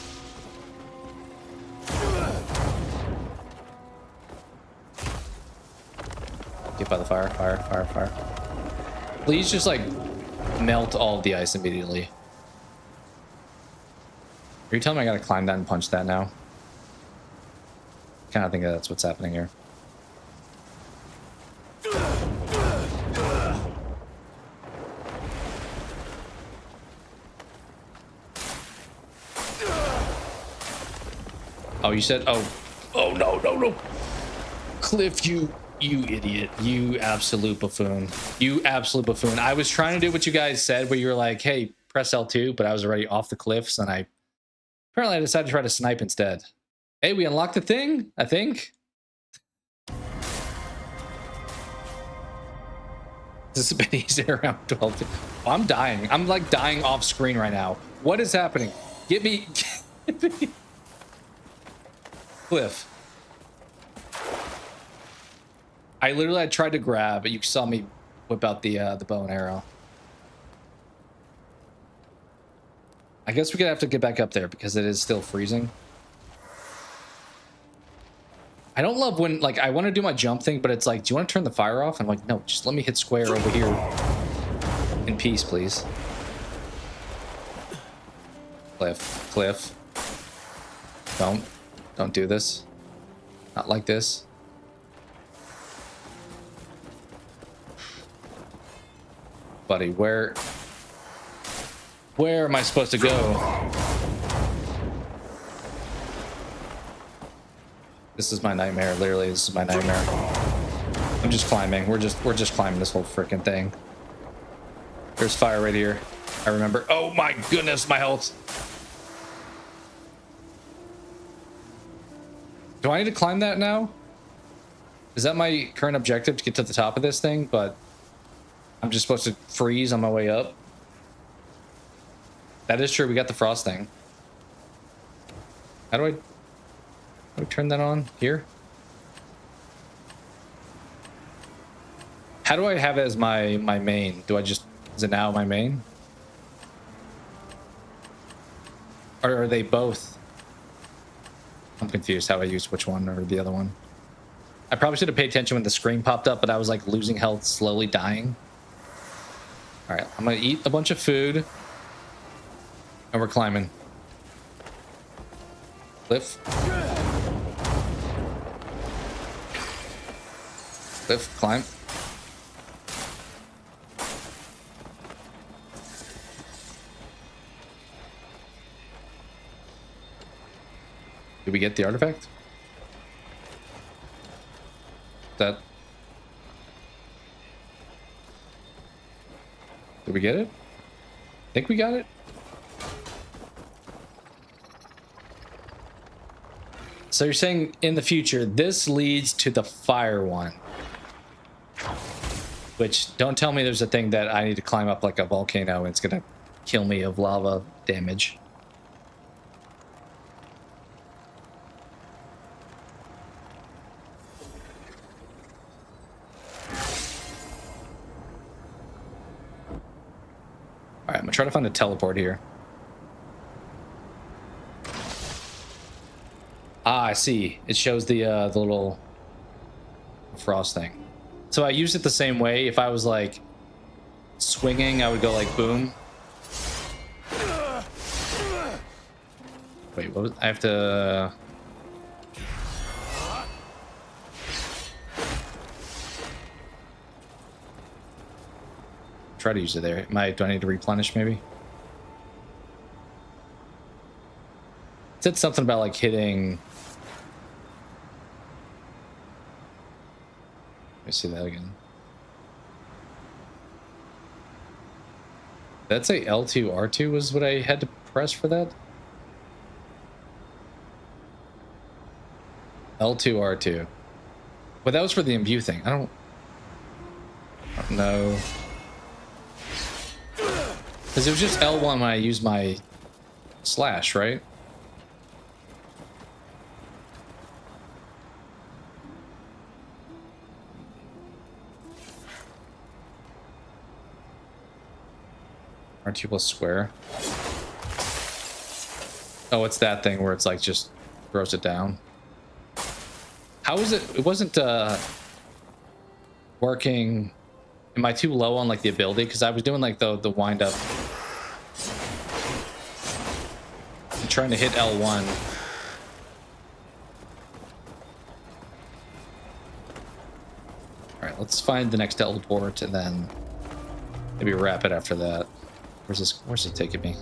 Get by the fire, fire. Please just like melt all of the ice immediately. Are you telling me I got to climb that and punch that now? Kind of think that's what's happening here. Oh, you said, oh no. Cliff, you idiot. You absolute buffoon. You absolute buffoon. I was trying to do what you guys said where you were like, hey, press L2, but I was already off the cliffs and apparently I decided to try to snipe instead. Hey, we unlocked the thing, I think. This has been easy around 12. Oh, I'm dying. I'm like dying off screen right now. What is happening? Get me. Cliff. I tried to grab, but you saw me whip out the bow and arrow. I guess we're gonna have to get back up there because it is still freezing. I don't love when, like, I want to do my jump thing, but it's like, do you want to turn the fire off? I'm like, no, just let me hit square over here in peace, please. Cliff. Don't do this. Not like this. Buddy, where am I supposed to go? This is my nightmare. Literally, this is my nightmare. I'm just climbing. We're just climbing this whole freaking thing. There's fire right here. I remember. Oh my goodness, my health. Do I need to climb that now? Is that my current objective, to get to the top of this thing? But I'm just supposed to freeze on my way up. That is true. We got the frost thing. How do I turn that on here? How do I have it as my main? Is it now my main? Or are they both? I'm confused how I use which one or the other one. I probably should have paid attention when the screen popped up, but I was like losing health, slowly dying. All right, I'm gonna eat a bunch of food and we're climbing. Cliff, climb. Did we get the artifact? Did we get it? I think we got it. So you're saying in the future, this leads to the fire one. Which, don't tell me there's a thing that I need to climb up like a volcano and it's gonna kill me of lava damage. Alright, I'm gonna try to find a teleport here. Ah, I see. It shows the little frost thing. So I used it the same way. If I was like swinging, I would go like boom. Wait, what was, I have to... Try to use it there. Do I need to replenish maybe? It said something about like hitting... Let me see that again. Did that say L2, R2 was what I had to press for that? L2, R2. But that was for the imbue thing. I don't know. Because it was just L1 when I used my slash, right? R2 plus square. Oh, it's that thing where it's like just throws it down. How is it? It wasn't working. Am I too low on like the ability? Because I was doing like the wind up. I'm trying to hit L1. All right, let's find the next teleport and then maybe wrap it after that. Where's it taking me?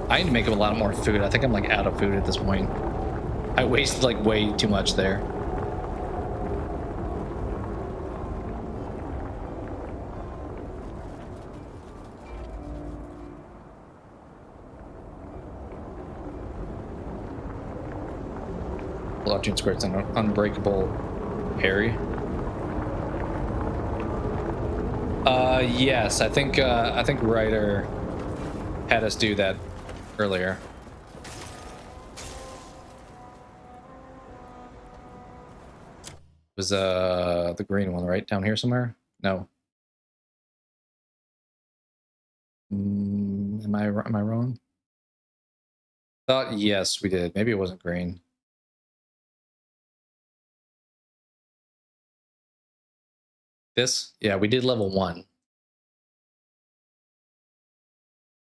I need to make him a lot more food. I think I'm like out of food at this point. I wasted like way too much there. Launching squares an unbreakable parry. Yes, I think Ryder had us do that earlier. It was the green one right down here somewhere? No. Am I wrong? Thought yes we did. Maybe it wasn't green. This? Yeah, we did level 1.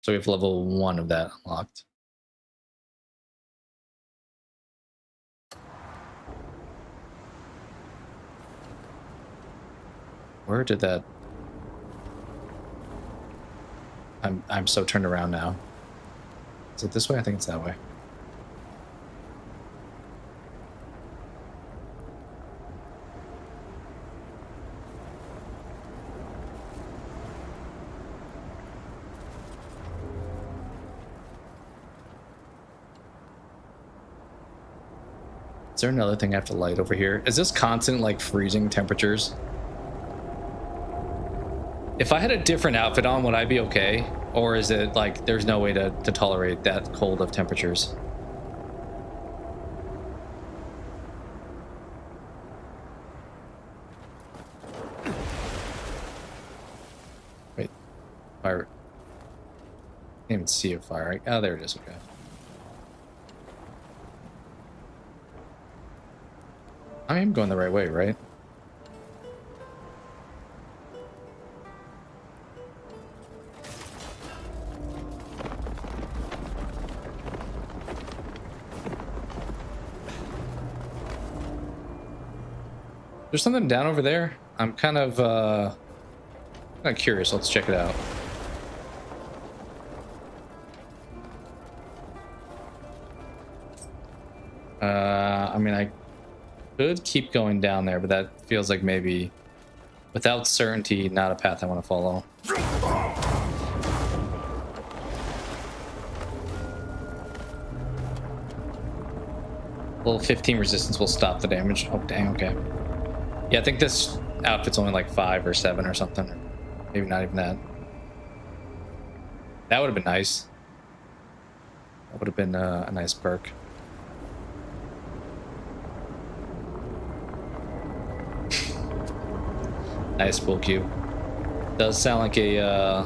So we have level 1 of that unlocked. Where did that... I'm so turned around now. Is it this way? I think it's that way. Is there another thing I have to light over here? Is this constant, like, freezing temperatures? If I had a different outfit on, would I be okay? Or is it, like, there's no way to tolerate that cold of temperatures? Wait. Fire. Can't even see a fire. Oh, there it is. Okay. I am going the right way, right? There's something down over there. I'm kind of curious. Let's check it out. I mean, I could keep going down there, but that feels like maybe, without certainty, not a path I want to follow. Level 15 resistance will stop the damage. Oh, dang, okay. Yeah, I think this outfit's only like 5 or 7 or something. Maybe not even that. That would have been nice. That would have been a nice perk. Nice full cube. Does sound like a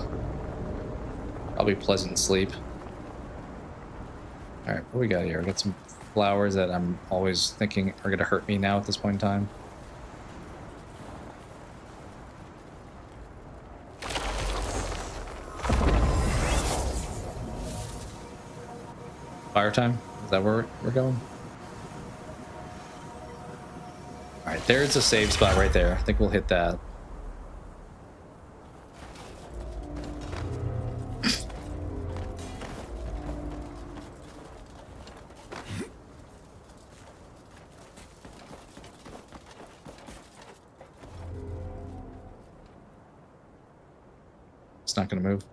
Probably pleasant sleep. All right, what do we got here? We got some flowers that I'm always thinking are gonna hurt me now at this point in time. Fire time? Is that where we're going? All right, there's a save spot right there. I think we'll hit that. It's not going to move.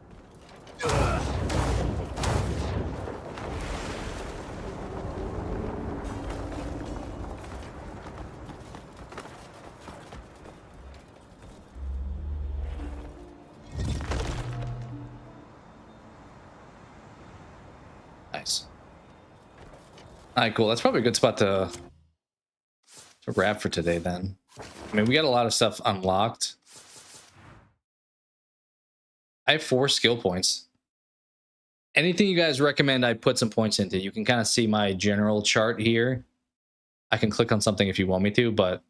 Nice. All right, cool. That's probably a good spot to wrap for today then. I mean, we got a lot of stuff unlocked. I have 4 skill points. Anything you guys recommend I put some points into? You can kind of see my general chart here. I can click on something if you want me to, but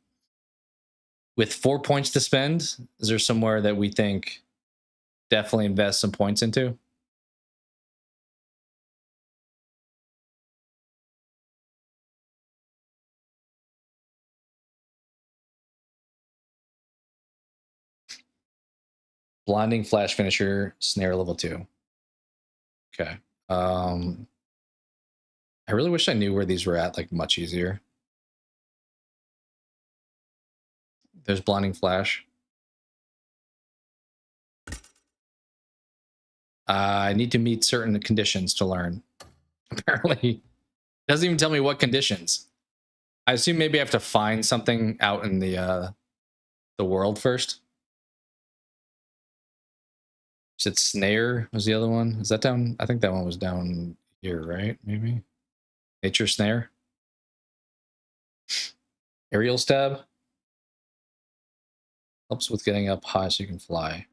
with 4 points to spend, is there somewhere that we think definitely invest some points into? Blinding flash finisher, snare level 2. Okay. I really wish I knew where these were at, like much easier. There's blinding flash. I need to meet certain conditions to learn. Apparently, it doesn't even tell me what conditions. I assume maybe I have to find something out in the world first. You said snare was the other one. Is that down? I think that one was down here, right? Maybe. Nature snare. Aerial stab. Helps with getting up high so you can fly.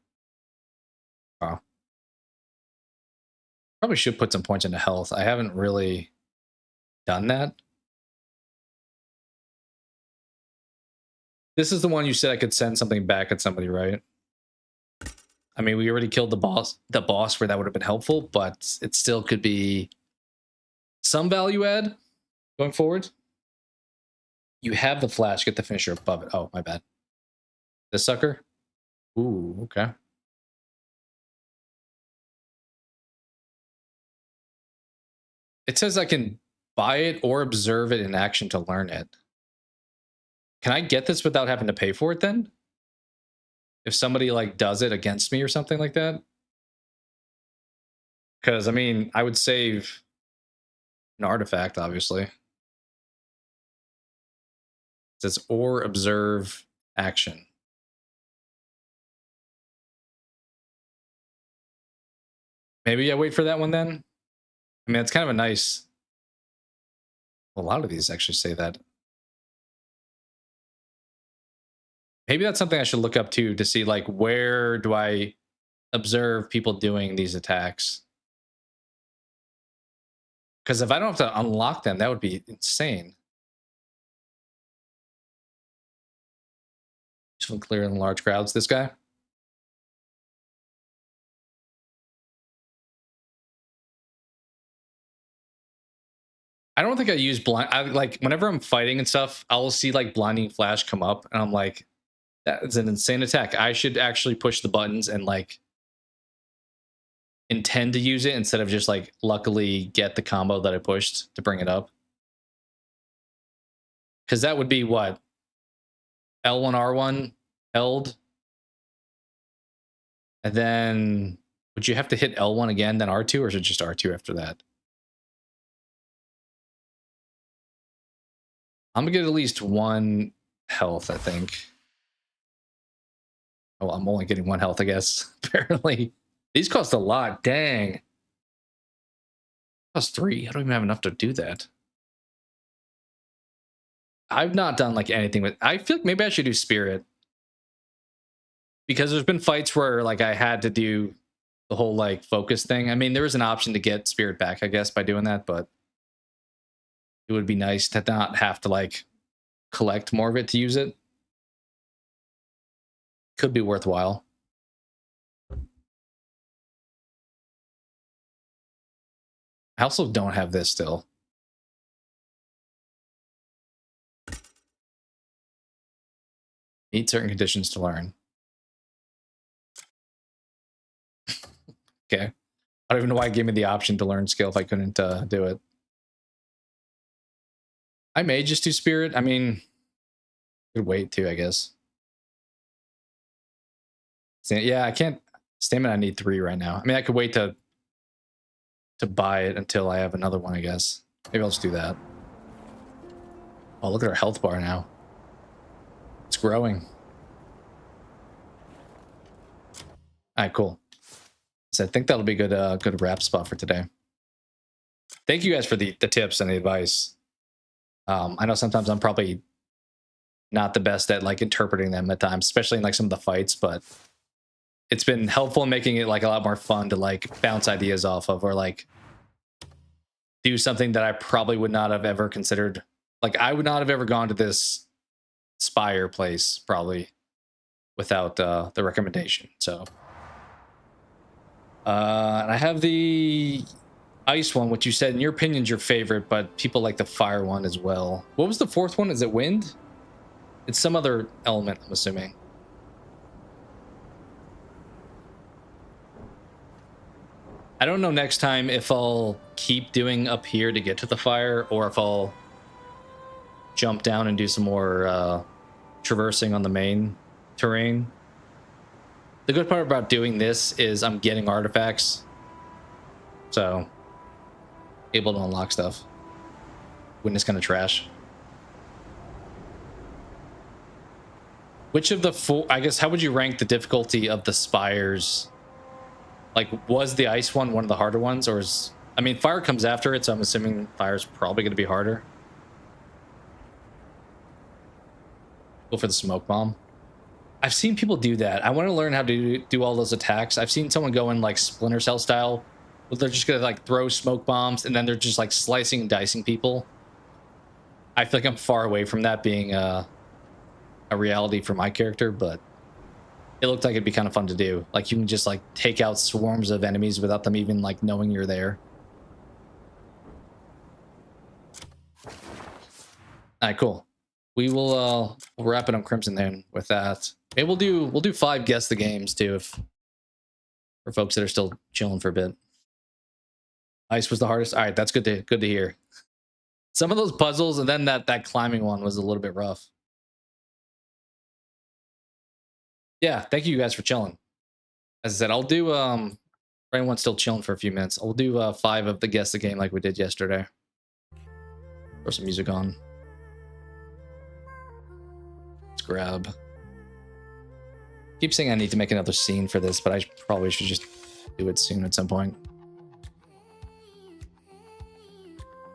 Wow. Probably should put some points into health. I haven't really done that. This is the one you said I could send something back at somebody, right? I mean, we already killed the boss where that would have been helpful, but it still could be some value add going forward. You have the flash, get the finisher above it. Oh, my bad. This sucker? Ooh, okay. It says I can buy it or observe it in action to learn it. Can I get this without having to pay for it then? If somebody like does it against me or something like that? Because I mean, I would save an artifact, obviously. It says or observe action. Maybe I wait for that one then. I mean, it's kind of a nice. A lot of these actually say that. Maybe that's something I should look up to see like where do I observe people doing these attacks? Because if I don't have to unlock them, that would be insane. Useful clear in large crowds. This guy. I don't think I use blind. I like whenever I'm fighting and stuff, I'll see like blinding flash come up, and I'm like, that's an insane attack. I should actually push the buttons and like intend to use it instead of just like luckily get the combo that I pushed to bring it up. Because that would be what? L1, R1 held. And then would you have to hit L1 again, then R2, or is it just R2 after that? I'm gonna get at least 1 health, I think. Oh, I'm only getting 1 health, I guess. Apparently. These cost a lot. Dang. Cost 3. I don't even have enough to do that. I've not done like anything with. I feel like maybe I should do spirit. Because there's been fights where like I had to do the whole like focus thing. I mean, there is an option to get spirit back, I guess, by doing that, but it would be nice to not have to like collect more of it to use it. Could be worthwhile. I also don't have this still. Meet certain conditions to learn. Okay. I don't even know why it gave me the option to learn skill if I couldn't do it. I may just do spirit. I mean, could wait too, I guess. Yeah, I can't. Stamina, I need 3 right now. I mean, I could wait to buy it until I have another one, I guess. Maybe I'll just do that. Oh, look at our health bar now. It's growing. All right, cool. So I think that'll be a good wrap spot for today. Thank you guys for the tips and the advice. I know sometimes I'm probably not the best at like interpreting them at times, especially in like some of the fights, but it's been helpful in making it like a lot more fun to like bounce ideas off of, or like do something that I probably would not have ever considered. Like I would not have ever gone to this Spire place probably without the recommendation. So and I have the ice one, which you said in your opinion is your favorite, but people like the fire one as well. What was the 4th one? Is it wind? It's some other element, I'm assuming. I don't know next time if I'll keep doing up here to get to the fire, or if I'll jump down and do some more traversing on the main terrain. The good part about doing this is I'm getting artifacts, so able to unlock stuff when it's kind of trash. Which of the 4, I guess, how would you rank the difficulty of the spires? Like, was the ice one of the harder ones, or is, I mean, fire comes after it, so I'm assuming fire's probably going to be harder. Go for the smoke bomb. I've seen people do that. I want to learn how to do all those attacks. I've seen someone go in like Splinter Cell style, where they're just going to like throw smoke bombs, and then they're just like slicing and dicing people. I feel like I'm far away from that being a reality for my character, but it looked like it'd be kind of fun to do. Like you can just like take out swarms of enemies without them even like knowing you're there. All right, cool. We will we'll wrap it on Crimson then with that. Maybe we'll do 5 guess the games too, if for folks that are still chilling for a bit. Ice was the hardest. All right, that's good to hear. Some of those puzzles and then that climbing one was a little bit rough. Yeah, thank you guys for chilling. As I said, I'll do for anyone still chilling for a few minutes, I'll do 5 of the guess the game like we did yesterday. Throw some music on. Let's grab. Keep saying I need to make another scene for this, but I probably should just do it soon at some point.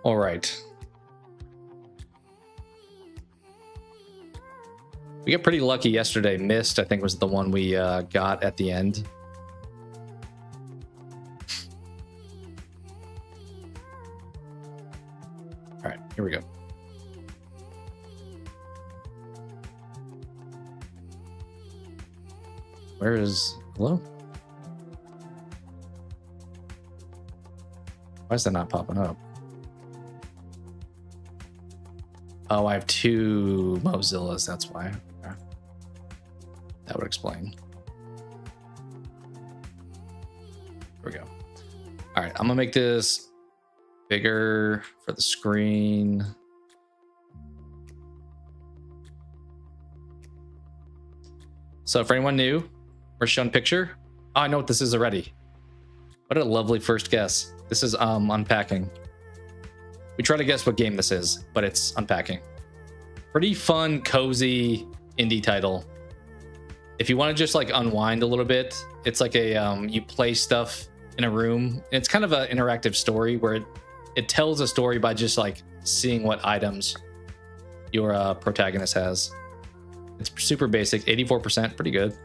All right. We got pretty lucky yesterday. Mist, I think, was the one we got at the end. All right, here we go. Where is... Hello? Why is that not popping up? Oh, I have 2 Mozillas, that's why. Okay. That would explain. Here we go. All right, I'm gonna make this bigger for the screen. So for anyone new, we're showing picture. Oh, I know what this is already. What a lovely first guess. This is unpacking. We try to guess what game this is, but it's unpacking. Pretty fun, cozy indie title. If you want to just like unwind a little bit, it's like a you play stuff in a room. It's kind of an interactive story where it tells a story by just like seeing what items your protagonist has. It's super basic, 84%, pretty good.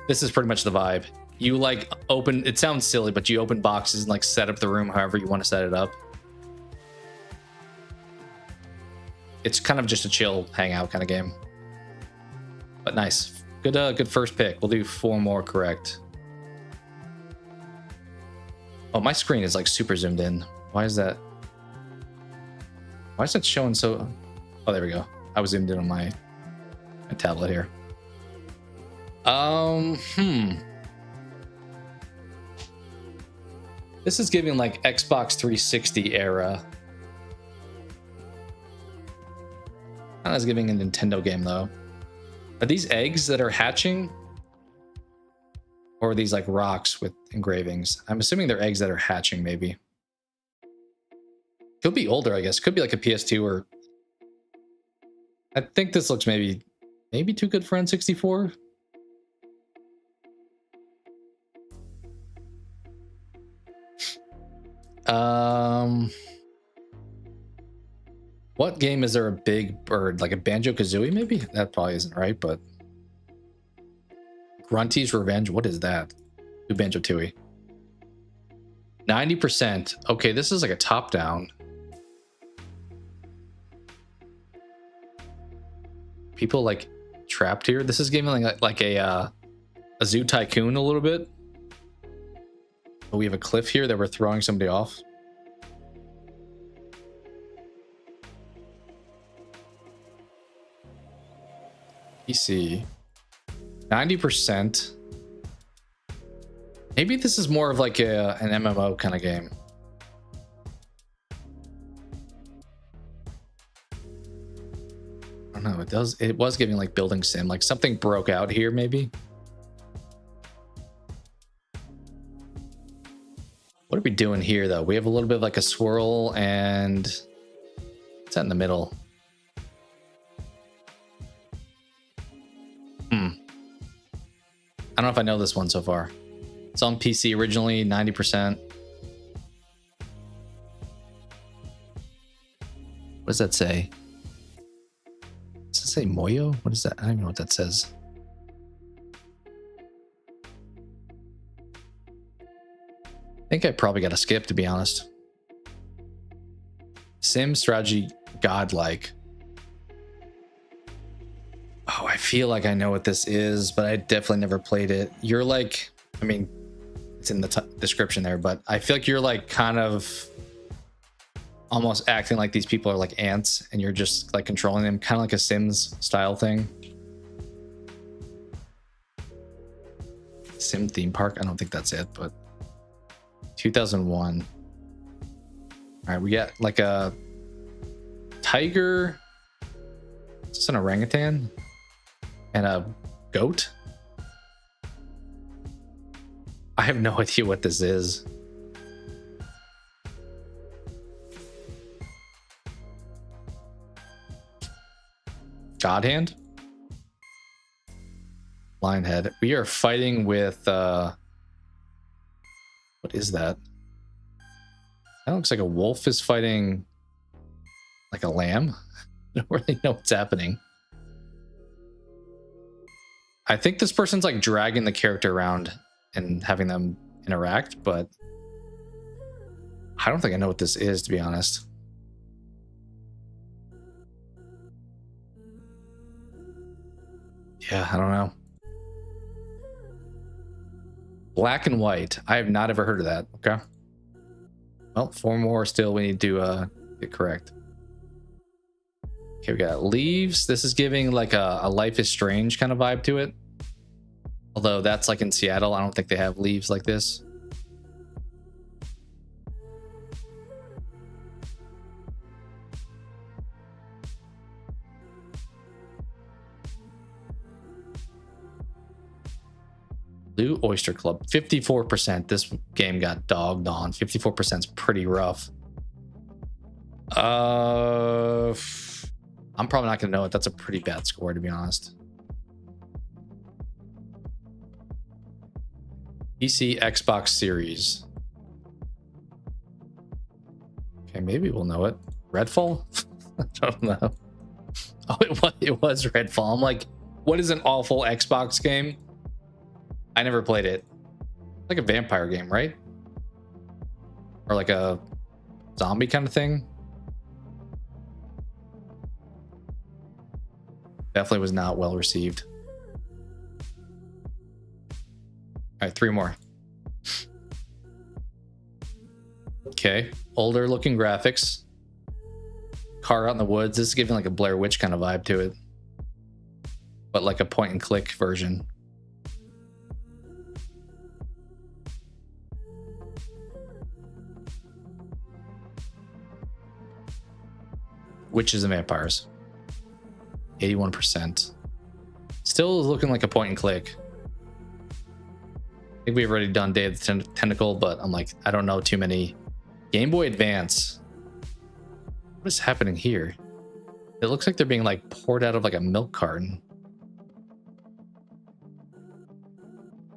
This is pretty much the vibe. You like open, it sounds silly, but you open boxes and like set up the room however you want to set it up. It's kind of just a chill hangout kind of game. But nice. Good first pick. We'll do 4 more correct. Oh, my screen is like super zoomed in. Why is that? Why is that showing so... Oh, there we go. I was zoomed in on my tablet here. This is giving like Xbox 360 era. Kind of giving a Nintendo game though. Are these eggs that are hatching? Or are these like rocks with engravings? I'm assuming they're eggs that are hatching maybe. Could be older, I guess. Could be like a PS2 or... I think this looks maybe too good for N64. What game is there a big bird? Like a Banjo-Kazooie maybe? That probably isn't right, but... Grunty's Revenge, what is that? Do Banjo-Tooie. 90%. Okay, this is like a top-down. People like trapped here. This is giving like a Zoo Tycoon a little bit. But we have a cliff here that we're throwing somebody off. PC. 90%. Maybe this is more of like an MMO kind of game. I don't know. It was giving like building sim. Like something broke out here maybe. What are we doing here though? We have a little bit of like a swirl and what's that in the middle? I don't know if I know this one so far. It's on PC originally, 90%. What does that say? Does it say Moyo? What is that? I don't even know what that says. I think I probably got to skip, to be honest. Sim strategy godlike. Oh, I feel like I know what this is, but I definitely never played it. You're like, I mean, it's in the description there, but I feel like you're like kind of almost acting like these people are like ants and you're just like controlling them, kind of like a Sims style thing. Sim theme park? I don't think that's it, but 2001. All right, we got like a tiger. Is this an orangutan? And a goat? I have no idea what this is. God hand? Lionhead. We are fighting with what is that? That looks like a wolf is fighting like a lamb. I don't really know what's happening. I think this person's like dragging the character around and having them interact, but I don't think I know what this is, to be honest. Yeah, I don't know. Black and white. I have not ever heard of that. Okay. Well, 4 more still we need to get correct. Okay, we got leaves. This is giving like a Life is Strange kind of vibe to it. Although that's like in Seattle. I don't think they have leaves like this. Blue Oyster Club. 54%. This game got dogged on. 54% is pretty rough. I'm probably not going to know it. That's a pretty bad score, to be honest. PC, Xbox Series. Okay, maybe we'll know it. Redfall? I don't know. Oh, it was Redfall. I'm like, what is an awful Xbox game? I never played it. Like a vampire game, right? Or like a zombie kind of thing. Definitely was not well received. All right, 3 more. Okay, older looking graphics. Car out in the woods. This is giving like a Blair Witch kind of vibe to it, but like a point and click version. Witches and vampires. 81%. Still looking like a point and click. I think we've already done Day of the Tentacle, but I'm like, I don't know too many. Game Boy Advance. What is happening here? It looks like they're being like poured out of like a milk carton.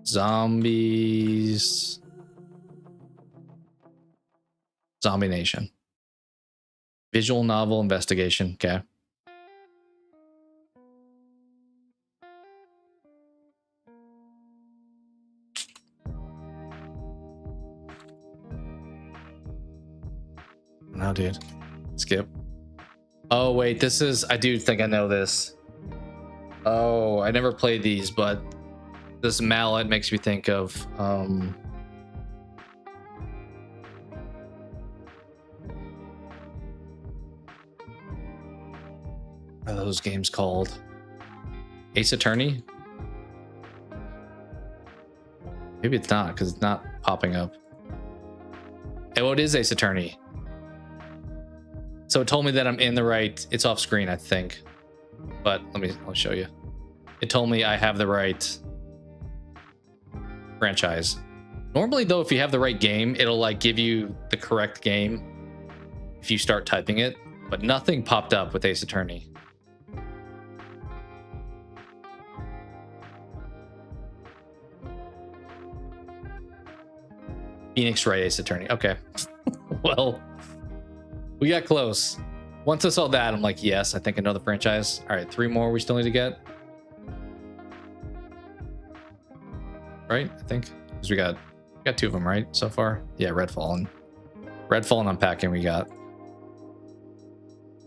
Zombies. Zombie Nation. Visual novel investigation. Okay. No, dude. Skip. Oh, wait. This is... I do think I know this. Oh, I never played these, but this mallet makes me think of... What are those games called? Ace Attorney? Maybe it's not, because it's not popping up. Oh, it is Ace Attorney. So it told me that I'm in the right... It's off screen, I think. But I'll show you. It told me I have the right franchise. Normally, though, if you have the right game, it'll like give you the correct game if you start typing it. But nothing popped up with Ace Attorney. Phoenix Wright Ace Attorney. Okay. Well, we got close. Once I saw that, I'm like, yes, I think I know the franchise. All right, 3 more we still need to get. Right, I think. Because we got 2 of them, right, so far? Yeah, Redfall and Unpacking we got.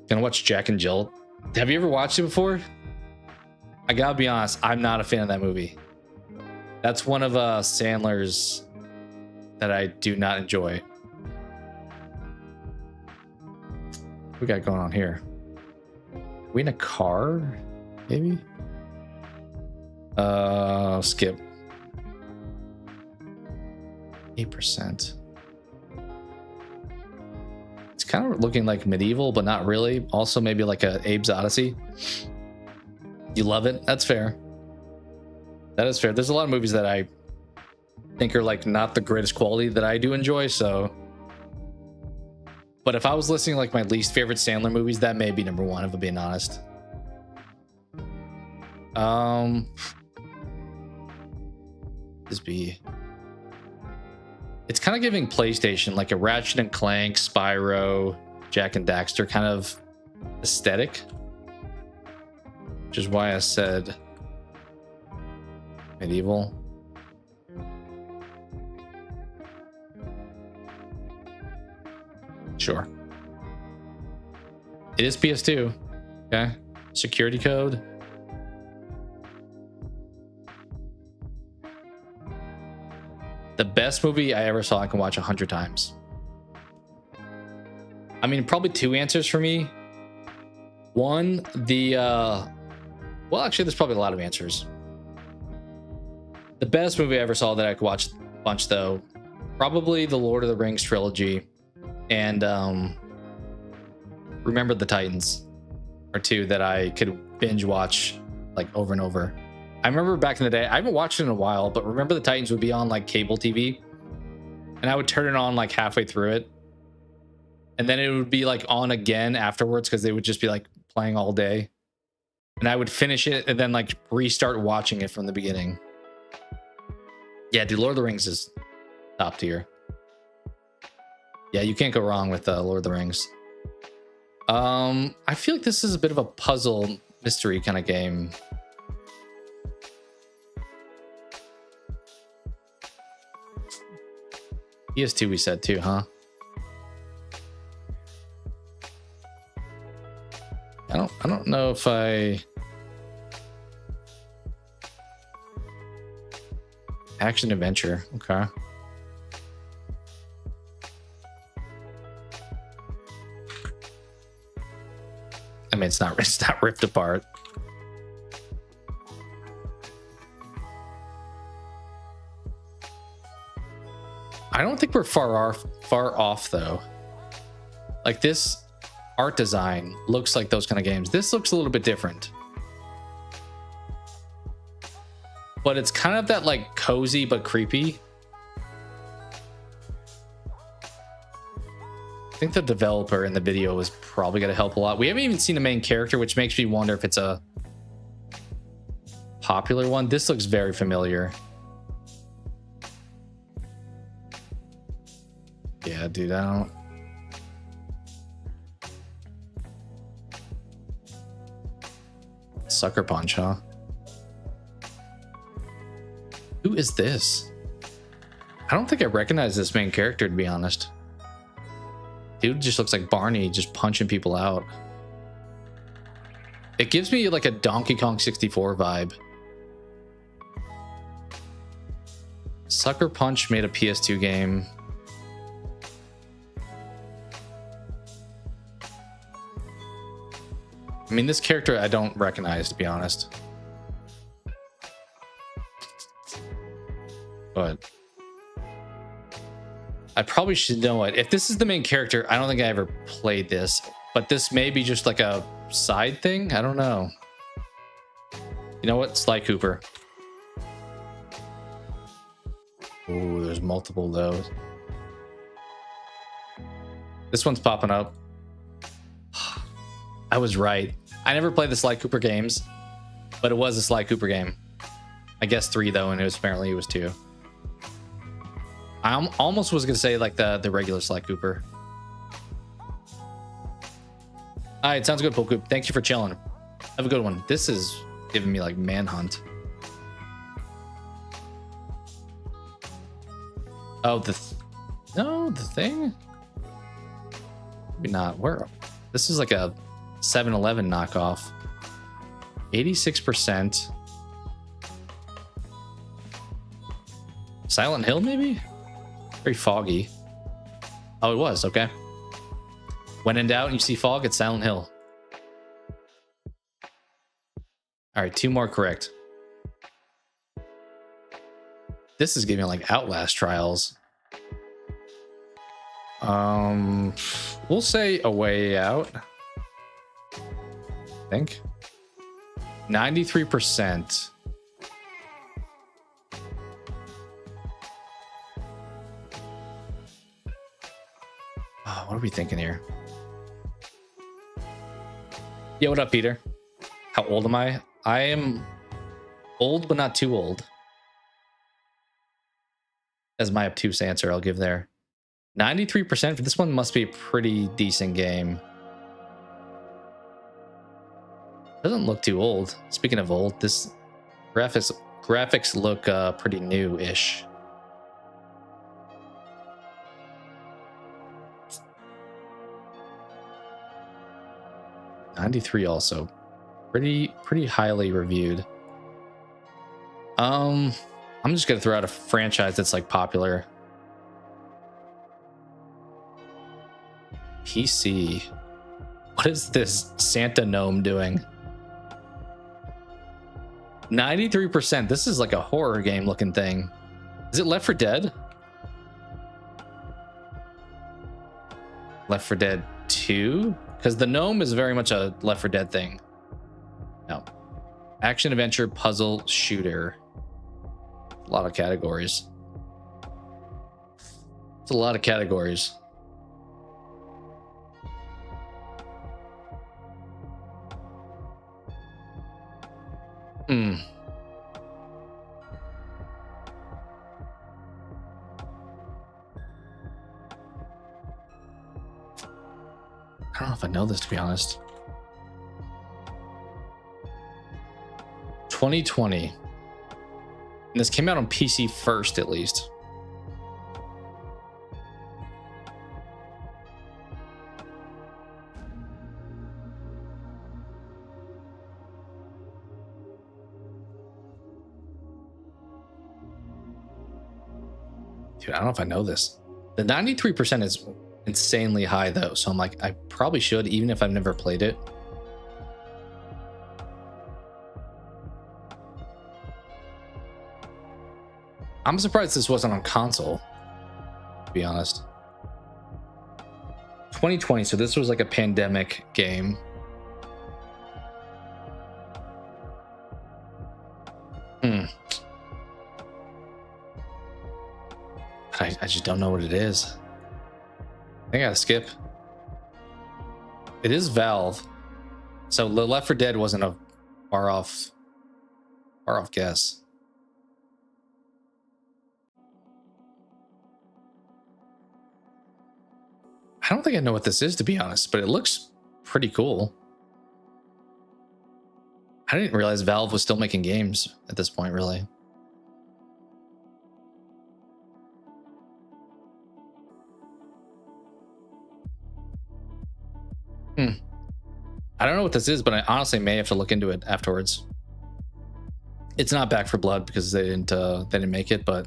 Gonna watch Jack and Jill. Have you ever watched it before? I gotta be honest, I'm not a fan of that movie. That's one of Sandler's that I do not enjoy. What we got going on here? Are we in a car? Maybe? Skip. 8%. It's kind of looking like medieval, but not really. Also, maybe like a Abe's Odyssey. You love it? That's fair. That is fair. There's a lot of movies that I think are like not the greatest quality that I do enjoy, so. But if I was listing like my least favorite Sandler movies, that may be number 1, if I'm being honest. This be. It's kind of giving PlayStation like a Ratchet and Clank, Spyro, Jack and Daxter kind of aesthetic. Which is why I said medieval. Sure. It is PS2. Okay. Security code. The best movie I ever saw, I can watch 100 times. I mean, probably 2 answers for me. One, well, actually, there's probably a lot of answers. The best movie I ever saw that I could watch a bunch, though, probably the Lord of the Rings trilogy and Remember the Titans are 2 that I could binge watch like over and over. I remember back in the day, I haven't watched it in a while, but Remember the Titans would be on like cable TV and I would turn it on like halfway through it. And then it would be like on again afterwards because they would just be like playing all day. And I would finish it and then like restart watching it from the beginning. Yeah, dude, Lord of the Rings is top tier. Yeah, you can't go wrong with Lord of the Rings. I feel like this is a bit of a puzzle mystery kind of game. PS2 we said too, huh? I don't know if action adventure. Okay. I mean, it's not ripped apart. I don't think we're far off though. Like this art design looks like those kind of games. This looks a little bit different. But it's kind of that like cozy but creepy. I think the developer in the video is probably going to help a lot. We haven't even seen the main character, which makes me wonder if it's a popular one. This looks very familiar. Yeah, dude, I don't... Sucker Punch, huh? Who is this? I don't think I recognize this main character, to be honest. Dude just looks like Barney, just punching people out. It gives me like a Donkey Kong 64 vibe. Sucker Punch made a PS2 game. I mean, this character I don't recognize, to be honest. But I probably should know it. If this is the main character, I don't think I ever played this, but this may be just like a side thing. I don't know. You know what? Sly Cooper. Ooh, there's multiple of those. This one's popping up. I was right. I never played the Sly Cooper games, but it was a Sly Cooper game. I guess 3 though, and apparently it was 2. I almost was gonna say like the regular Sly Cooper. All right, sounds good, Pocoop. Thank you for chilling. Have a good one. This is giving me like Manhunt. Oh, the thing. Maybe not. Where? This is like a 7-Eleven knockoff. 86%. Silent Hill, maybe? Very foggy. Oh, it was. Okay. When in doubt and you see fog, it's Silent Hill. All right, 2 more correct. This is giving like Outlast trials. We'll say A Way Out. I think 93%. What are we thinking here? Yeah, what up, Peter? How old am I? I am old, but not too old. As my obtuse answer, I'll give there. 93% for this one must be a pretty decent game. Doesn't look too old. Speaking of old, this graphics look pretty new-ish. '93 also pretty highly reviewed. I'm just gonna throw out a franchise that's like popular. PC. What is this Santa gnome doing? 93%. This is like a horror game looking thing. Is it Left 4 Dead? Left 4 Dead 2? Because the gnome is very much a Left 4 Dead thing. No. Action, adventure, puzzle, shooter. A lot of categories. It's a lot of categories. I don't know if I know this, to be honest. 2020. And this came out on PC first, at least. Dude, I don't know if I know this. The 93% is insanely high though, so I'm like, I probably should, even if I've never played it. I'm surprised this wasn't on console, to be honest. 2020, so this was like a pandemic game. I just don't know what it is. I think I gotta skip. It is Valve. So the Left 4 Dead wasn't a far off guess. I don't think I know what this is, to be honest, but it looks pretty cool. I didn't realize Valve was still making games at this point, really. I don't know what this is, but I honestly may have to look into it afterwards. It's not Back 4 Blood because they didn't make it, but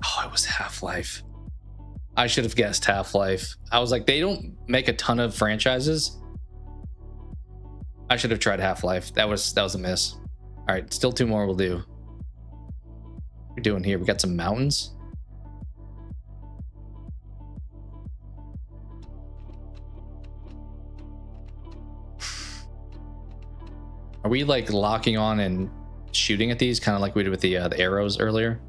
oh, it was Half-Life. I should have guessed Half-Life. I was like, they don't make a ton of franchises. I should have tried Half-Life. That was a miss. All right, still 2 more will do. What are we doing here? We got some mountains. Are we like locking on and shooting at these, kind of like we did with the arrows earlier?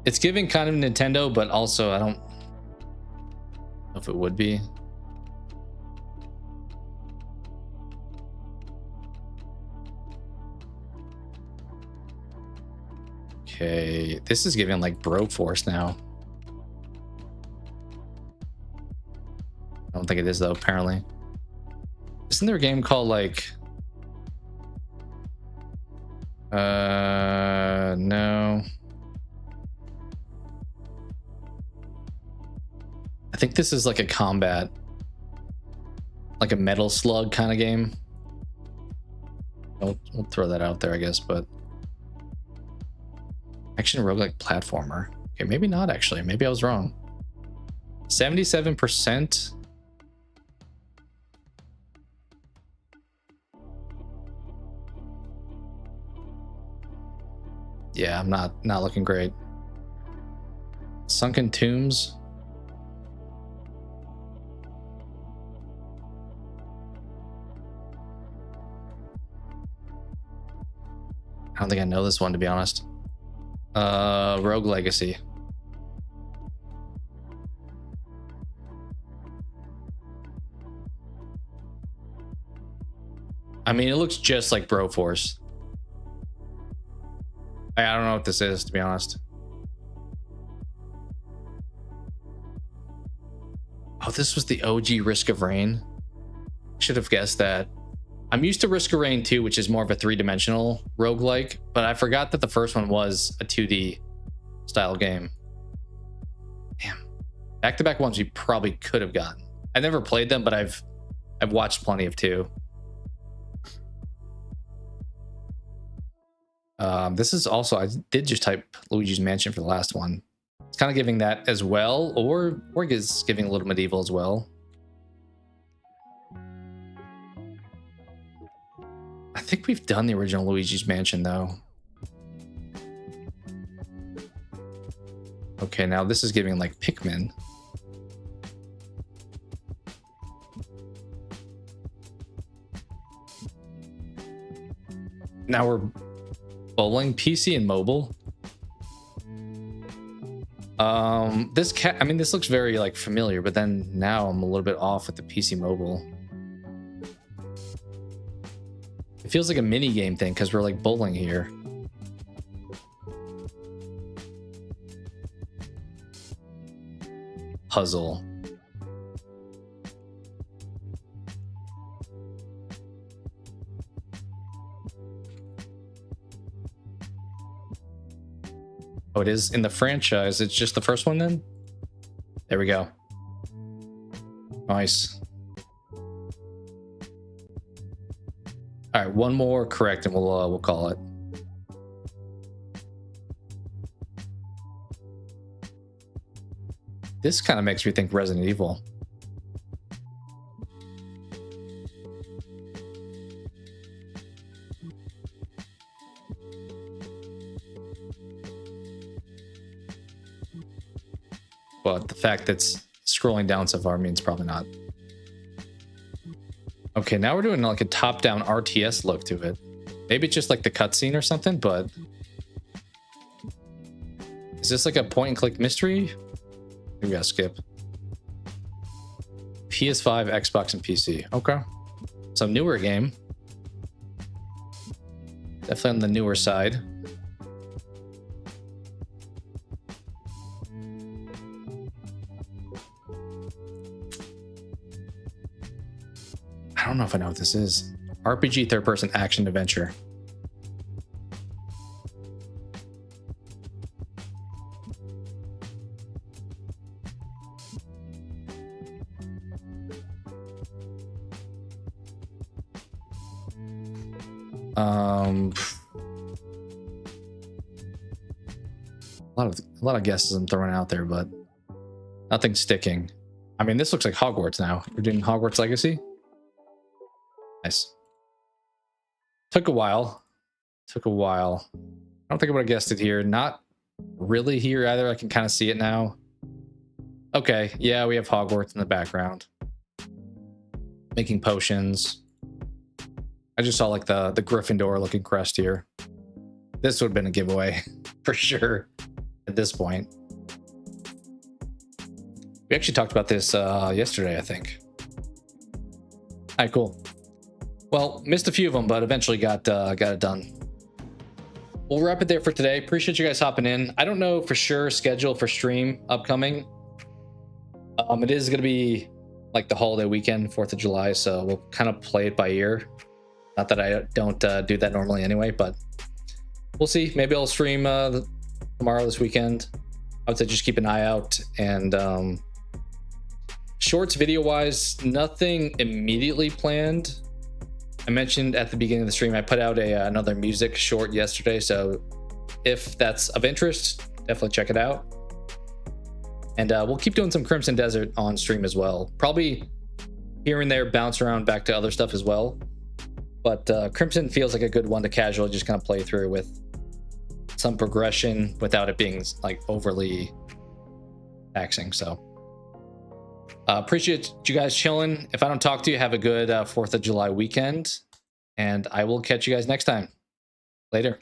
It's giving kind of Nintendo, but also I don't know if it would be. Okay, this is giving like Broforce now. I don't think it is though, apparently. Isn't there a game called like no. I think this is like a combat, like a Metal Slug kind of game. We'll throw that out there, I guess, but action roguelike platformer. Okay, maybe not actually. Maybe I was wrong. 77%. Yeah, I'm not looking great. Sunken Tombs. I don't think I know this one, to be honest. Rogue Legacy. I mean, it looks just like Broforce. I don't know what this is, to be honest. Oh, this was the OG Risk of Rain. Should have guessed that. I'm used to Risk of Rain 2, which is more of a 3-dimensional roguelike, but I forgot that the first one was a 2D style game. Damn. Back-to-back ones we probably could have gotten. I never played them, but I've watched plenty of 2. This is also, I did just type Luigi's Mansion for the last one. It's kind of giving that as well, or is giving a little medieval as well. I think we've done the original Luigi's Mansion though. Okay, now this is giving like Pikmin. Now we're bowling, PC and mobile. This looks very like familiar, but then now I'm a little bit off with the PC mobile. It feels like a mini game thing because we're like bowling here. Puzzle. Oh, it is in the franchise. It's just the first one then? There we go. Nice. All right, one more correct and we'll call it. This kind of makes me think Resident Evil. But the fact that it's scrolling down so far means probably not. Okay, now we're doing like a top-down RTS look to it. Maybe it's just like the cutscene or something, but... Is this like a point-and-click mystery? We gotta skip. PS5, Xbox, and PC. Okay. Some newer game. Definitely on the newer side. I don't know if I know what this is. RPG third-person action adventure. A lot of guesses I'm throwing out there, but nothing sticking. I mean, this looks like Hogwarts now. We're doing Hogwarts Legacy. Nice. Took a while. I don't think I would have guessed it here. Not really here either. I can kind of see it now. Okay, yeah, we have Hogwarts in the background. Making potions. I just saw like the Gryffindor looking crest here. This would have been a giveaway for sure at this point. We actually talked about this yesterday, I think. All right, cool. Well, missed a few of them, but eventually got it done. We'll wrap it there for today. Appreciate you guys hopping in. I don't know for sure schedule for stream upcoming. It is going to be like the holiday weekend, 4th of July, so we'll kind of play it by ear. Not that I don't do that normally anyway, but we'll see. Maybe I'll stream tomorrow, this weekend. I would say just keep an eye out. And shorts video-wise, nothing immediately planned. I mentioned at the beginning of the stream, I put out another music short yesterday, so if that's of interest, definitely check it out. And we'll keep doing some Crimson Desert on stream as well. Probably here and there bounce around back to other stuff as well. But Crimson feels like a good one to casually just kind of play through with some progression without it being like overly taxing. So appreciate you guys chilling. If I don't talk to you, have a good 4th of July weekend, and I will catch you guys next time. Later.